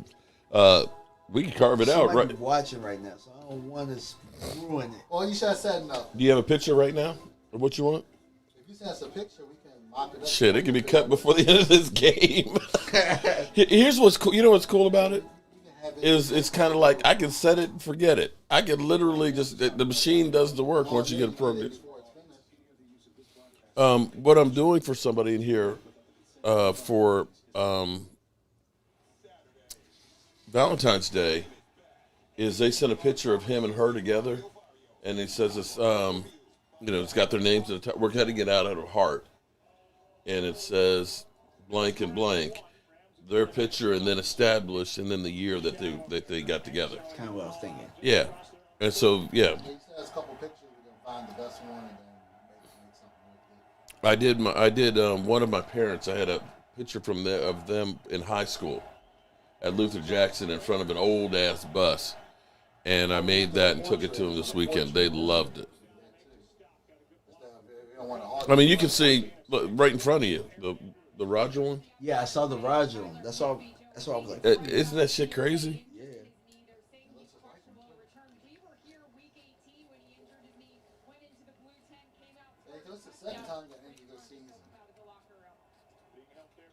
We can carve it out, right? Watching right now, so I don't want to ruin it. Well, you should have said no. Do you have a picture right now of what you want? If you send us a picture, we can mock it up. Shit, it can be cut before the end of this game. Here's what's cool. You know what's cool about it? You can it's kind of like I can set it and forget it. I can literally just the machine does the work once you get a program. What I'm doing for somebody in here for Valentine's Day is they sent a picture of him and her together, and he says it's it's got their names. We're cutting it out of heart, and it says blank and blank, their picture, and then established, and then the year that they got together. That's kind of what I was thinking. Yeah, and so yeah. There's a couple pictures. We're gonna find the best one, and then make something with it. I did one of my parents. I had a picture of them in high school at Luther Jackson in front of an old ass bus, and I made that and took it to them this weekend. They loved it. I mean, you can see right in front of you the Roger one. Yeah, I saw the Roger one. That's all. That's what I was like. Isn't that shit crazy? Yeah. It's the second time he got injured this season.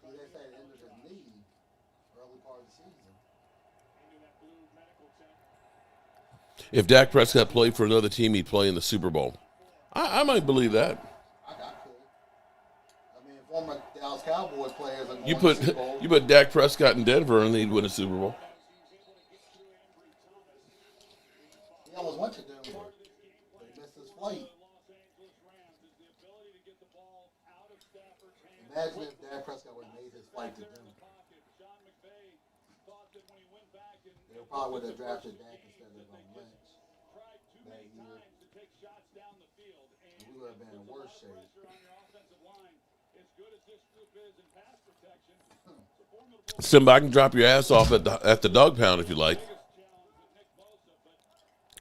They say it ended his knee early part of the season. If Dak Prescott played for another team, he'd play in the Super Bowl. I might believe that. I mean, former Dallas Cowboys players are going You to the Super Bowl. put Dak Prescott in Denver and he'd win a Super Bowl. He almost went to Denver. But he missed his flight. Imagine if Dak Prescott would have made his flight to Denver. They probably would have drafted Dak instead of Lynch that year. And we would have been in worse shape. Simba, I can drop your ass off at the dog pound if you like.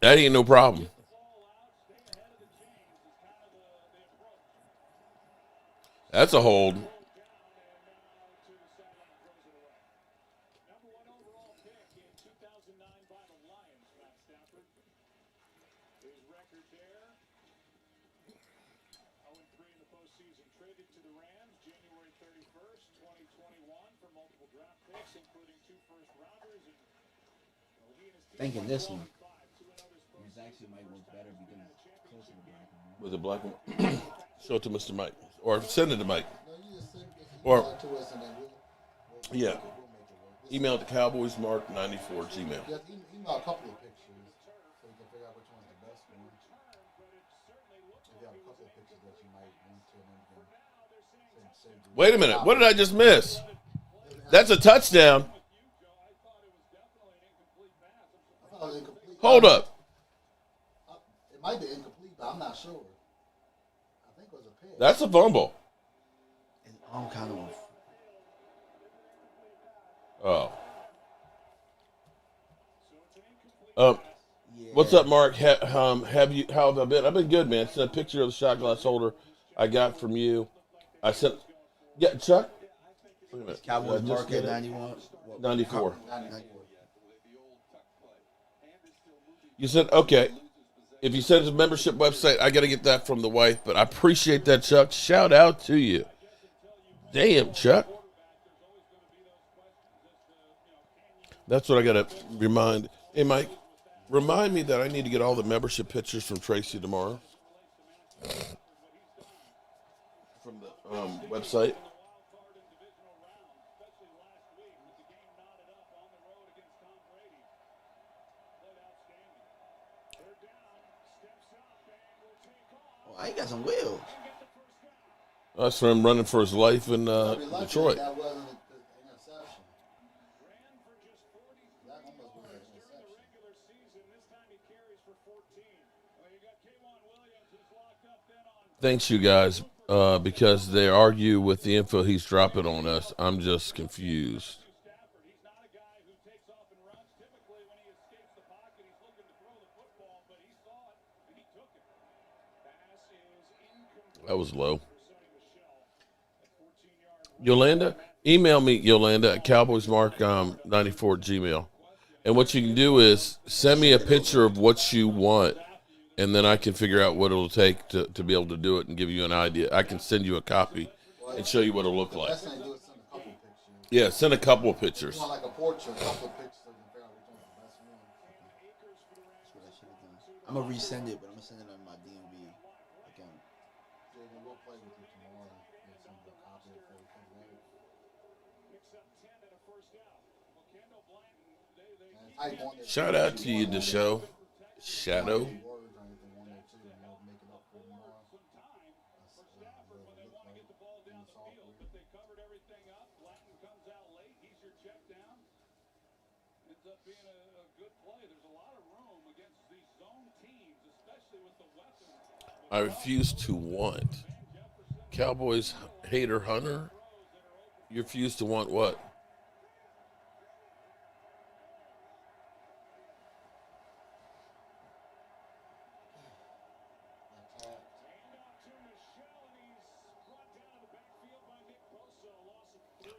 That ain't no problem. That's a hold. Thinking this one. It actually might work better because it's closer to black and white. With the black one. Show it to Mr. Mike. Or send it to Mike. Or Or, yeah. Email it to cowboysmark94 gmail. Just email a couple of pictures so you can figure out which one's the best one. If you have a couple of pictures that you might want to, and then you can send Wait a minute. What did I just miss? That's a touchdown. Hold up. It might be incomplete, but I'm not sure. I think it was a pick. That's a fumble. I'm kind of. Oh. What's up, Mark? How have I been? I've been good, man. Sent a picture of the shot glass holder I got from you. I sent. Yeah, Chuck. Wait a minute. Cowboys market 91. 94. You said okay. If you send us a membership website, I got to get that from the wife. But I appreciate that, Chuck. Shout out to you. Damn, Chuck. That's what I got to remind. Hey, Mike, remind me that I need to get all the membership pictures from Tracy tomorrow. From the website. Oh, I got some wheels. That's from running for his life in Detroit. That wasn't an interception. That almost was an interception. Thanks, you guys, because they argue with the info he's dropping on us. I'm just confused. That was low. Yolanda, email me, Yolanda, at cowboysmark94 gmail. And what you can do is send me a picture of what you want, and then I can figure out what it'll take to be able to do it and give you an idea. I can send you a copy and show you what it'll look like. Best thing to do is send a couple of pictures. Yeah, send a couple of pictures. You want like a portrait, a couple of pictures. I'm gonna resend it, but I'm gonna send it on my DMV account. Jaden, we'll play with you tomorrow. Get some of the copy before we come out. Shout out to you, the show. Shadow. I refuse to want. Cowboys hater Hunter. You refuse to want what?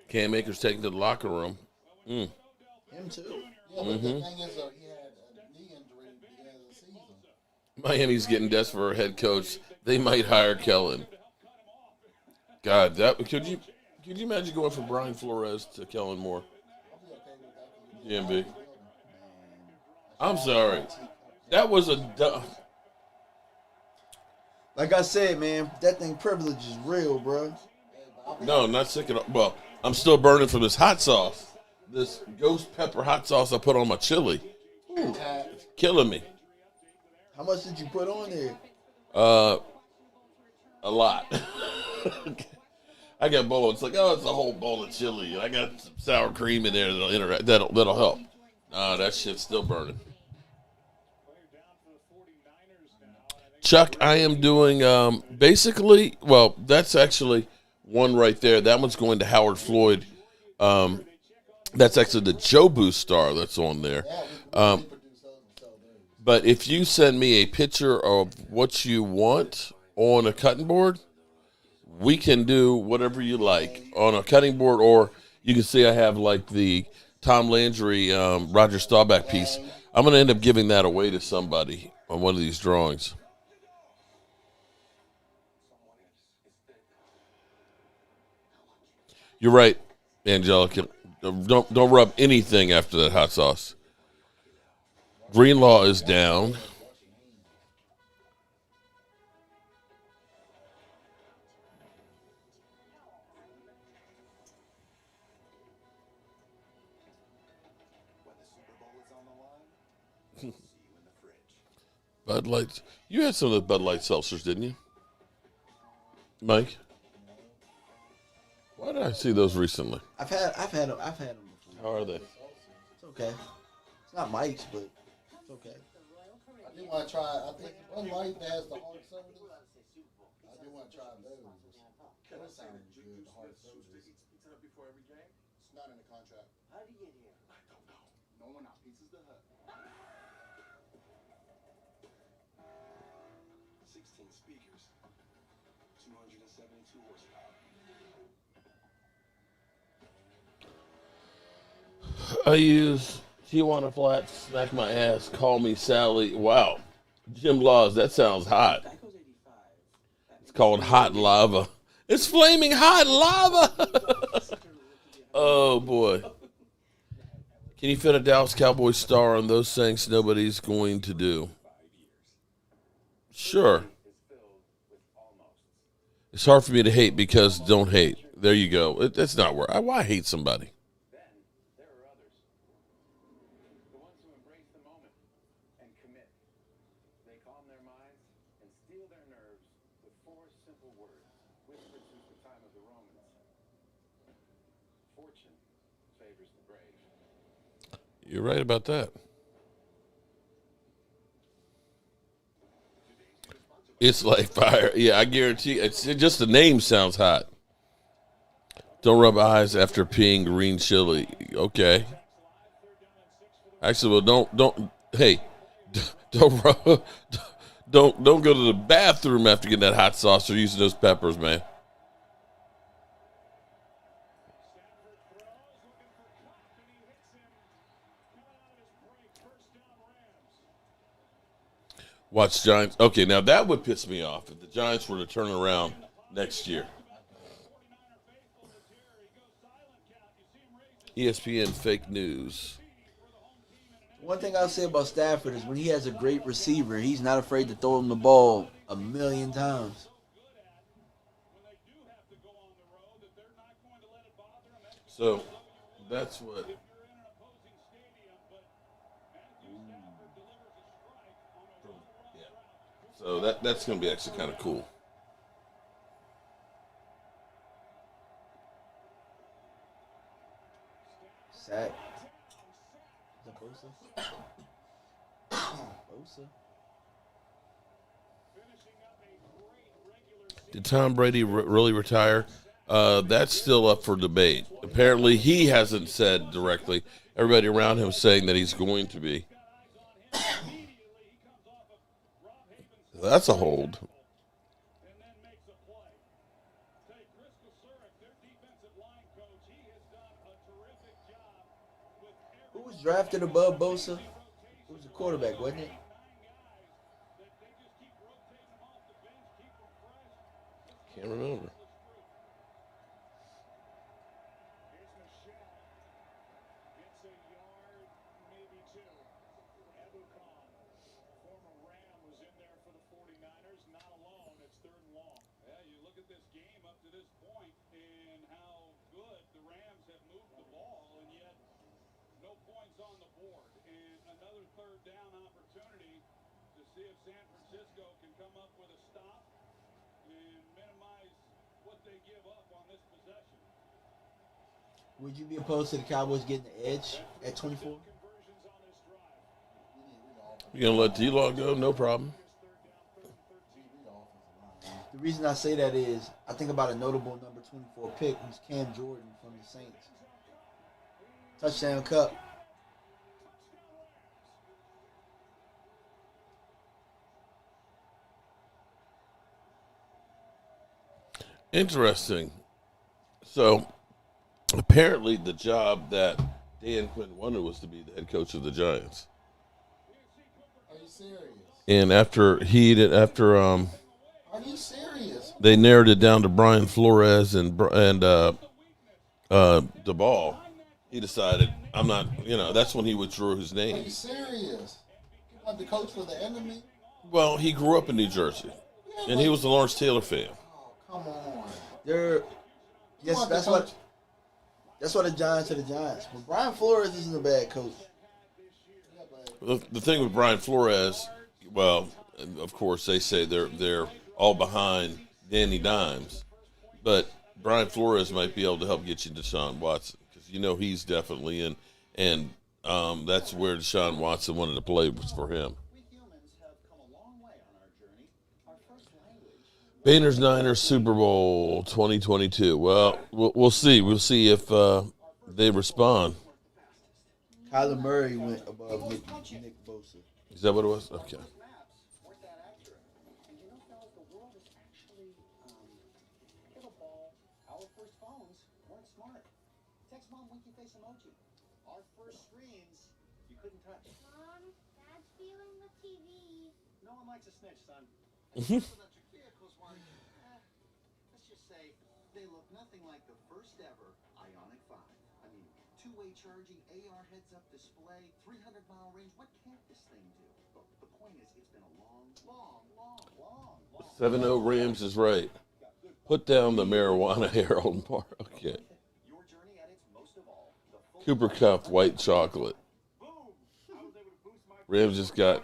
Cam Akers taken to the locker room. Him too. Yeah, but the thing is, he had a knee injury at the beginning of the season. Miami's getting desperate for a head coach. They might hire Kellen. God, that could you imagine going from Brian Flores to Kellen Moore? GMB. I'm sorry. That was a like I said, man, that thing privilege is real, bro. No, not sick at all. Well, I'm still burning from this hot sauce. This ghost pepper hot sauce I put on my chili. Ooh, killing me. How much did you put on there? A lot. I got a bowl. It's like, oh, it's a whole bowl of chili. I got some sour cream in there that'll help. That shit's still burning. Chuck, I am doing basically. Well, that's actually one right there. That one's going to Howard Floyd. That's actually the Jobu star that's on there. But if you send me a picture of what you want on a cutting board, we can do whatever you like on a cutting board, or you can see I have like the Tom Landry, Roger Staubach piece. I'm going to end up giving that away to somebody on one of these drawings. You're right, Angelica. Don't rub anything after that hot sauce. Greenlaw is down. Bud Light. You had some of the Bud Light seltzers, didn't you, Mike? Why did I see those recently? I've had them before. How are they? It's okay. It's not Mike's, but it's okay. I do want to try. I think one light that has the hard sodas. I do want to try those. Those sound good. The hard sodas. Before every game? It's not in the contract. How did you get here? I don't know. No one out. Pieces the Hut. 16 speakers, 272 horsepower. I use Tijuana Flats, smack my ass, call me Sally. Wow. Jim Laws, that sounds hot. It's called Hot Lava. It's flaming hot lava. Oh, boy. Can you fit a Dallas Cowboys star on those things nobody's going to do? Sure. It's hard for me to hate because don't hate. There you go. That's not where. Why hate somebody? You're right about that. It's like fire. Yeah, I guarantee. It's just the name sounds hot. Don't rub eyes after peeing green chili. Okay. Actually, well, don't. Hey, don't rub. Don't go to the bathroom after getting that hot sauce or using those peppers, man. Watch Giants. Okay, now that would piss me off if the Giants were to turn around next year. ESPN fake news. One thing I'll say about Stafford is when he has a great receiver, he's not afraid to throw him the ball a million times. So that's what. Yeah. So that's going to be actually kind of cool. Sack. Is that Bosa? Bosa. Did Tom Brady really retire? That's still up for debate. Apparently, he hasn't said directly. Everybody around him saying that he's going to be. That's a hold. Who was drafted above Bosa? It was a quarterback, wasn't it? Can't remember. Would you be opposed to the Cowboys getting the edge at 24? You gonna let D-Law go? No problem. The reason I say that is I think about a notable number 24 pick who's Cam Jordan from the Saints. Touchdown Cup. Interesting. So apparently, the job that Dan Quinn wanted was to be the head coach of the Giants. Are you serious? And after Are you serious? they narrowed it down to Brian Flores and DeBall, he decided I'm not. That's when he withdrew his Are name. you serious? You want the coach for the enemy? Well, he grew up in New Jersey, and he was a Lawrence Taylor fan. Oh, come on. Yes, that's why the Giants are the Giants. But Brian Flores isn't a bad coach. The thing with Brian Flores, well, of course they say they're all behind Danny Dimes, but Brian Flores might be able to help get you Deshaun Watson because he's definitely in, and that's where Deshaun Watson wanted to play was for him. Painters Niners Super Bowl 2022. Well, we'll see. We'll see if they respond. Kyler Murray went above Nick Bosa. Is that what it was? Okay. Let's just say they look nothing like the first ever Ionic 5. I mean, two-way charging, AR heads-up display, 300-mile range. What can't this thing do? But the point is, it's been a long. 7-0 Rams is right. Put down the marijuana, Harold Mark. Okay. Cooper Cup white chocolate. Rams got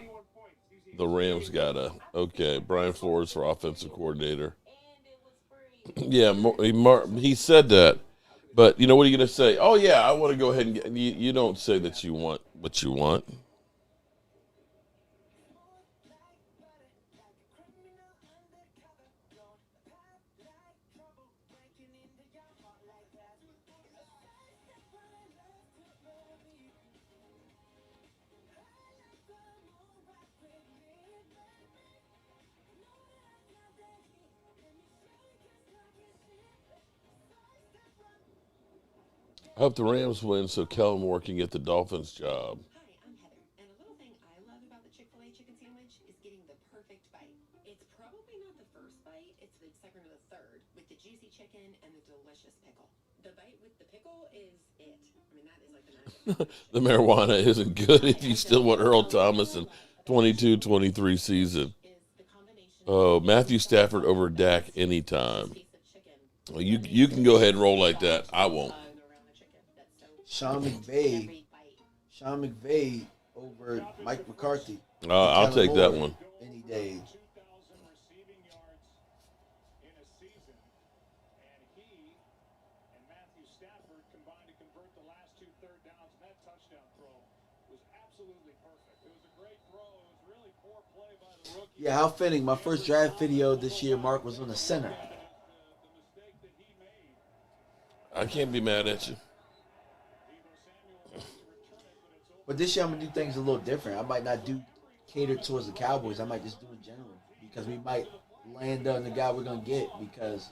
Brian Flores for offensive coordinator. Yeah, he said that. But what are you going to say? Oh, yeah, I want to go ahead and get. You don't say that you want what you want. I hope the Rams win so Kellen Moore can get the Dolphins job. Hi, I'm Heather, and a little thing I love about the Chick-fil-A chicken sandwich is getting the perfect bite. It's probably not the first bite, it's the second or the third, with the juicy chicken and the delicious pickle. The bite with the pickle is it. I mean, that is like the magic. The marijuana isn't good if you still want Earl Thomas in 22-23 season. Oh, Matthew Stafford over Dak anytime. Well, you can go ahead and roll like that. I won't. Sean McVay over Mike McCarthy. I'll take that one. Any day. Yeah, how fitting. My first draft video this year, Mark, was on the center. I can't be mad at you. But this year I'm going to do things a little different. I might not do catered towards the Cowboys. I might just do in general. Because we might land on the guy we're going to get. Because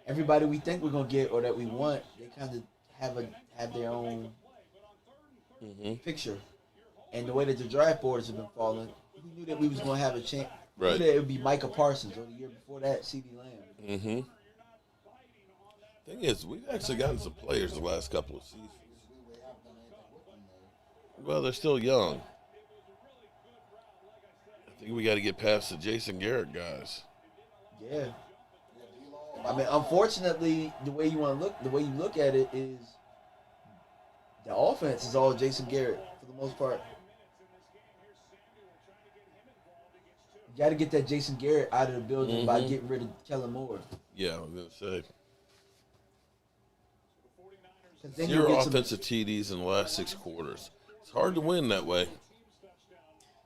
everybody we think we're going to get or that we want, they kind of have their own picture. And the way that the draft boards have been falling, we knew that we was going to have a chance. Right. We knew that it would be Micah Parsons, or the year before that, CeeDee Lamb. Mm-hmm. Thing is, we've actually gotten some players the last couple of seasons. Well, they're still young. I think we got to get past the Jason Garrett guys. Yeah. I mean, unfortunately, the way you look at it is the offense is all Jason Garrett for the most part. You got to get that Jason Garrett out of the building by getting rid of Kellen Moore. Yeah, I was going to say. 'Cause then 0 you'll get offensive TDs in the last 6 quarters. It's hard to win that way.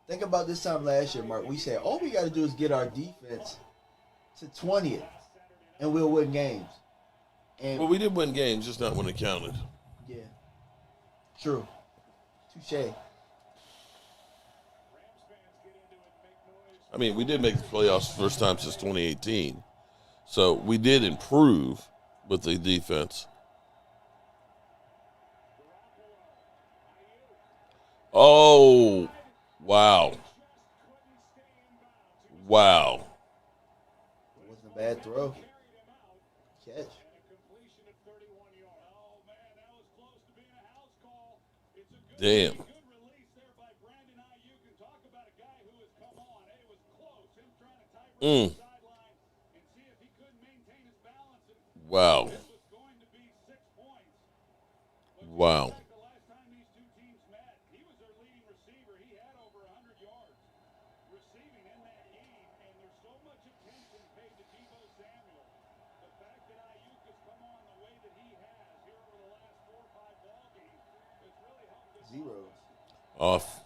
Think about this time last year, Mark. We said all we got to do is get our defense to 20th, and we'll win games. And Well, we did win games, just not when it counted. yeah, true. Touche. I mean, we did make the playoffs the first time since 2018. So we did improve with the defense. Oh, wow. Wow. It wasn't a bad throw. Catch. Damn. Wow. Wow. Zero. Off.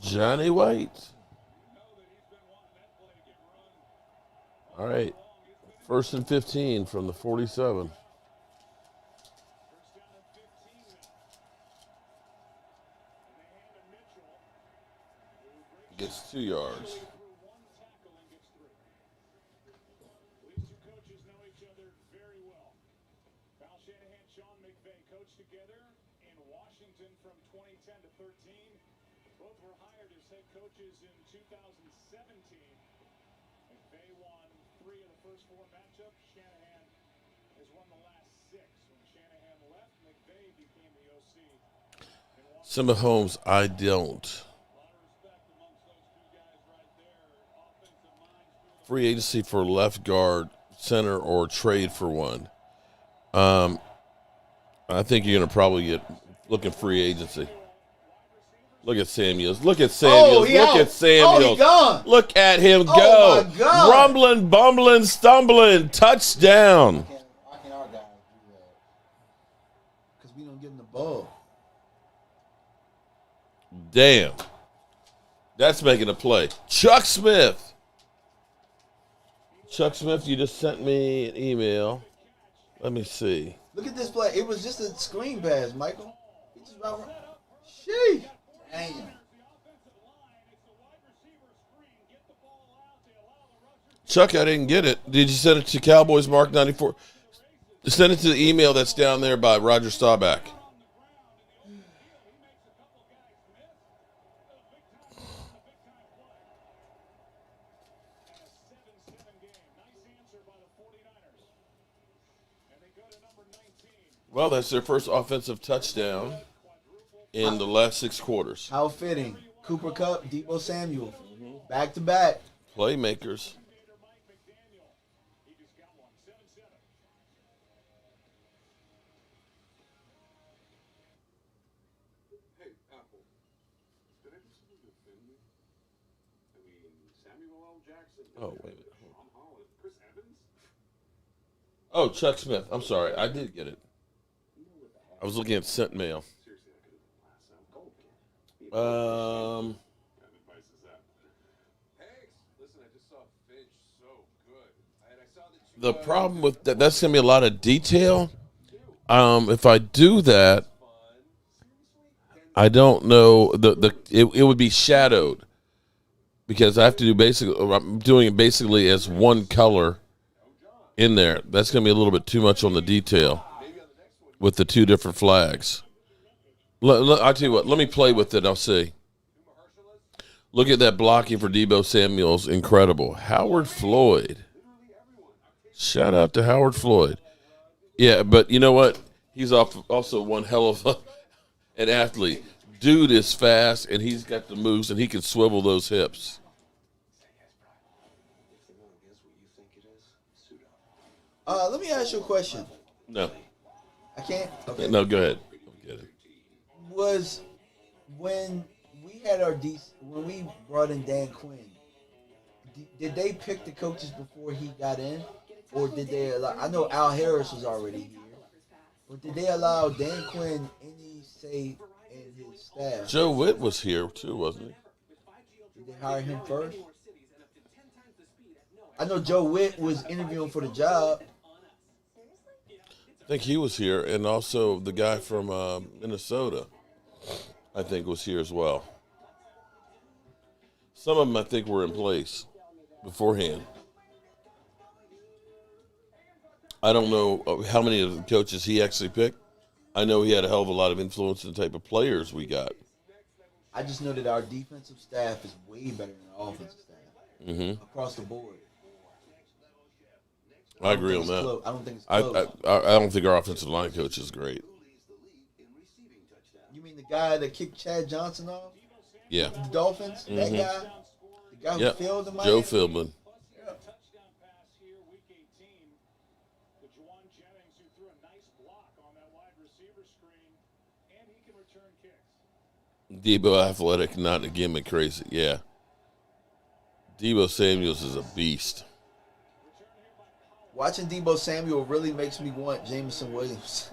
Johnny White. All right. 1st and 15 from the 47. Gets 2 yards. Simba Holmes, I don't. Free agency for left guard, center, or trade for one. I think you're going to probably get looking free agency. Look at Samuels. Look at Samuels. Look at Samuels. Oh, he gone. Look at him go. Oh, my God. Rumbling, bumbling, stumbling. Touchdown. Why can't our guys do that? Because we don't give them the ball. Damn. That's making a play. Chuck Smith. Chuck Smith, you just sent me an email. Let me see. Look at this play. It was just a screen pass, Michael. He just ran. Sheesh. Damn. Chuck, I didn't get it. Did you send it to Cowboys Mark 94? Send it to the email that's down there by Roger Staubach. Well, that's their first offensive touchdown in the last 6 quarters. How fitting. Cooper Kupp, Deebo Samuel. Back to back. Playmakers. Hey, Apple. Did I do something to offend you? I mean, Samuel L. Jackson. Oh, wait a minute. Tom Holland. Chris Evans? Oh, Chuck Smith. I'm sorry. I did get it. I was looking at sent mail. Seriously, I could have done last time. What kind of advice is that? Thanks. Listen, I just saw Finch. So good. And I saw that you, The problem with that's going to be a lot of detail. If I do that, I don't know. It would be shadowed because I have to do basically. I'm doing it basically as one color in there. That's going to be a little bit too much on the detail with the 2 different flags. I'll tell you what. Let me play with it. I'll see. Look at that blocking for Deebo Samuel's incredible. Howard Floyd. Shout out to Howard Floyd. Yeah, but you know what? He's also one hell of an athlete. Dude is fast, and he's got the moves, and he can swivel those hips. Let me ask you a question. No. I can't? Okay. No, go ahead. Was when we had when we brought in Dan Quinn, did they pick the coaches before he got in? Or did they allow, I know Al Harris was already here, but did they allow Dan Quinn any say in his staff? Joe Witt was here too, wasn't he? Did they hire him first? I know Joe Witt was interviewing for the job. I think he was here, and also the guy from Minnesota, I think, was here as well. Some of them, I think, were in place beforehand. I don't know how many of the coaches he actually picked. I know he had a hell of a lot of influence in the type of players we got. I just know that our defensive staff is way better than our offensive staff across the board. I agree on that. I don't think it's close. I don't think our offensive line coach is great. You mean the guy that kicked Chad Johnson off? Yeah. The Dolphins? That guy? The guy who failed in Miami? Joe Philbin. Deebo athletic, not a gimmick crazy. Yeah. Deebo Samuels is a beast. Watching Deebo Samuel really makes me want Jameson Williams.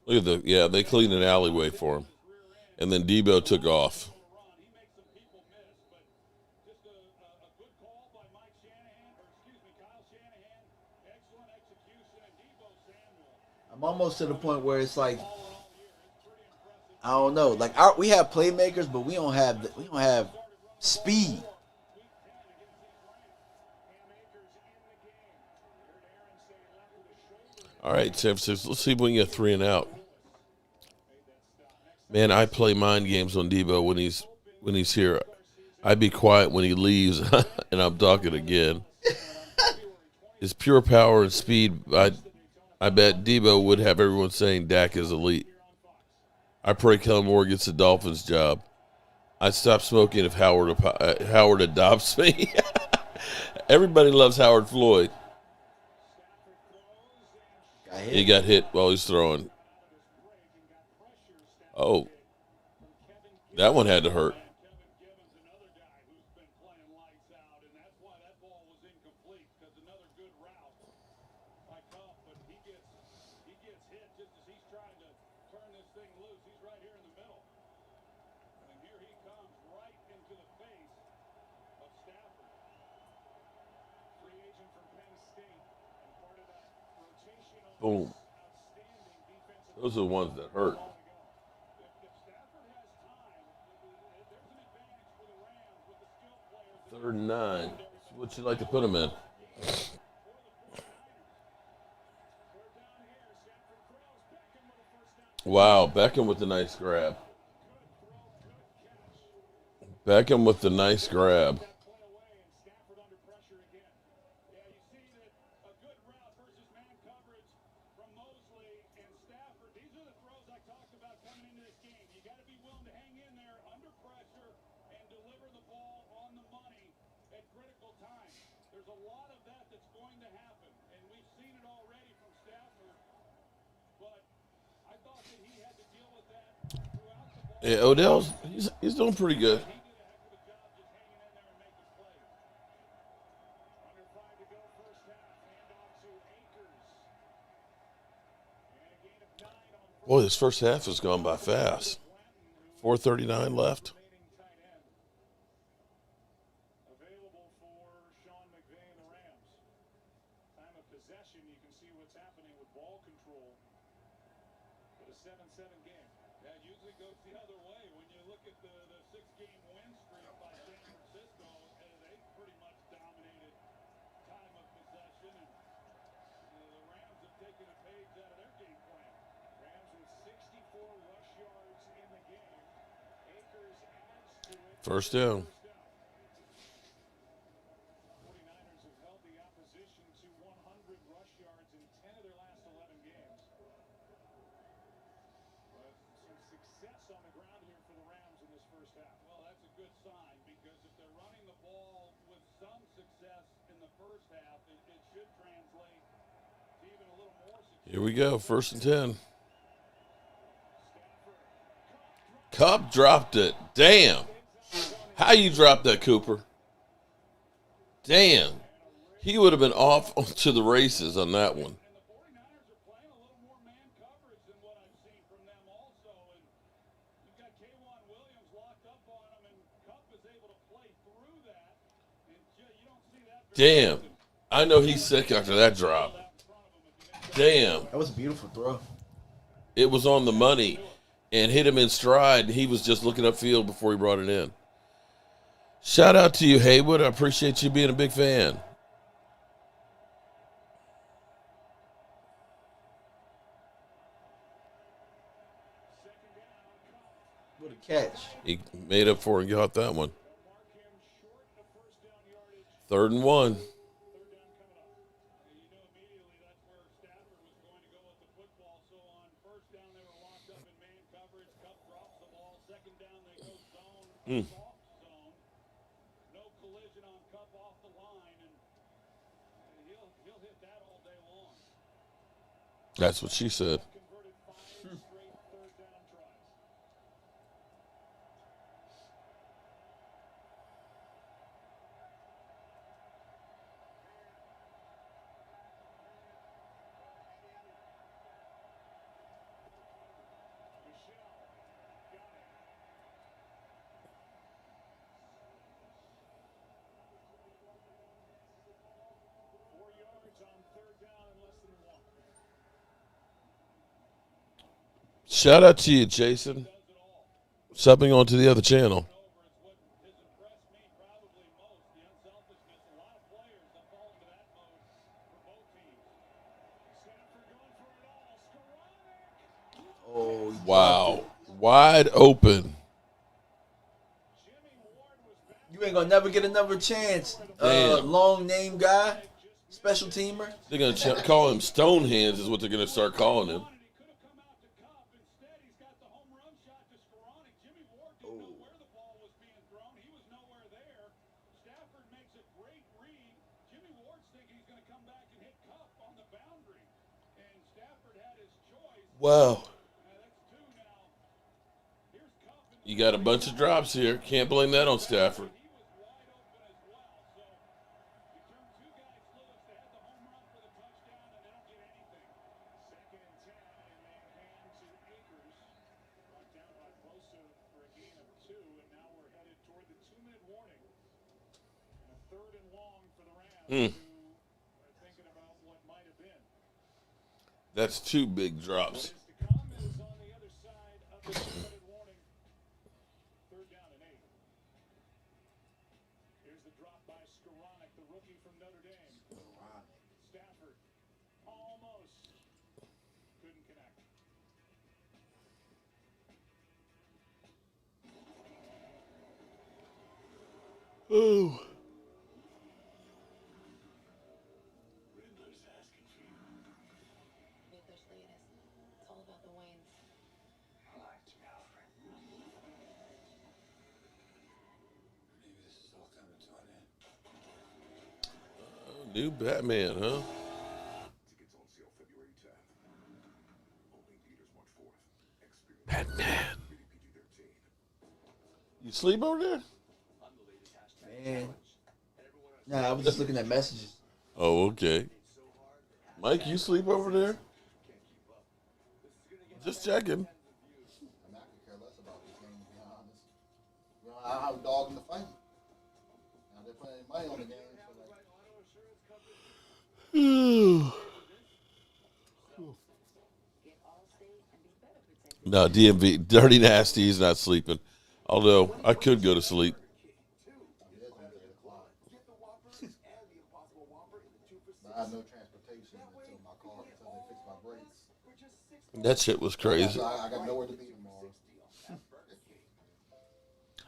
Look at they cleaned an alleyway for him. And then Deebo took off. I'm almost to the point where it's like, I don't know. Like we have playmakers, but we don't have speed. All right, San Francisco. Let's see if we can get 3 and out. Man, I play mind games on Deebo when he's here. I be quiet when he leaves, and I'm talking again. His pure power and speed. I bet Deebo would have everyone saying Dak is elite. I pray Kellen Moore gets the Dolphins job. I'd stop smoking if Howard adopts me. Everybody loves Howard Floyd. He got hit while he's throwing. Oh, that one had to hurt. thing loose. He's right here in the middle. And here he comes right into the face of Stafford. Free agent from Penn State and part of that rotational Boom. outstanding defensive. Those are the ones that hurt. If Stafford has time, there's an advantage for the Rams with the skill players. 3rd and 9. What you like to put them in? Wow, Beckham with the nice grab. Beckham with the nice grab. There's a lot of that that's going to happen, and we've seen it already from Stafford. But I thought that he had to deal with that throughout the ball. Yeah, Odell's he's doing pretty good. He did a heck of a job just hanging in there and making plays. Under 5 to go, first half. Hand off to Akers. And a gain of 9 on Boy, this first half has gone by fast. 4:39 left. Available for Sean McVay and the Rams. Time of possession, you can see what's happening with ball control. But a 7-7 game. That usually goes the other way. When you look at the 6-game win streak by San Francisco, they pretty much dominated time of possession. And the Rams have taken a page out of their game plan. Rams with 64 rush yards in the game. Akers adds to it. First down. 49ers have held the opposition to 100 rush yards in 10 of their last 11 games. But some success on the ground here for the Rams in this first half. Well, that's a good sign because if they're running the ball with some success in the first half, it should translate to even a little more success. Here we go, 1st and 10. Cup dropped it. Damn. How you dropped that, Cooper? Damn. He would have been off to the races on that one. And the 49ers are playing a little more man coverage than what I've seen from them also. And you've got K'Wan Williams locked up on him, and Kupp is able to play through that. And you don't see that very Damn. I know he's sick after that drop. Damn. That was a beautiful throw. It was on the money and hit him in stride. He was just looking upfield before he brought it in. Shout out to you, Haywood. I appreciate you being a big fan. What a catch. He made up for it and got that one. 3rd and 1. Mm. No collision on Kupp off the line, and he'll hit that all day long. That's what she said. Converted 5 straight third down tries. Shout out to you, Jason. Subbing onto the other channel. Oh, Wow. Wide open. You ain't gonna never get another chance. Damn. Long name guy, special teamer. They're going to call him Stonehands is what they're going to start calling him. Wow. You got a bunch of drops here. Can't blame that on Stafford. Mm. That's 2 big drops. Oh. It's all about the Waynes. New Batman, huh? Batman. You sleep over there? Man. Nah, I was just looking at messages. Oh, okay. Mike, you sleep over there? Just checking. I mean, I could care less about this game, to be honest. You know, I have a dog in the fight. Now they're putting money on the game, so like. No, DMV, Dirty Nasty, he's not sleeping. Although, I could go to sleep. I have no transportation until my car, until they fix my brakes. That shit was crazy. I got nowhere to be tomorrow.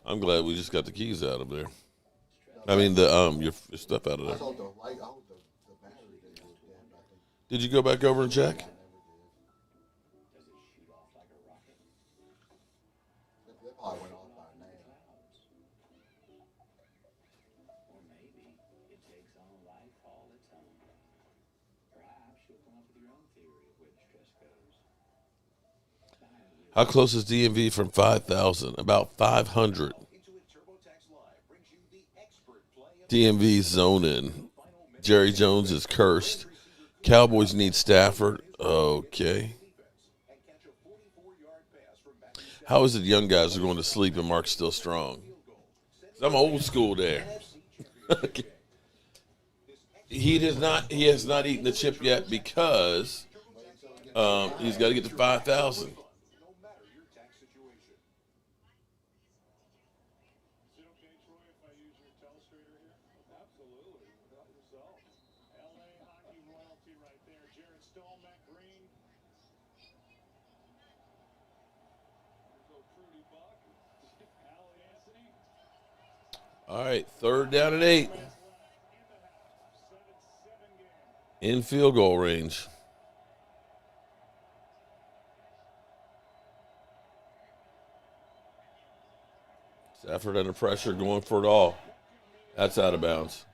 I'm glad we just got the keys out of there. I mean, the your stuff out of there. I hope the battery didn't go dead, I think. Did you go back over and check? They probably went off by now. Or maybe it takes on life all its own. Perhaps you'll come up with your own theory of where the stress goes. How close is DMV from 5,000? About 500. DMV zone in. Jerry Jones is cursed. Cowboys need Stafford. Okay. How is it young guys are going to sleep and Mark's still strong? I'm old school there. He has not eaten the chip yet because he's got to get to 5,000. All right, 3rd down and 8. In field goal range. Stafford under pressure, going for it all. That's out of bounds.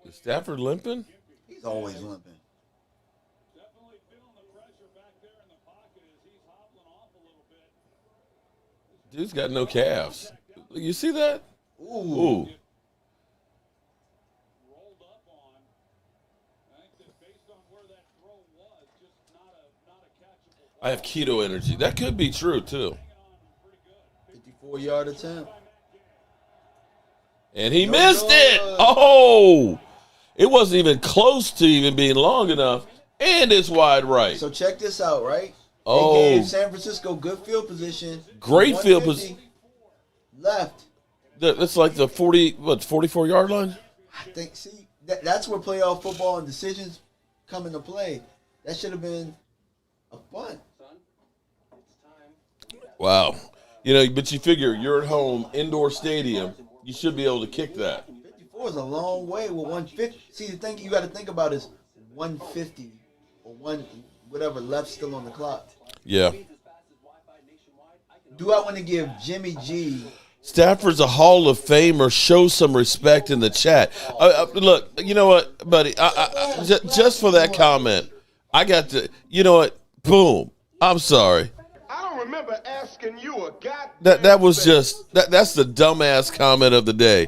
Is Stafford limping? He's always limping. Dude's got no calves. You see that? Ooh. I have keto energy. That could be true, too. 54-yard attempt. And he missed it. Oh! It wasn't even close to even being long enough. And it's wide right. So check this out, right? Oh. They gave San Francisco good field position. Great field position. Left. That's like the 44-yard line? I think, see, that's where playoff football and decisions come into play. That should have been a punt. Wow. You know, but you figure you're at home, indoor stadium, you should be able to kick that. 54 is a long way with 150. See, the thing you got to think about is 150 or whatever left still on the clock. Yeah. Do I want to give Jimmy G... Stafford's a Hall of Famer. Show some respect in the chat. Look, you know what, buddy? Just for that comment, I got to, you know what? Boom. I'm sorry. I don't remember asking you a goddamn That was just, that's the dumbass comment of the day.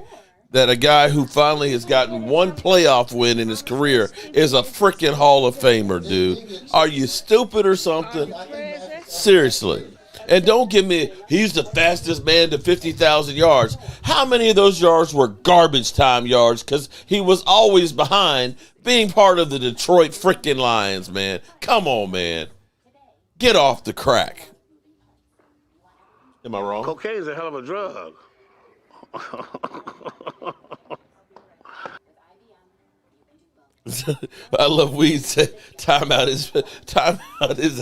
That a guy who finally has gotten one playoff win in his career is a freaking Hall of Famer, dude. Are you stupid or something? Seriously. And don't give me, he's the fastest man to 50,000 yards. How many of those yards were garbage time yards? Because he was always behind being part of the Detroit freaking Lions, man. Come on, man. Get off the crack. Am I wrong? Cocaine's a hell of a drug. I love weed. Time out his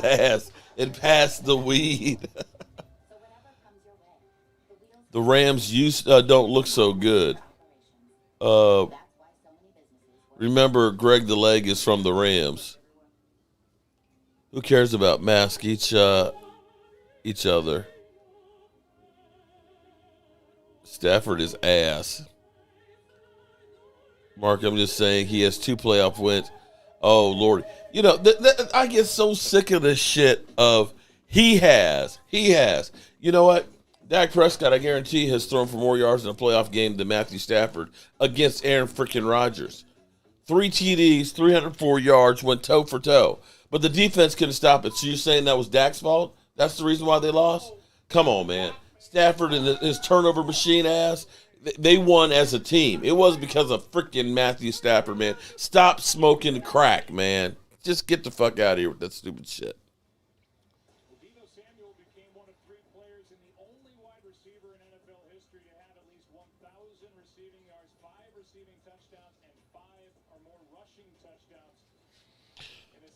ass and pass the weed. The Rams don't look so good. Remember, Greg the Leg is from the Rams. Who cares about mask each other? Stafford is ass. Mark, I'm just saying he has 2 playoff wins. Oh, Lord. You know, I get so sick of this shit of he has. You know what? Dak Prescott, I guarantee, has thrown for more yards in a playoff game than Matthew Stafford against Aaron freaking Rodgers. 3 TDs, 304 yards, went toe for toe. But the defense couldn't stop it. So you're saying that was Dak's fault? That's the reason why they lost? Come on, man. Stafford and his turnover machine ass, they won as a team. It wasn't because of freaking Matthew Stafford, man. Stop smoking crack, man. Just get the fuck out of here with that stupid shit.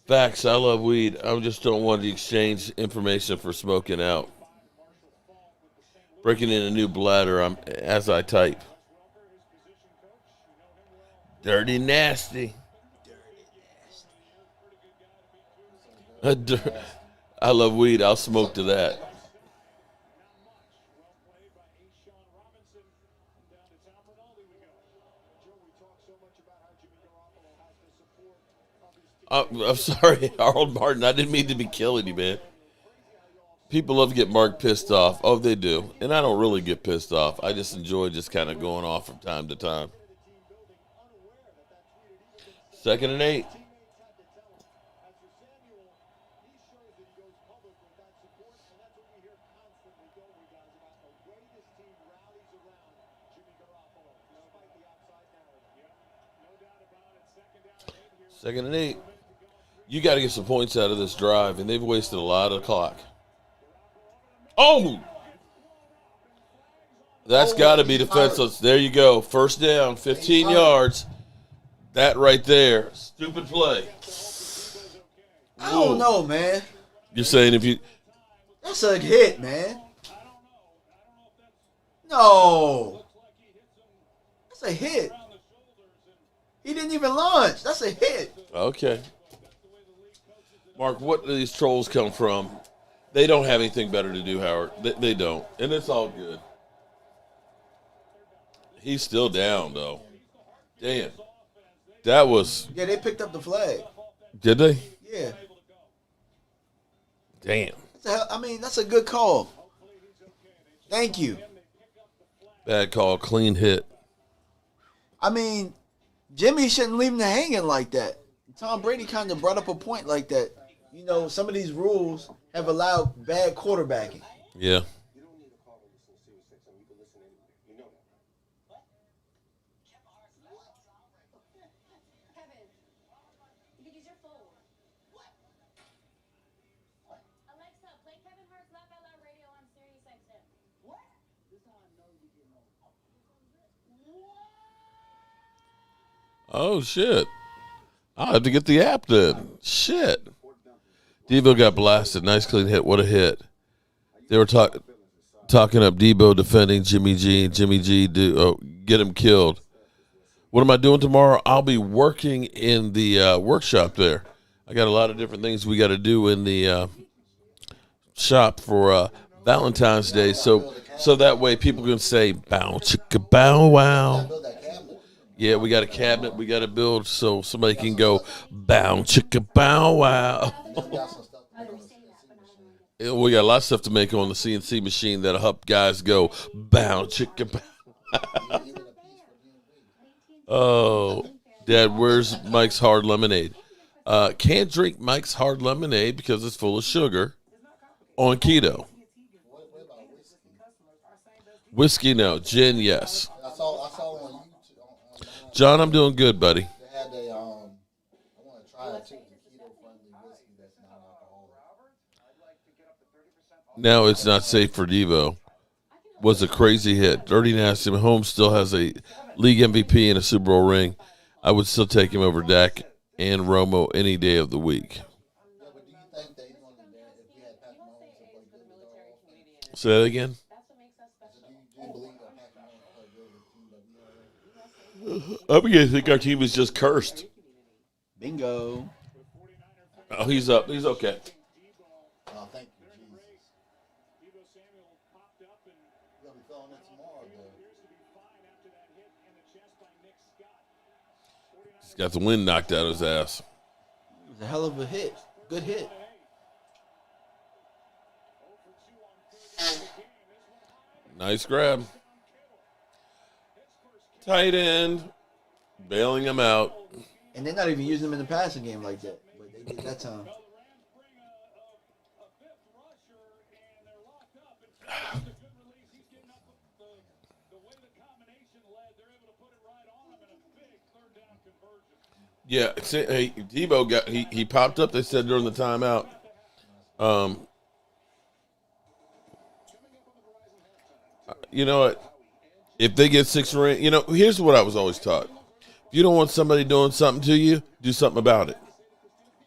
Facts. I love weed. I just don't want to exchange information for smoking out. Breaking in a new bladder as I type. Dirty nasty. I love weed. I'll smoke to that. I'm sorry, Harold Martin. I didn't mean to be killing you, man. People love to get Mark pissed off. Oh, they do. And I don't really get pissed off. I just enjoy just kind of going off from time to time. 2nd and 8. Second and 8. You got to get some points out of this drive, and they've wasted a lot of clock. Oh! That's got to be defenseless. There you go. First down, 15 yards. That right there. Stupid play. I don't know, man. You're saying if you... That's a hit, man. No. That's a hit. He didn't even launch. That's a hit. Okay. Mark, what do these trolls come from? They don't have anything better to do, Howard. They don't. And it's all good. He's still down, though. Damn. That was... Yeah, they picked up the flag. Did they? Yeah. Damn. That's a good call. Thank you. Bad call. Clean hit. I mean, Jimmy shouldn't leave him hanging like that. Tom Brady kind of brought up a point like that. You know, some of these rules have allowed bad quarterbacking. Yeah. Oh, shit. I'll have to get the app then. Shit. Debo got blasted. Nice clean hit. What a hit. They were talking up Debo defending Jimmy G. Jimmy G get him killed. What am I doing tomorrow? I'll be working in the workshop there. I got a lot of different things we got to do in the shop for Valentine's Day. So that way people can say, bow, chicka, bow, wow. Yeah, we got a cabinet we got to build so somebody can go, bow, chicka, bow, wow. We got a lot of stuff to make on the CNC machine that'll help guys go, bow, chicka, bow. Oh, Dad, where's Mike's Hard Lemonade? Can't drink Mike's Hard Lemonade because it's full of sugar on keto. Whiskey, no. Gin, yes. I saw on YouTube. John, I'm doing good, buddy. They had a I want to try it too. The keto-friendly whiskey that's not alcoholic. Now it's not safe for Devo. Was a crazy hit. Dirty Nasty. Holmes still has a league MVP and a Super Bowl ring. I would still take him over Dak and Romo any day of the week. Yeah, but do you think they want to if we had Patrick Mahomes to play good with our offense? Say that again. Do you believe that Patrick Mahomes play good with the team that we are? I begin to think our team is just cursed. Bingo. Oh, he's up. He's okay. Oh, thank you, Jesus. We're going to be throwing it tomorrow, though. He's got the wind knocked out of his ass. It was a hell of a hit. Good hit. Nice grab. Tight end. Bailing him out. And they're not even using him in the passing game like that. But they did that time. Yeah, hey, Debo got he popped up. They said during the timeout. You know what? If they get 6 rings, here's what I was always taught: if you don't want somebody doing something to you, do something about it.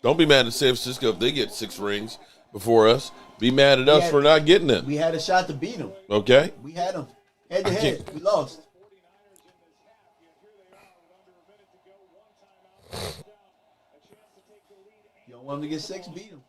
Don't be mad at San Francisco if they get 6 rings before us. Be mad at us for not getting it. We had a shot to beat them. Okay. We had them head to head. We lost. You don't want them to get 6, beat them.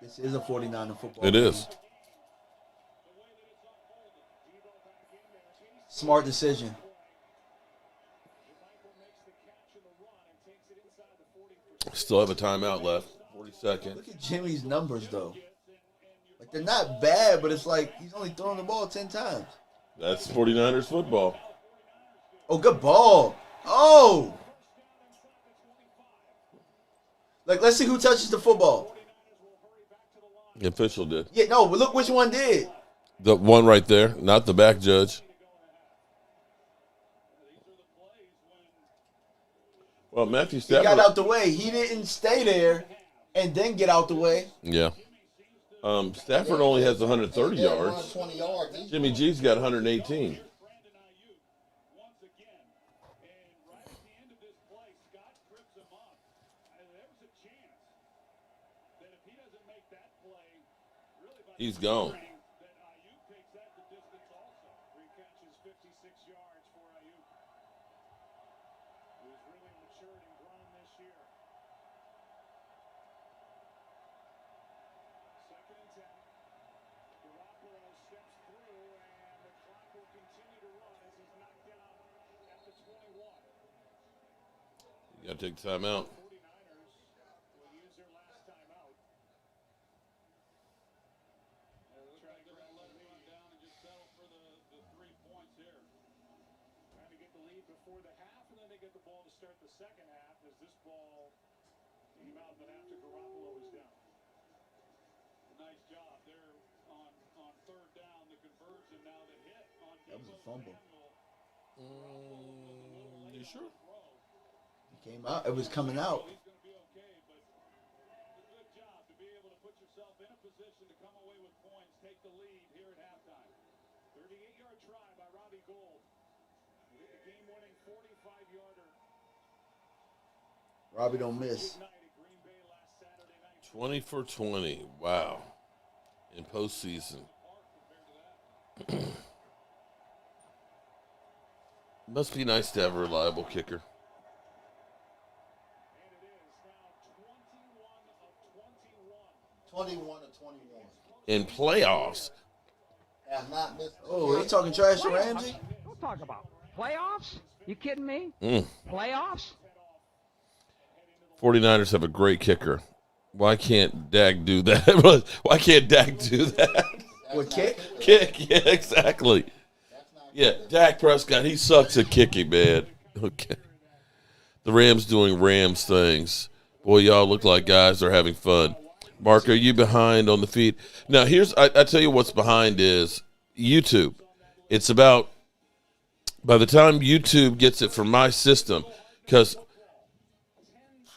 This is a 49er football. It is. Smart decision. Still have a timeout left. 40 seconds. Look at Jimmy's numbers, though. Like, they're not bad, but it's like he's only throwing the ball 10 times. That's 49ers football. Oh, good ball. Oh! Like, let's see who touches the football. The official did. Yeah, no, but look which one did. The one right there, not the back judge. Well, Matthew Stafford. He got out the way. He didn't stay there and then get out the way. Yeah. Stafford only has 130 yards. 20 yards. Jimmy G's got 118. He's gone. You got to take the time out. That was a fumble. You sure? It came out. It was coming out. Robbie don't miss. 20 for 20. Wow. In postseason. Must be nice to have a reliable kicker. 21 to 21. In playoffs. Have not missed. Oh, he talking trash to Ramsey? Don't talk about playoffs. You kidding me? Playoffs? 49ers have a great kicker. Why can't Dak do that? Why can't Dak do that? What, kick? Kick, yeah, exactly. Yeah, Dak Prescott, he sucks at kicking, man. Okay. The Rams doing Rams things. Boy, y'all look like guys are having fun. Mark, are you behind on the feed? Now, I tell you what's behind is YouTube. It's about, by the time YouTube gets it from my system, because,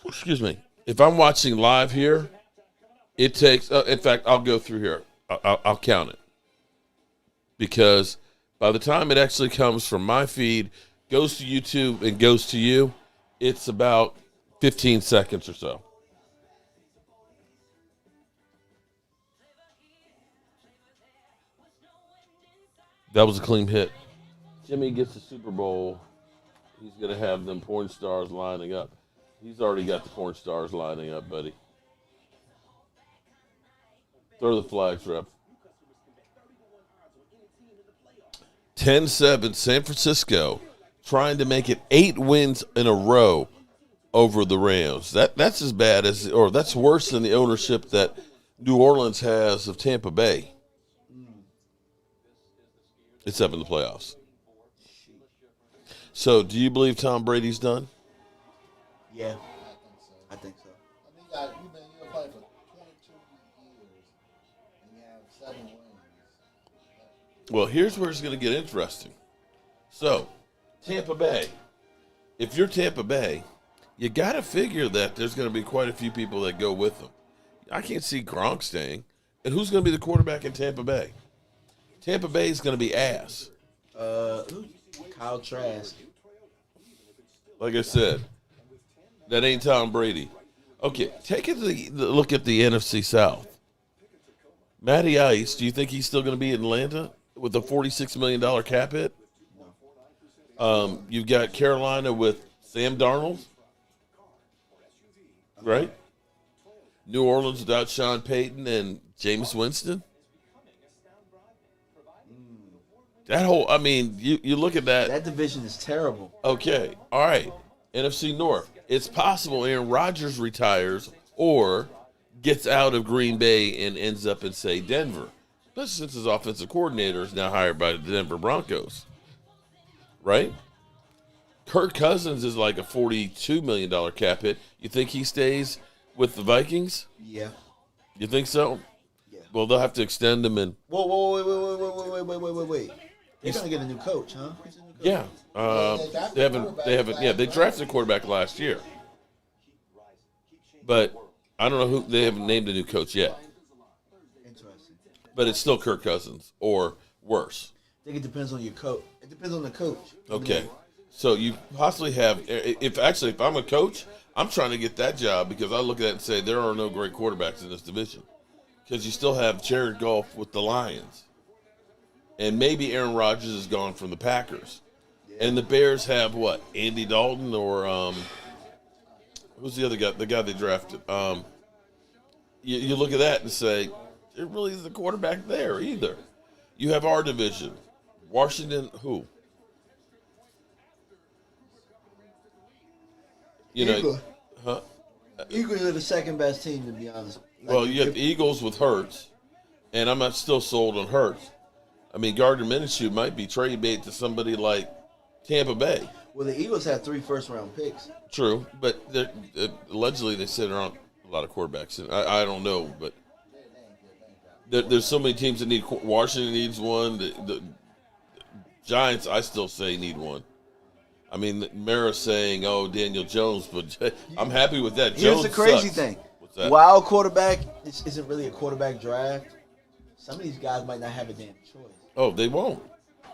excuse me, if I'm watching live here, it takes, in fact, I'll go through here. I'll count it. Because by the time it actually comes from my feed, goes to YouTube, and goes to you, it's about 15 seconds or so. That was a clean hit. Jimmy gets the Super Bowl. He's going to have them porn stars lining up. He's already got the porn stars lining up, buddy. Throw the flags, ref. 10-7, San Francisco trying to make it 8 wins in a row over the Rams. That's as bad as, or that's worse than the ownership that New Orleans has of Tampa Bay. It's up in the playoffs. So, do you believe Tom Brady's done? Yeah, I think so. You've been playing for 22 years, and you have 7 wins. Well, here's where it's going to get interesting. So, Tampa Bay. If you're Tampa Bay, you got to figure that there's going to be quite a few people that go with them. I can't see Gronk staying. And who's going to be the quarterback in Tampa Bay? Tampa Bay is going to be ass. Kyle Trask. Like I said, that ain't Tom Brady. Okay, take a look at the NFC South. Matty Ice, do you think he's still going to be in Atlanta with a $46 million cap hit? You've got Carolina with Sam Darnold, right? New Orleans without Sean Payton and Jameis Winston. That whole, I mean, you look at that. That division is terrible. Okay, all right. NFC North. It's possible Aaron Rodgers retires or gets out of Green Bay and ends up in, say, Denver. Especially since his offensive coordinator is now hired by the Denver Broncos. Right? Kirk Cousins is like a $42 million cap hit. You think he stays with the Vikings? Yeah. You think so? Yeah. Well, they'll have to extend him and. Wait. They're gonna get a new coach, huh? Yeah. They haven't. Yeah, they drafted a quarterback last year, but I don't know who. They haven't named a new coach yet. Interesting. But it's still Kirk Cousins or worse. I think it depends on your coach. It depends on the coach. Okay. So you possibly have. If I'm a coach, I'm trying to get that job because I look at it and say there are no great quarterbacks in this division because you still have Jared Goff with the Lions. And maybe Aaron Rodgers is gone from the Packers. Yeah. And the Bears have what? Andy Dalton or who's the other guy? The guy they drafted. You look at that and say, there really isn't a quarterback there either. You have our division. Washington, who? Eagles. Huh? Eagles are the second best team, to be honest. Well, you have the Eagles with Hurts, and I'm not still sold on Hurts. I mean, Gardner Minshew might be trade bait to somebody like Tampa Bay. Well, the Eagles had 3 first-round picks. True, but allegedly they said there aren't a lot of quarterbacks. And I don't know, but there's so many teams that need. Washington needs one. The Giants, I still say, need one. I mean, Mara's saying, "Oh, Daniel Jones," but I'm happy with that. Here's Jones the crazy sucks. thing: What's that? while quarterback, this isn't really a quarterback draft. Some of these guys might not have a damn choice. Oh, they won't.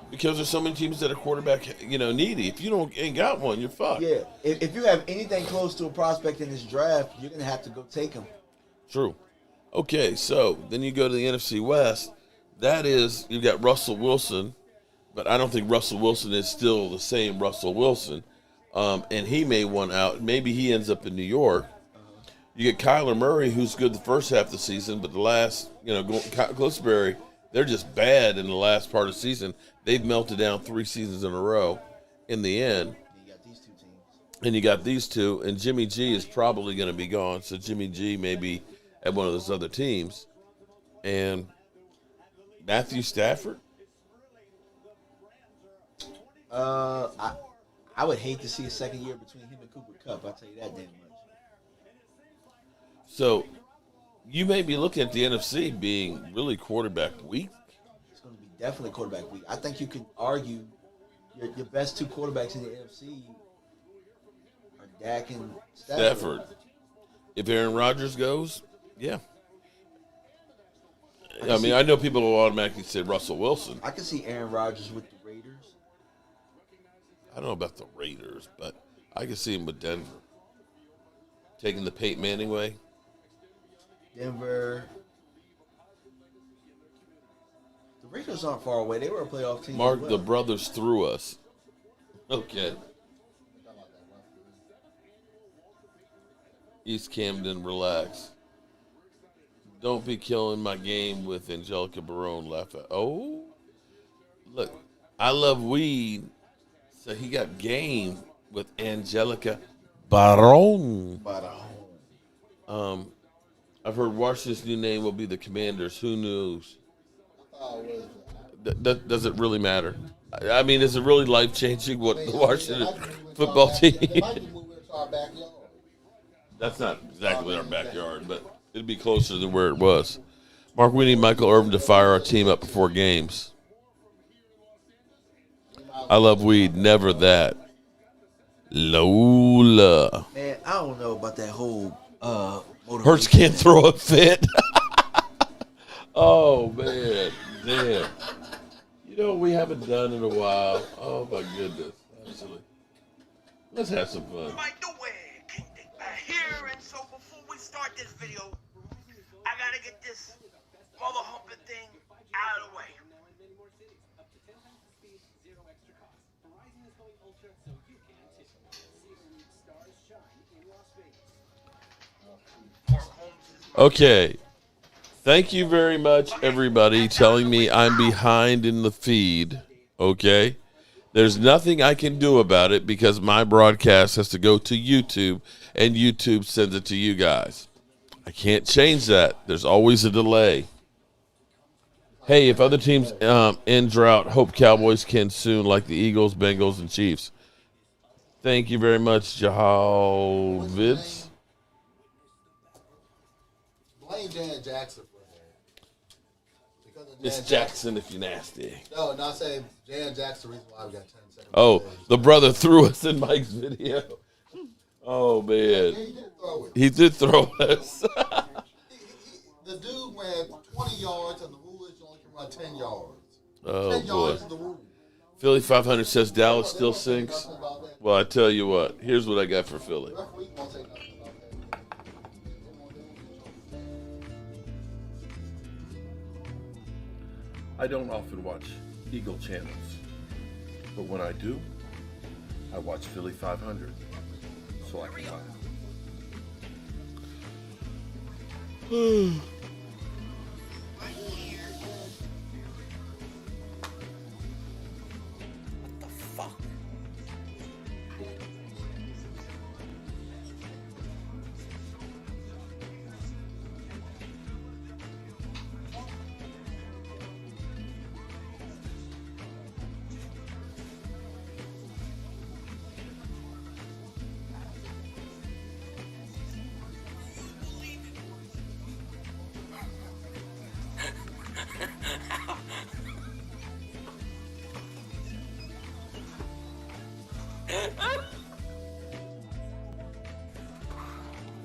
Because there's so many teams that are quarterback, needy. If you ain't got one, you're fucked. Yeah. If you have anything close to a prospect in this draft, you're going to have to go take him. True. Okay, so then you go to the NFC West. That is, you've got Russell Wilson, but I don't think Russell Wilson is still the same Russell Wilson. And he may want out. Maybe he ends up in New York. You get Kyler Murray, who's good the first half of the season, but the last, Cliffsbury, they're just bad in the last part of the season. They've melted down 3 seasons in a row in the end. You got these 2 teams. And you got these 2, and Jimmy G is probably going to be gone. So Jimmy G may be at one of those other teams. And Matthew Stafford? I I would hate to see a second year between him and Cooper Kupp. I'll tell you that damn much. So you may be looking at the NFC being really quarterback weak. It's going to be definitely quarterback week. I think you can argue your best two quarterbacks in the NFC are Dak and Stafford. If Aaron Rodgers goes, yeah. I mean, I know people will automatically say Russell Wilson. I can see Aaron Rodgers with the Raiders. I don't know about the Raiders, but I can see him with Denver. Taking the Peyton Manning way. Denver. The Raiders aren't far away. They were a playoff team. Mark, as well. the brothers threw us. Okay. East Camden, relax. Don't be killing my game with Angelica Barone. Laugh at. Oh, look, I love weed, so he got game with Angelica Barone. I've heard Washington's new name will be the Commanders. Who knows? Does it really matter? I mean, is it really life changing what the Washington football team? That's not exactly our backyard, but it'd be closer than where it was. Mark, we need Michael Irvin to fire our team up before games. I love weed, never that. Lola. Man, I don't know about that whole Hurts can't throw a fit. Oh, man. Damn. You know what we haven't done in a while? Oh, my goodness. Absolutely. Let's have some fun. Here, and so before we start this video, I gotta get this mother humping thing out of the way. Okay. Thank you very much, everybody, telling me I'm behind in the feed. Okay. There's nothing I can do about it because my broadcast has to go to YouTube, and YouTube sends it to you guys. I can't change that. There's always a delay. Hey, if other teams in drought, hope Cowboys can soon, like the Eagles, Bengals, and Chiefs. Thank you very much, Jahal Vids. Blame Jan Jackson for that. It's Jackson if you're nasty. No, not saying Jan Jackson. The reason why we got 10 seconds. Oh, the brother threw us in Mike's video. Oh, man. He did throw us. The dude ran 20 yards, and the rule is you only can run 10 yards. Oh, 10 boy. yards is the rule. Philly 500 says Dallas still sinks. Well, I tell you what. Here's what I got for Philly. I don't often watch Eagle channels, but when I do, I watch Philly 500, so I can laugh.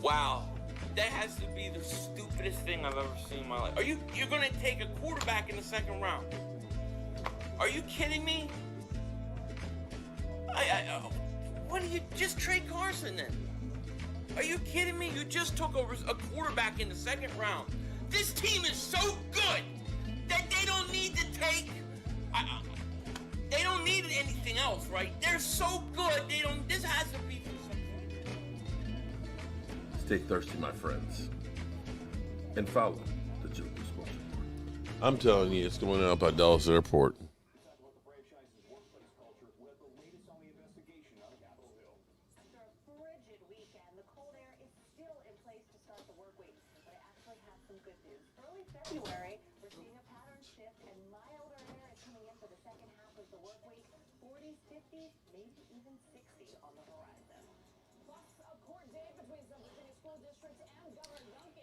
Wow, that has to be the stupidest thing I've ever seen in my life. You're gonna take a quarterback in the second round? Are you kidding me? Why don't you just trade Carson then? Are you kidding me? You just took a quarterback in the second round. This team is so good that they don't need to take. They don't need anything else, right? They're so good. They don't. This has to be. Stay thirsty, my friends, and follow the Jobu Shop. I'm telling you, it's going out by Dallas Airport. February, we're seeing a pattern shift and milder air is coming in for the second half of the work week. 40s, 50s, maybe even 60s.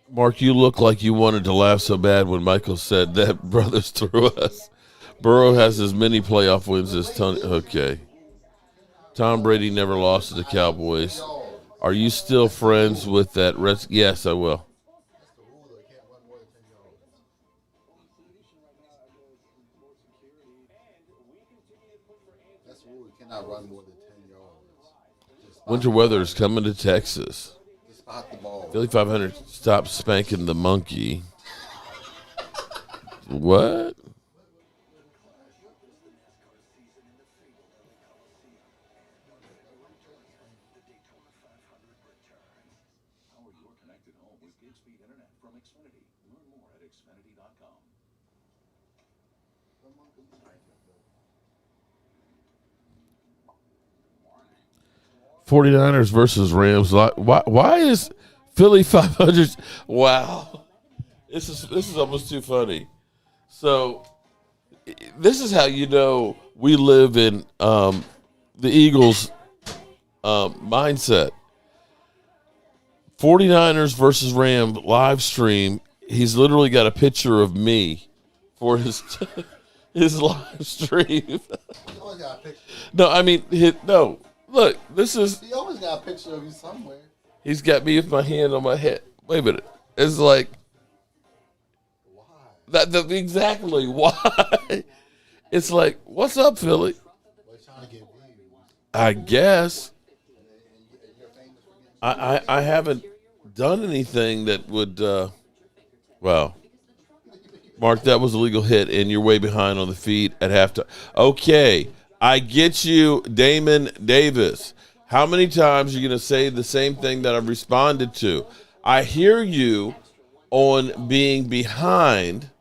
Mark, you look like you wanted to laugh so bad when Michael said that brothers threw us. Burrow has as many playoff wins as Tony. Okay. Tom Brady never lost to the Cowboys. Are you still friends with that? Yes, I will. That's the rule. You cannot run more than 10 yards. Winter weather is coming to Texas. Spot the ball. Philly 500, stop spanking the monkey. What? $49ers versus Rams. Why is Philly 500? Wow, this is almost too funny. So this is how you know we live in the Eagles mindset. 49ers versus Ram live stream. He's literally got a picture of me for his his live stream. No, I mean no. Look, this is. He always got a picture of you somewhere. He's got me with my hand on my head. Wait a minute. It's like. Why? Exactly why. It's like, what's up, Philly? I guess. I haven't done anything that would. Well, Mark, that was a legal hit, and you're way behind on the feed at halftime. Okay. I get you, Damon Davis. How many times are you going to say the same thing that I've responded to? I hear you on being behind.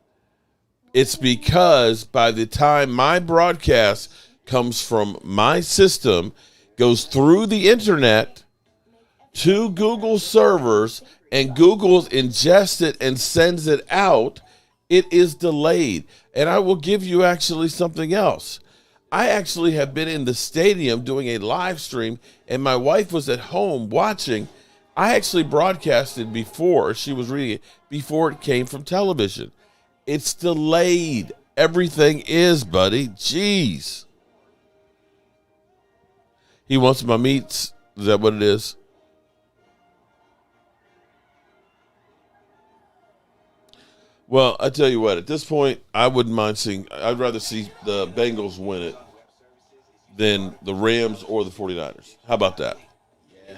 It's because by the time my broadcast comes from my system, goes through the internet to Google servers, and Google ingests it and sends it out, it is delayed. And I will give you actually something else. I actually have been in the stadium doing a live stream, and my wife was at home watching. I actually broadcasted before she was reading it, before it came from television. It's delayed. Everything is, buddy. Jeez. He wants my meats. Is that what it is? Well, I tell you what, at this point, I wouldn't mind seeing, I'd rather see the Bengals win it than the Rams or the 49ers. How about that? Yeah.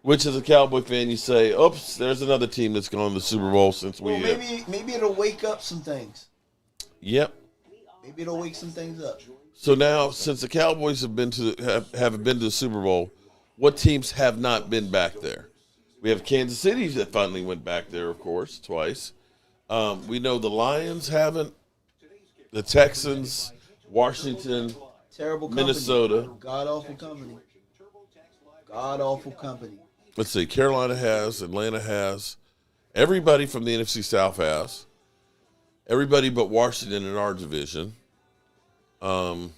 Which, as a Cowboy fan, you say, oops, there's another team that's gone to the Super Bowl since we... Well, maybe it'll wake up some things. Yep. Maybe it'll wake some things up. So now, since the Cowboys have been to the Super Bowl, what teams have not been back there? We have Kansas City that finally went back there, of course, twice. We know the Lions haven't. The Texans, Washington, terrible company. Minnesota. God-awful company. God-awful company. Let's see. Carolina has. Atlanta has. Everybody from the NFC South has. Everybody but Washington in our division. Out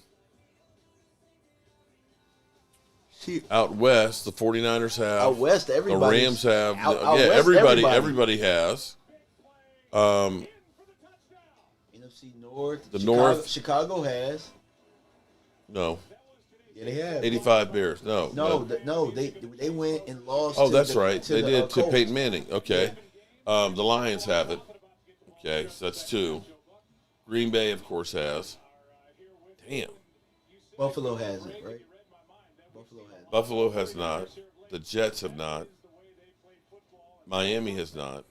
west, the 49ers have. Out west, everybody. The Rams have. Out yeah, west, everybody has. NFC North. North. Chicago has. No. Yeah, they have. 85 Bears. No. They went and lost. Oh, that's right. They did to Colts. Peyton Manning. Okay. The Lions have it. Okay, so that's two. Green Bay, of course, has. Damn. Buffalo has it, right? Buffalo has not. The Jets have not. Miami has not.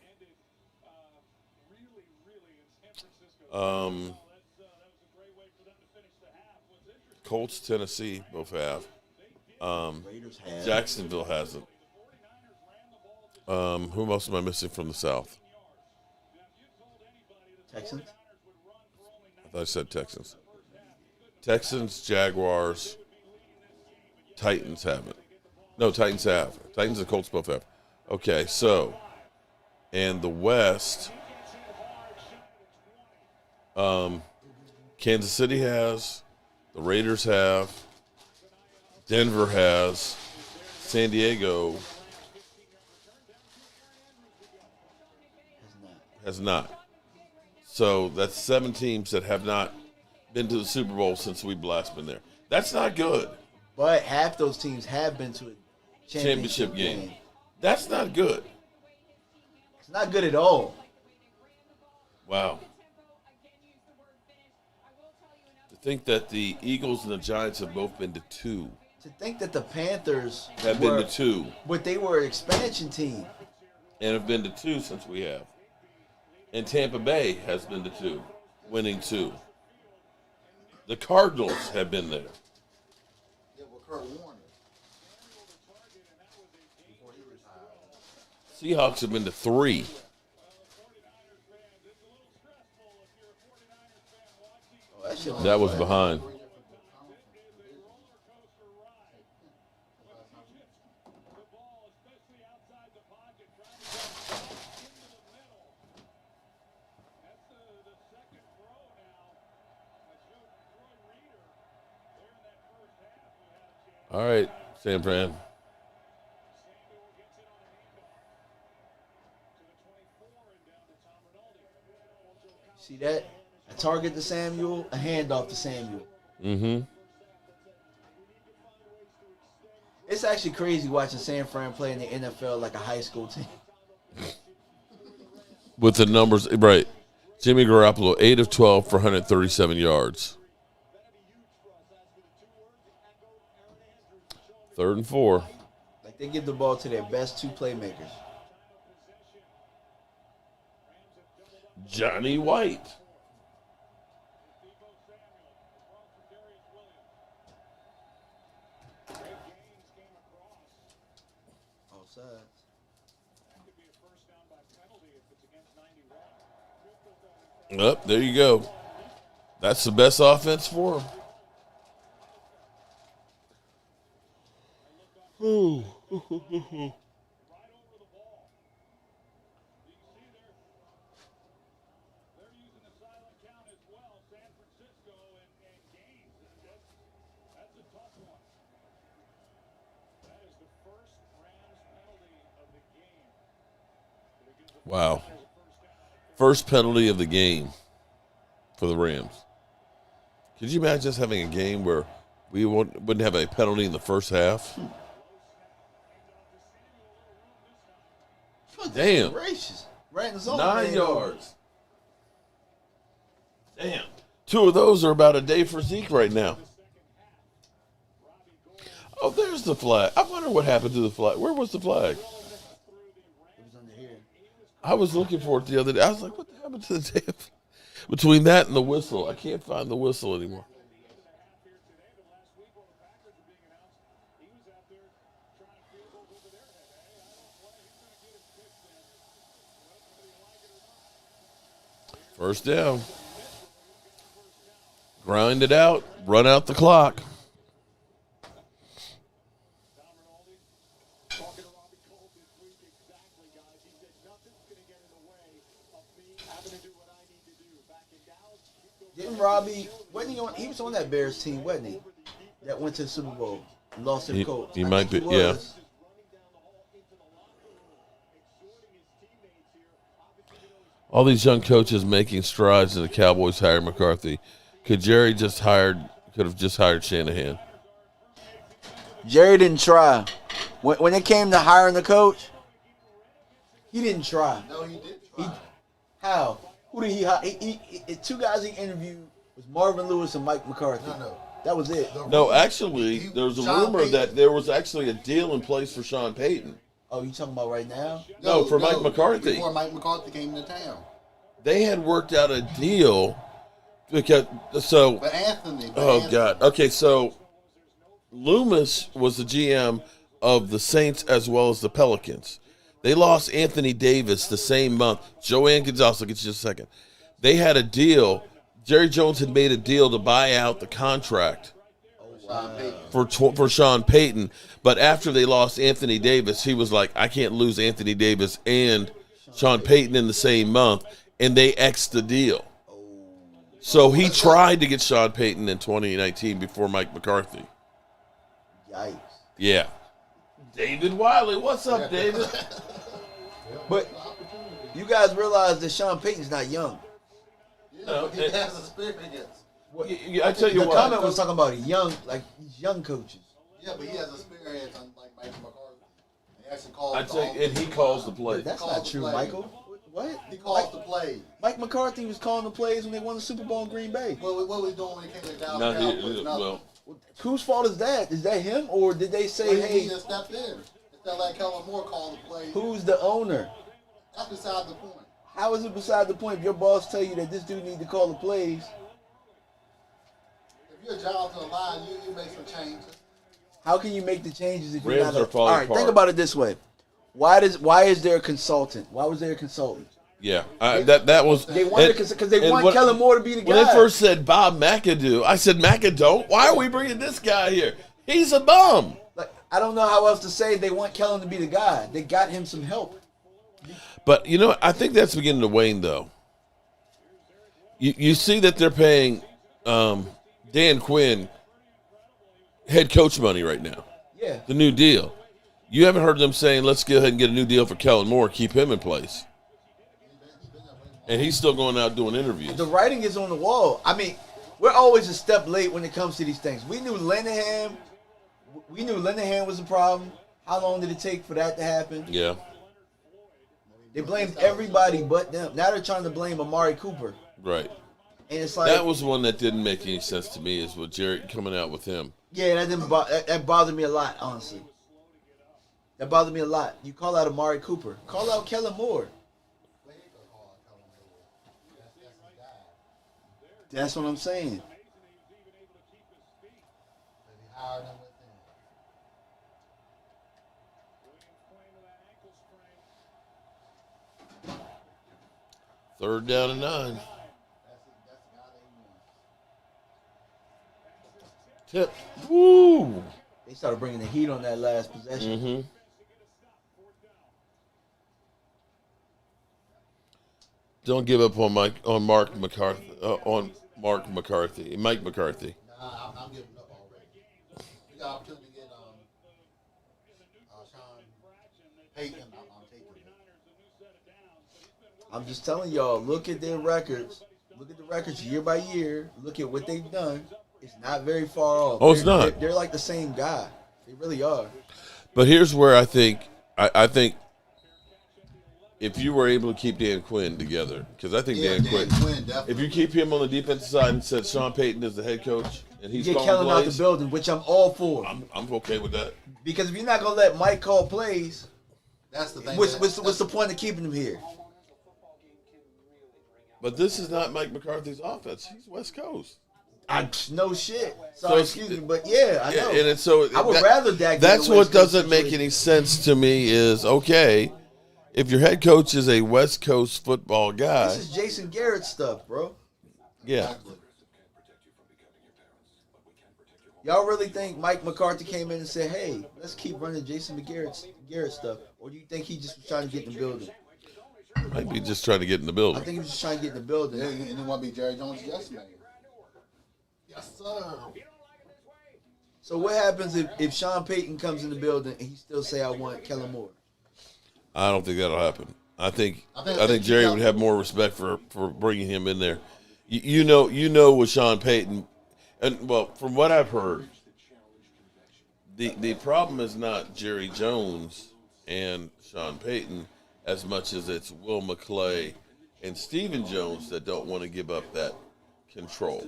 Colts, Tennessee both have. Jacksonville hasn't. Who else am I missing from the South? Texans? I thought I said Texans. Texans, Jaguars, Titans haven't. No, Titans have. Titans and Colts both have. Okay, so, and the West, Kansas City has, the Raiders have, Denver has. San Diego has not. So that's 7 teams that have not been to the Super Bowl since we've last been there. That's not good. But half those teams have been to a Championship game. That's not good. It's not good at all. Wow. To think that the Eagles and the Giants have both been to 2. To think that the Panthers Have been to 2. But they were an expansion team. And have been to 2 since we have. And Tampa Bay has been to 2, winning 2. The Cardinals have been there. Yeah, well, Kurt Warner. Seahawks have been to 3. That was behind. All right, San Fran. See that? A target to Samuel, a handoff to Samuel. Mm-hmm. It's actually crazy watching San Fran play in the NFL like a high school team. With the numbers, right. Jimmy Garoppolo, 8 of 12 for 137 yards. 3rd and 4. Like they give the ball to their best 2 playmakers. Johnny White. Up, there you go. That's the best offense for him. Ooh. Wow. First penalty of the game for the Rams. Could you imagine us having a game where we wouldn't have a penalty in the first half? Damn. Gracious. Right in the zone. 9 yards. Damn. 2 of those are about a day for Zeke right now. Oh, there's the flag. I wonder what happened to the flag. Where was the flag? I was looking for it the other day. I was like, what happened to the damn... Between that and the whistle, I can't find the whistle anymore. First down. Grind it out. Run out the clock. Didn't Robbie, wasn't he on? He was on that Bears team, wasn't he? That went to the Super Bowl, lost to the Colts. He might be, yeah. All these young coaches making strides, and the Cowboys hired McCarthy. Could have just hired Shanahan? Jerry didn't try. When it came to hiring the coach, he didn't try. No, he did try. How? Who did he hire? 2 guys he interviewed was Marvin Lewis and Mike McCarthy. No. That was it. No, actually, there was a rumor that there was actually a deal in place for Sean Payton. Oh, you talking about right now? No, for Mike McCarthy. Before Mike McCarthy came to town. They had worked out a deal because But Anthony. God. Okay, so Loomis was the GM of the Saints as well as the Pelicans. They lost Anthony Davis the same month. Joanne Gonzalez, I'll get you just a second. They had a deal. Jerry Jones had made a deal to buy out the contract for Sean Payton. But after they lost Anthony Davis, he was like, I can't lose Anthony Davis and Sean Payton in the same month. And they X'd the deal. So he tried to get Sean Payton in 2019 before Mike McCarthy. Yikes. Yeah. David Wiley, what's up, David? But you guys realize that Sean Payton's not young. No, he has experience. I tell you the what. The comment was talking about young coaches. Yeah, but he has experience unlike Mike McCarthy. He actually calls. And he calls the play. That's not true, Michael. What? He calls the plays. Mike McCarthy was calling the plays when they won the Super Bowl in Green Bay. What was he doing when he came to Dallas? Well, whose fault is that? Is that him, or did they say, he hey? just stepped in. Instead of let Kellen Moore call the plays. Who's the owner? That's beside the point. How is it beside the point if your boss tell you that this dude need to call the plays? If your job's on the line, you make some changes. How can you make the changes if you're Rams not? are falling All right, apart. think about it this way. Why is there a consultant? Why was there a consultant? Yeah, that was. They wanted because they want Kellen Moore to be the guy. When they first said Bob McAdoo, I said McAdoo. Why are we bringing this guy here? He's a bum. Like, I don't know how else to say. They want Kellen to be the guy. They got him some help. But you know, I think that's beginning to wane, though. You see that they're paying Dan Quinn head coach money right now. Yeah. The new deal. You haven't heard them saying, let's go ahead and get a new deal for Kellen Moore, keep him in place. And he's still going out doing interviews. The writing is on the wall. I mean, we're always a step late when it comes to these things. We knew Linehan was a problem. How long did it take for that to happen? Yeah. They blamed everybody but them. Now they're trying to blame Amari Cooper. Right. And it's like that was one that didn't make any sense to me, is with Jerry coming out with him. Yeah, that bothered me a lot, honestly. That bothered me a lot. You call out Amari Cooper. Call out Kellen Moore. That's what I'm saying. Third down and 9. Tip. Woo! They started bringing the heat on that last possession. Mm-hmm. Don't give up on Mike McCarthy. I'm giving up already. We got opportunity to get Sean Payton. I'm taking it. I'm just telling y'all, look at their records. Look at the records year by year. Look at what they've done. It's not very far off. Oh, it's not. They're like the same guy. They really are. But here's where I think if you were able to keep Dan Quinn together, because I think Dan Quinn if you keep him on the defensive side and said Sean Payton is the head coach and he's get calling Kellen plays, out the building, which I'm all for. I'm okay with that. Because if you're not gonna let Mike call plays, that's the thing. What's the point of keeping him here? But this is not Mike McCarthy's offense. He's West Coast. No shit. Sorry, excuse me, but yeah, I know. And so I would rather Dak. That's what doesn't make any sense to me. Is okay if your head coach is a West Coast football guy. This is Jason Garrett stuff, bro. Yeah. Y'all really think Mike McCarthy came in and said, "Hey, let's keep running Jason Garrett stuff," or do you think he just was trying to get in the building? Might be just trying to get in the building. I think he was just trying to get in the building. Yeah, and he want to be Jerry Jones' yes man. Yes, sir. So what happens if Sean Payton comes in the building and he still say, "I want Kellen Moore"? I don't think that'll happen. I think Jerry would have more respect for bringing him in there. You know with Sean Payton, and well, from what I've heard, the problem is not Jerry Jones and Sean Payton as much as it's Will McClay and Stephen Jones that don't want to give up that control.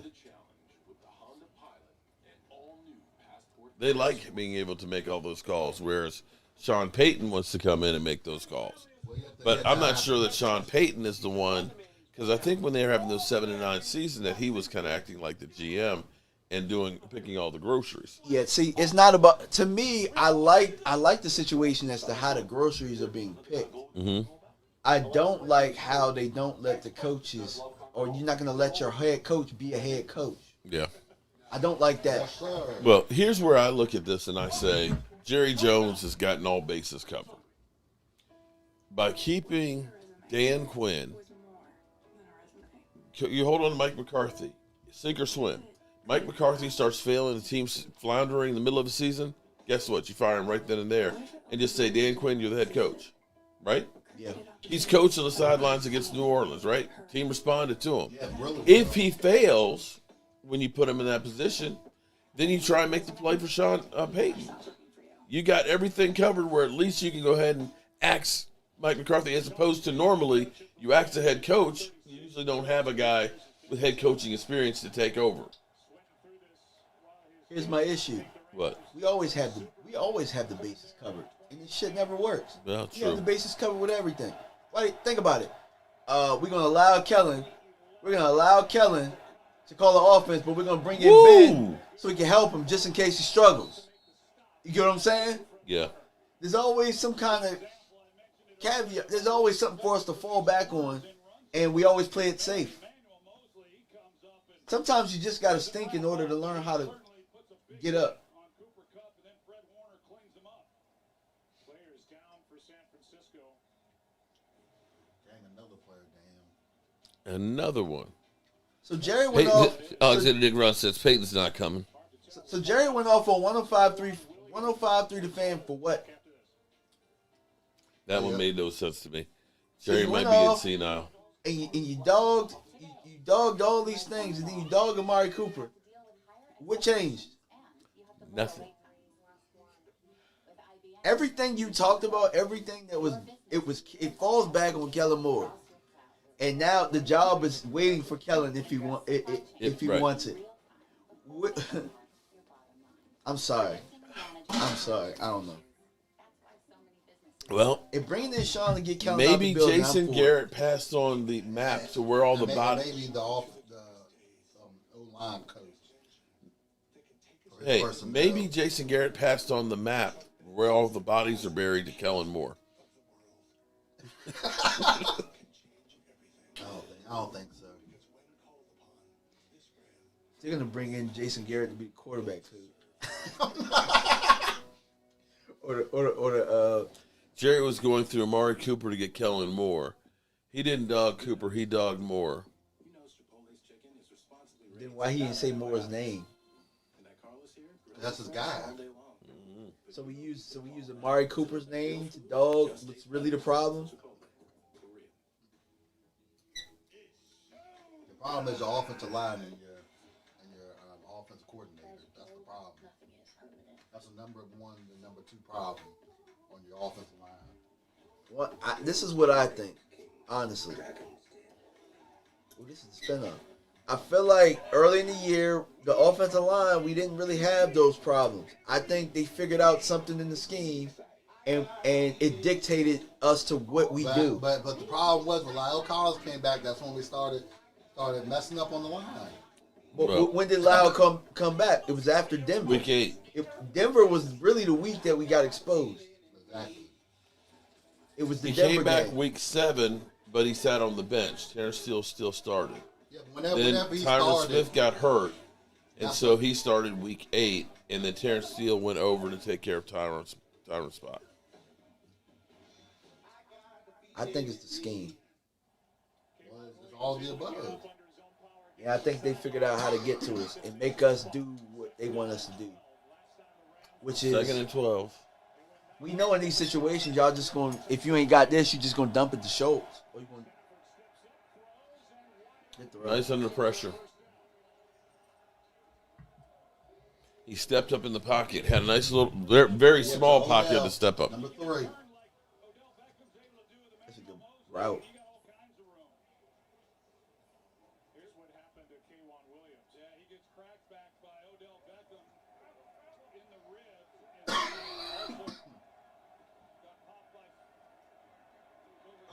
They like being able to make all those calls, whereas Sean Payton wants to come in and make those calls. But I'm not sure that Sean Payton is the one, because I think when they were having those 7-9 season, that he was kind of acting like the GM and picking all the groceries. Yeah, see, it's not about. To me, I like the situation as to how the groceries are being picked. Mm-hmm. I don't like how they don't let the coaches, or you're not going to let your head coach be a head coach. Yeah. I don't like that. Well, here's where I look at this and I say, Jerry Jones has gotten all bases covered. By keeping Dan Quinn, you hold on to Mike McCarthy, sink or swim. Mike McCarthy starts failing, the team's floundering in the middle of the season, guess what? You fire him right then and there and just say, Dan Quinn, you're the head coach, right? Yeah. He's coached on the sidelines against New Orleans, right? Team responded to him. Yeah, really. If he fails when you put him in that position, then you try and make the play for Sean Payton. You got everything covered where at least you can go ahead and axe Mike McCarthy, as opposed to normally you axe the head coach. You usually don't have a guy with head coaching experience to take over. Here's my issue. What? We always have the bases covered, and this shit never works. Well, You have the bases covered with everything. Think about it. We're gonna allow Kellen to call the offense, but we're gonna bring in Ben so we can help him just in case he struggles. You get what I'm saying? Yeah. There's always some kind of caveat. There's always something for us to fall back on, and we always play it safe. Sometimes you just gotta stink in order to learn how to get up. Another one. So Jerry went off. Alexander Dick Ross says Peyton's not coming. So Jerry went off on 105.3 the Fan for what? That one made no sense to me. Jerry might be senile. And you dogged all these things, and then you dogged Amari Cooper. What changed? Nothing. Everything you talked about, everything it falls back on Kellen Moore. And now the job is waiting for Kellen if he wants it. I'm sorry. I don't know. Well, if bringing in Sean to get Kellen maybe out the building, Jason Garrett passed on the map to where all the bodies. Maybe the O-line coach. Hey, maybe Jason Garrett passed on the map where all the bodies are buried to Kellen Moore. I don't think so. They're gonna bring in Jason Garrett to be the quarterback coach. Jerry was going through Amari Cooper to get Kellen Moore. He didn't dog Cooper. He dogged Moore. Then why he didn't say Moore's name? That's his guy. Mm-hmm. So we use Amari Cooper's name to dog what's really the problem. The problem is your offensive line and your offensive coordinator. That's the problem. That's the number one, the number two problem on your offensive line. Well, this is what I think, honestly. Well, this is the spin-off. I feel like early in the year, the offensive line, we didn't really have those problems. I think they figured out something in the scheme, and it dictated us to what we do. But the problem was when Lyle Collins came back, that's when we started messing up on the line. But when did Lyle come back? It was after Denver. Week 8. Denver was really the week that we got exposed. Exactly. It was the He Denver came back game. week 7, but he sat on the bench. Terrence Steele still started. Yeah, whenever he Tyron started, Smith got hurt, and so he started week 8, and then Terrence Steele went over to take care of Tyron's spot. I think it's the scheme. Well, it's all the above. Yeah, I think they figured out how to get to us and make us do what they want us to do. Which is 2nd and 12. We know in these situations, y'all just going, if you ain't got this, you just going to dump it to Schultz. Or you going Nice under pressure. He stepped up in the pocket. Had a nice little, very small pocket to step up. Number 3. That's a good route.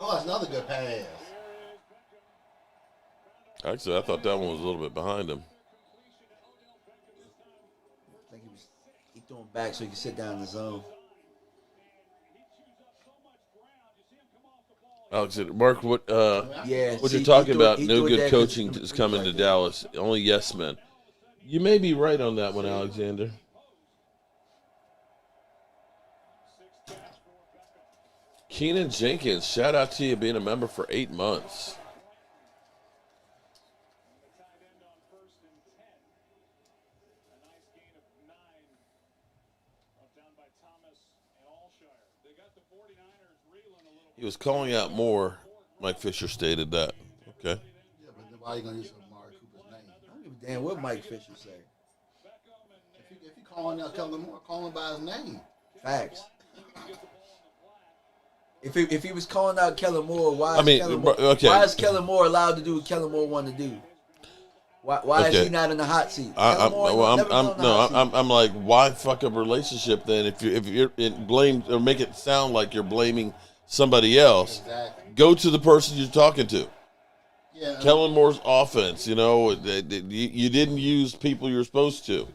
Oh, that's another good pass. Actually, I thought that one was a little bit behind him. I think he threw him back so he could sit down in the zone. Alexander, Mark, what see, you're talking about, he no threw it good there coaching 'cause is coming to Dallas. Only yes men. You may be right on that one, Alexander. Keenan Jenkins, shout out to you being a member for 8 months. He was calling out more. Mike Fisher stated that. Okay. Yeah, but then why are you gonna use Amari Cooper's name? I don't give a damn what Mike Fisher say. If you calling out Kellen Moore, call him by his name. Facts. If he was calling out Kellen Moore, why is Kellen Moore allowed to do what Kellen Moore wanted to do? Why is he not in the hot seat? I'm like, why fuck up a relationship then? If you're blame or make it sound like you're blaming somebody else, exactly. Go to the person you're talking to. Yeah. Kellen Moore's offense, you didn't use people you're supposed to.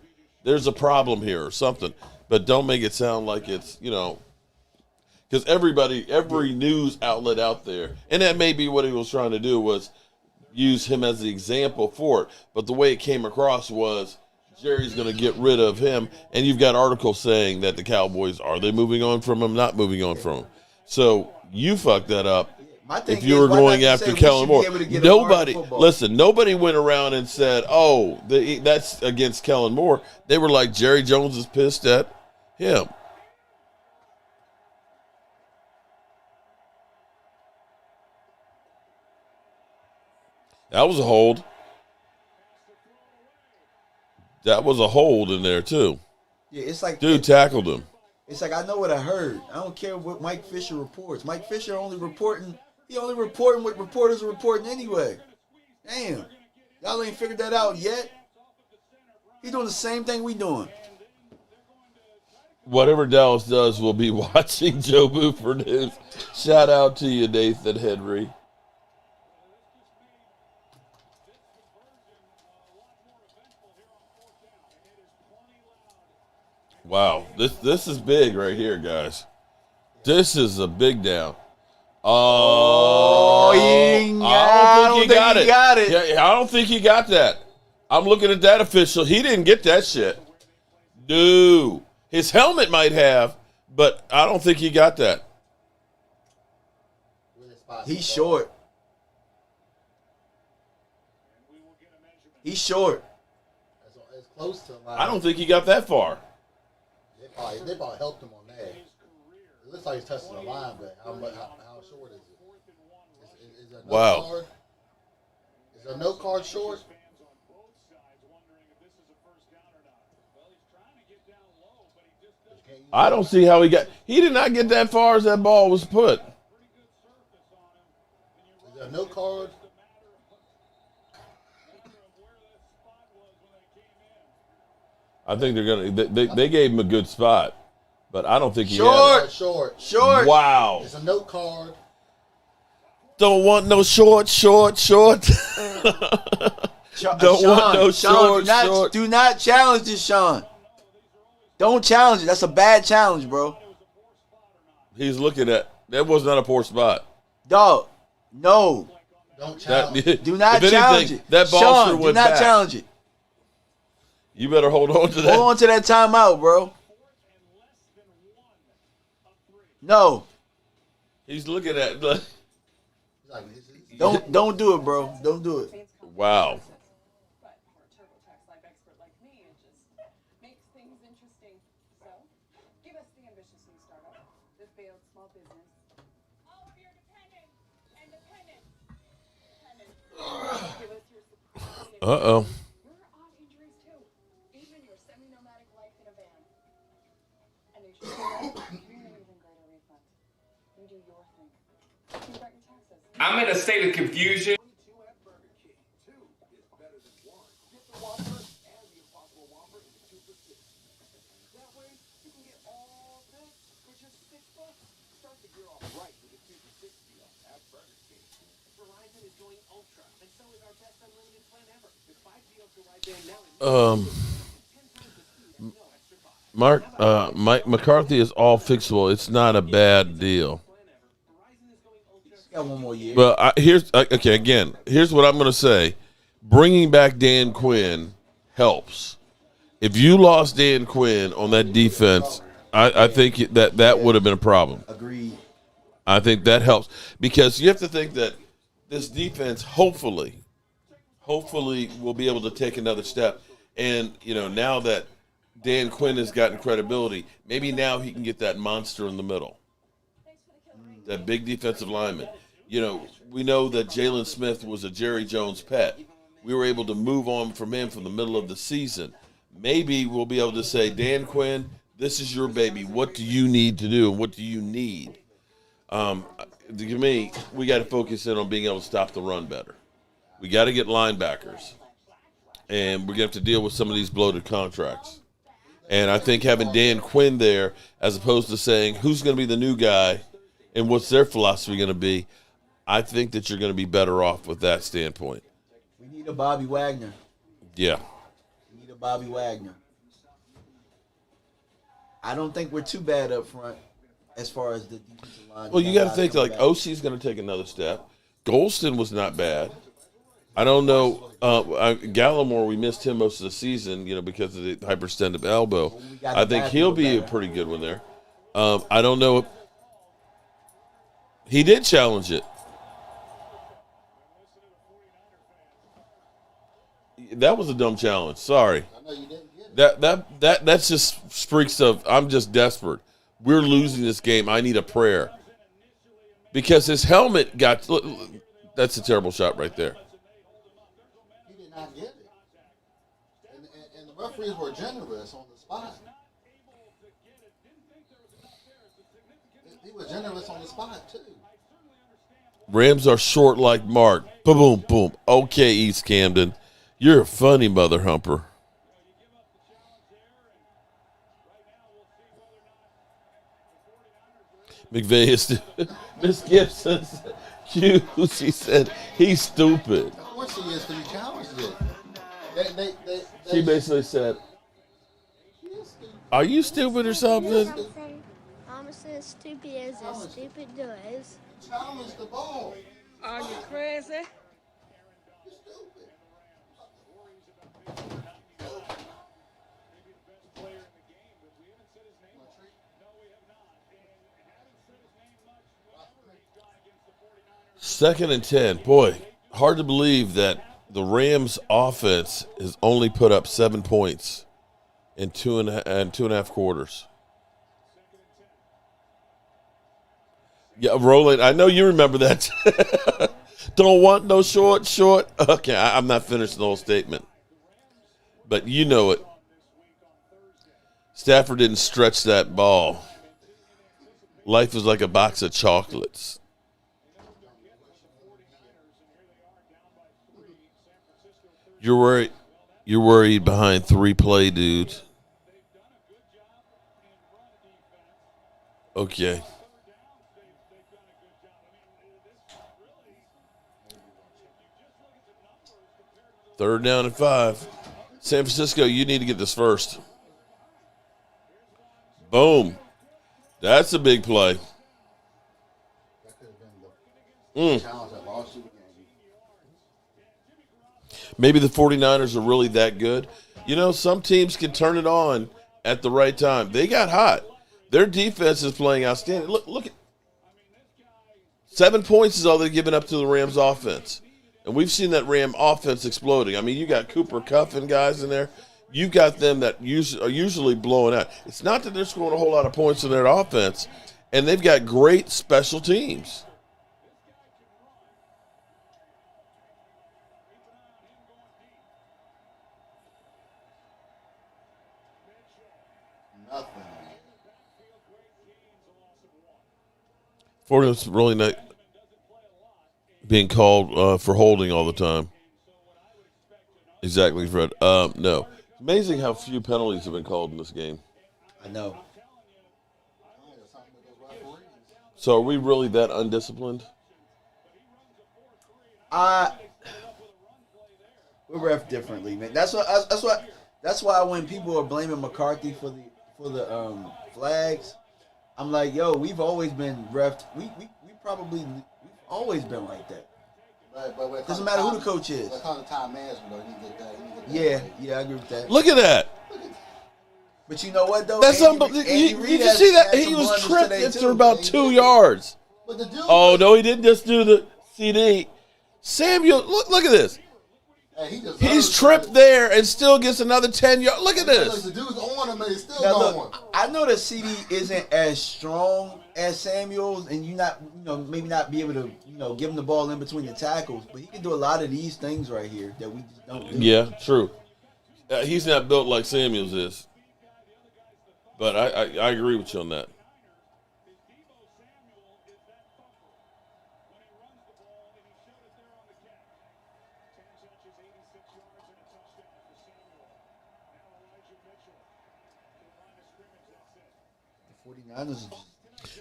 There's a problem here or something, but don't make it sound like it's because every news outlet out there, and that may be what he was trying to do was use him as the example for it. But the way it came across was Jerry's going to get rid of him, and you've got articles saying that the Cowboys, are they moving on from him, not moving on from him? So you fucked that up if you were going after Kellen Moore. Nobody went around and said, oh, that's against Kellen Moore. They were like, Jerry Jones is pissed at him. That was a hold. That was a hold in there, too. Yeah, it's like dude tackled him. It's like, I know what I heard. I don't care what Mike Fisher reports. Mike Fisher only reporting what reporters are reporting anyway. Damn. Y'all ain't figured that out yet. He's doing the same thing we doing. Whatever Dallas does, we'll be watching Jobu for news. Shout out to you, Nathan Henry. Wow, this is big right here, guys. This is a big down. I don't think he got it. Yeah, I don't think he got that. I'm looking at that official. He didn't get that shit. No. His helmet might have, but I don't think he got that. He's short. He's short. It's close to line. I don't think he got that far. They probably helped him on that. It looks like he's touching the line, but how short is it? Is there no card? Is there no card short? I don't see how he got. He did not get that far as that ball was put. Is there no card? I think they're gonna. They gave him a good spot, but I don't think he had it. Short. Wow. It's a no card. Don't want no short. Don't want no short. Do not challenge this, Sean. Don't challenge it. That's a bad challenge, bro. He's looking at that. Was not a poor spot. Dog, no. Don't challenge. Do not challenge it. That ball Sean, should went do not back. challenge it. You better hold on to that. Hold on to that timeout, bro. No. He's looking at. Don't do it, bro. Don't do it. Wow. Uh-oh. I'm in a state of confusion. Mike McCarthy is all fixable. It's not a bad deal. Got one more year. Well, here's what I'm going to say. Bringing back Dan Quinn helps. If you lost Dan Quinn on that defense, I think that would have been a problem. Agreed. I think that helps because you have to think that this defense hopefully will be able to take another step. And, now that Dan Quinn has gotten credibility, maybe now he can get that monster in the middle. that big defensive lineman. You know, we know that Jalen Smith was a Jerry Jones pet. We were able to move on from him from the middle of the season. Maybe we'll be able to say, Dan Quinn, this is your baby. What do you need to do, and what do you need? To me, we got to focus in on being able to stop the run better. We got to get linebackers, and we're going to have to deal with some of these bloated contracts. And I think having Dan Quinn there, as opposed to saying who's going to be the new guy and what's their philosophy going to be, I think that you're going to be better off with that standpoint. We need a Bobby Wagner. Yeah. We need a Bobby Wagner. I don't think we're too bad up front as far as the defensive line. Well, you got to think like OC's going to take another step. Golston was not bad. I don't know. Gallimore, we missed him most of the season, because of the hyperextended elbow. I think he'll be a pretty good one there. I don't know. He did challenge it. That was a dumb challenge. Sorry. That's just freaks of I'm just desperate. We're losing this game. I need a prayer. Because his helmet got – that's a terrible shot right there. He did not get it. And the referees were generous on the spot. He was generous on the spot, too. Rams are short like Mark. Boom, boom, boom. Okay, East Camden. You're a funny mother humper. McVay is Miss Gibson Hughes. He said he's stupid. Of course he is, because he challenged it. She basically said, "Are you stupid or something?" I'm as stupid as a stupid does. Challenge the ball. Are you crazy? Second and 10. Boy, hard to believe that the Rams offense has only put up 7 points in two and a half quarters. Yeah, rolling. I know you remember that. Don't want no short. Okay, I'm not finishing the whole statement. But you know it. Stafford didn't stretch that ball. Life is like a box of chocolates. You're worried behind 3 play, dude. Okay. Third down and 5. San Francisco, you need to get this first. Boom. That's a big play. Maybe the 49ers are really that good. Some teams can turn it on at the right time. They got hot. Their defense is playing outstanding. Look at 7 points is all they're giving up to the Rams offense. And we've seen that Ram offense exploding. I mean, you got Cooper Kupp and guys in there. You got them that are usually blowing out. It's not that they're scoring a whole lot of points in their offense, and they've got great special teams. Florida's really not being called for holding all the time. Exactly, Fred. No. Amazing how few penalties have been called in this game. I know. So are we really that undisciplined? We ref differently, man. That's why when people are blaming McCarthy for the flags, I'm like, yo, we've always been refed. We've always been like that. But doesn't matter who the coach is. Time management, though, he get that. Yeah, I agree with that. Look at that. But you know what, though? That's unbelievable. You can see that he was tripped into about 2 yards. Oh, no, he didn't just do the CD. Samuel, look at this. He's tripped there and still gets another 10 yards. Look at this. The dude's corner, man. He's still Now going. look, I know that CD isn't as strong as Samuels, and maybe not be able to, give him the ball in between the tackles, but he can do a lot of these things right here that we just don't do. Yeah, true. He's not built like Samuels is, but I agree with you on that. The 49ers.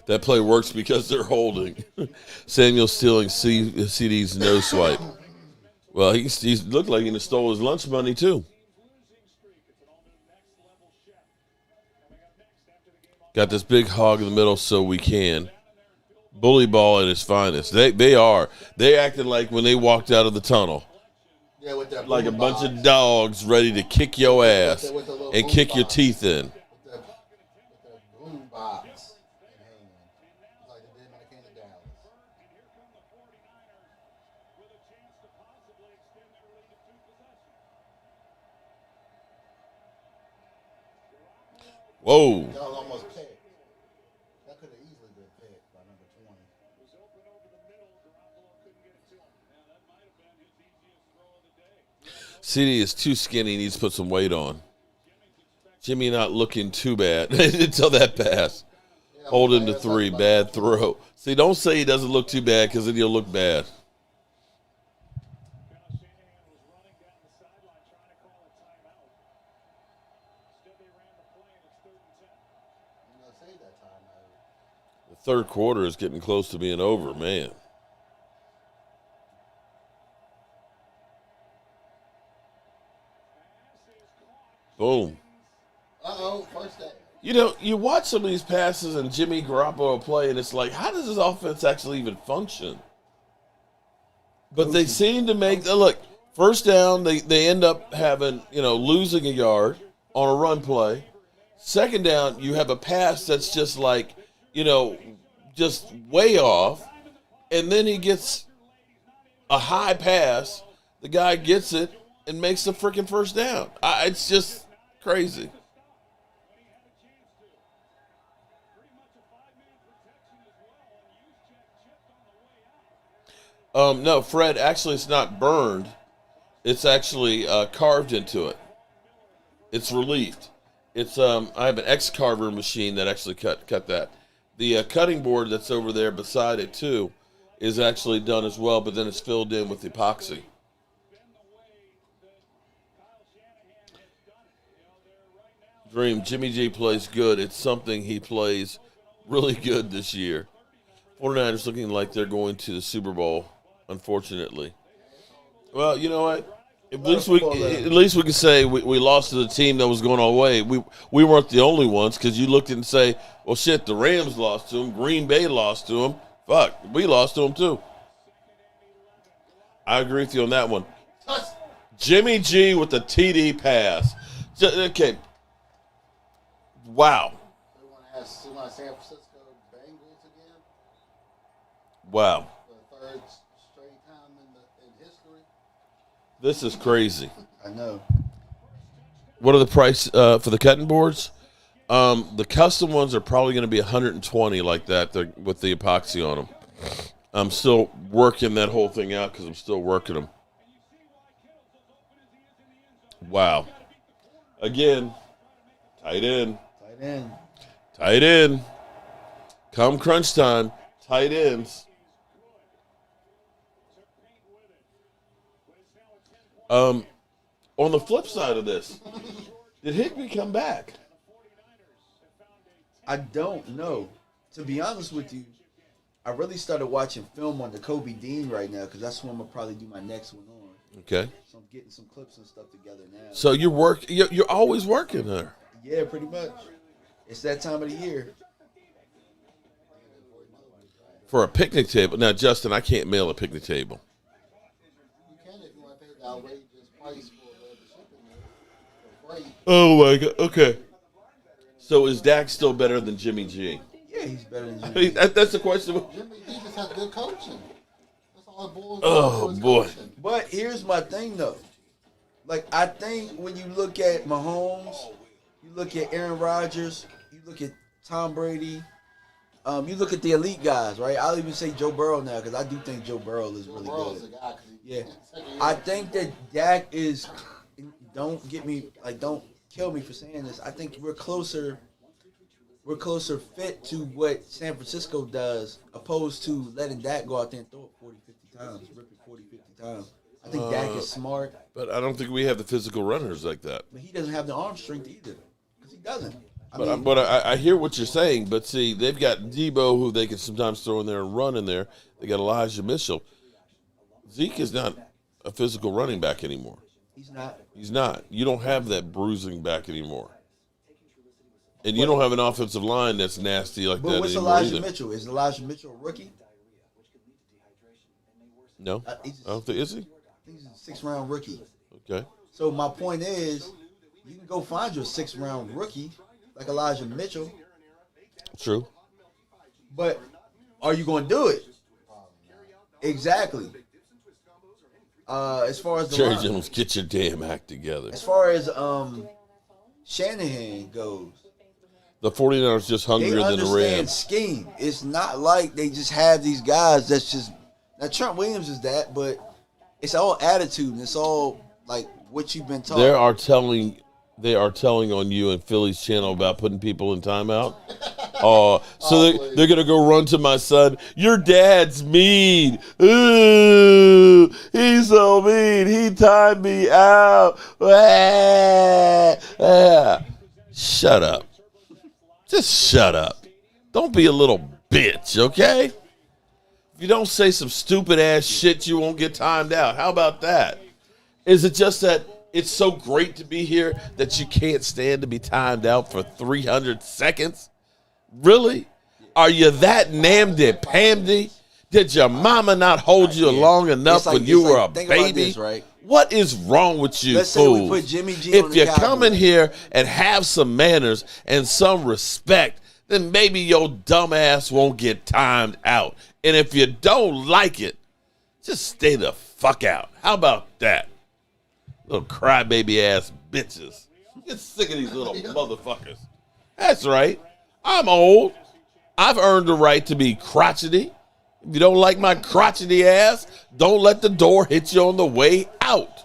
That play works because they're holding. Samuel stealing CD's no swipe. Well, he looked like he stole his lunch money too. Got this big hog in the middle, so we can. Bully ball at its finest. They are. They acted like when they walked out of the tunnel. Yeah, with that Like a boom bunch box. of dogs ready to kick your ass With the little and boom kick your box. teeth in. With that boom box in hand. Like they did when they came to Dallas. Whoa. That was almost picked. That could have easily been picked by number 20. CD is too skinny. He needs to put some weight on. Jimmy not looking too bad until that pass. Hold him to 3. Bad throw. See, don't say he doesn't look too bad because then he'll look bad. The third quarter is getting close to being over, man. Boom. First down. You watch some of these passes and Jimmy Garoppolo play, and it's like, how does this offense actually even function? But they seem to make look. First down, they end up having losing a yard on a run play. Second down, you have a pass that's just like just way off, and then he gets a high pass. The guy gets it and makes the freaking first down. It's just crazy. No, Fred, actually it's not burned. It's actually carved into it. It's relieved. It's I have an X-carver machine that actually cut that. The cutting board that's over there beside it too is actually done as well, but then it's filled in with epoxy. Dream, Jimmy G plays good. It's something he plays really good this year. 49ers looking like they're going to the Super Bowl, unfortunately. Well, you know what? At least we can say we lost to the team that was going our way. We weren't the only ones because you looked and say, well, shit, the Rams lost to them. Green Bay lost to them. Fuck, we lost to them too. I agree with you on that one. Jimmy G with the TD pass. Okay. Wow. They want to have San Francisco Bengals again. Wow. For the third straight time in history. This is crazy. I know. What are the price for the cutting boards? The custom ones are probably going to be $120 like that with the epoxy on them. I'm still working that whole thing out because I'm still working them. Wow. Again, tight end. Tight end. Come crunch time, tight ends. On the flip side of this, did Higbee come back? I don't know. To be honest with you, I really started watching film on the Kobe Dean right now because that's what I'm gonna probably do my next one on. Okay. So I'm getting some clips and stuff together now. So you're always working there. Yeah, pretty much. It's that time of the year. For a picnic table. Now, Justin, I can't mail a picnic table. You can if you want to pay the outrageous price for the shipping for freight. Oh my God. Okay. So is Dak still better than Jimmy G? Yeah, he's better than Jimmy I mean, G. that's the question. Jimmy G just has good coaching. That's all it boils Oh, down to is boy. coaching. But here's my thing, though. Like, I think when you look at Mahomes, You look at Aaron Rodgers. You look at Tom Brady. You look at the elite guys, right? I'll even say Joe Burrow now because I do think Joe Burrow is really good. Yeah, I think that Dak is. Don't get me don't kill me for saying this. I think we're closer fit to what San Francisco does, opposed to letting Dak go out there and throw it 40, 50 times, rip it 40, 50 times. I think Dak is smart. But I don't think we have the physical runners like that. But he doesn't have the arm strength either, because he doesn't. I hear what you're saying, but see, they've got Debo, who they can sometimes throw in there and run in there. They got Elijah Mitchell. Zeke is not a physical running back anymore. He's not. He's not. You don't have that bruising back anymore. And you don't have an offensive line that's nasty like that anymore. But what's Elijah Mitchell? Is Elijah Mitchell a rookie? No. I don't think, is he? He's a 6th-round rookie. Okay. So my point is, you can go find your 6th-round rookie like Elijah Mitchell. True. But are you going to do it? Exactly. As far as the Jerry line, Jones, get your damn act together. As far as Shanahan goes, the 49ers just hungrier than the Rams. They understand scheme. It's not like they just have these guys that's just now. Trent Williams is that, but it's all attitude and it's all like what you've been taught. They are telling on you and Philly's channel about putting people in timeout. So they're gonna go run to my son. Your dad's mean. Ooh, he's so mean. He timed me out. Shut up. Just shut up. Don't be a little bitch, okay? If you don't say some stupid ass shit, you won't get timed out. How about that? Is it just that it's so great to be here that you can't stand to be timed out for 300 seconds? Really? Are you that namdy-pamdy? Did your mama not hold you long enough when you were a baby? This, right? What is wrong with you, Let's fools? say we put Jimmy G on If the you Cowboys. come in here and have some manners and some respect, then maybe your dumb ass won't get timed out. And if you don't like it, just stay the fuck out. How about that? Little crybaby ass bitches. Get sick of these little motherfuckers. That's right. I'm old. I've earned the right to be crotchety. If you don't like my crotchety ass, don't let the door hit you on the way out.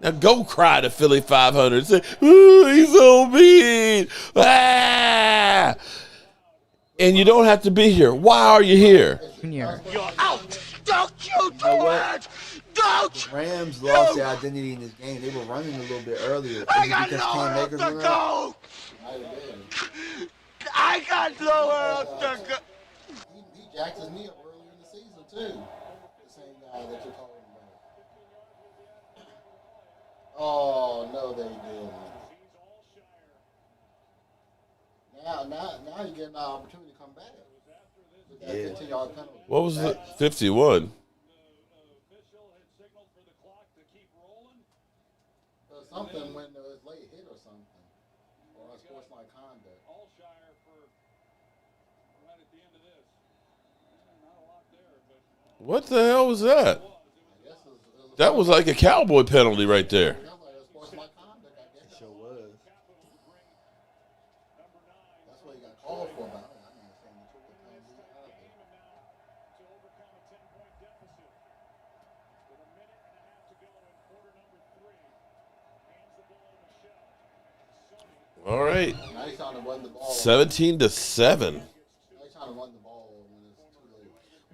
Now go cry to Philly 500. Say, ooh, he's so mean. Ah! And you don't have to be here. Why are you here? You're out! Don't you do it! Don't! The Rams lost their identity in this game. They were running a little bit earlier. I got nowhere else to go! I got nowhere else to go! He jacked his knee up earlier in the season, too. The same guy that you're talking about. Oh, no, they didn't. Now you're getting an opportunity to come back. With that 15-yard penalty. What was it? 51. Something when it was late hit or something. Or unsportsmanlike conduct. What the hell was that? That was like a cowboy penalty right there. Sure was. That's what he got called for about it. All right. 17-7.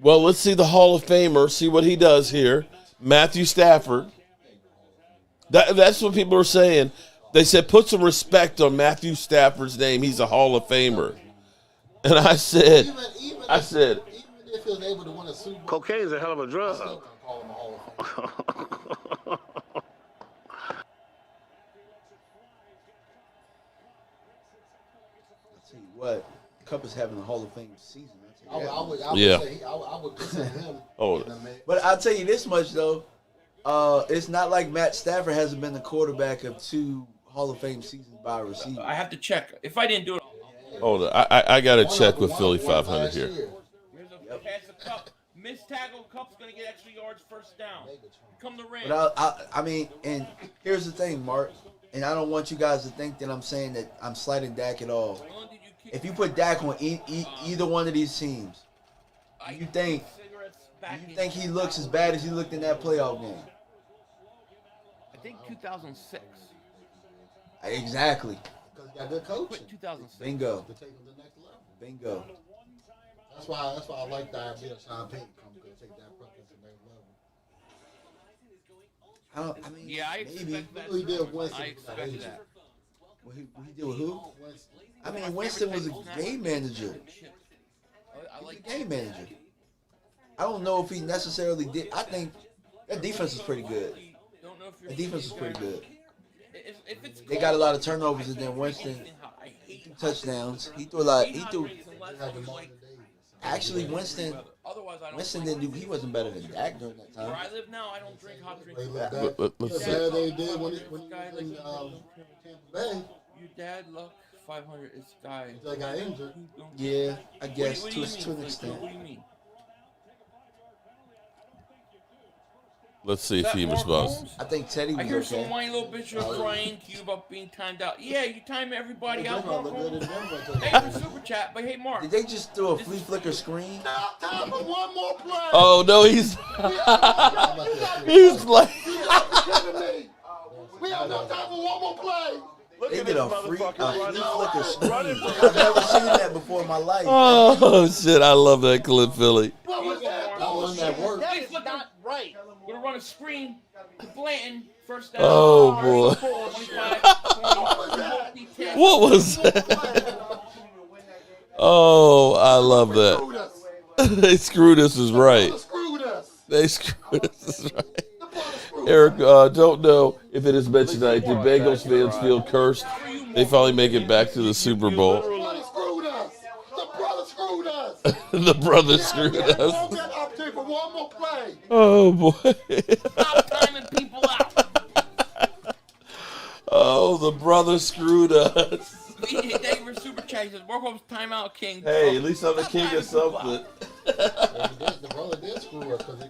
Well, let's see the Hall of Famer, see what he does here. Matthew Stafford. That's what people are saying. They said, put some respect on Matthew Stafford's name. He's a Hall of Famer. And I said, Even if he was able to win a Super Bowl, cocaine is a hell of a drug. I still gonna call him a Hall of Famer. I'll tell you what, Cup is having a Hall of Fame season. I would consider him. But I'll tell you this much though, it's not like Matt Stafford hasn't been the quarterback of 2 Hall of Fame seasons by a receiver. I have to check. If I didn't do it, hold on. I got to check with Philly 500 here. here's a pass the Cup. Missed tackle. Cup's gonna get extra yards, first down. Come the Rams. But I mean, and here's the thing, Mark. and I don't want you guys to think that I'm saying that I'm slighting Dak at all. If you put Dak on either one of these teams, do you think he looks as bad as he looked in that playoff game? I think 2006. Exactly. Because he got good coaching. 2006. Bingo. To take him to the next level. Bingo. That's why I like the idea of Sean Payton coming to take that project to the next level. I mean, yeah, I maybe. expect that. He did Winston. I expect that. What he did with who? I mean, Winston was a game manager. I like game manager. I don't know if he necessarily did. I think that defense is pretty good. The defense is pretty good. They got a lot of turnovers, and then Winston threw touchdowns. He threw a lot. He threw. Actually, Winston didn't do. He wasn't better than Dak during that time. Where I live now, I don't drink hot drinks. Let's see. They did when he was in Tampa Bay. Your dad luck 500. This guy. They got injured. Yeah, I guess What to do you an mean? extent. What do you mean? Let's see if he responds. I think Teddy was I hear okay. some whiny little bitch crying to you about being timed out. Yeah, you time everybody out. Mark Holmes. Thanks for super chat, but hey, Mark. Did they just throw a flea flicker screen? Time for one more play. Oh no, he's he's like We have no time for one more play. They did a flea flicker screen. I've never seen that before in my life. oh shit, I love that clip, Philly. What was that? That wasn't that work. That is not right. We're gonna run a screen to Blanton. First down. Oh boy. What was that? Oh, I love that. They screwed us is right. They screwed us is right. Eric, don't know if it is mentioned tonight. Did Bengals fans feel cursed? They finally make it back to the Super Bowl. The brother screwed us. The brother screwed us. We'll get opportunity for one more play. Oh boy. Stop timing people out. Oh, the brother screwed us. Thank you for super chat. He says, "Work Holmes timeout king." Hey, at least I'm the king of something. The brother did screw us because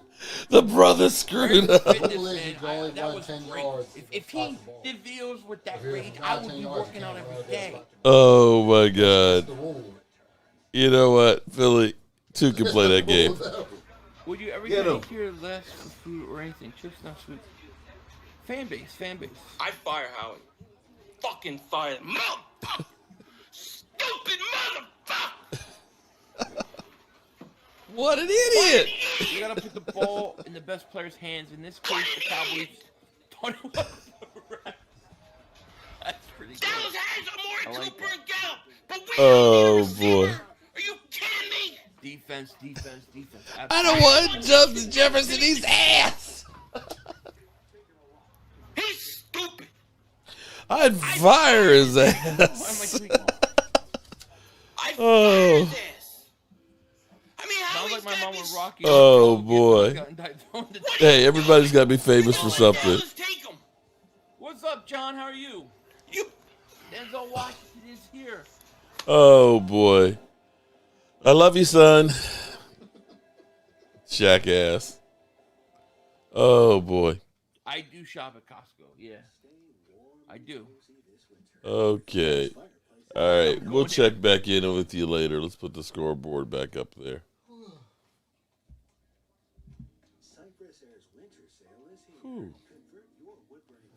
The brother screwed us. That was great. If he did videos with that rage, I would be working out every day. Oh my God. You know what, Philly? Two can play that game. Would you ever get here less for food or anything? Chips, not sweet. Fan base. I fire Howie. Fucking fire him. Motherfucker! Stupid motherfucker! What an idiot! You gotta put the ball in the best player's hands. In this case, the Cowboys. That's pretty good. Those hands are more like Cooper and Gallup, but we Oh boy. Are you kidding me? Defense. I don't want Justin Jefferson. He's ass. He's stupid. I'd fire his ass. Oh. Sounds like my mom with Rocky. Oh boy. Hey, everybody's got to be famous for something. What's up, John? How are you? Denzel Washington is here. Oh boy. I love you, son. Jackass. Oh boy. I do shop at Costco. Yeah, I do. Okay. All right. We'll check back in with you later. Let's put the scoreboard back up there.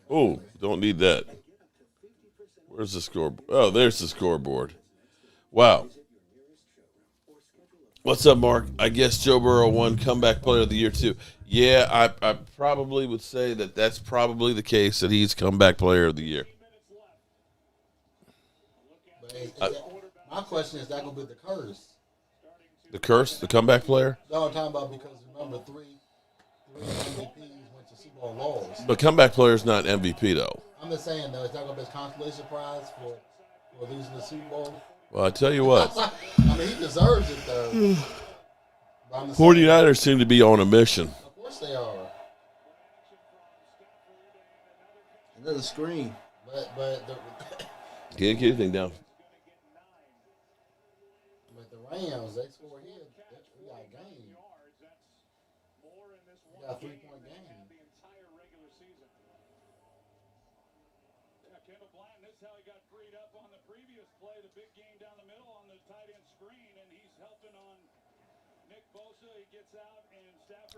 Oh, don't need that. Where's the scoreboard? Oh, there's the scoreboard. Wow. What's up, Mark? I guess Joe Burrow won Comeback Player of the Year, too. Yeah, I probably would say that that's probably the case, that he's Comeback Player of the Year. My question is that going to be the curse? The curse? The comeback player? No, I'm talking about because, remember, three MVPs went to Super Bowl loss. But comeback player is not MVP, though. I'm just saying, though, is that going to be a consolation prize for losing the Super Bowl? Well, I tell you what. I mean, he deserves it, though. 49ers seem to be on a mission. Of course they are. Another screen. But Can't get anything down. But the Rams, they score here. We got a game. We got a 3-point game.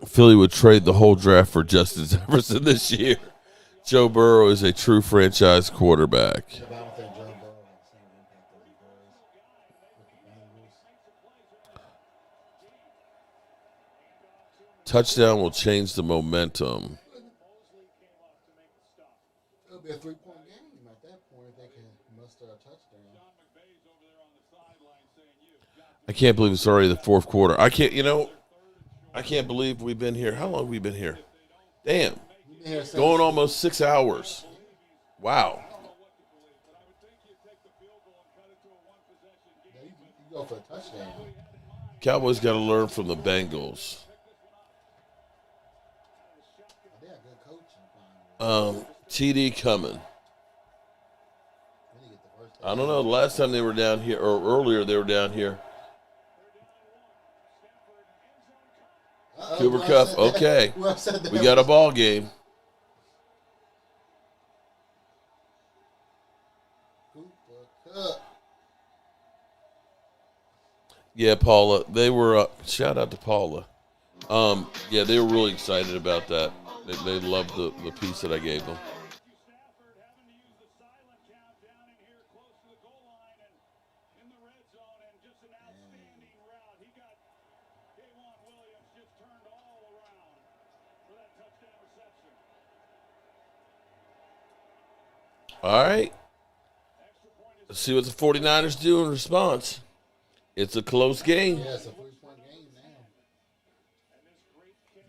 Philly would trade the whole draft for Justin Jefferson this year. Joe Burrow is a true franchise quarterback. Yeah, but I don't think Joe Burrow had the same impact as he does with the Bengals. Touchdown will change the momentum. It'll be a 3-point game at that point if they can muster a touchdown. I can't believe it's already the fourth quarter. I can't believe we've been here. How long have we been here? Damn. Going almost 6 hours. Wow. You go for a touchdown. Cowboys got to learn from the Bengals. They got good coaching. TD coming. I don't know. The last time they were down here, or earlier they were down here. Cooper Kupp, okay. We got a ball game. Yeah, Paula. They were shout out to Paula. Yeah, they were really excited about that. They loved the piece that I gave them. All right. Let's see what the 49ers do in response. It's a close game. Yeah, it's a 3-point game now.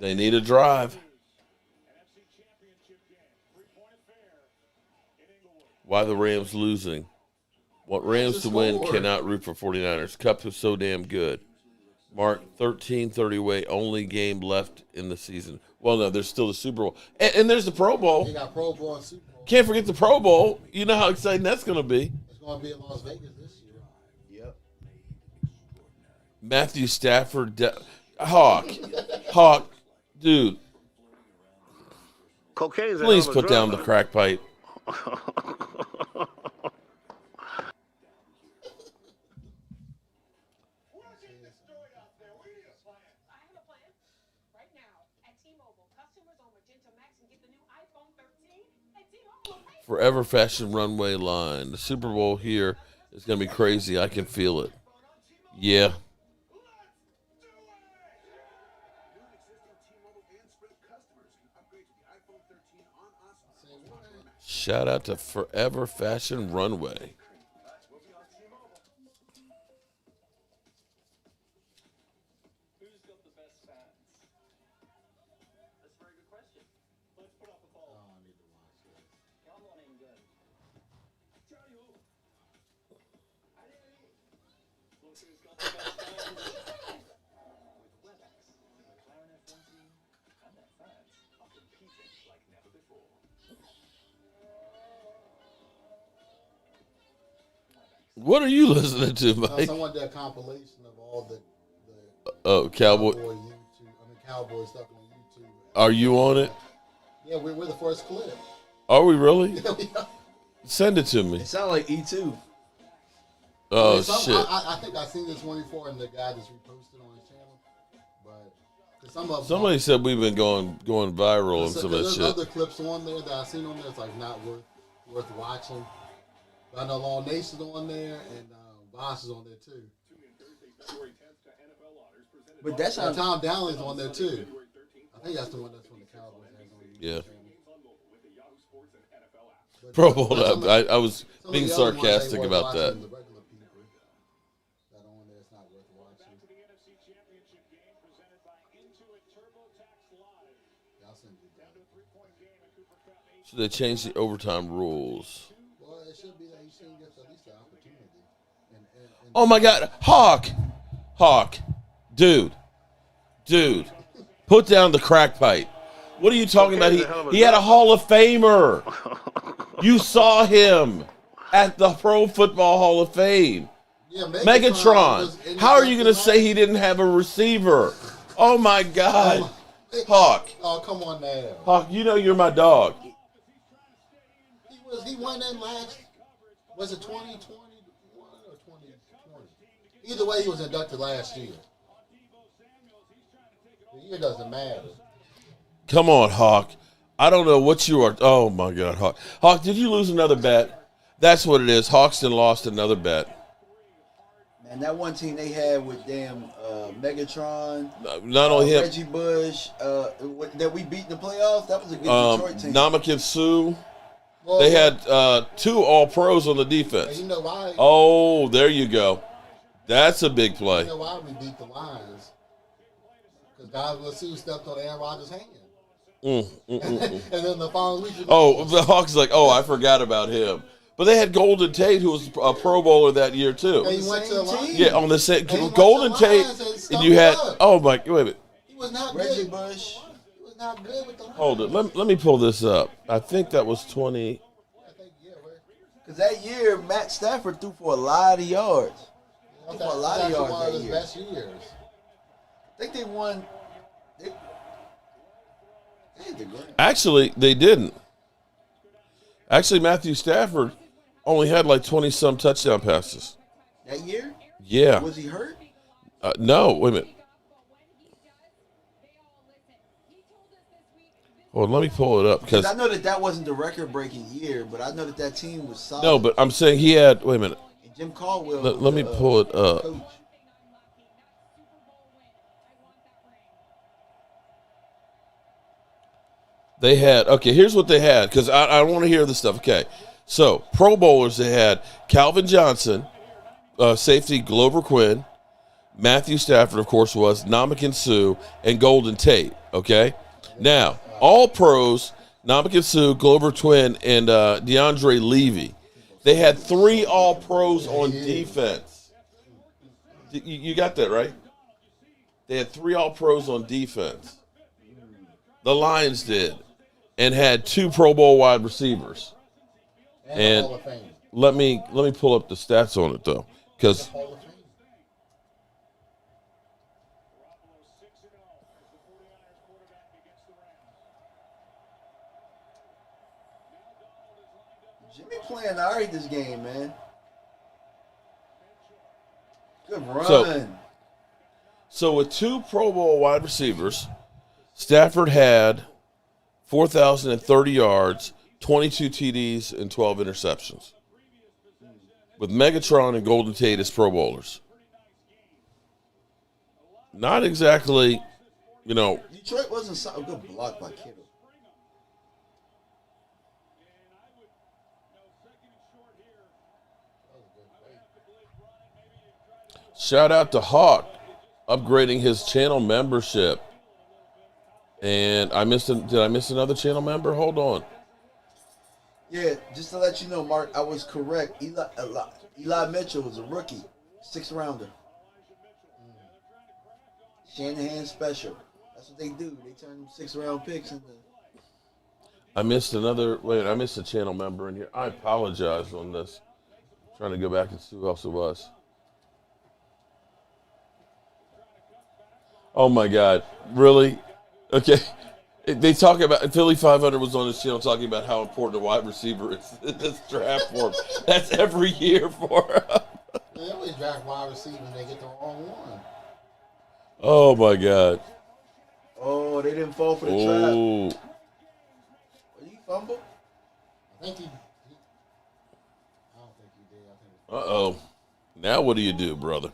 They need a drive. Why the Rams losing? Want Rams to win, cannot root for 49ers. Cup is so damn good. Mark, 13-30 away, only game left in the season. Well, no, there's still the Super Bowl. And there's the Pro Bowl. You got Pro Bowl and Super Bowl. Can't forget the Pro Bowl. You know how exciting that's going to be. It's going to be in Las Vegas this year. Yep. Matthew Stafford. Hawk. Dude. Cocaine's Please put down the crack pipe. Forever Fashion Runway line. The Super Bowl here is going to be crazy. I can feel it. Yeah. Shout out to Forever Fashion Runway. What are you listening to, Mike? Someone did a compilation of all the Cowboy Cowboy stuff on YouTube. Are you on it? Yeah, we're the first clip. Are we really? Yeah, we are. Send it to me. It sounds like E2. Oh, shit. I think I've seen this one before, and the guy just reposted on his channel. But Somebody said we've been going viral and some of that there's shit. other clips on there that I've seen on there. It's like not worth watching. But I know All Nation's on there, and Boss is on there too. But that's how Tom Dowling's on there too. I think that's the one that's from the Cowboys. Yeah. Bro, hold up. I was being sarcastic about that. Should they change the overtime rules? Well, it should be that you shouldn't get at least the opportunity. Oh my God, Hawk, dude, put down the crack pipe. What are you talking about? He had a Hall of Famer. You saw him at the Pro Football Hall of Fame. Yeah, Megatron. How are you going to say he didn't have a receiver? Oh my God, Hawk. Oh, come on now. Hawk, you know you're my dog. He won that last. Was it 2021? or 2020. Either way, he was inducted last year. The year doesn't matter. Come on, Hawk. I don't know what you are. Oh, my God, Hawk. Hawk, did you lose another bet? That's what it is. Hawkston lost another bet. Man, that one team they had with damn Megatron, Not only him. Reggie Bush, that we beat in the playoffs, that was a good Detroit team. Namakin Sue. They had 2 All-Pros on the defense. You know why? Oh, there you go. That's a big play. You know why we beat the Lions? Because Guy Lassou stepped on Aaron Rodgers' hand. And then the following week. Oh, the Hawks like, oh, I forgot about him. But they had Golden Tate, who was a Pro Bowler that year too. And he went to the Lions. Yeah, on the same Golden Tate, and you had oh my, wait a minute. He was not Reggie good. Bush. He was not good with the Lions. Hold it. Let me pull this up. I think that was 20. Because that year, Matt Stafford threw for a lot of yards. Threw for a lot of yards one of that his year. best years. I think they won. They had the grand. Actually, they didn't. Actually, Matthew Stafford only had like 20-some touchdown passes. That year? Yeah. Was he hurt? No, wait a minute. Well, let me pull it up Because because I know that wasn't the record-breaking year, but I know that team was solid. no, but I'm saying he had. Wait a minute. And Jim Caldwell. Let me pull it up. Coach. They had, okay, here's what they had, because I want to hear this stuff. Okay, so Pro Bowlers, they had Calvin Johnson, safety Glover Quinn, Matthew Stafford, of course, was, Namakin Sue, and Golden Tate, okay? Now, all pros, Namakin Sue, Glover Quinn, and DeAndre Levy. They had 3 all-pros on defense. You got that, right? They had 3 all-pros on defense. The Lions did. And had 2 Pro Bowl wide receivers. And Hall of Fame. let me pull up the stats on it though, because Jimmy playing all right this game, man. Good run. So with 2 Pro Bowl wide receivers, Stafford had 4,030 yards, 22 TDs, and 12 interceptions. With Megatron and Golden Tate as Pro Bowlers. Not exactly, Detroit wasn't a good block by Kittle. Shout out to Hawk upgrading his channel membership. And did I miss another channel member? Hold on. Yeah, just to let you know, Mark, I was correct. Eli Mitchell was a rookie, 6th rounder. Shanahan special. That's what they do. They turn them 6th-round picks into. I missed a channel member in here. I apologize on this. Trying to go back and see who else it was. Oh my God. Really? Okay. They talk about Philly 500 was on his channel talking about how important a wide receiver is in this draft for him. That's every year for him. They always draft wide receiver and they get the wrong one. Oh my God. Oh, they didn't fall for the Oh. trap. Did he fumble? I think he I don't think he did. I think Uh-oh. Now what do you do, brother?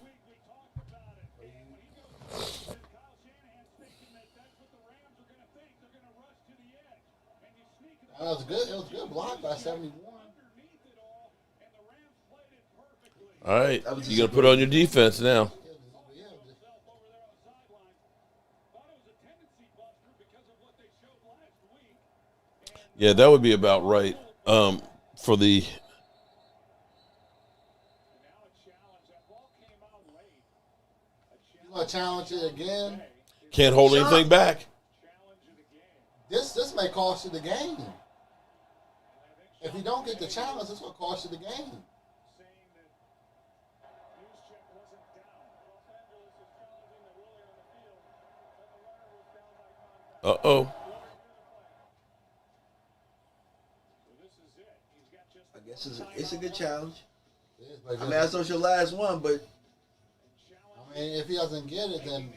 It was good. It was good block by 71. All right. You got to put on your defense now. Yeah, that would be about right for the. You want to challenge it again? Can't hold anything back. This may cost you the game. If you don't get the challenge, it's going to cost you the game. Uh-oh. I guess it's a good challenge. I mean, that's not your last one, but I mean, if he doesn't get it, then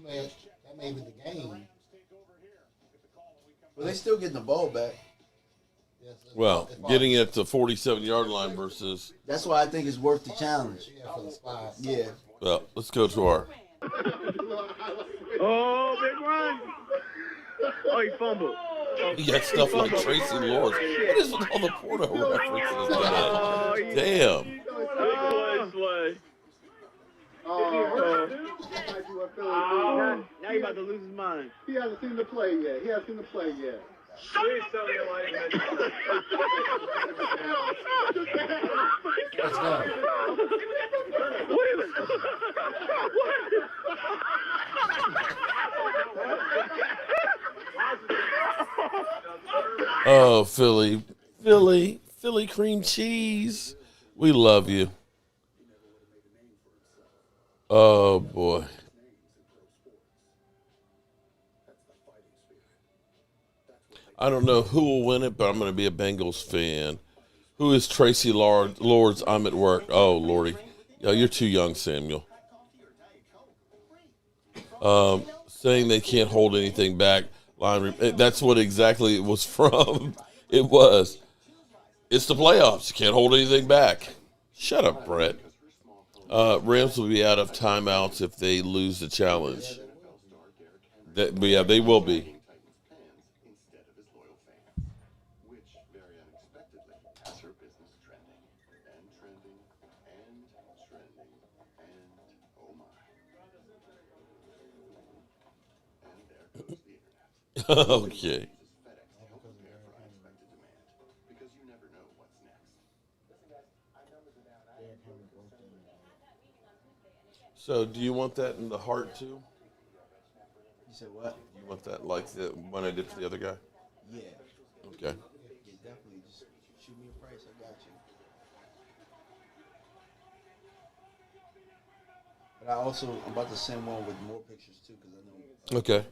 that may be the game. Well, they still getting the ball back. Well, getting it to 47-yard line versus. That's why I think it's worth the challenge. Yeah. Well, let's go to our. Oh, big run. Oh, he fumbled. You got stuff like Tracy Lords. What is with all the porno references today? Damn. Now you're about to lose his mind. He hasn't seen the play yet. Please tell me your life. Let's go. Oh, Philly cream cheese. We love you. Oh boy. I don't know who will win it, but I'm going to be a Bengals fan. Who is Tracy Lords? I'm at work. Oh, Lordy. Oh, you're too young, Samuel. Saying they can't hold anything back. That's what exactly it was from. It was. It's the playoffs. You can't hold anything back. Shut up, Brett. Rams will be out of timeouts if they lose the challenge. Yeah, they will be. Okay. So, do you want that in the heart too? You said what? You want that like the one I did for the other guy? Yeah. Okay. Yeah, definitely. Just shoot me a price. I got you. But I'm about to send one with more pictures too, because I know. Okay.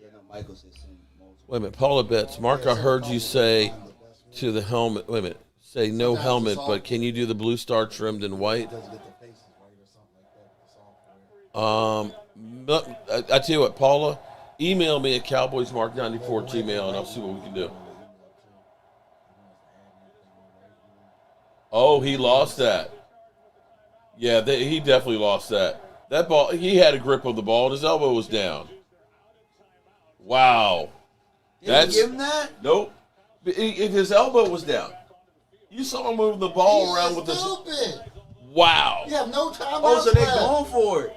Yeah, no, Michael said send multiple. Wait a minute, Paula Betts. Mark, I heard you say to the helmet. Wait a minute. Say no helmet, but can you do the blue star trimmed in white? I tell you what, Paula, email me at cowboysmark94@gmail, and I'll see what we can do. Oh, he lost that. Yeah, he definitely lost that. That ball, he had a grip of the ball, and his elbow was down. Wow. Did you give him that? Nope. His elbow was down. You saw him move the ball around with Stupid. Wow. You have no timeouts. Oh, so they're going for it.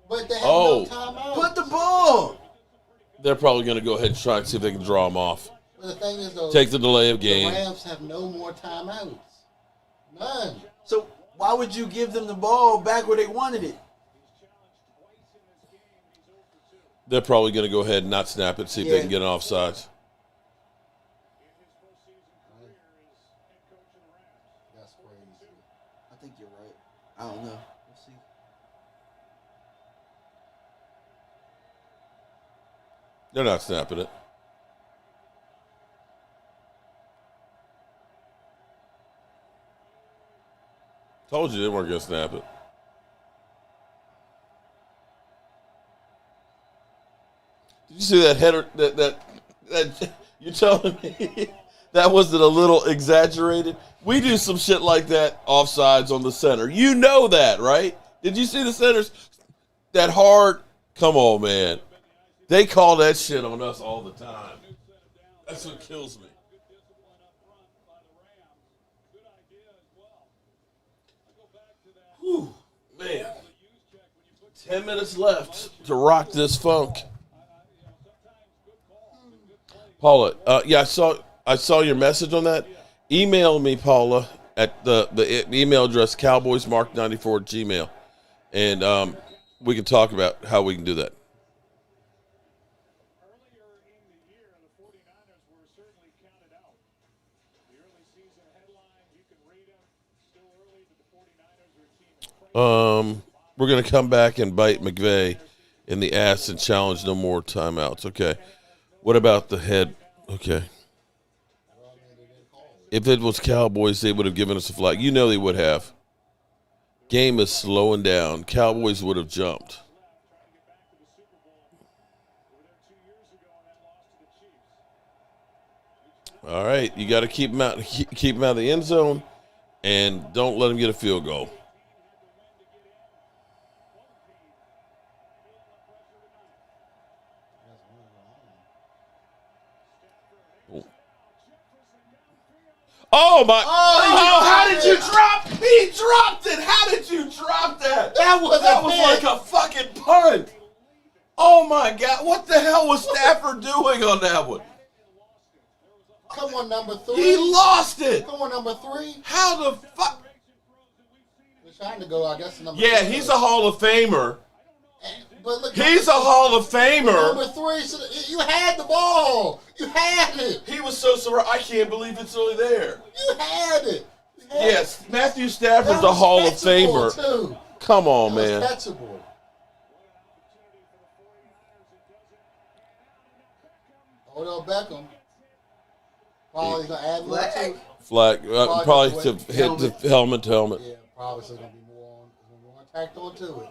But they have no timeouts. Put the ball. They're probably going to go ahead and try and see if they can draw him off. But the thing is, though, take the delay of game. The Rams have no more timeouts. None. So why would you give them the ball back where they wanted it? They're probably going to go ahead and not snap it, see if they can get an offsides. That's crazy. I think you're right. I don't know. We'll see. They're not snapping it. Told you they weren't going to snap it. Did you see that header? That you're telling me that wasn't a little exaggerated? We do some shit like that offsides on the center. You know that, right? Did you see the centers? That hard? Come on, man. They call that shit on us all the time. That's what kills me. Whew, man. 10 minutes left to rock this funk. Paula, yeah, I saw your message on that. Email me, Paula, at the email address cowboysmark94@gmail, and we can talk about how we can do that. We're going to come back and bite McVay in the ass and challenge no more timeouts. Okay. What about the head? Okay. If it was Cowboys, they would have given us a flag. You know they would have. Game is slowing down. Cowboys would have jumped. All right, you got to keep them out of the end zone, and don't let them get a field goal. Oh my! Oh, how did you drop? He dropped it. How did you drop that? That was like a fucking punt. Oh my God! What the hell was Stafford doing on that one? Come on, number 3. He lost it. Come on, number 3. How the fuck? We're trying to go, I guess, number Yeah, 3. he's a Hall of Famer. But look, He's a Hall of Famer. Number 3, you had the ball. You had it. He was so surprised. I can't believe it's really there. You had it. Yes, Matthew Stafford's a Hall of Famer. Too. Come on, That man. was catchable. Odell Beckham. Probably going to add more to it. Flag. Probably to hit the helmet to helmet. Yeah, probably so going to be more tacked on to it.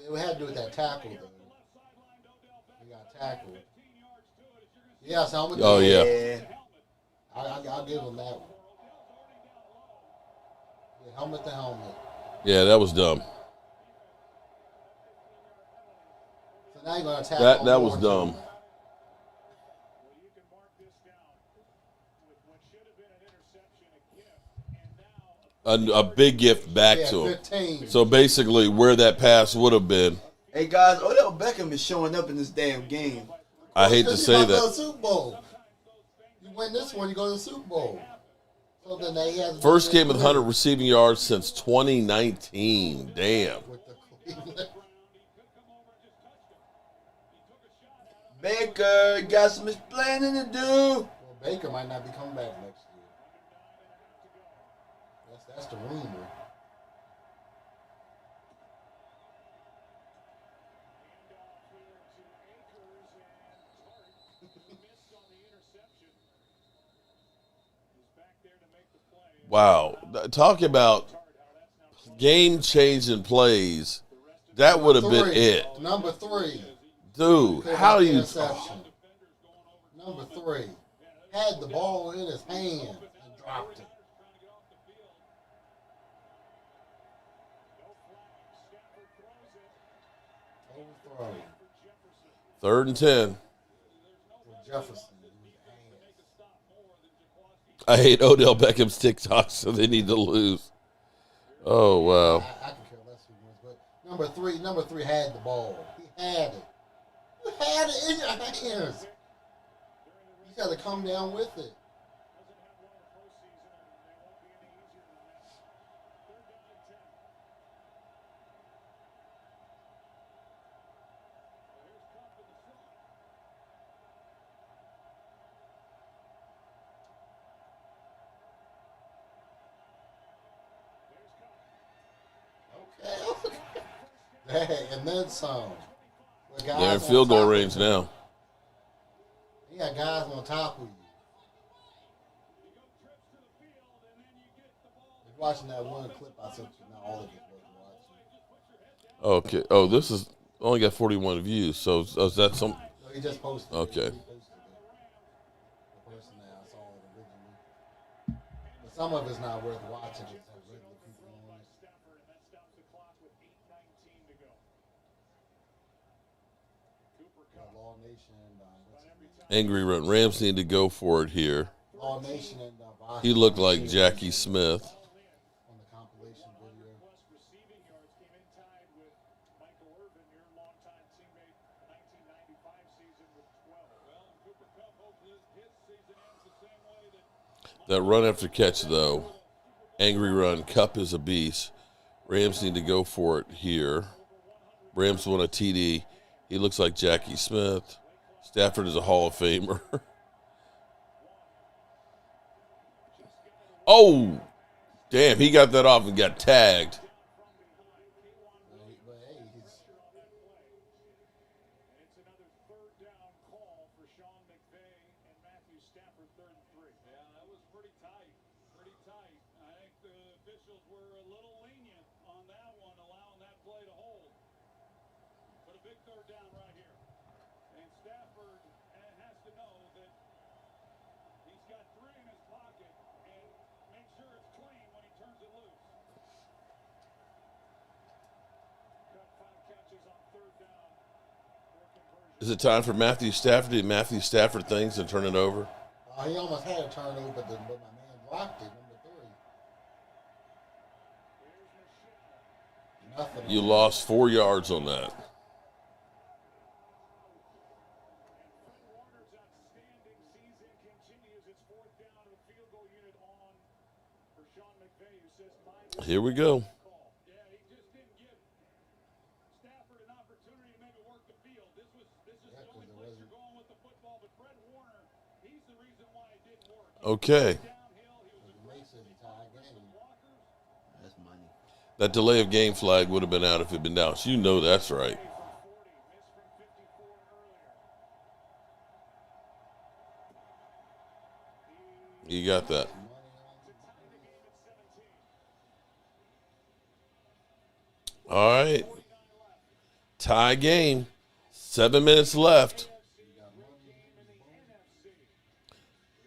It had to do with that tackle, though. He got tackled. Yes, helmet. Oh, yeah. I'll give him that one. Yeah, helmet to helmet. Yeah, that was dumb. So now you're going to tackle. That was dumb. A big gift back to him. 15. So basically, where that pass would have been. Hey guys, Odell Beckham is showing up in this damn game. I hate to say Go to the that. Super Bowl. You win this one, you go to the Super Bowl. So then he has First game with 100 receiving yards since 2019. Damn. Baker got some explaining to do. Well, Baker might not be coming back next year. That's the rumor. Wow. Talk about game-changing plays. That would have been it. Number 3. Dude, how do you... Interception. Number 3. Had the ball in his hand and dropped it. Overthrow. 3rd and 10. Jefferson. I hate Odell Beckham's TikTok, so they need to lose. Oh, wow. I can care less who wins, but number three had the ball. He had it. You had it in your hands. You got to come down with it. Hey, and then some. They're in field goal range now. You got guys on top of you. You're watching that one clip I sent you. Not all of it was watching. Okay. Oh, this is only got 41 views. So is that some? No, he just posted. Okay. He posted it. The person that I saw it originally. But some of it's not worth watching. It's like regular people on it. Law Nation and Angry Run. Rams need to go for it here. Law Nation and He looked like Jackie Smith. on the compilation video. That run after catch, though. Angry Run. Cup is a beast. Rams need to go for it here. Rams won a TD. He looks like Jackie Smith. Stafford is a Hall of Famer. Oh, damn. He got that off and got tagged. big third down right here. And Stafford has to know that he's got 3 in his pocket and make sure it's clean when he turns it loose. Got 5 catches on third down. Is it time for Matthew Stafford to do Matthew Stafford things and turn it over? He almost had a turnover, but my man blocked it. Number 3. Nothing. You lost 4 yards on that. Here we go. Okay. That's money. That delay of game flag would have been out if it had been down. So you know that's right. You got that. All right. Tie game. 7 minutes left.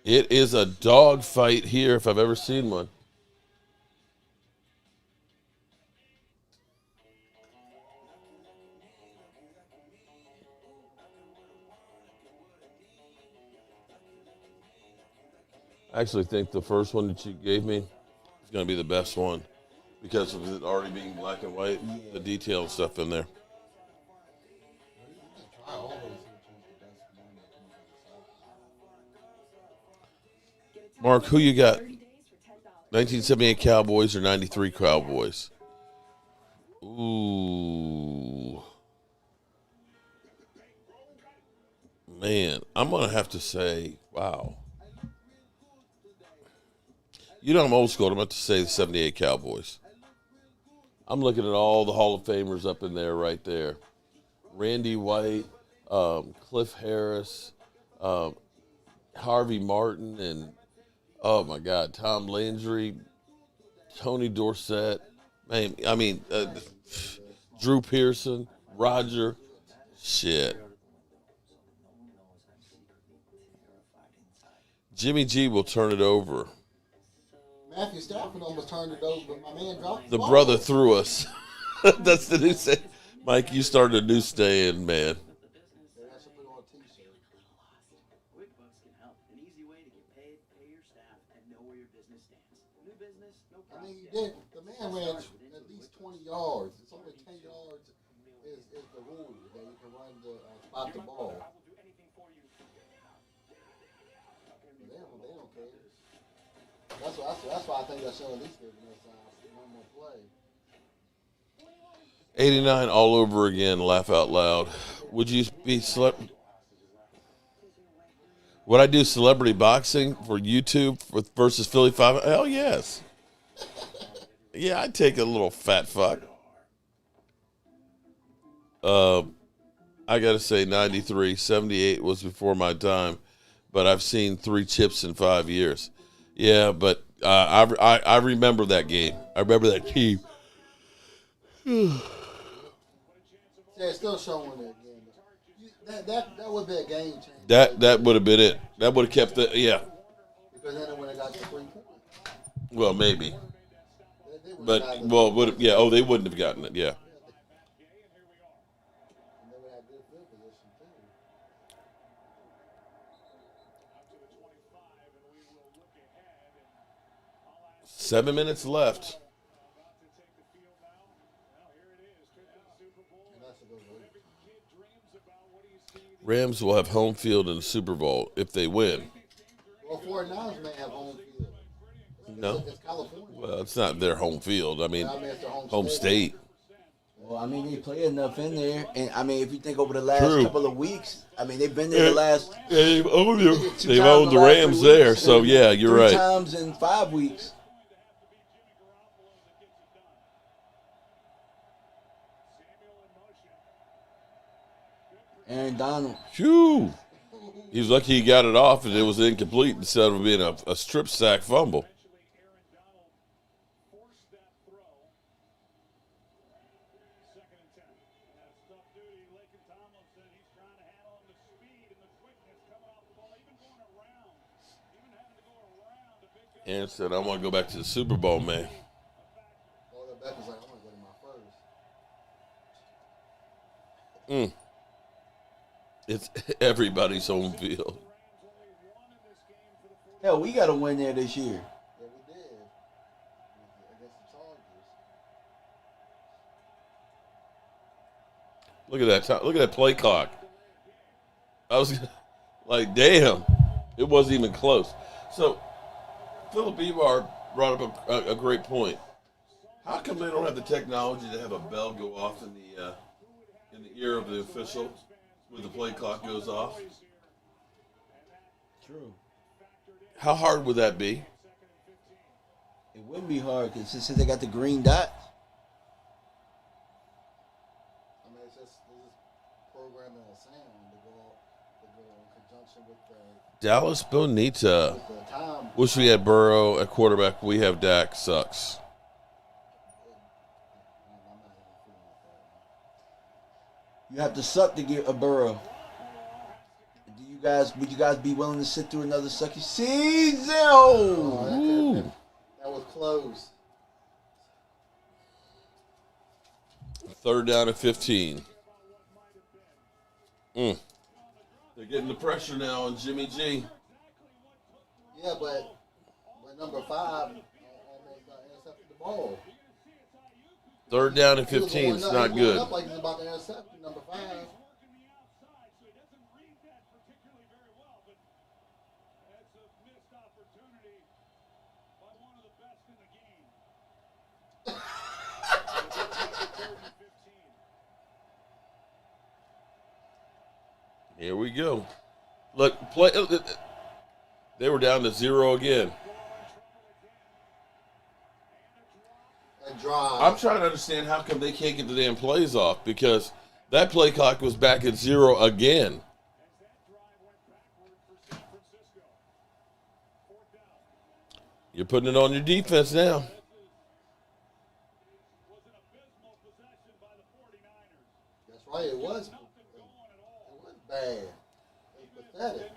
It is a dog fight here if I've ever seen one. I actually think the first one that you gave me is going to be the best one because of it already being black and white, the detailed stuff in there. Mark, who you got? 1978 Cowboys or 93 Cowboys? Ooh. Man, I'm going to have to say, wow. You know I'm old school. I'm about to say the 78 Cowboys. I'm looking at all the Hall of Famers up in there right there. Randy White, Cliff Harris, Harvey Martin, and, oh, my God, Tom Landry, Tony Dorsett. Drew Pearson, Roger. Shit. Jimmy G will turn it over. Matthew Stafford almost turned it over, but my man dropped the brother threw us. That's the new say. Mike, you started a new stay-in, man. I mean, the man ran at least 20 yards. It's only 10 yards is the rule that you can run to spot the ball. They don't care. That's why I think that's at least giving us one more play. 89 all over again, laugh out loud. Would you be Would I do celebrity boxing for YouTube versus Philly 5? Hell yes. Yeah, I'd take a little fat fuck. I got to say 93, 78 was before my time, but I've seen 3 chips in 5 years. Yeah, but I remember that game. I remember that team. Yeah, it's still showing that game. That would be a game changer. That would have been it. That would have kept the Because then it would have got the 3 points. Well, maybe. But they wouldn't have gotten it. Yeah. And they would have good field position too. 7 minutes left. Rams will have home field in the Super Bowl if they win. Well, 49ers may have home field. No. It's California. Well, it's not their home field. I mean, it's their home state. Well, I mean, they play enough in there. And, I mean, if you think over the last couple of weeks, I mean, they've been there the last... They've owned the Rams there, so, yeah, you're right. 3 times in 5 weeks. Aaron Donald. Phew. He was lucky he got it off and it was incomplete instead of being a strip sack fumble. And said, I want to go back to the Super Bowl, man. Quarterback was like, I want to go to my first. It's everybody's home field. Hell, we got to win there this year. Yeah, we did. Against the Chargers. Look at that. Look at that play clock. I was like, damn. It wasn't even close. So, Philip Evar brought up a great point. How come they don't have the technology to have a bell go off in the ear of the official when the play clock goes off? True. How hard would that be? It wouldn't be hard because since they got the green dot. I mean, it's just programming a sound to go in conjunction with the Dallas Bonita. with the time. Wish we had Burrow at quarterback. We have Dak. Sucks. You have to suck to get a Burrow. Would you guys be willing to sit through another sucky season? That was close. 3rd down and 15. They're getting the pressure now on Jimmy G. Yeah, but number 5 almost intercepted the ball. 3rd down and 15. It's not good. Up like he's about to intercept number 5. Here we go. Look, play. They were down to 0 again. I'm trying to understand how come they can't get the damn plays off because that play clock was back at 0 again. You're putting it on your defense now. That's right. It was bad. It was pathetic.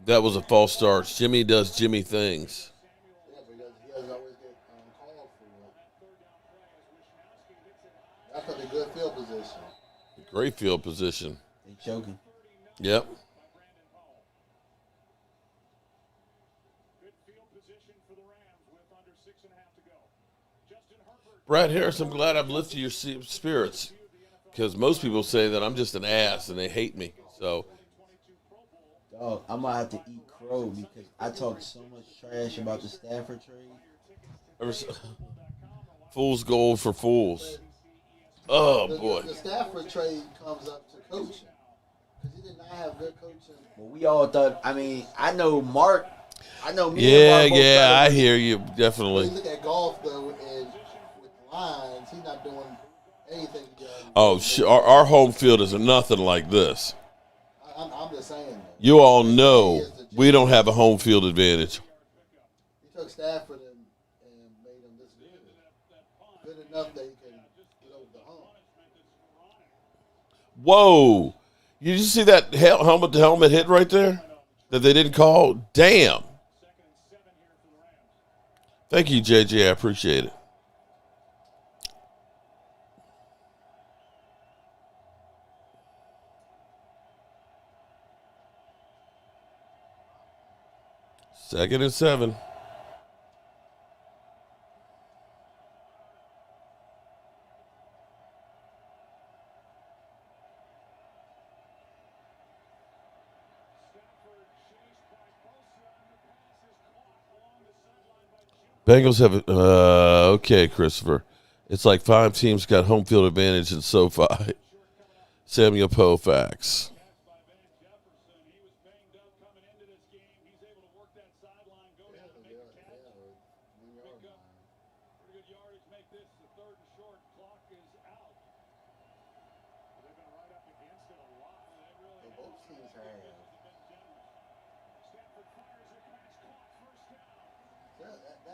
That was a false start. Jimmy does Jimmy things. Yeah, because he doesn't always get called for it. That's a good field position. Great field position. They choking. Yep. Brad Harris, I'm glad I've lifted your spirits because most people say that I'm just an ass and they hate me. So, dog, I'm gonna have to eat crow because I talked so much trash about the Stafford trade. Fool's gold for fools. Oh boy. The Stafford trade comes up to coaching because he did not have good coaching. Well, we all thought. I mean, I know Mark. I know me. Yeah, and Mark yeah, I hear you definitely. When you look at golf though, and with lines, he's not doing anything. Oh, our home field is nothing like this. I'm just saying. That. You all know we don't have a home field advantage. He took Stafford and made him this good. Good enough that he can get over the hump. Whoa. You just see that helmet to helmet hit right there that they didn't call? Damn. Thank you, JJ. I appreciate it. Second and 7. Bengals have okay, Christopher. It's like 5 teams got home field advantage in SoFi. Samuel Pofax.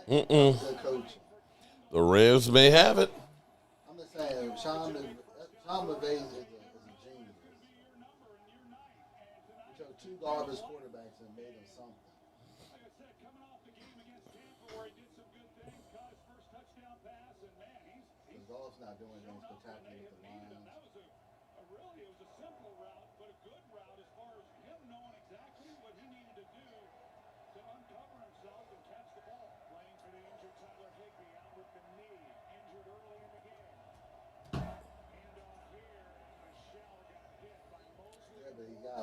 The Rams may have it. I'm just saying, Sean, Sean McVay is a genius. He took two garbage quarterbacks and made them something. The Dolphins not doing anything spectacular with the Lions.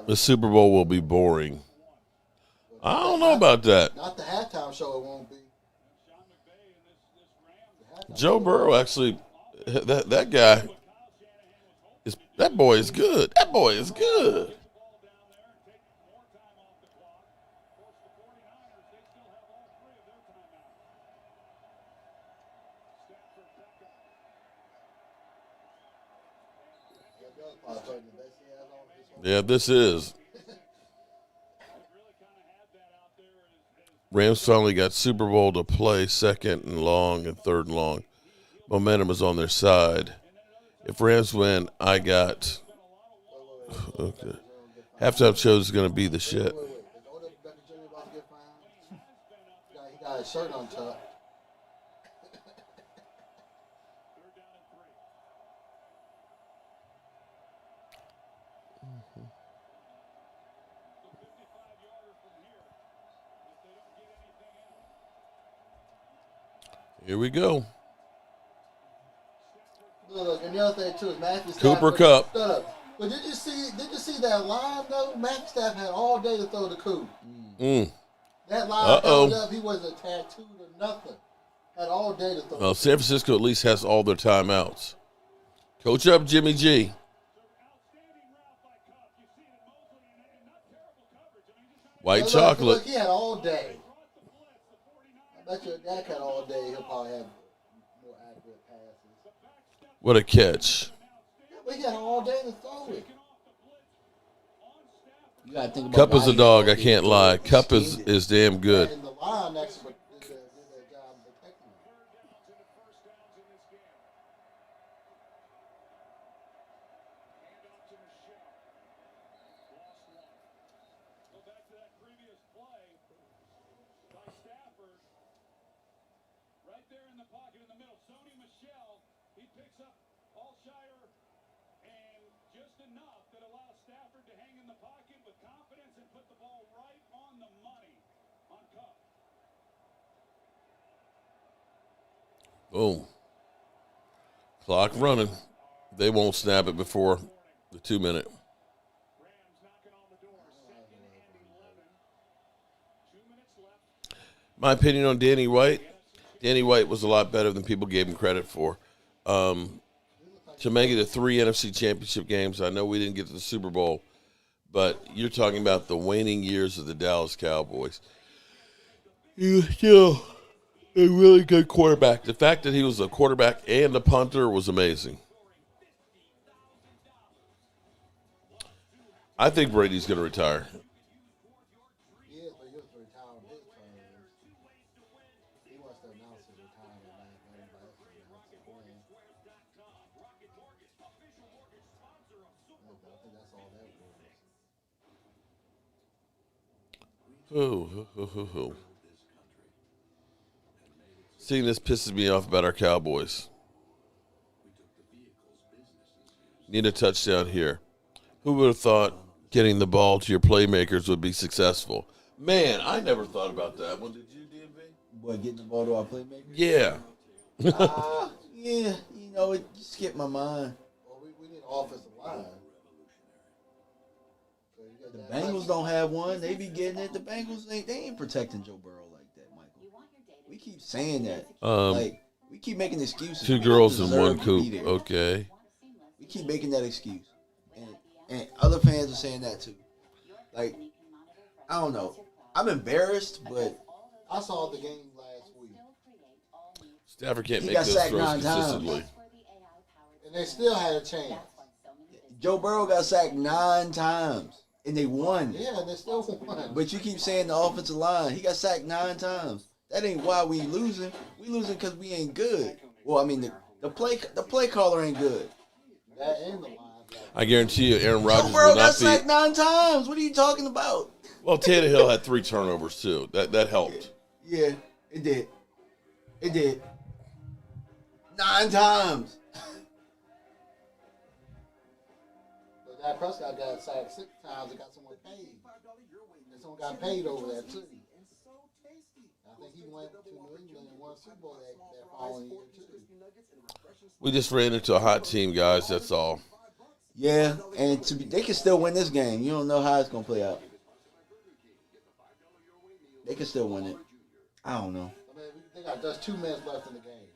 The Super Bowl will be boring. I don't know about that. Not the halftime show. It won't be. Joe Burrow actually, that guy is that boy is good. That boy is good. Yeah, this is. Rams finally got Super Bowl to play, second and long and third and long. Momentum is on their side. If Rams win, I got. Okay. Halftime show is going to be the shit. He got his shirt untucked. Here we go. Look, and the other thing too is Matthew Cooper Stafford. Kupp. Shut up. But did you see that line though? Matthew Stafford had all day to throw the coup. That line held up. He wasn't tattooed or nothing. Had all day to throw. Well, San Francisco at least has all their timeouts. Coach up, Jimmy G. White chocolate. Look, he had all day. I bet your dad had all day. He'll probably have more accurate passes. What a catch. Yeah, but he had all day to throw it. You gotta think about Cup is a dog, I can't lie. Cup is damn good. And the line actually did that job protecting him. Boom. Clock running. They won't snap it before the 2 minute. My opinion on Danny White. Danny White was a lot better than people gave him credit for. To make it to 3 NFC championship games, I know we didn't get to the Super Bowl, but you're talking about the waning years of the Dallas Cowboys. He was still a really good quarterback. The fact that he was a quarterback and a punter was amazing. I think Brady's going to retire. Seeing this pisses me off about our Cowboys. Need a touchdown here. Who would have thought getting the ball to your playmakers would be successful? Man, I never thought about that one. Did you, DMV? Boy, getting the ball to our playmakers? Yeah. Yeah, you know, it just skipped my mind. Well, we need an offensive line. The Bengals don't have one. They be getting it. The Bengals, they ain't protecting Joe Burrow like that, Michael. We keep saying that. We keep making excuses. 2 girls in one coop. Okay. We keep making that excuse. And other fans are saying that too. Like, I don't know. I'm embarrassed, but I saw the game last week. Stafford can't make those throws consistently. And they still had a chance. Joe Burrow got sacked 9 times. And they won. Yeah, they still won. But you keep saying the offensive line. He got sacked 9 times. That ain't why we losing. We losing because we ain't good. Well, I mean, the play caller ain't good. That and the line. I guarantee you, Aaron Rodgers Joe Burrow will got not be. sacked 9 times. What are you talking about? Well, Tannehill had 3 turnovers too. That helped. Yeah, it did. It did. 9 times. But that Prescott got sacked 6 times. It got someone paid. And someone got paid over that too. I think he went to New England and won Super Bowl that following year too. We just ran into a hot team, guys. That's all. Yeah, and they can still win this game. You don't know how it's gonna play out. They can still win it. I don't know. I mean, they got just 2 minutes left in the game.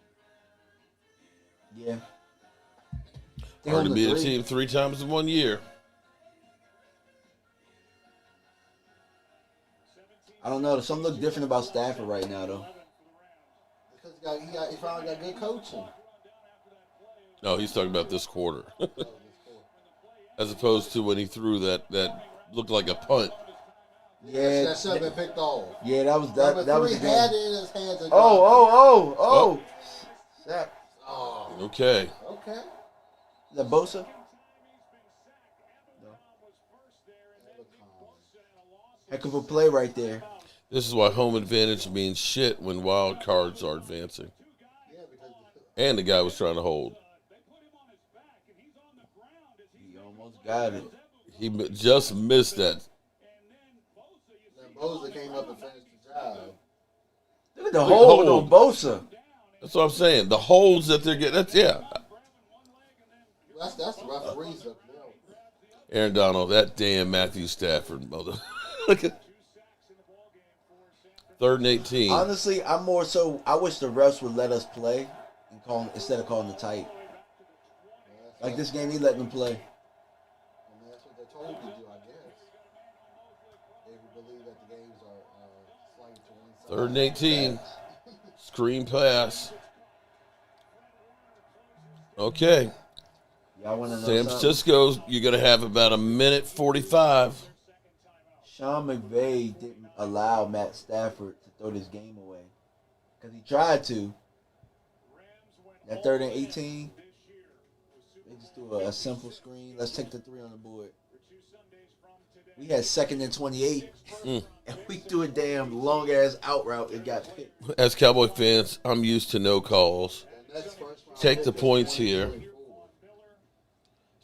Yeah. Hard to beat a team 3 times in 1 year. I don't know. There's something look different about Stafford right now, though. Because he finally got good coaching. No, he's talking about this quarter. As opposed to when he threw that looked like a punt. Yeah, that should have been picked off. Yeah, that was that. That was the game. Had it in his hands and Oh. Sack. Oh. Okay. Okay. Is that Bosa? No. Heck of a play right there. This is why home advantage means shit when wild cards are advancing. And the guy was trying to hold. He almost got it. He just missed that. Then Bosa came up and finished the job. Look at the hold on Bosa. That's what I'm saying. The holds that they're getting. Yeah. That's the referees up there. Aaron Donald, that damn Matthew Stafford mother. Look at 3rd and 18. Honestly, I'm more so. I wish the refs would let us play and instead of calling the tight. Like this game, he let them play. I mean, that's what they're told to do, I guess. They believe that the games are slightly to one side. 3rd and 18. Screen pass. Okay. Y'all want to know San something? Francisco, you're going to have about 1:45. Sean McVay didn't allow Matt Stafford to throw this game away because he tried to. That 3rd and 18, they just threw a simple screen. Let's take the 3 on the board. We had 2nd and 28, and we threw a damn long ass out route and got picked. As Cowboy fans, I'm used to no calls. Take the points here.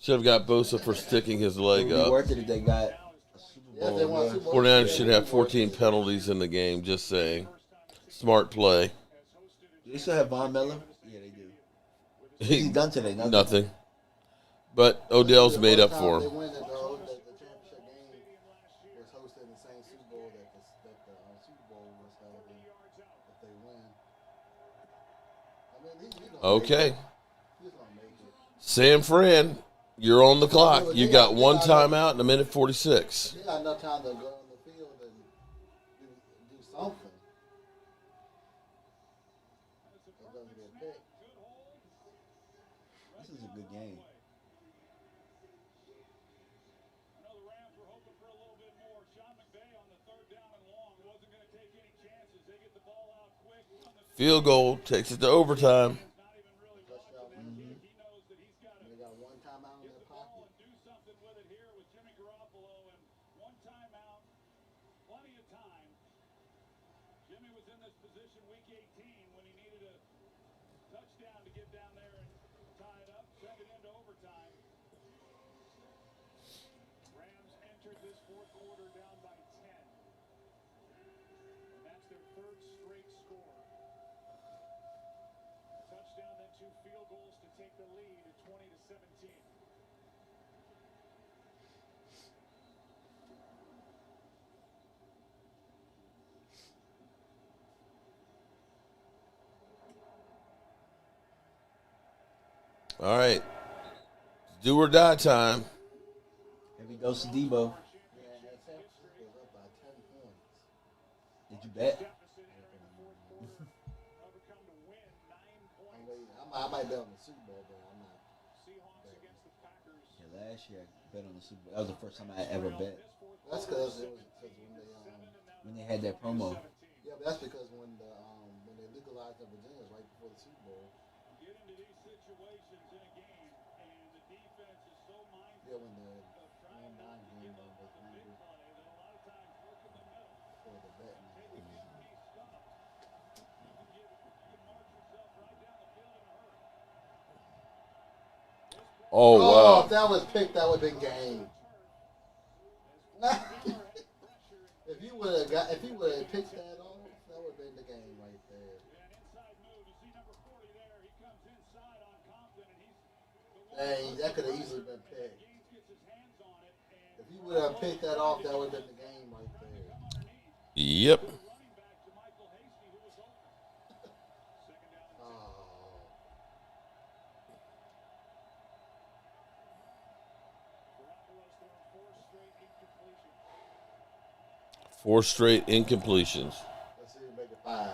Should have got Bosa for sticking his leg It would be up. worth it if they got a Super Bowl. 49ers should have 14 penalties in the game, just saying. Smart play. Do they still have Von Miller? Yeah, they do. He's done today. Nothing. But Odell's made up for him. The championship game was hosted in the same Super Bowl that the Super Bowl was held in. If they win. I mean, he's gonna Okay. make it. He's gonna make it. San Fran, you're on the clock. You got 1 timeout and 1:46. They got enough time to go on the field and do something. It doesn't get picked. This is a good game. Field goal takes it to overtime. They got 1 timeout in their pocket. Jimmy was in this position week 18 when he needed a touchdown to get down there and tie it up, send it into overtime. Rams entered this 4th quarter down by 10. And that's their 3rd straight score. Touchdown, then 2 field goals to take the lead at 20-17. All right. Do or die time. Heavy dose of Debo. Did you bet? I might bet on the Super Bowl, but I'm not. Yeah, last year I bet on the Super Bowl. That was the first time I ever bet. That's because When they had that promo. Yeah, but that's because when they legalized the Virginians right before the Super Bowl. Get into these situations in a game, and the defense Yeah, when the 9 game was ended for the betting. Oh, wow. If that was picked, that would have been game. If he would have picked that off, that would have been the game right there. Dang, that could have easily been picked. If he would have picked that off, that would have been the game right there. Yep. Four straight incompletions. Let's see if we make it 5.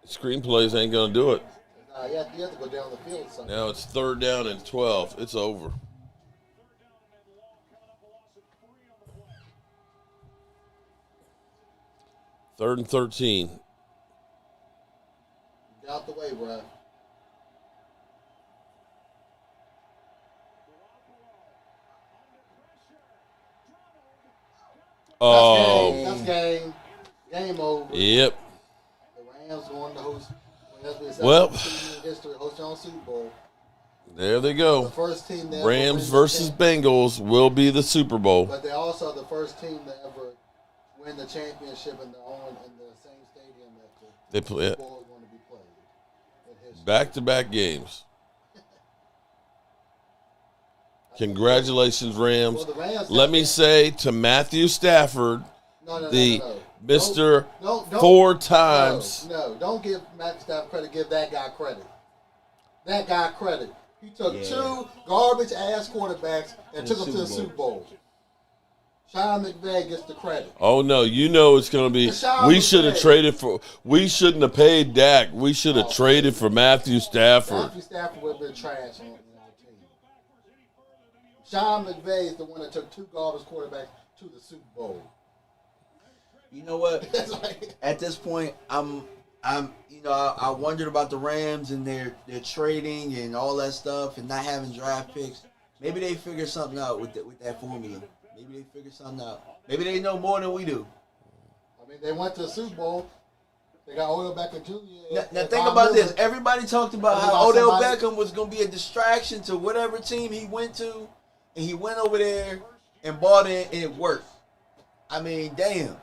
Screenplays ain't going to do it. You have to go down the field somewhere. Now it's 3rd down and 12. It's over. Third and 13. Get out the way, bro. Oh. That's game. Game over. Yep. The Rams going to host. Well, history host their own Super Bowl. There they go. The first team that Rams versus Bengals will be the Super Bowl. But they're also the first team to ever win the championship in the same stadium that They play Super Bowl is going to be played. back-to-back games. Congratulations, Rams. Well, the Rams Let me say to Matthew Stafford, No. Mr. Don't, 4 times. No, don't give Matt Stafford credit. Give that guy credit. That guy credit. He took 2 garbage-ass quarterbacks and took them to the Super Bowl. Sean McVay gets the credit. Oh no, you know it's going to be. We should have traded for. We shouldn't have paid Dak. We should have traded for Matthew Stafford. Matthew Stafford would have been trash on our team. Sean McVay is the one that took 2 garbage quarterbacks to the Super Bowl. You know what? At this point, I wondered about the Rams and their trading and all that stuff and not having draft picks. Maybe they figure something out with that formula. Maybe they figure something out. Maybe they know more than we do. I mean, they went to the Super Bowl. They got Odell Beckham Jr. Now think about this. Everybody talked about how Odell Beckham was going to be a distraction to whatever team he went to, and he went over there and bought it, and it worked. I mean, damn.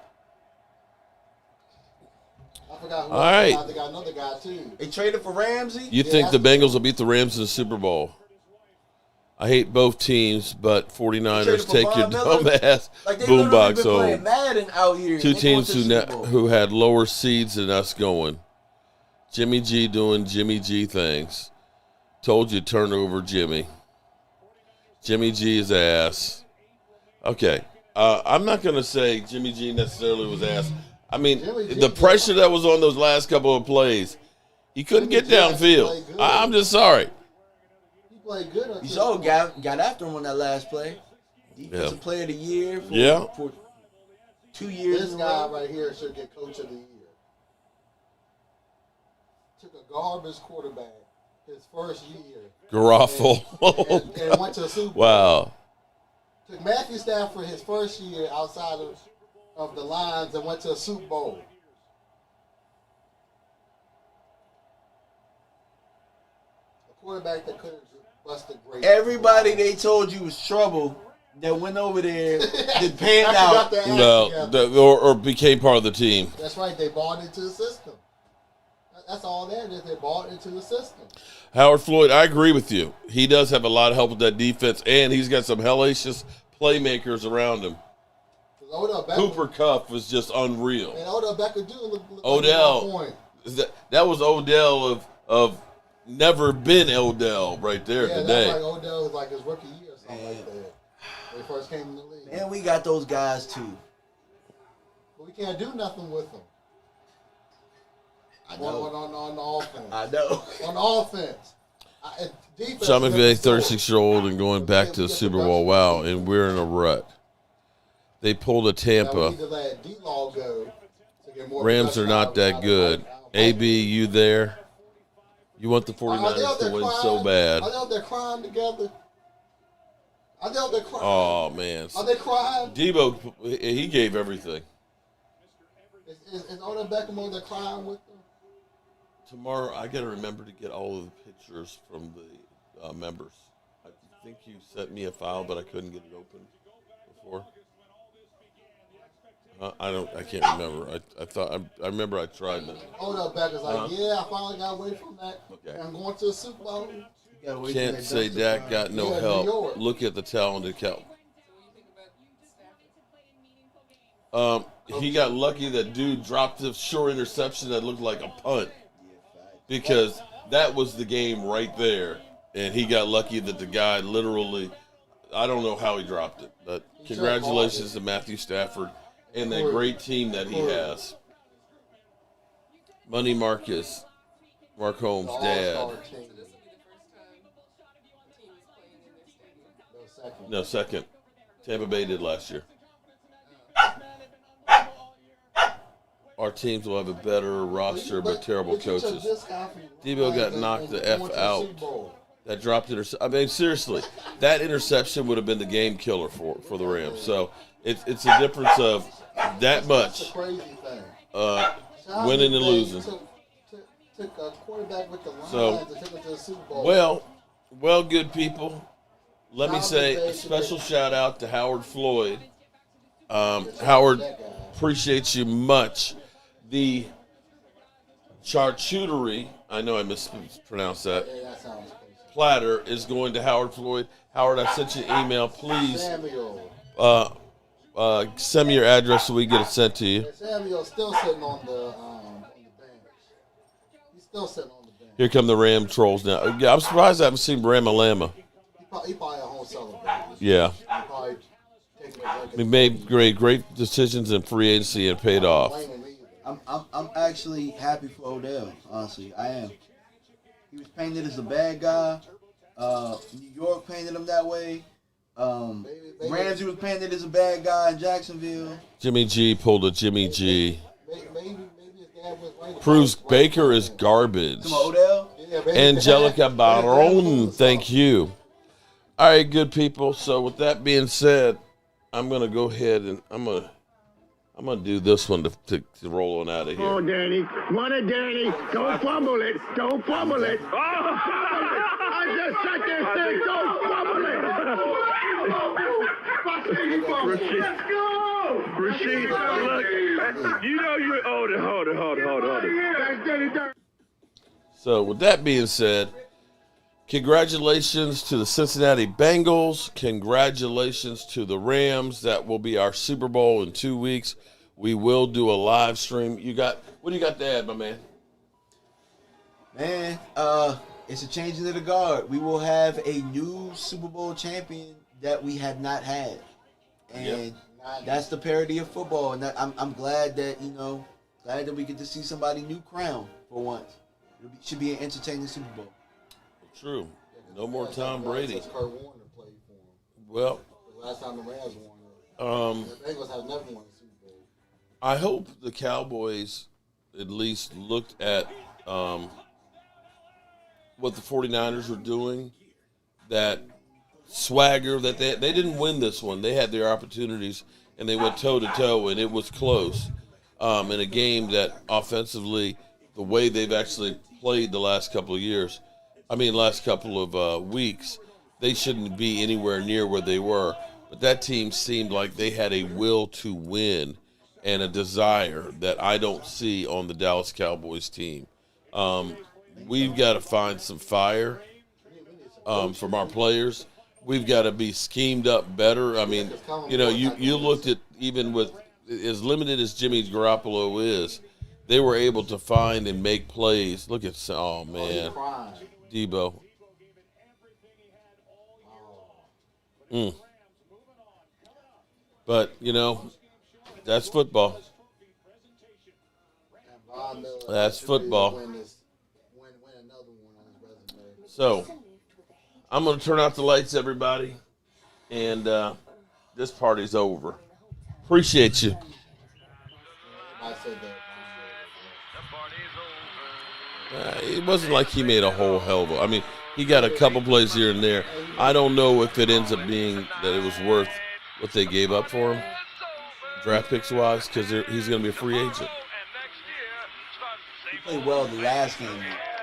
I forgot who All right. They got another guy, too. They traded for Ramsey? You think the Bengals will beat the Rams in the Super Bowl? I hate both teams, but 49ers take your dumb ass boombox home. Madden out here. 2 teams who had lower seeds than us going. Jimmy G doing Jimmy G things. Told you turn over Jimmy. Jimmy G is ass. Okay. I'm not going to say Jimmy G necessarily was ass. I mean, the pressure that was on those last couple of plays, he couldn't get downfield. I'm just sorry. Played good. You saw got after him on that last play. Defensive Player of the Year for 2 years. This guy right here should get Coach of the Year. Took a garbage quarterback his first year. Garoppolo. And went to the Super Bowl. Wow. Took Matthew Stafford his first year outside of the lines and went to a Super Bowl. A quarterback that could have busted great. Everybody they told you was trouble that went over there that panned out. No, or became part of the team. That's right. They bought into the system. That's all that is. They bought into the system. Howard Floyd, I agree with you. He does have a lot of help with that defense, and he's got some hellacious playmakers around him. Cooper Kupp was just unreal. And Odell Beckham Jr. looked Odell. like That was Odell of never been Odell right there today. That's like Odell was like his rookie year or something like that. When he first came in the league. And we got those guys too. But we can't do nothing with them. I know. On offense. I know. On offense. Sean McVay, 36-year-old, and going back to the Super Bowl. Wow, and we're in a rut. They pulled a Tampa. Rams are not that good. AB, you there? You want the 49ers to win so bad. Are they out there crying together? Are they out there crying? Oh, man. Are they crying? Debo, he gave everything. Is Odell Beckham on there crying with them? Tomorrow, I got to remember to get all of the pictures from the members. I think you sent me a file, but I couldn't get it open before. I can't remember. I remember I tried that. Odell Beckham's like, yeah, I finally got away from that. Okay. I'm going to the Super Bowl. Can't say Dak got no help. Look at the talented Cal. He got lucky that dude dropped a short interception that looked like a punt because that was the game right there. And he got lucky that the guy literally, I don't know how he dropped it, but congratulations to Matthew Stafford and that great team that he has. Money Marcus, Mark Holmes' dad. No, second. Tampa Bay did last year. Our teams will have a better roster, but terrible coaches. Debo got knocked the F out. That dropped interception. I mean, seriously, that interception would have been the game killer for the Rams. So it's a difference of that much winning and losing. Took a quarterback with the Lions So, and took it to the Super Bowl. well, good people. Let me say a special shout out to Howard Floyd. Howard, appreciate you much. The charcuterie, I know I mispronounced that, platter is going to Howard Floyd. Howard, I sent you an email. Please send me your address so we get it sent to you. Samuel's still sitting on the bench. He's still sitting on the bench. Here come the Ram trolls now. Yeah, I'm surprised I haven't seen Ramalama. He probably at home celebrating. Yeah. He probably taking a break. We made great decisions in free agency and paid off. I'm actually happy for Odell. Honestly, I am. He was painted as a bad guy. New York painted him that way. Ramsey was painted as a bad guy in Jacksonville. Jimmy G pulled a Jimmy G. Maybe his dad was right. Proves Baker is garbage. Come on, Odell. Angelica Baron, thank you. All right, good people. So with that being said, I'm gonna go ahead and I'm gonna do this one to roll on out of here. Oh, Danny. What a Danny. Don't fumble it. Don't fumble it. Oh, I just sat there saying, don't fumble it. Let's go. Rasheed, look. You know you're. Hold it. So with that being said, congratulations to the Cincinnati Bengals. Congratulations to the Rams. That will be our Super Bowl in 2 weeks. We will do a live stream. What do you got to add, my man? Man, it's a changing of the guard. We will have a new Super Bowl champion that we have not had, and that's the parody of football. And I'm glad that glad that we get to see somebody new crown for once. It should be an entertaining Super Bowl. True. No more Tom Brady. Kurt Warner played for him. Well, the last time the Rams won, the Bengals have never won a Super Bowl. I hope the Cowboys at least looked at what the 49ers were doing, that swagger, that they didn't win this one. They had their opportunities, and they went toe-to-toe, and it was close in a game that offensively, the way they've actually played the last couple of weeks, they shouldn't be anywhere near where they were. But that team seemed like they had a will to win and a desire that I don't see on the Dallas Cowboys team. We've got to find some fire from our players. We've got to be schemed up better. I mean, you looked at, even with as limited as Jimmy Garoppolo is, they were able to find and make plays. Look at, oh man, Debo. But, that's football. That's football. So, I'm going to turn out the lights, everybody. And this party's over. Appreciate you. I said that. It wasn't like he made a whole hell of a. I mean, he got a couple plays here and there. I don't know if it ends up being that it was worth what they gave up for him, draft picks wise, because he's going to be a free agent. He played well the last game.